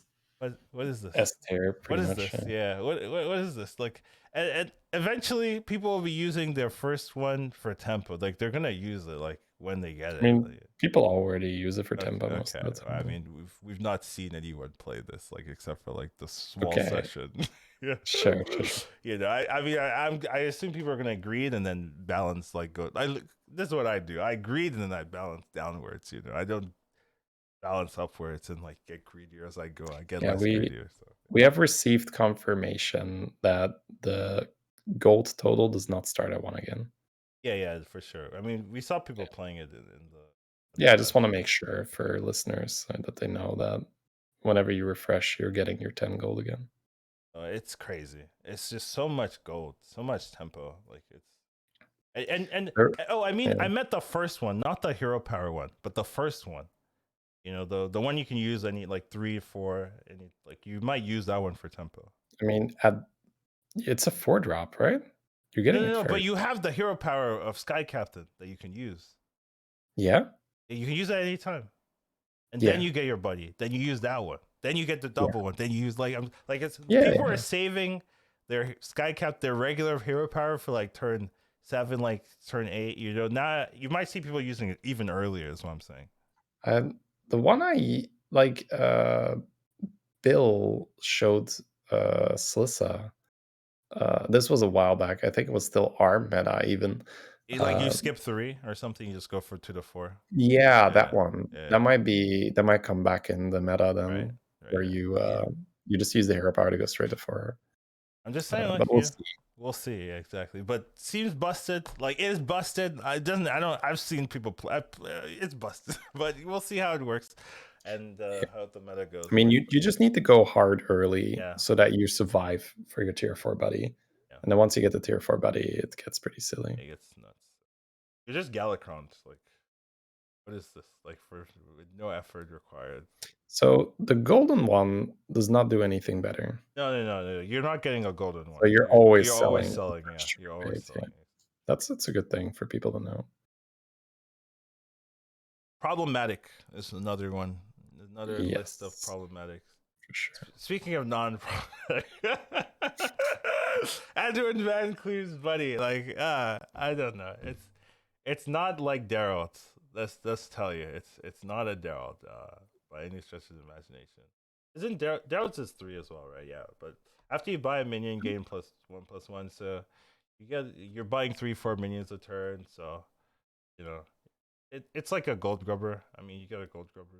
Speaker 1: what is this?
Speaker 2: S tier
Speaker 1: What
Speaker 2: pretty
Speaker 1: is
Speaker 2: much.
Speaker 1: this?
Speaker 2: Yeah.
Speaker 1: Yeah, what is this? Like, and eventually people will be using their first one for tempo. Like they're gonna use it like when they get
Speaker 2: I
Speaker 1: it.
Speaker 2: mean,
Speaker 1: Like,
Speaker 2: people already use it for
Speaker 1: okay,
Speaker 2: tempo most
Speaker 1: okay.
Speaker 2: of the
Speaker 1: I
Speaker 2: time.
Speaker 1: mean, we've not seen anyone play this like except for like the small
Speaker 2: Okay,
Speaker 1: session. Yeah,
Speaker 2: sure, sure, sure.
Speaker 1: I assume people are gonna greed and then balance like go. This is what I do. I greed and then I balance downwards. I don't balance upwards and like get greedier as I go. I get
Speaker 2: Yeah,
Speaker 1: less greedier. So
Speaker 2: we have received confirmation that the gold total does not start at 1 again.
Speaker 1: yeah, for sure. I mean, we saw people playing it in the
Speaker 2: Yeah, I just
Speaker 1: past.
Speaker 2: want to make sure for listeners that they know that whenever you refresh, you're getting your 10 gold again.
Speaker 1: It's crazy. It's just so much gold, so much tempo. Like it's and
Speaker 2: There-
Speaker 1: oh, I mean,
Speaker 2: yeah.
Speaker 1: I meant the first one, not the hero power one, but the first one. The one you can use any like 3, 4, and like you might use that one for tempo.
Speaker 2: I mean, it's a 4-drop, right? You're
Speaker 1: No,
Speaker 2: getting
Speaker 1: no,
Speaker 2: it
Speaker 1: no. But
Speaker 2: very.
Speaker 1: you have the hero power of Sky Captain that you can use.
Speaker 2: Yeah,
Speaker 1: You can use that anytime. And then
Speaker 2: yeah,
Speaker 1: you get your buddy. Then you use that one. Then you get the
Speaker 2: yeah,
Speaker 1: double one. Then you use like it's
Speaker 2: yeah,
Speaker 1: people are
Speaker 2: yeah.
Speaker 1: saving their Skycap their regular hero power for like turn 7, like turn 8. Not you might see people using it even earlier. Is what I'm saying.
Speaker 2: The one I like, Bill showed Slissa. This was a while back. I think it was still ARM meta even.
Speaker 1: Like you
Speaker 2: Uh,
Speaker 1: skip 3 or something, you just go for 2 to 4.
Speaker 2: yeah, that
Speaker 1: Yeah,
Speaker 2: one.
Speaker 1: yeah,
Speaker 2: That might come back in the meta
Speaker 1: right,
Speaker 2: then,
Speaker 1: right.
Speaker 2: where
Speaker 1: Yeah.
Speaker 2: you just use the hero power to go straight to 4.
Speaker 1: I'm just saying,
Speaker 2: But
Speaker 1: like
Speaker 2: we'll see.
Speaker 1: we'll see exactly. But seems busted. Like it is busted. I doesn't. I don't. I've seen people play. It's busted, but we'll see how it works and how the meta goes.
Speaker 2: I mean,
Speaker 1: But
Speaker 2: you just need to go hard early
Speaker 1: yeah,
Speaker 2: so that you survive for your tier 4 buddy.
Speaker 1: yeah,
Speaker 2: And then once you get the tier 4 buddy, it gets pretty silly.
Speaker 1: it gets nuts. You're just Galacrons. Like, what is this? Like with no effort required.
Speaker 2: So the golden one does not do anything better.
Speaker 1: No. You're not getting a golden
Speaker 2: So
Speaker 1: one.
Speaker 2: you're always
Speaker 1: You're always
Speaker 2: selling the
Speaker 1: selling. Yeah,
Speaker 2: first
Speaker 1: you're always
Speaker 2: trade, yeah.
Speaker 1: selling.
Speaker 2: That's a good thing for people to know.
Speaker 1: Problematic is another one. Another list of
Speaker 2: Yes,
Speaker 1: problematics.
Speaker 2: for sure.
Speaker 1: Speaking of non-problematic, Edwin Van Cleve's buddy. Like, I don't know. It's not like Darryl. Let's tell you, it's not a Darryl by any stretch of the imagination. Isn't Darryl's is 3 as well, right? Yeah, but after you buy a minion, gain +1/+1, so you're buying 3, 4 minions a turn. So you know it's like a gold grubber. I mean, you get a gold grubber.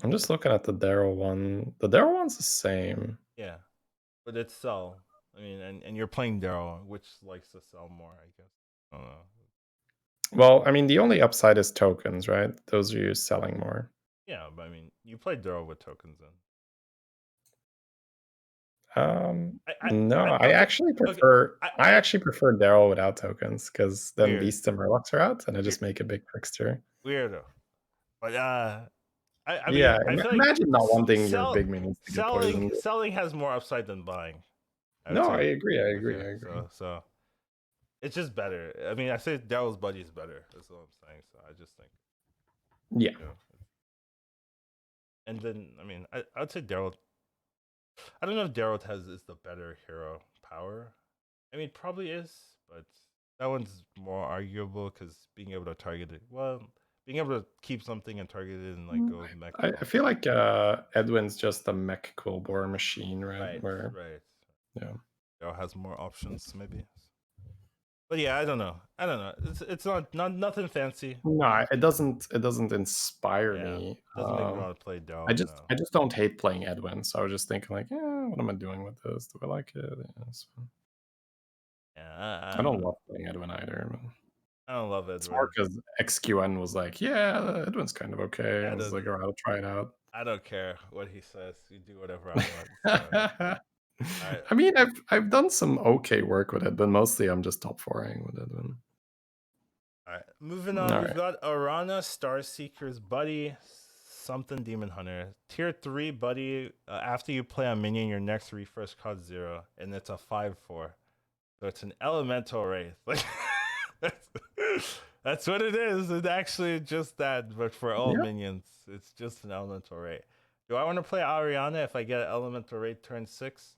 Speaker 2: I'm just looking at the Daryl one. The Daryl one's the same.
Speaker 1: Yeah, but it's sell. I mean, and you're playing Darryl, which likes to sell more, I guess. I don't know.
Speaker 2: Well, I mean, the only upside is tokens, right? Those are you selling more.
Speaker 1: Yeah, but I mean, you play Darryl with tokens in.
Speaker 2: No, I
Speaker 1: Okay,
Speaker 2: actually
Speaker 1: okay.
Speaker 2: prefer I
Speaker 1: I
Speaker 2: actually prefer Daryl without tokens because then
Speaker 1: weird,
Speaker 2: Beast and Murlocs are out and I
Speaker 1: weird,
Speaker 2: just make a big trickster.
Speaker 1: weirdo. But I mean,
Speaker 2: Yeah,
Speaker 1: I feel like
Speaker 2: imagine not wanting your big minions to get
Speaker 1: selling
Speaker 2: poisoned.
Speaker 1: selling has more upside than buying. I would
Speaker 2: No, I
Speaker 1: say.
Speaker 2: agree. I agree.
Speaker 1: Okay,
Speaker 2: I agree.
Speaker 1: so it's just better. I mean, I say Daryl's buddy is better. That's what I'm saying. So I just think
Speaker 2: Yeah,
Speaker 1: you know And then I mean, I'd say Darryl. I don't know if Darryl has is the better hero power. I mean, probably is, but that one's more arguable because being able to target it, well, being able to keep something and target it and like
Speaker 2: Mm,
Speaker 1: go mech
Speaker 2: I
Speaker 1: also.
Speaker 2: feel like Edwin's just a mech Quillbore machine, right?
Speaker 1: Right,
Speaker 2: Where
Speaker 1: right.
Speaker 2: yeah.
Speaker 1: Darryl has more options maybe. But yeah, I don't know. I don't know. It's not nothing fancy.
Speaker 2: No, it doesn't inspire
Speaker 1: Yeah,
Speaker 2: me.
Speaker 1: doesn't make me want to play
Speaker 2: I
Speaker 1: Darryl.
Speaker 2: just
Speaker 1: No.
Speaker 2: I just don't hate playing Edwin. So I was just thinking like, yeah, what am I doing with this? Do I like it? Yeah, it's fine.
Speaker 1: Yeah,
Speaker 2: I don't love playing Edwin either. But
Speaker 1: I don't love
Speaker 2: it's more
Speaker 1: Edwin.
Speaker 2: because XQN was like, yeah, Edwin's kind of okay. I
Speaker 1: I
Speaker 2: was
Speaker 1: don't.
Speaker 2: like, all right, I'll try it out.
Speaker 1: I don't care what he says. You do whatever I want. So, all right.
Speaker 2: I mean, I've done some okay work with it, but mostly I'm just top 4ing with Edwin.
Speaker 1: All right, moving
Speaker 2: All
Speaker 1: on. We've
Speaker 2: right.
Speaker 1: got Arana, Star Seeker's buddy, something Demon Hunter. Tier 3 buddy. After you play a minion, your next refresh costs 0, and it's a 5/4. So it's an elemental wraith. Like that's what it is. It's actually just that, but for all
Speaker 2: Yeah.
Speaker 1: minions, it's just an elemental wraith. Do I want to play Ariana if I get an elemental wraith turn 6?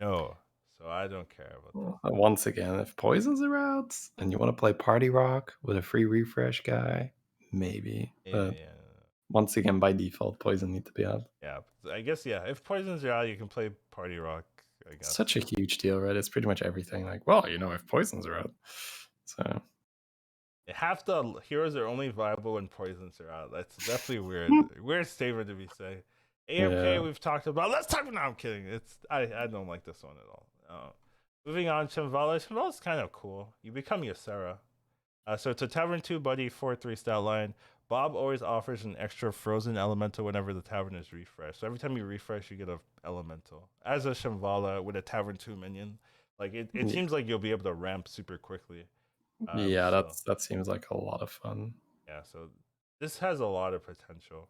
Speaker 1: No. So I don't care about that.
Speaker 2: Once again, if poisons are out and you want to play Party Rock with a free refresh guy, maybe.
Speaker 1: Maybe,
Speaker 2: But
Speaker 1: yeah.
Speaker 2: once again, by default, poison need to be out.
Speaker 1: Yeah, I guess yeah. If poisons are out, you can play Party Rock. I guess
Speaker 2: Such a huge deal, right? It's pretty much everything. Like, well, if poisons are out, so
Speaker 1: half the heroes are only viable when poisons are out. That's definitely weird. Weird statement to be saying. AFK
Speaker 2: yeah.
Speaker 1: we've talked about. Let's talk. No, I'm kidding. I don't like this one at all. Moving on, Shambhala. Shambhala's kind of cool. You become Ysera. So it's a Tavern 2 buddy 4/3 stat line. Bob always offers an extra frozen elemental whenever the tavern is refreshed. So every time you refresh, you get a elemental. As a Shambhala with a Tavern 2 minion, like it seems like you'll be able to ramp super quickly.
Speaker 2: Yeah,
Speaker 1: So
Speaker 2: that seems like a lot of fun.
Speaker 1: yeah, so this has a lot of potential.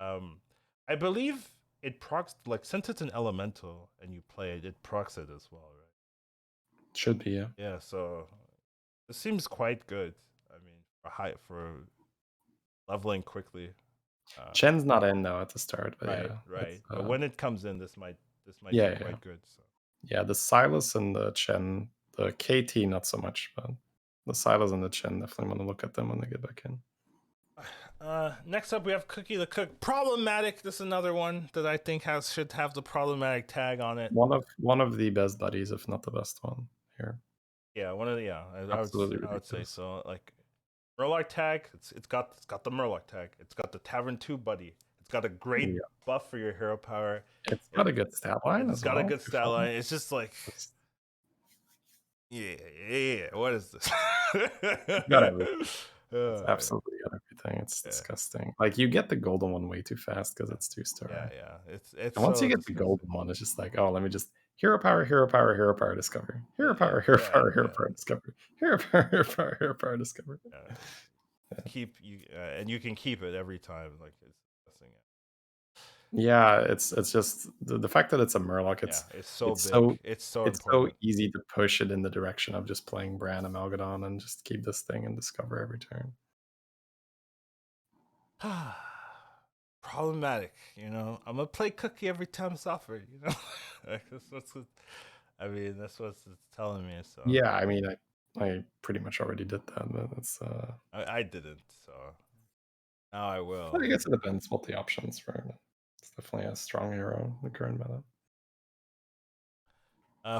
Speaker 1: Um, I believe it procs like since it's an elemental and you play it, it procs it as well, right?
Speaker 2: Should be, yeah.
Speaker 1: Yeah, so it seems quite good. I mean, for leveling quickly.
Speaker 2: Chen's not in though at the start, but
Speaker 1: Right,
Speaker 2: yeah.
Speaker 1: right. But when it comes in, this might be
Speaker 2: Yeah, yeah.
Speaker 1: quite good. So
Speaker 2: Yeah, the Silas and the Chen, the KT not so much, but the Silas and the Chen definitely want to look at them when they get back in.
Speaker 1: next up we have Cookie the Cook. Problematic. This is another one that I think should have the problematic tag on it.
Speaker 2: One of the best buddies, if not the best one here.
Speaker 1: Yeah, one of the
Speaker 2: Absolutely
Speaker 1: I would say
Speaker 2: ridiculous.
Speaker 1: so. Like Murloc tag, it's got the Murloc tag. It's got the Tavern 2 buddy. It's got a great
Speaker 2: Yeah.
Speaker 1: buff for your hero power.
Speaker 2: It's got a good stat line
Speaker 1: It's
Speaker 2: as
Speaker 1: got a
Speaker 2: well.
Speaker 1: good stat line. It's just like
Speaker 2: It's
Speaker 1: yeah. What is this?
Speaker 2: got everything. It's
Speaker 1: Uh,
Speaker 2: absolutely got everything. It's
Speaker 1: yeah.
Speaker 2: disgusting. Like you get the golden one way too fast because it's 2-star.
Speaker 1: Yeah. It's
Speaker 2: And once
Speaker 1: so
Speaker 2: you get the
Speaker 1: disgusting.
Speaker 2: golden one, it's just like, oh, let me just hero power, hero power, hero power, discover. Hero power, hero
Speaker 1: Yeah,
Speaker 2: power, hero power, discover. Hero power, hero power, hero power, discover.
Speaker 1: yeah. Keep you and you can keep it every time. Like it's disgusting.
Speaker 2: Yeah, it's just the fact that it's a Murloc.
Speaker 1: Yeah, it's so
Speaker 2: It's
Speaker 1: big.
Speaker 2: so
Speaker 1: It's so
Speaker 2: it's so
Speaker 1: important.
Speaker 2: easy to push it in the direction of just playing Bran and Malgadon and just keep this thing and discover every turn.
Speaker 1: Problematic, you know. I'm gonna play Cookie every time it's offered, you know. Like, I mean, that's what it's telling me. So
Speaker 2: Yeah, I mean, I pretty much already did that, but it's
Speaker 1: I didn't. So now I will.
Speaker 2: I guess it depends what the options for. It's definitely a strong hero in the current meta.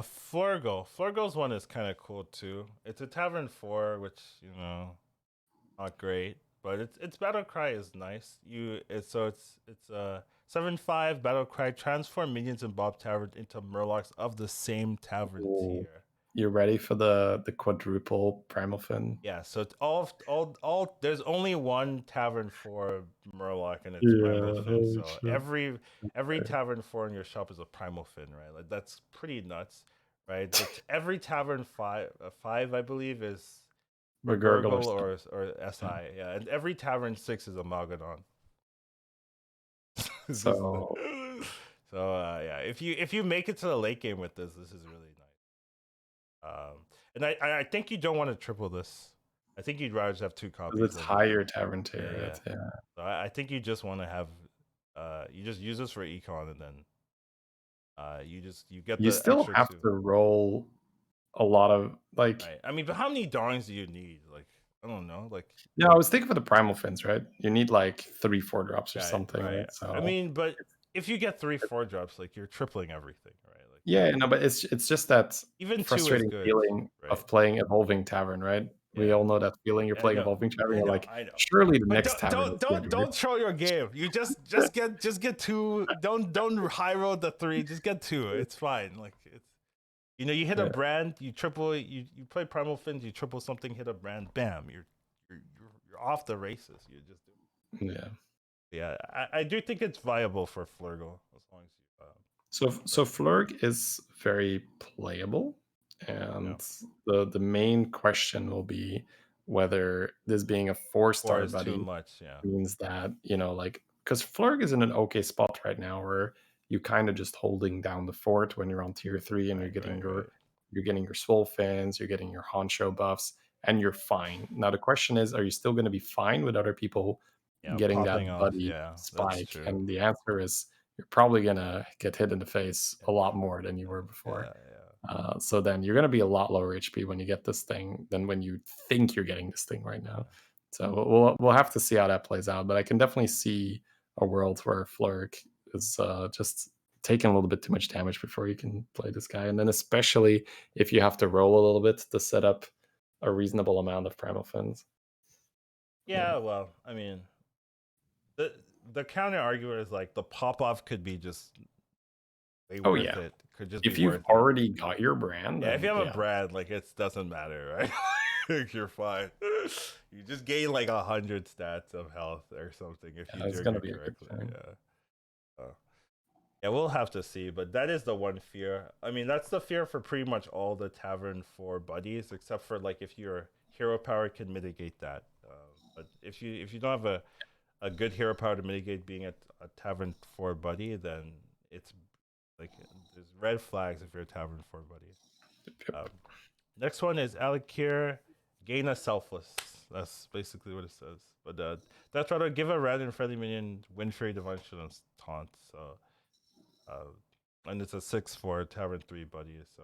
Speaker 1: Flurgle. Flurgle's one is kind of cool too. It's a Tavern 4, which not great, but its battle cry is nice. It's a 7/5 battle cry. Transform minions in Bob Tavern into Murlocs of the same Tavern
Speaker 2: Ooh.
Speaker 1: tier.
Speaker 2: You ready for the quadruple Primal Fin?
Speaker 1: Yeah, so it's all. There's only one Tavern 4 Murloc, and it's Primal
Speaker 2: Yeah,
Speaker 1: Fin.
Speaker 2: holy
Speaker 1: So
Speaker 2: shit.
Speaker 1: every
Speaker 2: Okay.
Speaker 1: Tavern 4 in your shop is a Primal Fin, right? Like that's pretty nuts, right? Every Tavern 5, I believe, is
Speaker 2: The Gurgle
Speaker 1: Gurgle
Speaker 2: or
Speaker 1: or SI, yeah, and every Tavern 6 is a Malgadon.
Speaker 2: so
Speaker 1: Yeah, if you make it to the late game with this is really nice. And I think you don't want to triple this. I think you'd rather just have 2 copies
Speaker 2: it's
Speaker 1: of it.
Speaker 2: higher Tavern tier,
Speaker 1: Yeah.
Speaker 2: right? Yeah.
Speaker 1: So I think you just want to have You just use this for econ, and then you get
Speaker 2: You
Speaker 1: the
Speaker 2: still
Speaker 1: extra
Speaker 2: have
Speaker 1: two.
Speaker 2: to roll a lot of like.
Speaker 1: Right. I mean, but how many drawings do you need? Like, I don't know. Like,
Speaker 2: No, I was thinking for the primal fins, right? You need like 3, 4 drops or
Speaker 1: right,
Speaker 2: something,
Speaker 1: right.
Speaker 2: right?
Speaker 1: I
Speaker 2: So
Speaker 1: mean, but if you get 3, 4 drops, like you're tripling everything, right? Like,
Speaker 2: yeah, no, but it's just that
Speaker 1: even two is
Speaker 2: frustrating
Speaker 1: good,
Speaker 2: feeling
Speaker 1: right?
Speaker 2: of playing Evolving Tavern, right? We
Speaker 1: Yeah.
Speaker 2: all know that feeling. You're
Speaker 1: I
Speaker 2: playing
Speaker 1: know,
Speaker 2: Evolving Tavern,
Speaker 1: I
Speaker 2: you're
Speaker 1: know,
Speaker 2: like,
Speaker 1: I know.
Speaker 2: surely the
Speaker 1: But
Speaker 2: next tavern is good, right?
Speaker 1: don't throw your game. You just get two. Don't high roll the three. Just get two. It's fine. Like it's you hit a
Speaker 2: Yeah,
Speaker 1: brand, you triple you play primal fins, you triple something, hit a brand, bam, you're off the races. You just do.
Speaker 2: yeah.
Speaker 1: Yeah, I do think it's viable for Flurgle as long as you
Speaker 2: So Flurg is very playable,
Speaker 1: yeah.
Speaker 2: and the main question will be whether this being a 4-star
Speaker 1: Four is too
Speaker 2: buddy
Speaker 1: much. Yeah.
Speaker 2: means that, like, because Flurg is in an okay spot right now where you kind of just holding down the fort when you're on tier 3 and
Speaker 1: Right. Right. Right.
Speaker 2: you're getting your swole fins, you're getting your honcho buffs, and you're fine. Now the question is, are you still going to be fine with other people
Speaker 1: Yeah.
Speaker 2: getting
Speaker 1: Popping
Speaker 2: that
Speaker 1: off.
Speaker 2: buddy
Speaker 1: Yeah. That's
Speaker 2: spike?
Speaker 1: true.
Speaker 2: And the answer is you're probably gonna get hit in the face
Speaker 1: Yeah.
Speaker 2: a lot more than you were
Speaker 1: Yeah.
Speaker 2: before.
Speaker 1: Yeah.
Speaker 2: So then you're gonna be a lot lower HP when you get this thing than when you think you're getting this thing right now.
Speaker 1: Yeah.
Speaker 2: So we'll have to see how that plays out. But I can definitely see a world where Flurk is just taking a little bit too much damage before you can play this guy, and then especially if you have to roll a little bit to set up a reasonable amount of primal fins. Yeah.
Speaker 1: Yeah. Well, I mean, the the counter argument is like the pop off could be just way
Speaker 2: Oh
Speaker 1: worth
Speaker 2: yeah.
Speaker 1: it. Could just be
Speaker 2: If you've
Speaker 1: worth it.
Speaker 2: already got your brand,
Speaker 1: Yeah, if you
Speaker 2: then
Speaker 1: have a
Speaker 2: yeah,
Speaker 1: brand, like it doesn't matter, right? Like, you're fine. You just gain like 100 stats of health or something if you
Speaker 2: it's
Speaker 1: dirk
Speaker 2: gonna
Speaker 1: it
Speaker 2: be a good
Speaker 1: correctly.
Speaker 2: thing.
Speaker 1: Yeah. Yeah, we'll have to see, but that is the one fear. I mean, that's the fear for pretty much all the Tavern 4 buddies, except for like if your hero power can mitigate that. But if you don't have a good hero power to mitigate being a Tavern 4 buddy, then it's like there's red flags if you're a Tavern 4 buddy. Um, Next one is Alikir, gain a selfless. That's basically what it says. But that's rather give a random friendly minion win fairy divine shield and taunt. So uh, and it's a 6/4 Tavern 3 buddy. So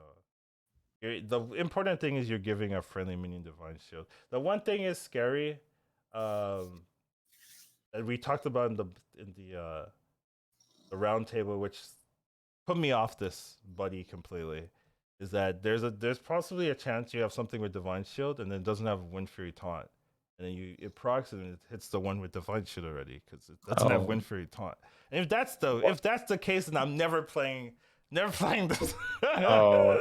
Speaker 1: the important thing is you're giving a friendly minion divine shield. The one thing is scary, um, that we talked about in the round table, which put me off this buddy completely, is that there's possibly a chance you have something with divine shield and then it doesn't have wind fury taunt, and then it procs and it hits the one with divine shield already because it doesn't have
Speaker 2: Oh,
Speaker 1: wind fury taunt. And
Speaker 2: what?
Speaker 1: if that's the case, then I'm never playing this.
Speaker 2: Oh,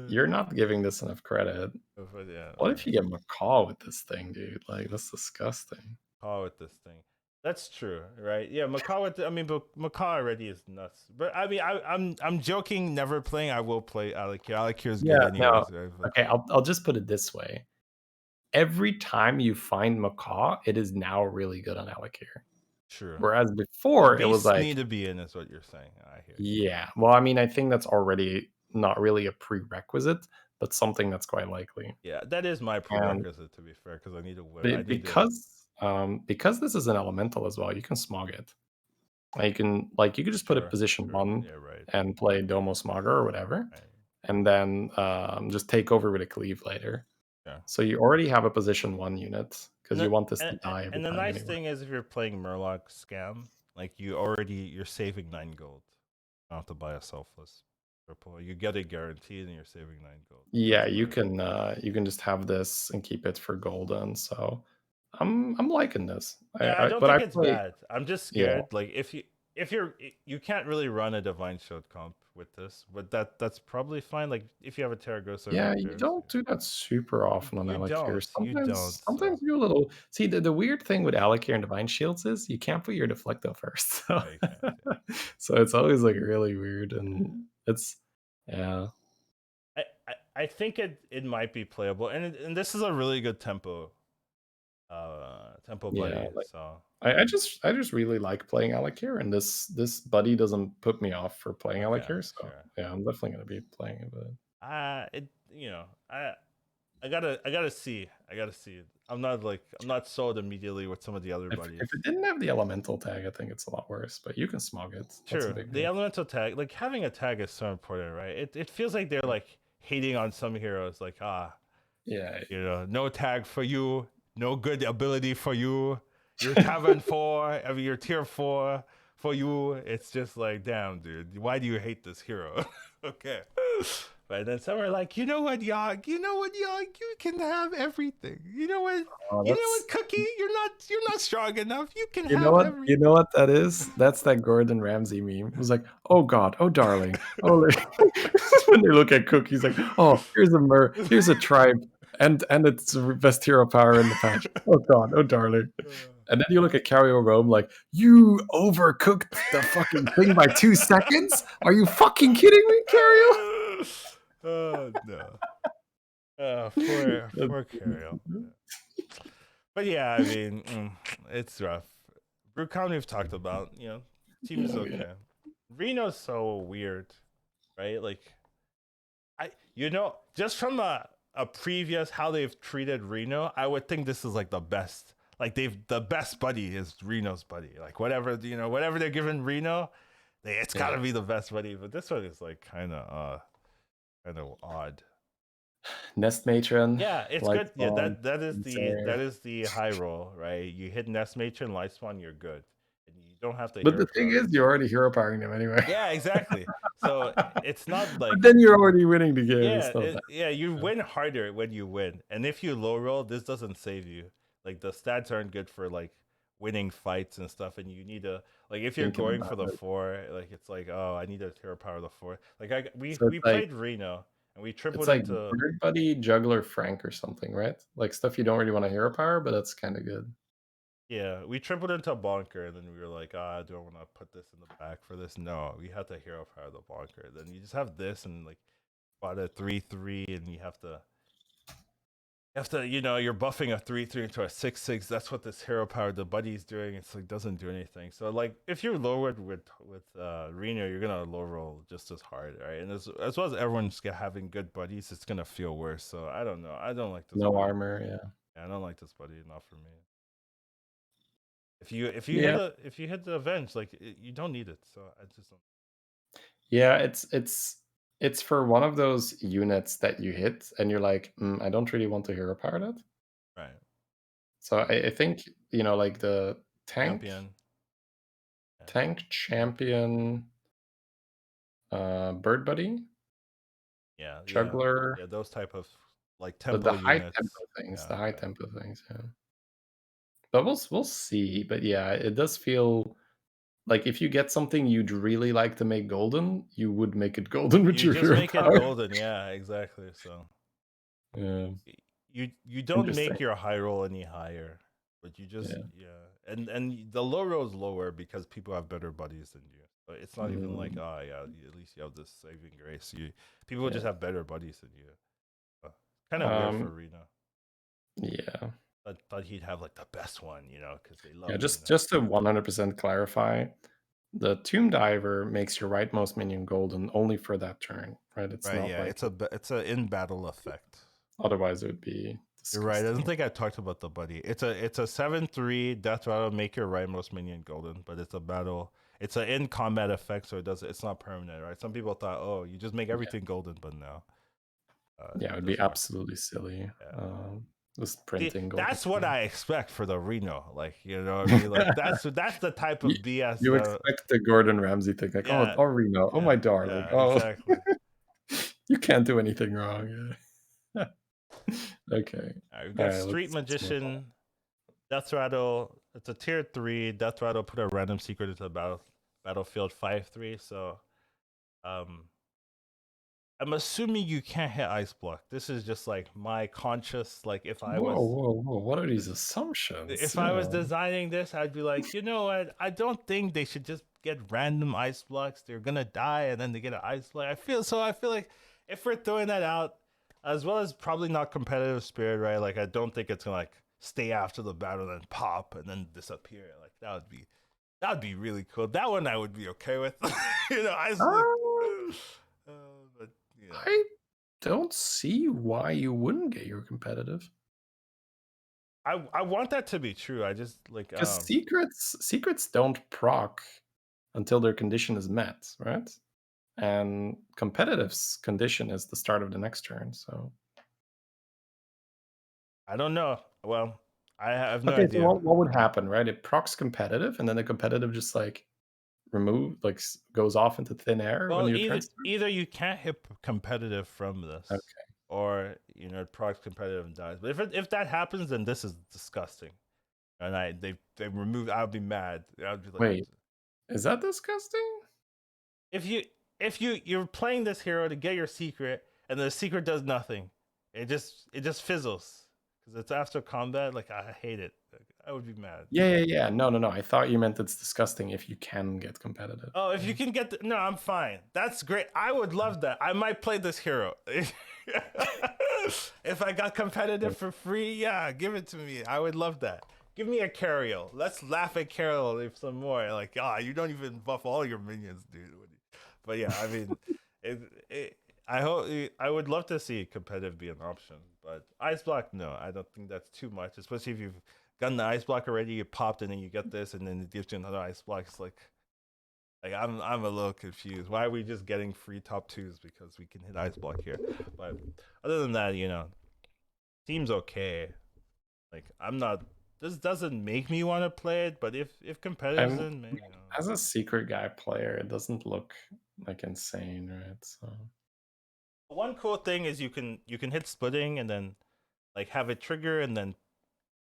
Speaker 2: you're not giving this enough credit.
Speaker 1: But yeah,
Speaker 2: What if you get macaw with this thing, dude? Like that's disgusting.
Speaker 1: Macaw with this thing. That's true, right? Yeah, Macaw with I mean, but Macaw already is nuts. But I mean, I'm joking. Never playing. I will play Alakir. Alakir is good
Speaker 2: Yeah, no.
Speaker 1: anyways, right? But
Speaker 2: Okay, I'll just put it this way. Every time you find macaw, it is now really good on Alakir.
Speaker 1: true.
Speaker 2: Whereas
Speaker 1: The
Speaker 2: before it was
Speaker 1: beasts
Speaker 2: like,
Speaker 1: need to be in, is what you're saying. I hear you.
Speaker 2: yeah. Well, I mean, I think that's already not really a prerequisite, but something that's quite likely.
Speaker 1: Yeah, that is my
Speaker 2: And
Speaker 1: prerequisite to be fair, because I need to whip. I need to.
Speaker 2: because this is an elemental as well, you can smog it. You could just put it
Speaker 1: Sure,
Speaker 2: position
Speaker 1: sure.
Speaker 2: 1
Speaker 1: Yeah, right,
Speaker 2: and play Domo Smogger or whatever,
Speaker 1: right.
Speaker 2: and then just take over with a cleave later.
Speaker 1: Yeah.
Speaker 2: So you already have a position 1 unit
Speaker 1: And
Speaker 2: because you
Speaker 1: the
Speaker 2: want this
Speaker 1: and,
Speaker 2: to die every
Speaker 1: and the
Speaker 2: time
Speaker 1: nice
Speaker 2: anyway.
Speaker 1: thing is, if you're playing Murloc scam, like you're saving 9 gold. You don't have to buy a selfless purple. You get it guaranteed, and you're saving 9 gold.
Speaker 2: Yeah,
Speaker 1: That's the
Speaker 2: you can just have this and keep it for golden. So I'm liking this.
Speaker 1: Yeah, I don't
Speaker 2: But I
Speaker 1: think it's
Speaker 2: play
Speaker 1: bad. I'm just
Speaker 2: yeah.
Speaker 1: scared. Like if you're you can't really run a divine shield comp with this, but that's probably fine. Like if you have a Terragosa or
Speaker 2: Yeah, you
Speaker 1: Rakdos,
Speaker 2: don't do that super often on Alakir.
Speaker 1: you don't.
Speaker 2: Sometimes
Speaker 1: So
Speaker 2: you do a little. See, the weird thing with Alakir and Divine Shields is you can't put your Deflecto first. So,
Speaker 1: yeah, you can't.
Speaker 2: so it's always like really weird,
Speaker 1: Yeah.
Speaker 2: and it's yeah,
Speaker 1: I think it might be playable, and this is a really good tempo
Speaker 2: yeah.
Speaker 1: buddy.
Speaker 2: Like
Speaker 1: So
Speaker 2: I just really like playing Alakir, and this buddy doesn't put me off for playing
Speaker 1: okay,
Speaker 2: Alakir. So
Speaker 1: sure.
Speaker 2: yeah, I'm definitely gonna be playing it. But
Speaker 1: It I I gotta see. I gotta see. I'm not sold immediately with some of the other buddies.
Speaker 2: If it didn't have the elemental tag, I think it's a lot worse. But you can smog it. That's a
Speaker 1: True.
Speaker 2: big
Speaker 1: The
Speaker 2: deal.
Speaker 1: elemental tag, like having a tag is so important, right? It feels like they're like hating on some heroes, like
Speaker 2: Yeah.
Speaker 1: no tag for you, no good ability for you. You're Tavern 4, I mean you're tier 4 for you. It's just like, damn, dude, why do you hate this hero? Okay. But then some are like, you know what, Yogg? You can have everything.
Speaker 2: Oh,
Speaker 1: You know
Speaker 2: that's
Speaker 1: what, Cookie? You're not strong enough. You can
Speaker 2: you know
Speaker 1: have
Speaker 2: what you know
Speaker 1: everything.
Speaker 2: what that is. That's that Gordon Ramsay meme. It was like, oh God, oh darling, oh. When they look at Cook, he's like, oh, here's a tribe, and it's the best hero power in the patch. Oh God, oh darling. And then you look at Carrier Rome like, you overcooked the fucking thing by 2 seconds? Are you fucking kidding me, Carrier?
Speaker 1: Oh no. For Carriel. But yeah, I mean, it's rough. Brewcon we've talked about, team's
Speaker 2: Oh yeah.
Speaker 1: okay. Reno's so weird, right? Like just from a previous how they've treated Reno, I would think this is like the best. Like the best buddy is Reno's buddy. Like whatever they're giving Reno, it's
Speaker 2: Yeah.
Speaker 1: gotta be the best buddy. But this one is like kind of odd.
Speaker 2: Nest Matron,
Speaker 1: Yeah, it's
Speaker 2: Light
Speaker 1: good. Yeah,
Speaker 2: Spawn,
Speaker 1: that
Speaker 2: Insane.
Speaker 1: is the high roll, right? You hit Nest Matron, Light Spawn, you're good, and you don't have to
Speaker 2: But
Speaker 1: hero
Speaker 2: the thing
Speaker 1: power.
Speaker 2: is, you're already hero powering them anyway.
Speaker 1: Yeah, exactly. So it's not
Speaker 2: But
Speaker 1: like
Speaker 2: then you're already winning the game. It's not that.
Speaker 1: you win harder when you win, and if you low roll, this doesn't save you. Like the stats aren't good for like winning fights and stuff, and you need to like if you're
Speaker 2: Thinking
Speaker 1: going
Speaker 2: about
Speaker 1: for the
Speaker 2: it.
Speaker 1: 4, like it's like, oh, I need to hero power the 4. Like
Speaker 2: So
Speaker 1: we played Reno and we
Speaker 2: it's
Speaker 1: tripled
Speaker 2: like
Speaker 1: into.
Speaker 2: Bird Buddy, Juggler, Frank, or something, right? Like stuff you don't really want to hero power, but that's kind of good.
Speaker 1: Yeah, we tripled into Bonker, and then we were like, do I want to put this in the back for this? No, we have to hero power the Bonker. Then you just have this, and like, bought a 3/3, and you're buffing a 3/3 into a 6/6. That's what this hero power the buddy's doing. It's like doesn't do anything. So like, if you're lowered with Reno, you're gonna low roll just as hard, right? And as well as everyone's having good buddies, it's gonna feel worse. So I don't know. I don't like this
Speaker 2: No
Speaker 1: buddy.
Speaker 2: armor, yeah.
Speaker 1: Yeah, I don't like this buddy. Not for me.
Speaker 2: Yeah.
Speaker 1: If you hit the event, like you don't need it. So I just don't.
Speaker 2: Yeah, it's for one of those units that you hit and you're like, I don't really want to hero power that.
Speaker 1: Right.
Speaker 2: So I think, like the tank,
Speaker 1: Champion. Yeah.
Speaker 2: tank champion, Bird Buddy,
Speaker 1: Yeah.
Speaker 2: juggler,
Speaker 1: Yeah. Those type of like
Speaker 2: the
Speaker 1: tempo
Speaker 2: high
Speaker 1: units.
Speaker 2: tempo things,
Speaker 1: Yeah.
Speaker 2: the high tempo things, yeah. But we'll see. But yeah, it does feel like if you get something you'd really like to make golden, you would make it golden with
Speaker 1: You
Speaker 2: your
Speaker 1: just
Speaker 2: hero
Speaker 1: make it
Speaker 2: power.
Speaker 1: golden. Yeah. Exactly. So
Speaker 2: Yeah,
Speaker 1: you don't
Speaker 2: interesting.
Speaker 1: make your high roll any higher, but you just
Speaker 2: Yeah.
Speaker 1: and the low roll is lower because people have better buddies than you. But it's not even like,
Speaker 2: Mm,
Speaker 1: oh yeah, at least you have this saving grace. People
Speaker 2: yeah.
Speaker 1: just have better buddies than you. Kind of weird for
Speaker 2: Um,
Speaker 1: Reno.
Speaker 2: yeah.
Speaker 1: Thought he'd have like the best one, because they
Speaker 2: Yeah,
Speaker 1: love
Speaker 2: just to 100% clarify, the Tomb Diver makes your rightmost minion golden only for that turn, right? It's
Speaker 1: Right,
Speaker 2: not
Speaker 1: yeah,
Speaker 2: like
Speaker 1: it's a in battle effect.
Speaker 2: otherwise it would be
Speaker 1: You're right. I don't
Speaker 2: disgusting.
Speaker 1: think I talked about the buddy. It's a 7/3 death rattle, make your rightmost minion golden, but it's a battle. It's an in combat effect, so it's not permanent, right? Some people thought, oh, you just make
Speaker 2: Yeah,
Speaker 1: everything golden, but no,
Speaker 2: yeah, it
Speaker 1: it
Speaker 2: would be
Speaker 1: doesn't work.
Speaker 2: absolutely silly.
Speaker 1: Yeah.
Speaker 2: Just
Speaker 1: See,
Speaker 2: printing golden.
Speaker 1: that's what I expect for the Reno. Like, you know what I mean? Like that's the type
Speaker 2: you,
Speaker 1: of BS.
Speaker 2: you expect the Gordon Ramsay thing, like,
Speaker 1: Yeah,
Speaker 2: oh Reno, oh my darling,
Speaker 1: yeah,
Speaker 2: oh,
Speaker 1: exactly.
Speaker 2: you can't do anything wrong. Yeah. Okay.
Speaker 1: We've
Speaker 2: All
Speaker 1: got
Speaker 2: right,
Speaker 1: Street
Speaker 2: let's move on.
Speaker 1: Magician, Death Rattle. It's a tier 3. Death Rattle put a random secret into the battlefield 5/3. So, um, I'm assuming you can't hit Ice Block. This is just like my conscious. Like
Speaker 2: Whoa, whoa, whoa! What are these assumptions?
Speaker 1: if I was
Speaker 2: Yeah.
Speaker 1: designing this, I'd be like, you know what? I don't think they should just get random ice blocks. They're gonna die and then they get an ice block. I feel like if we're throwing that out, as well as probably not competitive spirit, right? Like I don't think it's gonna like stay after the battle and pop and then disappear. Like that would be really cool. That one I would be okay with. Ice block.
Speaker 2: Uh,
Speaker 1: But yeah.
Speaker 2: I don't see why you wouldn't get your competitive.
Speaker 1: I want that to be true. I just like
Speaker 2: Because secrets don't proc until their condition is met, right? And competitive's condition is the start of the next turn. So
Speaker 1: I don't know. Well, I have no
Speaker 2: okay, so
Speaker 1: idea.
Speaker 2: what would happen, right? It procs competitive, and then the competitive just like goes off into thin air when
Speaker 1: Well,
Speaker 2: your
Speaker 1: either
Speaker 2: turn starts.
Speaker 1: either you can't hit competitive from this,
Speaker 2: Okay.
Speaker 1: or it procs competitive and dies. But if that happens, then this is disgusting. And they removed. I would be mad. I would be like,
Speaker 2: Wait, is that disgusting?
Speaker 1: if you're playing this hero to get your secret, and the secret does nothing, it just fizzles because it's after combat. Like I hate it. Like, I would be mad.
Speaker 2: Yeah, yeah, yeah. No, no, no. I thought you meant it's disgusting if you can get competitive.
Speaker 1: Oh, if
Speaker 2: Yeah.
Speaker 1: you can get no, I'm fine. That's great. I would love that. I might play this hero. If I got competitive for free, yeah, give it to me. I would love that. Give me a Carriel. Let's laugh at Carriel if some more. Like, you don't even buff all your minions, dude. But yeah, I mean, it, it, I hope I would love to see competitive be an option. But ice block, no, I don't think that's too much. Especially if you've gotten the ice block already, you popped, and then you get this, and then it gives you another ice block. It's like I'm a little confused. Why are we just getting free top twos because we can hit ice block here? But other than that, seems okay. Like I'm not. This doesn't make me want to play it, but if competitive's
Speaker 2: I'm
Speaker 1: in, maybe.
Speaker 2: as a secret guy player, it doesn't look like insane, right? So
Speaker 1: One cool thing is you can hit splitting and then like have it trigger and then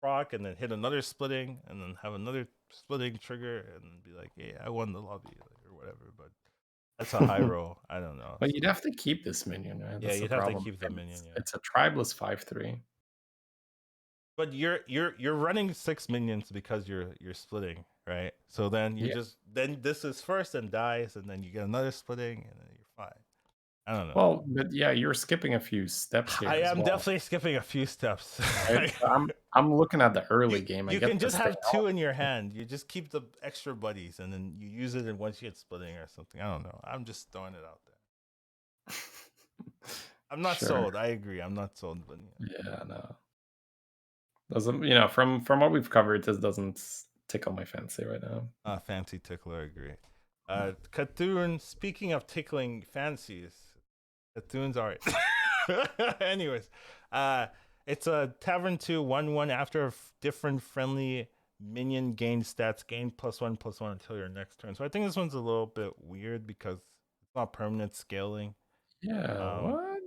Speaker 1: proc and then hit another splitting and then have another splitting trigger and then be like, yeah, I won the lobby like, or whatever. But that's a high roll. I don't know.
Speaker 2: but you'd
Speaker 1: So
Speaker 2: have to keep this minion, right?
Speaker 1: yeah,
Speaker 2: That's the
Speaker 1: you'd have to
Speaker 2: problem.
Speaker 1: keep the
Speaker 2: And
Speaker 1: minion.
Speaker 2: It's,
Speaker 1: Yeah.
Speaker 2: it's a tribeless 5/3.
Speaker 1: But you're running 6 minions because you're splitting, right? So then you
Speaker 2: Yeah.
Speaker 1: just then this is first and dies, and then you get another splitting, and then you're fine. I don't know.
Speaker 2: Well, but yeah, you're skipping a few steps
Speaker 1: I
Speaker 2: here as
Speaker 1: am
Speaker 2: well,
Speaker 1: definitely skipping a few steps.
Speaker 2: right? So I'm looking at the early game. I
Speaker 1: You can
Speaker 2: get to
Speaker 1: just
Speaker 2: stay
Speaker 1: have
Speaker 2: on.
Speaker 1: two in your hand. You just keep the extra buddies, and then you use it, and once you get splitting or something. I don't know. I'm just throwing it out there. I'm not
Speaker 2: Sure.
Speaker 1: sold. I agree. I'm not sold, but
Speaker 2: Yeah, no. Doesn't from what we've covered, this doesn't tickle my fancy right now.
Speaker 1: fancy tickler. I agree. Cthulhu, speaking of tickling fancies, Cthulhu's alright. Anyways, uh, it's a Tavern 2 1/1 after different friendly minion gain stats, gain +1/+1 until your next turn. So I think this one's a little bit weird because it's not permanent scaling.
Speaker 2: Yeah,
Speaker 1: Um,
Speaker 2: what?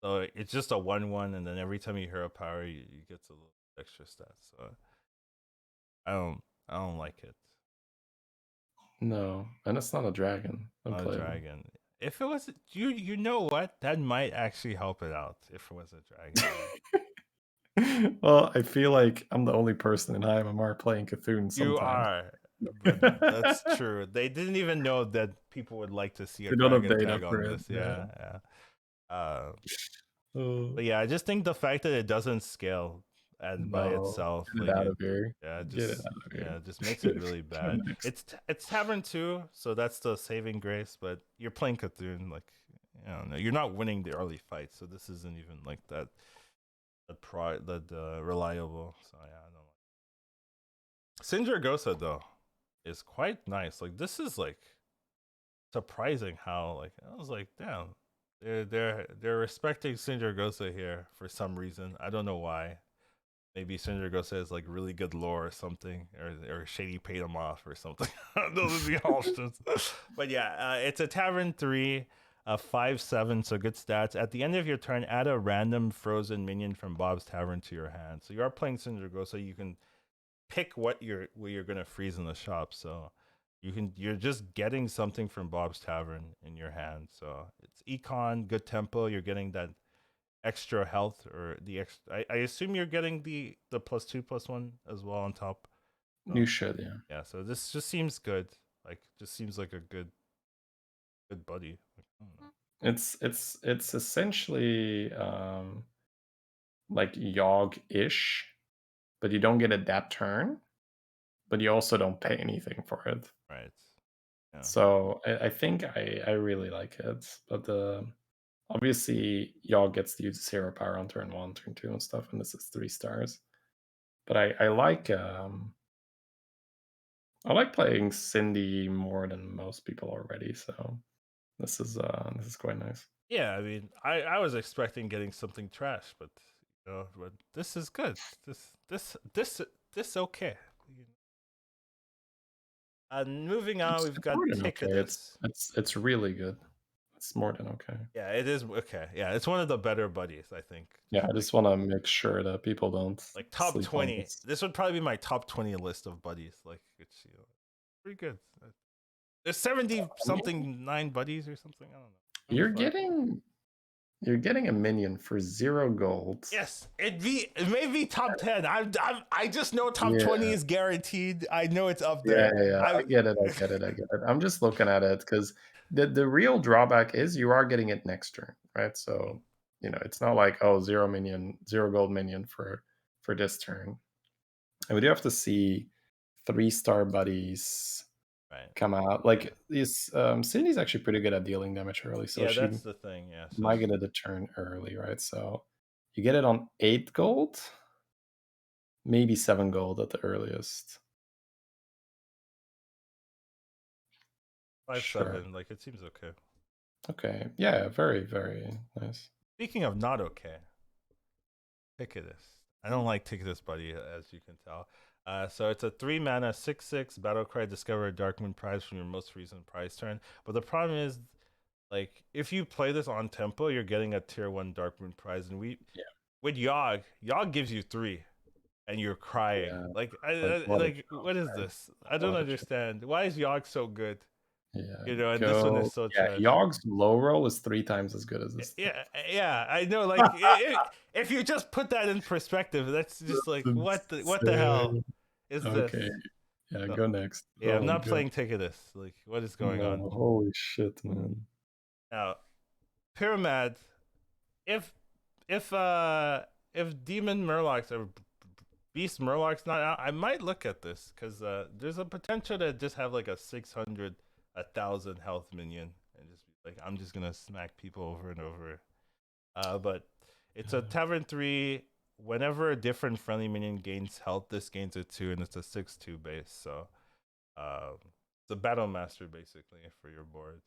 Speaker 1: so it's just a 1/1, and then every time you hero power, you get a little extra stats. So I don't, I don't like it.
Speaker 2: No, and it's not a dragon.
Speaker 1: Not a
Speaker 2: Unplayable.
Speaker 1: dragon. If it was you know what? That might actually help it out if it was a dragon.
Speaker 2: Well, I feel like I'm the only person in IMMR playing Cthulhu
Speaker 1: You
Speaker 2: sometimes.
Speaker 1: are, but that's true. They didn't even know that people would like to see a
Speaker 2: They don't have
Speaker 1: dragon
Speaker 2: data
Speaker 1: tag on
Speaker 2: for it.
Speaker 1: this.
Speaker 2: Yeah.
Speaker 1: Yeah, yeah. Uh,
Speaker 2: Oh,
Speaker 1: but yeah, I just think the fact that it doesn't scale and by
Speaker 2: no.
Speaker 1: itself,
Speaker 2: Get it
Speaker 1: like
Speaker 2: out of here.
Speaker 1: yeah,
Speaker 2: Get it out of here.
Speaker 1: it just makes it really
Speaker 2: Go
Speaker 1: bad.
Speaker 2: next.
Speaker 1: It's Tavern 2, so that's the saving grace. But you're playing Cthulhu, like I don't know, you're not winning the early fight, so this isn't even like that reliable. So yeah, I don't know. Sindragosa though is quite nice. Like this is like surprising how like I was like, damn, they're respecting Sindragosa here for some reason. I don't know why. Maybe Sindragosa has like really good lore or something, or Shady paid him off or something. Those are the options. But yeah, it's a Tavern 3, 5/7, so good stats. At the end of your turn, add a random frozen minion from Bob's Tavern to your hand. So you are playing Sindragosa. You can pick what you're gonna freeze in the shop. So you're just getting something from Bob's Tavern in your hand. So it's econ, good tempo. You're getting that extra health or the extra. I assume you're getting the +2/+1 as well on top.
Speaker 2: You
Speaker 1: So
Speaker 2: should, yeah.
Speaker 1: yeah. So this just seems good. Like just seems like a good buddy. Like, I don't know.
Speaker 2: It's essentially like Yogg-ish, but you don't get it that turn, but you also don't pay anything for it.
Speaker 1: Right. Yeah.
Speaker 2: So I think I really like it, but Obviously, Yogg gets to use hero power on turn 1, turn 2, and stuff, and this is 3 stars. But I like playing Cindy more than most people already, so this is quite nice.
Speaker 1: Yeah, I mean, I was expecting getting something trash, but but this is good. This okay. Moving on, we've
Speaker 2: It's
Speaker 1: got
Speaker 2: more than okay.
Speaker 1: Ticketus.
Speaker 2: It's really good. It's more than okay.
Speaker 1: Yeah, it is okay. Yeah, it's one of the better buddies, I think.
Speaker 2: Yeah, I just want to make sure that people don't
Speaker 1: Like top
Speaker 2: sleep on
Speaker 1: 20.
Speaker 2: this.
Speaker 1: This would probably be my top 20 list of buddies. Like it's pretty good. There's 70
Speaker 2: I mean,
Speaker 1: something 9 buddies or something. I don't know.
Speaker 2: you're
Speaker 1: 75.
Speaker 2: getting a minion for 0 gold.
Speaker 1: Yes, it may be top 10. I just know top
Speaker 2: Yeah,
Speaker 1: 20 is guaranteed. I know it's up
Speaker 2: yeah,
Speaker 1: there.
Speaker 2: yeah, yeah. I get it. I'm just looking at it because the real drawback is you are getting it next turn, right? So it's not like, oh, 0 minion, 0 gold minion for this turn. And we do have to see 3-star buddies
Speaker 1: Right.
Speaker 2: come out. Like these, Cindy's actually pretty good at dealing damage early, so
Speaker 1: Yeah,
Speaker 2: she
Speaker 1: that's the thing. Yeah. So
Speaker 2: might get it a turn early, right? So you get it on 8 gold, maybe 7 gold at the earliest.
Speaker 1: 5-7,
Speaker 2: Sure.
Speaker 1: like it seems okay.
Speaker 2: Okay. Yeah, very, very nice.
Speaker 1: Speaking of not okay, Ticketus. I don't like Ticketus, buddy, as you can tell. So it's a 3 mana 6/6 Battlecry. Discover a Darkmoon Prize from your most recent prize turn. But the problem is, like, if you play this on tempo, you're getting a tier 1 Darkmoon Prize, and
Speaker 2: Yeah.
Speaker 1: with Yogg gives you 3, and you're crying.
Speaker 2: Yeah.
Speaker 1: Like,
Speaker 2: What a
Speaker 1: what is
Speaker 2: joke, man.
Speaker 1: this? I don't
Speaker 2: What a joke.
Speaker 1: understand. Why is Yogg so good?
Speaker 2: Yeah.
Speaker 1: And this one is so
Speaker 2: Yeah,
Speaker 1: trash.
Speaker 2: Yogg's low roll is 3 times as good as this.
Speaker 1: Yeah, I know. Like, if you just put that in perspective, that's just like,
Speaker 2: That's
Speaker 1: what the hell
Speaker 2: insane.
Speaker 1: is this?
Speaker 2: Okay. Yeah,
Speaker 1: So,
Speaker 2: go next.
Speaker 1: yeah, I'm
Speaker 2: Oh,
Speaker 1: not
Speaker 2: good.
Speaker 1: playing Ticketus. Like, what is going on
Speaker 2: No, holy shit, man.
Speaker 1: now? Pyramid. If if uh if Demon Murlocs or Beast Murloc's not out, I might look at this because there's a potential to just have like a 600, 1,000 health minion and just be like, I'm just gonna smack people over and over. But it's a Tavern 3. Whenever a different friendly minion gains health, this gains a 2, and it's a 6/2 base. So it's a Battle Master basically for your board.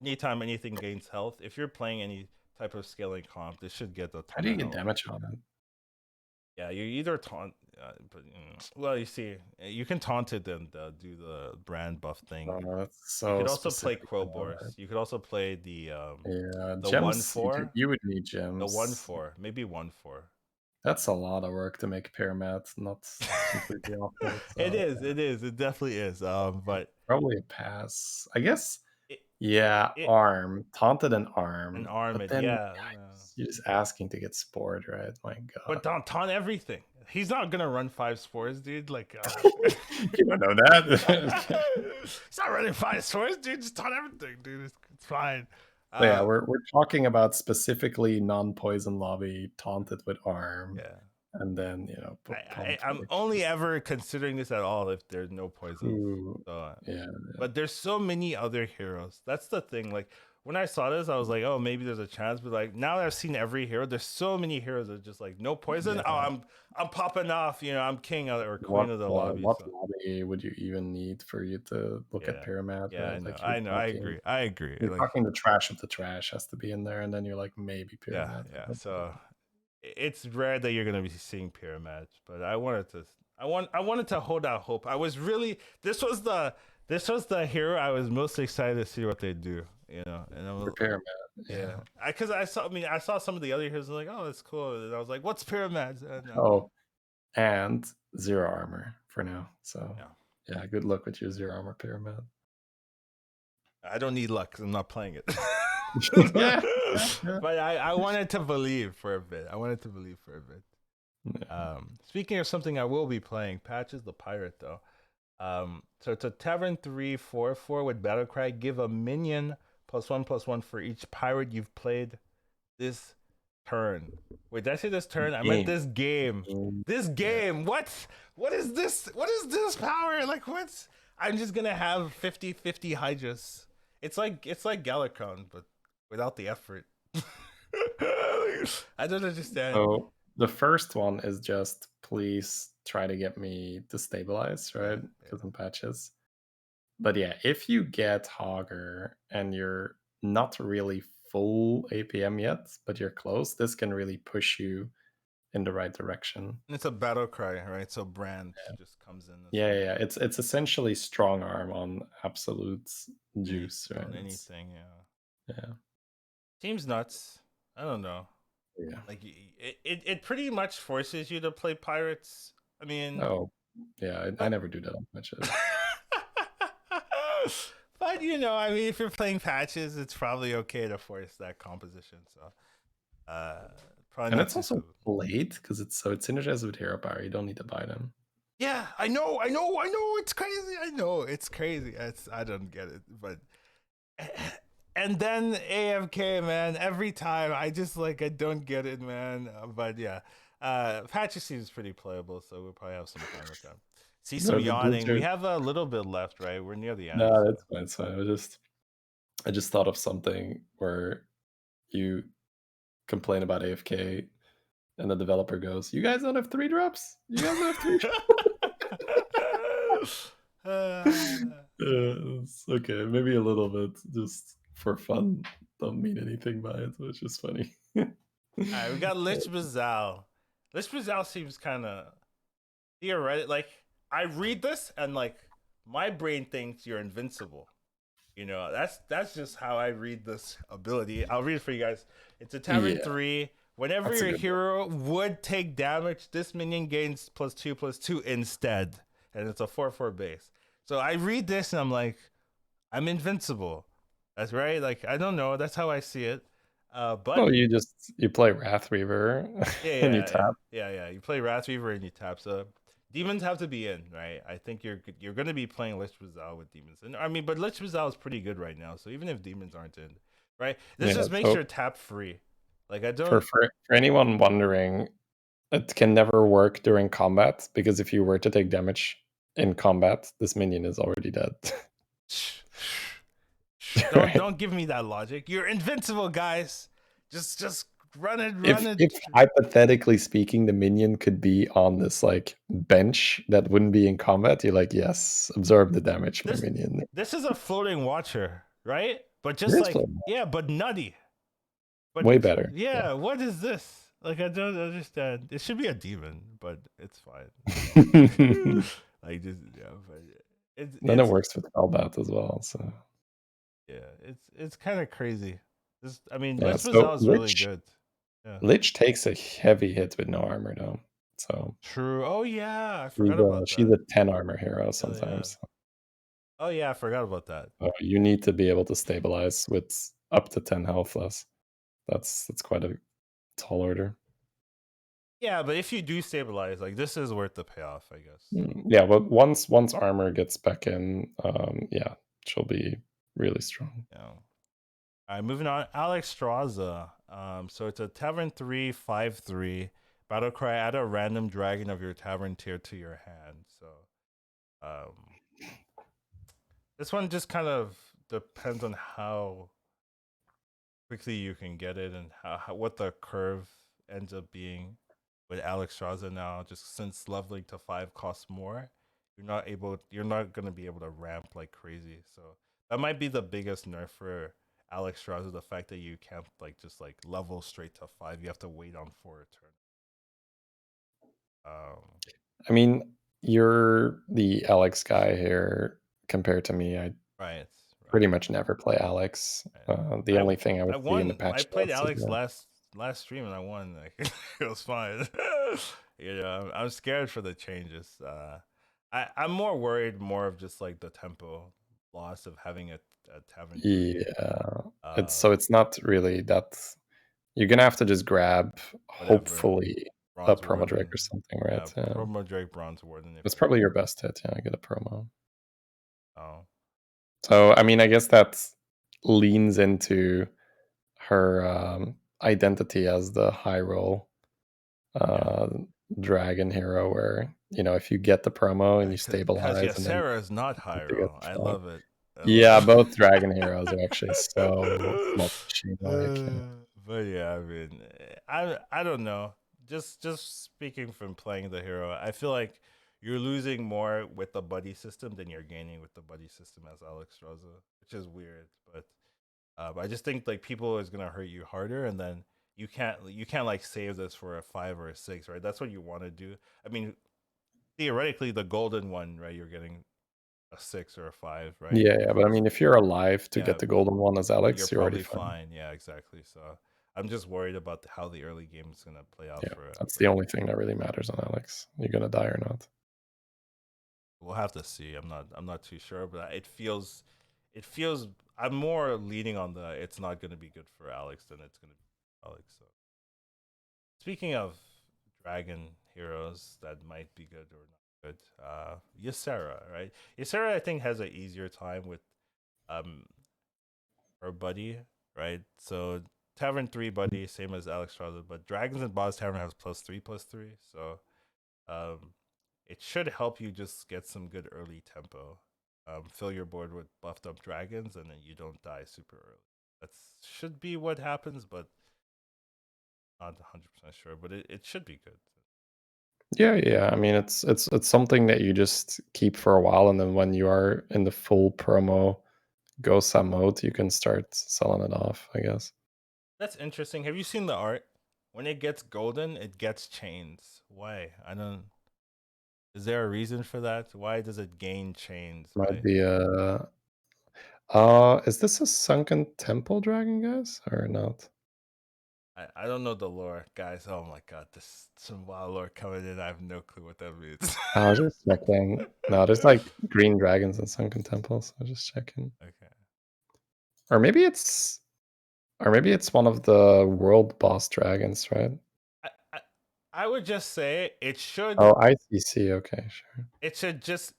Speaker 1: Anytime anything gains health, if you're playing any type of scaling comp, this should get a ton
Speaker 2: How do you
Speaker 1: of
Speaker 2: get
Speaker 1: health.
Speaker 2: damage on it?
Speaker 1: Yeah, you either taunt, but well, you see, you can taunt it and do the brand buff thing.
Speaker 2: Oh, that's
Speaker 1: You
Speaker 2: so
Speaker 1: could also play
Speaker 2: specific.
Speaker 1: Crowbars. You could also play the
Speaker 2: Yeah,
Speaker 1: the
Speaker 2: gems,
Speaker 1: 1/4,
Speaker 2: you would need
Speaker 1: the
Speaker 2: gems.
Speaker 1: 1/4, maybe 1/4.
Speaker 2: That's a lot of work to make Pyramid not completely awful.
Speaker 1: It
Speaker 2: So
Speaker 1: is. It is. It definitely is. But
Speaker 2: probably a pass. I guess,
Speaker 1: it,
Speaker 2: yeah,
Speaker 1: it
Speaker 2: arm. Taunted and
Speaker 1: an
Speaker 2: arm. But
Speaker 1: armored,
Speaker 2: then
Speaker 1: yeah.
Speaker 2: you're just asking to get spored, right? My
Speaker 1: But
Speaker 2: god.
Speaker 1: don't taunt everything. He's not gonna run 5 spores, dude. Like,
Speaker 2: You don't know that.
Speaker 1: he's not running 5 spores, dude. Just taunt everything, dude. It's fine.
Speaker 2: But yeah, we're talking about specifically non-poison lobby taunted with arm,
Speaker 1: Yeah.
Speaker 2: and then pump.
Speaker 1: I'm only ever considering this at all if there's no poisons.
Speaker 2: Ooh,
Speaker 1: So,
Speaker 2: yeah.
Speaker 1: but there's so many other heroes. That's the thing. Like when I saw this, I was like, oh, maybe there's a chance. But like now that I've seen every hero, there's so many heroes that are just like no poison.
Speaker 2: Yeah.
Speaker 1: Oh, I'm popping off. I'm king or queen
Speaker 2: What
Speaker 1: of the lobby.
Speaker 2: what
Speaker 1: So.
Speaker 2: lobby would you even need for you to look at Pyramid?
Speaker 1: Yeah,
Speaker 2: Right?
Speaker 1: I know.
Speaker 2: Like
Speaker 1: I know. I agree.
Speaker 2: You're
Speaker 1: Like,
Speaker 2: talking the trash of the trash has to be in there, and then you're like maybe Pyramid.
Speaker 1: yeah. So it's rare that you're gonna be seeing Pyramid, but I wanted to hold out hope. I was really this was the hero I was most excited to see what they do. And I was
Speaker 2: Pyramid.
Speaker 1: yeah, because I saw some of the other heroes like, oh, that's cool, and I was like, what's Pyramid?
Speaker 2: Oh, and 0 armor for now. So
Speaker 1: yeah,
Speaker 2: good luck with your 0 armor Pyramid.
Speaker 1: I don't need luck because I'm not playing it.
Speaker 2: Yeah.
Speaker 1: But I wanted to believe for a bit. Speaking of something I will be playing, Patches the Pirate though. So it's a Tavern 3/4/4 with Battlecry. Give a minion +1/+1 for each pirate you've played this turn. Wait, did I say this turn? I meant this game. This game. Yeah. What is this? What is this power? Like what's I'm just gonna have 50/50 Hydras. It's like Galacron, but without the effort. I don't understand.
Speaker 2: So the first one is just please try to get me to stabilize, right?
Speaker 1: Yeah,
Speaker 2: Because I'm patches. But yeah, if you get Hogger and you're not really full APM yet, but you're close, this can really push you in the right direction.
Speaker 1: and it's a battle cry, right? So brand just comes in as
Speaker 2: Yeah,
Speaker 1: well.
Speaker 2: yeah, yeah. It's essentially strong arm on absolute
Speaker 1: Any
Speaker 2: juice, right?
Speaker 1: on anything, yeah.
Speaker 2: Yeah,
Speaker 1: Seems nuts. I don't know.
Speaker 2: yeah.
Speaker 1: Like it pretty much forces you to play pirates. I mean,
Speaker 2: Oh, yeah. I
Speaker 1: but
Speaker 2: never do that on matches.
Speaker 1: but I mean, if you're playing patches, it's probably okay to force that composition. So, probably
Speaker 2: And
Speaker 1: not
Speaker 2: it's
Speaker 1: too
Speaker 2: also
Speaker 1: smooth.
Speaker 2: late because it's synergizes with hero power. You don't need to buy them.
Speaker 1: Yeah, I know. It's crazy. I know it's crazy. I don't get it, but and then AFK, man. Every time I just I don't get it, man. But yeah, Patchy seems pretty playable, so we'll probably have some fun with them. See some
Speaker 2: No, the
Speaker 1: yawning. We
Speaker 2: blizzard.
Speaker 1: have a little bit left, right? We're near the end.
Speaker 2: No,
Speaker 1: So.
Speaker 2: that's fine. It's fine. I just thought of something where you complain about AFK and the developer goes, "You guys don't have 3 drops. You guys don't have 3." It's okay, maybe a little bit just for fun. Don't mean anything by it, which is funny.
Speaker 1: All right, we got Lich Bazal. Lich Bazal seems kind of theoretic. Like I read this and my brain thinks you're invincible. That's just how I read this ability. I'll read it for you guys. It's a Tavern
Speaker 2: Yeah,
Speaker 1: 3. Whenever
Speaker 2: that's a
Speaker 1: your
Speaker 2: good one.
Speaker 1: hero would take damage, this minion gains +2/+2 instead. And it's a 4/4 base. So I read this and I'm like, I'm invincible. That's right. Like, I don't know. That's how I see it. But
Speaker 2: Well, you play Wrath Weaver
Speaker 1: yeah,
Speaker 2: and you
Speaker 1: yeah, yeah,
Speaker 2: tap.
Speaker 1: yeah, yeah. You play Wrathweaver and you tap. So demons have to be in, right? I think you're going to be playing Lich Bazal with demons, and I mean, but Lich Bazal is pretty good right now. So even if demons aren't in, right, this
Speaker 2: Yeah,
Speaker 1: just makes
Speaker 2: so
Speaker 1: your tap free. Like I
Speaker 2: for
Speaker 1: don't.
Speaker 2: for for anyone wondering, it can never work during combat because if you were to take damage in combat, this minion is already dead.
Speaker 1: Don't
Speaker 2: Right?
Speaker 1: don't give me that logic. You're invincible, guys. Just run it,
Speaker 2: If
Speaker 1: run it.
Speaker 2: if hypothetically speaking, the minion could be on this bench that wouldn't be in combat, you're like, yes, absorb the damage, my
Speaker 1: This
Speaker 2: minion.
Speaker 1: this is a floating watcher, right? But
Speaker 2: It
Speaker 1: just
Speaker 2: is playable.
Speaker 1: yeah, but nutty. But
Speaker 2: Way better.
Speaker 1: yeah, what is this? Like I don't understand. It should be a demon, but it's fine.
Speaker 2: Yeah.
Speaker 1: Like just yeah, but it's
Speaker 2: Then it
Speaker 1: it's
Speaker 2: works with combat as well. So
Speaker 1: yeah, it's kind of crazy. This I mean,
Speaker 2: yeah,
Speaker 1: Lich
Speaker 2: so
Speaker 1: Bazal is really good. Yeah.
Speaker 2: Lich takes a heavy hit with no armor though. So
Speaker 1: True. Oh yeah, I forgot about
Speaker 2: she's
Speaker 1: that.
Speaker 2: a 10 armor hero
Speaker 1: Hell yeah.
Speaker 2: sometimes.
Speaker 1: Oh yeah, I forgot about that.
Speaker 2: You need to be able to stabilize with up to 10 health less. That's quite a tall order.
Speaker 1: Yeah, but if you do stabilize, this is worth the payoff, I guess.
Speaker 2: Yeah, but once armor gets back in, yeah, she'll be really strong.
Speaker 1: Yeah. All right, moving on. Alex Straza. So it's a Tavern 3, 5/3. Battle cry, add a random dragon of your tavern tier to your hand. So um this one just kind of depends on how quickly you can get it and what the curve ends up being with Alex Straza now. Just since leveling to 5 costs more, you're not gonna be able to ramp like crazy. So that might be the biggest nerf for Alex Straza, the fact that you can't just level straight to 5. You have to wait on 4 a turn. Um
Speaker 2: I mean, you're the Alex guy here compared to me. I
Speaker 1: right,
Speaker 2: pretty
Speaker 1: right.
Speaker 2: much never play Alex.
Speaker 1: Right.
Speaker 2: The only thing I
Speaker 1: I
Speaker 2: would see in the
Speaker 1: won. I
Speaker 2: patch
Speaker 1: played
Speaker 2: notes is
Speaker 1: Alex
Speaker 2: that
Speaker 1: last stream and I won. Like it was fine. I'm scared for the changes. I'm more worried more of just the tempo loss of having a tavern 3.
Speaker 2: yeah,
Speaker 1: Um,
Speaker 2: it's not really that. You're gonna have to just grab,
Speaker 1: whatever.
Speaker 2: hopefully, a
Speaker 1: Bronze
Speaker 2: promo drag
Speaker 1: Warden.
Speaker 2: or something,
Speaker 1: Yeah,
Speaker 2: right?
Speaker 1: promo Drake Bronze Warden if
Speaker 2: That's
Speaker 1: you're
Speaker 2: probably your best hit. Yeah, get a promo.
Speaker 1: oh
Speaker 2: So, I mean, I guess that leans into her identity as the high roll
Speaker 1: yeah.
Speaker 2: uh, dragon hero, where if you get the promo and you
Speaker 1: Because
Speaker 2: stabilize and then
Speaker 1: Yasera is not
Speaker 2: you
Speaker 1: high
Speaker 2: get
Speaker 1: roll.
Speaker 2: the
Speaker 1: I
Speaker 2: frog.
Speaker 1: love it.
Speaker 2: Yeah, both Dragon Heroes are actually so multi-machine-like. Yeah.
Speaker 1: But yeah, I mean, I don't know. Just speaking from playing the hero, I feel like you're losing more with the buddy system than you're gaining with the buddy system as Alex Rosa, which is weird. But I just think like people is gonna hurt you harder, and then you can't like save this for a 5 or a 6, right? That's what you want to do. I mean, theoretically, the golden one, right? You're getting a 6 or a 5, right?
Speaker 2: Yeah, but I mean, if you're alive to
Speaker 1: Yeah,
Speaker 2: get the golden one as
Speaker 1: you're
Speaker 2: Alex, you're already
Speaker 1: probably
Speaker 2: fine.
Speaker 1: fine. Yeah, exactly. So I'm just worried about how the early game is gonna play out
Speaker 2: Yeah,
Speaker 1: for
Speaker 2: that's
Speaker 1: for
Speaker 2: the
Speaker 1: him.
Speaker 2: only thing that really matters on Alex. You're gonna die or not.
Speaker 1: We'll have to see. I'm not too sure, but it feels I'm more leaning on the it's not gonna be good for Alex than it's gonna be for Alex. So speaking of dragon heroes that might be good or not good, Ysera, right? Ysera I think has an easier time with um her buddy, right? So Tavern 3 buddy, same as Alex Strada, but Dragons and Boss Tavern has +3/+3. So um it should help you just get some good early tempo. Fill your board with buffed up dragons and then you don't die super early. That should be what happens, but not 100% sure. But it should be good.
Speaker 2: Yeah, yeah. I mean, it's something that you just keep for a while, and then when you are in the full promo Gosa mode, you can start selling it off, I guess.
Speaker 1: That's interesting. Have you seen the art? When it gets golden, it gets chains. Why? I don't. Is there a reason for that? Why does it gain chains
Speaker 2: Might
Speaker 1: by?
Speaker 2: be is this a sunken temple dragon, guys, or not?
Speaker 1: I don't know the lore, guys. Oh my god, this some wild lore coming in. I have no clue what that means.
Speaker 2: I was just checking. No, there's like green dragons and sunken temples. I was just checking.
Speaker 1: Okay.
Speaker 2: Or maybe it's one of the world boss dragons, right?
Speaker 1: I, I I would just say
Speaker 2: Oh, ICC. Okay, sure.
Speaker 1: it should just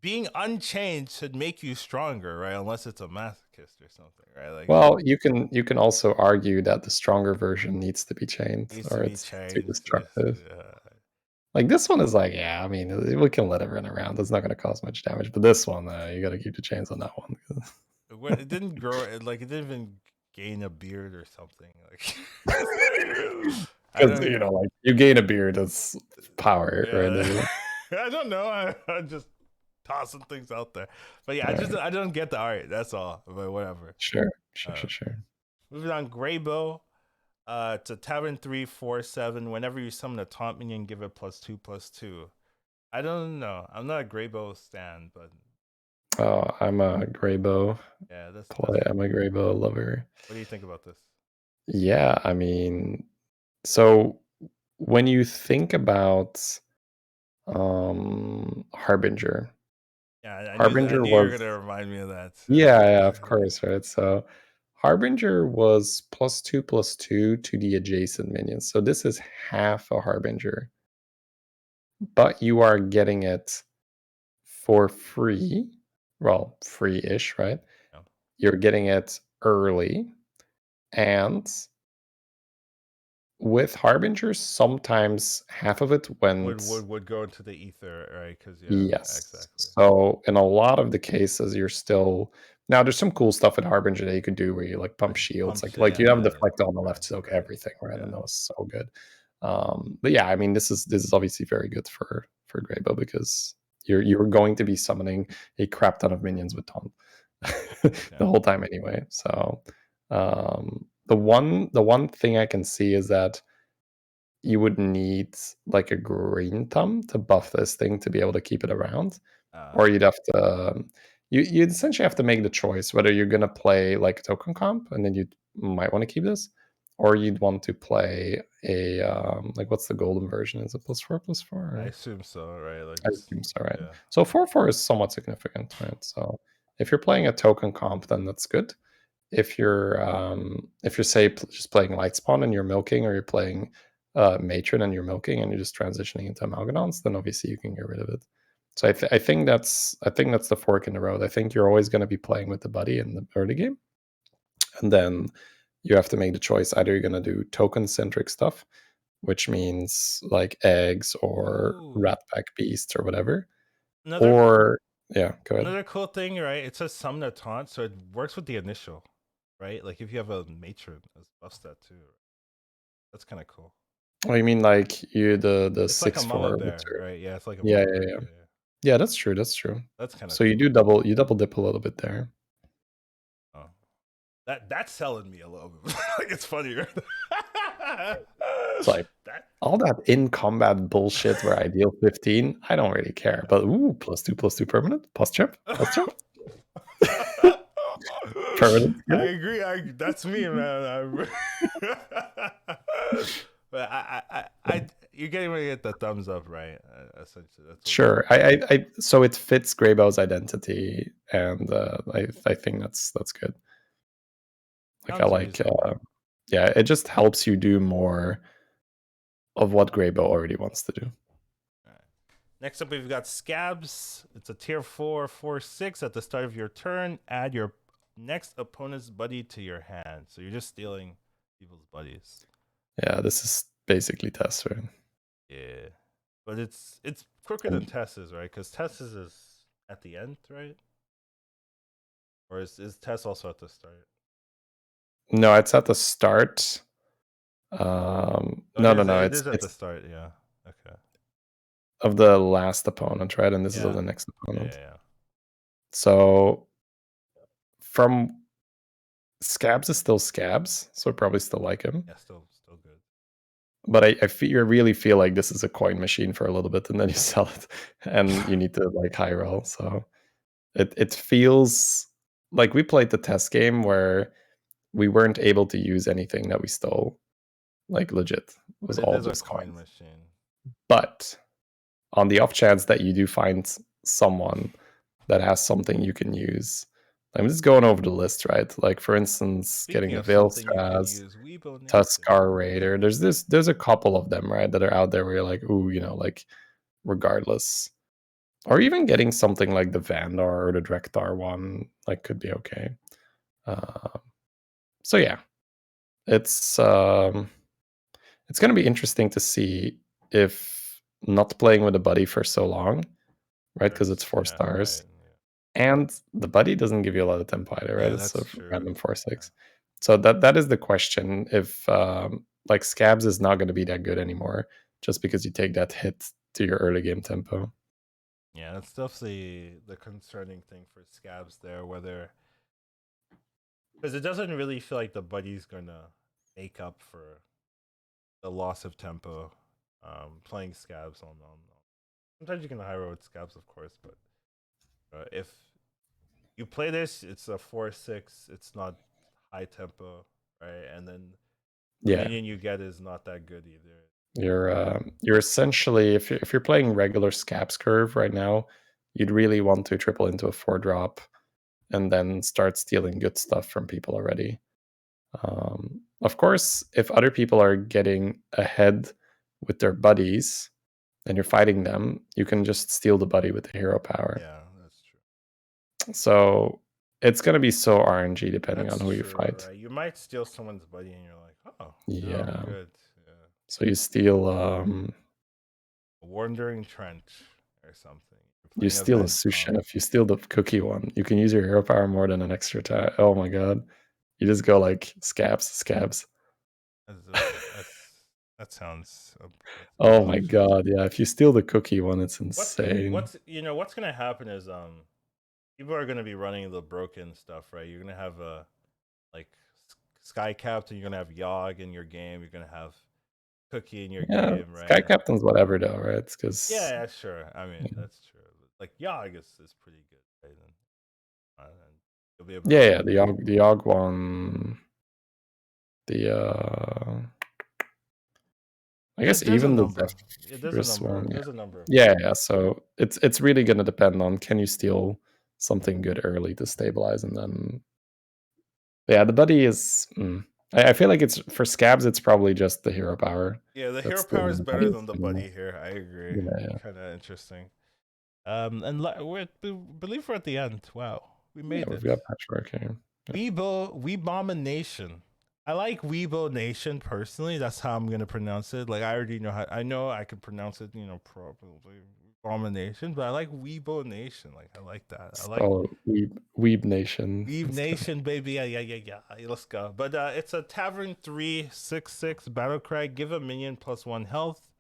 Speaker 1: being unchained should make you stronger, right? Unless it's a masochist or something, right? Like
Speaker 2: Well, you can also argue that the stronger version needs to be chained,
Speaker 1: needs to
Speaker 2: or
Speaker 1: be
Speaker 2: it's too
Speaker 1: chained.
Speaker 2: destructive. Like this one is like, yeah, I mean, we can let it run around. It's not going to cause much damage. But this one, you got to keep the chains on that one.
Speaker 1: It didn't grow. Like it didn't even gain a beard or something. Like I
Speaker 2: Because
Speaker 1: don't.
Speaker 2: like you gain a beard, that's power, right?
Speaker 1: Yeah, I don't know. I'm just tossing things out there, but yeah,
Speaker 2: Alright.
Speaker 1: I don't get the art. That's all. But whatever.
Speaker 2: Sure,
Speaker 1: Uh,
Speaker 2: sure.
Speaker 1: moving on, Greybow. To Tavern 3/4/7. Whenever you summon a taunt minion, give it +2/+2. I don't know. I'm not a Greybow stan, but
Speaker 2: Oh, I'm a Greybow
Speaker 1: yeah, that's.
Speaker 2: play. I'm a Greybow lover.
Speaker 1: What do you think about this?
Speaker 2: Yeah, I mean, so when you think about Harbinger,
Speaker 1: Yeah, I
Speaker 2: Harbinger
Speaker 1: knew you were
Speaker 2: was
Speaker 1: gonna remind me of that.
Speaker 2: yeah, of course, right? So Harbinger was +2/+2 to the adjacent minions. So this is half a Harbinger, but you are getting it for free. Well, free-ish, right?
Speaker 1: Yeah.
Speaker 2: You're getting it early, and with Harbingers, sometimes half of it
Speaker 1: Would
Speaker 2: went.
Speaker 1: would would go into the ether, right? Because yeah,
Speaker 2: Yes.
Speaker 1: exactly.
Speaker 2: So in a lot of the cases, you're still now. There's some cool stuff in Harbinger that you could do where you like pump shields,
Speaker 1: Pumps,
Speaker 2: like you
Speaker 1: yeah,
Speaker 2: have
Speaker 1: yeah,
Speaker 2: deflect on the
Speaker 1: right,
Speaker 2: left, soak
Speaker 1: right,
Speaker 2: everything, right, and
Speaker 1: yeah.
Speaker 2: that was so good. But yeah, I mean, this is obviously very good for Greybow because you're going to be summoning a crap ton of minions with taunt the
Speaker 1: Yeah.
Speaker 2: whole time anyway. So the one thing I can see is that you would need like a green thumb to buff this thing to be able to keep it around, or you'd have to you'd essentially have to make the choice whether you're gonna play like token comp and then you might want to keep this, or you'd want to play a like what's the golden version? Is it +4/+4?
Speaker 1: I
Speaker 2: Or?
Speaker 1: assume so, right? Like
Speaker 2: I
Speaker 1: just
Speaker 2: assume so, right?
Speaker 1: yeah.
Speaker 2: So 4/4 is somewhat significant, right? So if you're playing a token comp, then that's good. If you're say just playing Lightspawn and you're milking, or you're playing Matron and you're milking and you're just transitioning into Amalgadons, then obviously you can get rid of it. So I think that's the fork in the road. I think you're always going to be playing with the buddy in the early game, and then you have to make the choice. Either you're going to do token centric stuff, which means like eggs or
Speaker 1: Ooh.
Speaker 2: rat pack beasts or whatever,
Speaker 1: Another
Speaker 2: or Yeah, go ahead.
Speaker 1: Another cool thing, right? It says summon a taunt, so it works with the initial, right? Like if you have a matron, it buffs that too. That's kind of cool.
Speaker 2: Oh, you mean like the
Speaker 1: It's like a mama
Speaker 2: 6/4
Speaker 1: bear,
Speaker 2: material?
Speaker 1: right? Yeah, it's like a
Speaker 2: Yeah,
Speaker 1: mama
Speaker 2: yeah,
Speaker 1: bear.
Speaker 2: yeah.
Speaker 1: Yeah.
Speaker 2: Yeah, that's true. That's true.
Speaker 1: That's kind of
Speaker 2: So
Speaker 1: cool.
Speaker 2: you double dip a little bit there.
Speaker 1: Oh, that's selling me a little bit. Like it's funny, right?
Speaker 2: It's like
Speaker 1: that
Speaker 2: all that in combat bullshit where I deal 15, I don't really care. But ooh, +2/+2 permanent, plus chip, plus chip. Permanent
Speaker 1: I
Speaker 2: skillet.
Speaker 1: agree. That's me, man. But you're getting ready to get the thumbs up, right? Essentially, that's what
Speaker 2: Sure. I so it fits Greybow's identity, and I think that's good. Like I
Speaker 1: sounds
Speaker 2: like,
Speaker 1: reasonable.
Speaker 2: yeah, it just helps you do more of what Greybow already wants to do.
Speaker 1: All right. Next up, we've got Scabs. It's a tier 4, 4/6. At the start of your turn, add your next opponent's buddy to your hand. So you're just stealing people's buddies.
Speaker 2: Yeah, this is basically Tess, right?
Speaker 1: Yeah, but it's quicker than Tess's, right? Because Tess's is at the end, right? Or is Tess also at the start?
Speaker 2: No, it's at the start.
Speaker 1: Oh,
Speaker 2: No.
Speaker 1: it
Speaker 2: It's
Speaker 1: is at the start. Yeah. Okay.
Speaker 2: of the last opponent, right? And this is of
Speaker 1: Yeah.
Speaker 2: the next opponent.
Speaker 1: Yeah.
Speaker 2: So from Scabs is still Scabs, so I probably still like him.
Speaker 1: Yeah. Still good.
Speaker 2: But I really feel like this is a coin machine for a little bit, and then you sell it, and you need to like high roll. So it feels like we played the test game where we weren't able to use anything that we stole, like legit. It was
Speaker 1: But it
Speaker 2: all
Speaker 1: is a
Speaker 2: just
Speaker 1: coin
Speaker 2: coins.
Speaker 1: machine.
Speaker 2: But on the off chance that you do find someone that has something you can use, I'm just going over the list, right? Like for instance,
Speaker 1: Speaking
Speaker 2: getting a
Speaker 1: of something you can
Speaker 2: Veilstraz,
Speaker 1: use, Weibo Nation.
Speaker 2: Tuskar Raider. There's a couple of them, right, that are out there where you're like, ooh, like regardless. Or even getting something like the Vandar or the Drektar one, like could be okay. So yeah, it's gonna be interesting to see if not playing with a buddy for so long, right? Because it's 4
Speaker 1: Yeah.
Speaker 2: stars.
Speaker 1: Right.
Speaker 2: And the buddy doesn't give you a lot of tempo either, right?
Speaker 1: Yeah,
Speaker 2: It's a
Speaker 1: that's true.
Speaker 2: random 4/6. So that is the question. If like Scabs is not going to be that good anymore, just because you take that hit to your early game tempo.
Speaker 1: Yeah, that's definitely the concerning thing for Scabs there, whether because it doesn't really feel like the buddy's gonna make up for the loss of tempo. Playing Scabs on sometimes you can high roll with Scabs, of course, but if you play this, it's a 4/6. It's not high tempo, right? And then the
Speaker 2: Yeah,
Speaker 1: minion you get is not that good either.
Speaker 2: you're essentially if you're playing regular Scabs curve right now, you'd really want to triple into a 4-drop and then start stealing good stuff from people already. Of course, if other people are getting ahead with their buddies and you're fighting them, you can just steal the buddy with the hero power.
Speaker 1: Yeah, that's true.
Speaker 2: So it's going to be so RNG depending on
Speaker 1: That's
Speaker 2: who you
Speaker 1: true,
Speaker 2: fight.
Speaker 1: right? You might steal someone's buddy and you're like, oh, now I'm
Speaker 2: Yeah.
Speaker 1: good. Yeah.
Speaker 2: So you steal
Speaker 1: A Wandering Trench or something. You're
Speaker 2: you
Speaker 1: playing a
Speaker 2: steal a
Speaker 1: Venge comp.
Speaker 2: Sushin. If you steal the cookie one, you can use your hero power more than an extra time. Oh my god. You just go like scabs.
Speaker 1: That sounds.
Speaker 2: Oh my god, yeah. If you steal the cookie one, it's
Speaker 1: What's
Speaker 2: insane.
Speaker 1: what's gonna happen is people are gonna be running the broken stuff, right? You're gonna have a like Sky Captain. You're gonna have Yogg in your game. You're gonna have Cookie in your
Speaker 2: Yeah,
Speaker 1: game,
Speaker 2: Sky
Speaker 1: right?
Speaker 2: Captain's whatever though, right? Because
Speaker 1: Yeah, sure. I mean, that's true. Like Yogg is pretty good, right? And you'll be able to.
Speaker 2: yeah, the Yogg one, the I guess
Speaker 1: There's a
Speaker 2: even the
Speaker 1: number. Yeah, there's a
Speaker 2: Zephyrus
Speaker 1: number.
Speaker 2: one, yeah.
Speaker 1: There's a number of.
Speaker 2: Yeah. So it's really gonna depend on can you steal something good early to stabilize, and then yeah, the buddy is. I feel like it's for Scabs. It's probably just the hero power.
Speaker 1: Yeah, the hero
Speaker 2: That's
Speaker 1: power is
Speaker 2: the
Speaker 1: better
Speaker 2: buddy.
Speaker 1: than the buddy here. I agree.
Speaker 2: Yeah.
Speaker 1: Kind of interesting. And believe we're at the end. Wow, we
Speaker 2: Yeah,
Speaker 1: made
Speaker 2: we've
Speaker 1: it.
Speaker 2: got patchwork here.
Speaker 1: Weebomination. I like Weebo Nation personally. That's how I'm gonna pronounce it. Like I already know how. I know I can pronounce it. Properly. Abomination, but I like Weebo Nation. Like I like that. I like
Speaker 2: Oh, Weeb Nation.
Speaker 1: Weeb
Speaker 2: That's good.
Speaker 1: Nation, baby. Yeah. Let's go. But it's a Tavern 3/6/6 battle cry. Give a minion +1 health.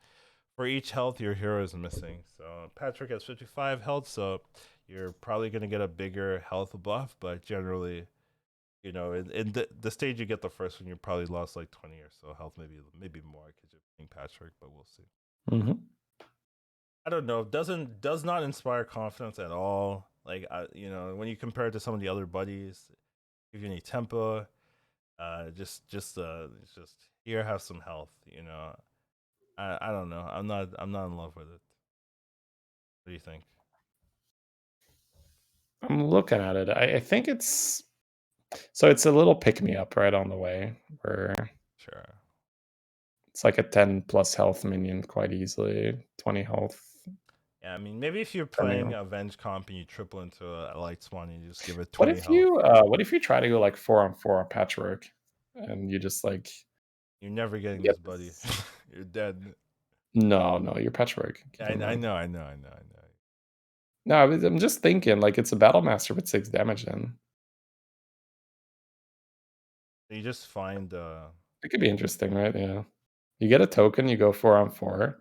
Speaker 1: For each health your hero is missing. So Patrick has 55 health, so you're probably gonna get a bigger health buff, but generally, in the stage you get the first one, you probably lost like 20 or so health, maybe more because you're playing Patrick, but we'll see.
Speaker 2: Mm-hmm.
Speaker 1: I don't know. Does not inspire confidence at all. Like when you compare it to some of the other buddies, give you any tempo. It's just here have some health. I don't know. I'm not in love with it. What do you think?
Speaker 2: I'm looking at it. I think it's a little pick me up right on the way where
Speaker 1: Sure.
Speaker 2: it's like a 10 plus health minion quite easily, 20 health.
Speaker 1: Yeah, I mean, maybe if you're
Speaker 2: Depending
Speaker 1: playing
Speaker 2: on
Speaker 1: Avenge comp and you triple into a light spawn and you just give it 20 health,
Speaker 2: what if you try to go like 4-on-4 on patchwork and you just like
Speaker 1: you're never getting
Speaker 2: get
Speaker 1: this buddy.
Speaker 2: this?
Speaker 1: You're dead.
Speaker 2: No, you're patchwork.
Speaker 1: Yeah,
Speaker 2: Keep in
Speaker 1: I
Speaker 2: mind.
Speaker 1: know, I know, I know, I know.
Speaker 2: No, I'm just thinking like it's a battle master with 6 damage in.
Speaker 1: You just find
Speaker 2: It could be interesting, right? Yeah. You get a token, you go 4-on-4,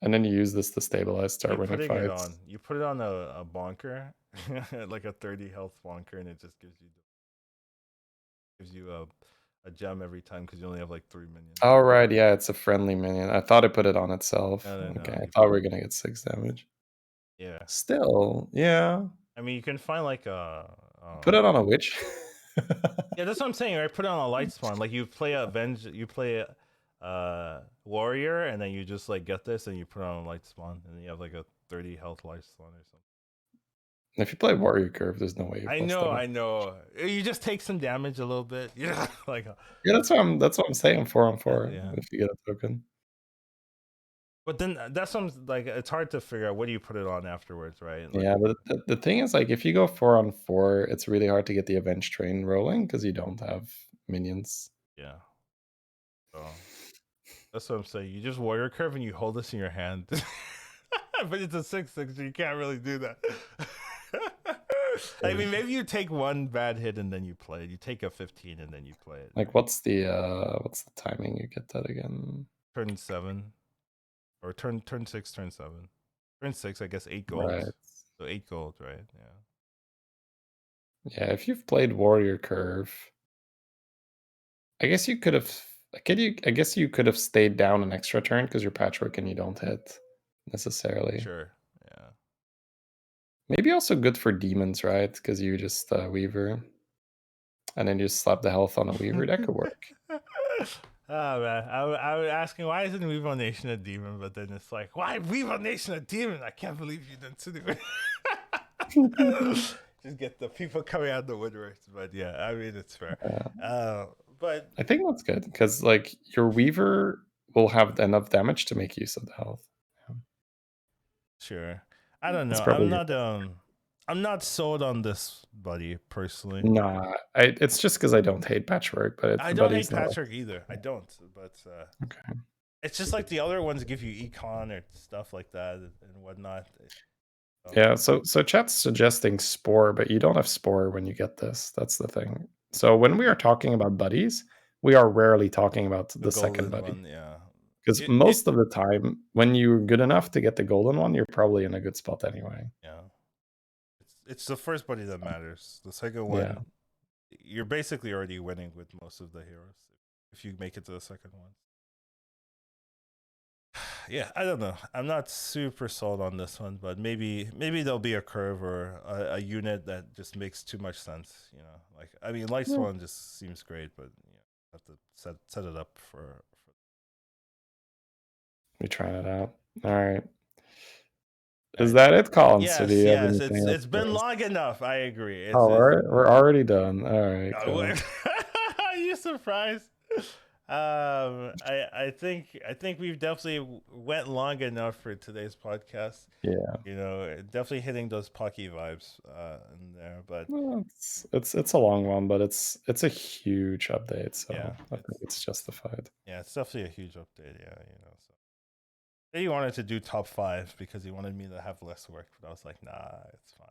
Speaker 2: and then you use this to stabilize, start
Speaker 1: you
Speaker 2: winning
Speaker 1: putting it on.
Speaker 2: fights.
Speaker 1: You put it on a bonker, like a 30 health bonker, and it just gives you a gem every time because you only have like 3 minions.
Speaker 2: All right, yeah, it's a friendly minion. I thought it put it on itself.
Speaker 1: No.
Speaker 2: Okay, I
Speaker 1: You
Speaker 2: thought we were gonna get 6 damage.
Speaker 1: yeah.
Speaker 2: Still, yeah.
Speaker 1: I mean, you can find like
Speaker 2: Put it on a witch.
Speaker 1: yeah, that's what I'm saying, right? Put it on a light spawn. Like you play warrior, and then you just like get this, and you put it on a light spawn, and you have like a 30 health light spawn or something.
Speaker 2: If you play warrior curve, there's no way you've
Speaker 1: I
Speaker 2: lost
Speaker 1: know,
Speaker 2: damage.
Speaker 1: I know. You just take some damage a little bit, like
Speaker 2: Yeah, that's what I'm saying, 4-on-4
Speaker 1: yeah.
Speaker 2: if you get a token.
Speaker 1: But then that's some like it's hard to figure out what do you put it on afterwards, right? Like
Speaker 2: Yeah, but the thing is, like, if you go 4-on-4, it's really hard to get the Avenge train rolling because you don't have minions.
Speaker 1: yeah. So that's what I'm saying. You just warrior curve and you hold this in your hand. But it's a 6/6, so you can't really do that. I mean, maybe you take one bad hit and then you play it. You take a 15 and then you play it.
Speaker 2: Like, what's the timing you get that again?
Speaker 1: Turn 7 or turn 6, turn 7. Turn 6, I guess 8 gold.
Speaker 2: Right.
Speaker 1: So 8 gold, right? Yeah.
Speaker 2: Yeah, if you've played Warrior Curve, I guess you could have. I guess you could have stayed down an extra turn because you're patchwork and you don't hit necessarily.
Speaker 1: Sure. Yeah.
Speaker 2: Maybe also good for demons, right? Because you just Weaver, and then you just slap the health on a Weaver. That could work.
Speaker 1: Oh man, I was asking why isn't Weevil Nation a demon, but then it's like why Weevil Nation a demon? I can't believe you didn't do it. Just get the people coming out the woodworks, but yeah, I mean it's fair. But
Speaker 2: I think that's good because like your Weaver will have enough damage to make use of the health. Yeah.
Speaker 1: sure, I don't
Speaker 2: That's
Speaker 1: know.
Speaker 2: probably your
Speaker 1: I'm not sold on this buddy personally.
Speaker 2: Nah, it's just because I don't hate patchwork, but
Speaker 1: I
Speaker 2: the
Speaker 1: don't hate
Speaker 2: buddy's not
Speaker 1: Patrick either. I don't, but
Speaker 2: okay.
Speaker 1: it's just like the other ones give you econ or stuff like that and whatnot. So,
Speaker 2: Yeah, so chat's suggesting Spore, but you don't have Spore when you get this. That's the thing. So when we are talking about buddies, we are rarely talking about
Speaker 1: the
Speaker 2: the second
Speaker 1: golden
Speaker 2: buddy.
Speaker 1: one, yeah.
Speaker 2: Because
Speaker 1: It
Speaker 2: most of the time, when you're good enough to get the golden one, you're probably in a good spot anyway.
Speaker 1: yeah. It's the first buddy that matters. The second
Speaker 2: Yeah.
Speaker 1: one, you're basically already winning with most of the heroes if you make it to the second one. Yeah, I don't know. I'm not super sold on this one, but maybe there'll be a curve or a unit that just makes too much sense. Like I mean, Light
Speaker 2: Yeah.
Speaker 1: Swan just seems great, but have to set it up for.
Speaker 2: We're trying it out. All right.
Speaker 1: All
Speaker 2: Is
Speaker 1: right.
Speaker 2: that it, Collins? Do you have
Speaker 1: Yes.
Speaker 2: anything else
Speaker 1: It's
Speaker 2: for
Speaker 1: been
Speaker 2: us?
Speaker 1: long enough. I agree.
Speaker 2: Oh, we're already done. All right, cool.
Speaker 1: Are you surprised? I think we've definitely went long enough for today's podcast.
Speaker 2: Yeah.
Speaker 1: Definitely hitting those Pocky vibes in there. But
Speaker 2: Well, it's a long one, but it's a huge update, so
Speaker 1: yeah,
Speaker 2: I think it's justified.
Speaker 1: it's definitely a huge update. Yeah, so He wanted to do top 5 because he wanted me to have less work, but I was like, nah, it's fine.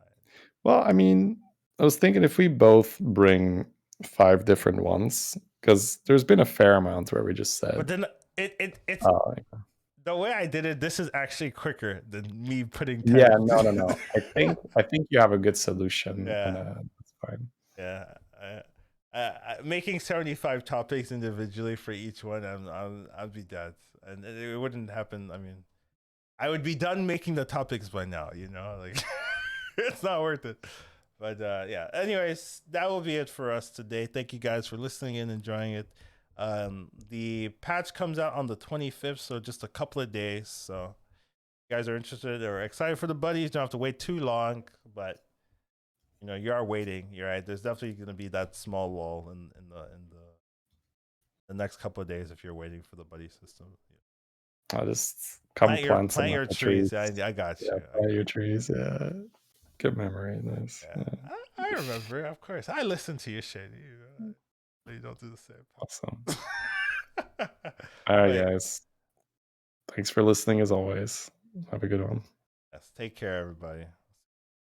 Speaker 2: Well, I mean, I was thinking if we both bring 5 different ones, because there's been a fair amount where we just said,
Speaker 1: But then it's
Speaker 2: yeah.
Speaker 1: the way I did it. This is actually quicker than me putting 10.
Speaker 2: Yeah, no. I think you have a good solution, and
Speaker 1: Yeah,
Speaker 2: that's fine.
Speaker 1: yeah. Making 75 topics individually for each one, I'd be dead, and it wouldn't happen. I mean, I would be done making the topics by now. You know, like it's not worth it. But yeah. Anyways, that will be it for us today. Thank you guys for listening and enjoying it. The patch comes out on the 25th, so just a couple of days. So if you guys are interested or excited for the buddies, don't have to wait too long. But you know, you are waiting. You're right. There's definitely going to be that small wall in the next couple of days if you're waiting for the buddy system.
Speaker 2: I'll just come plant some
Speaker 1: Plant your
Speaker 2: apple
Speaker 1: trees.
Speaker 2: trees.
Speaker 1: I got
Speaker 2: Yeah,
Speaker 1: you.
Speaker 2: plant your trees. Yeah, good memory. Nice.
Speaker 1: Yeah,
Speaker 2: Yeah,
Speaker 1: I remember. Of course, I listen to you, Shady. You don't do the
Speaker 2: awesome.
Speaker 1: same.
Speaker 2: All right,
Speaker 1: But
Speaker 2: guys. Thanks for listening as always. Have a good one.
Speaker 1: yes, take care, everybody.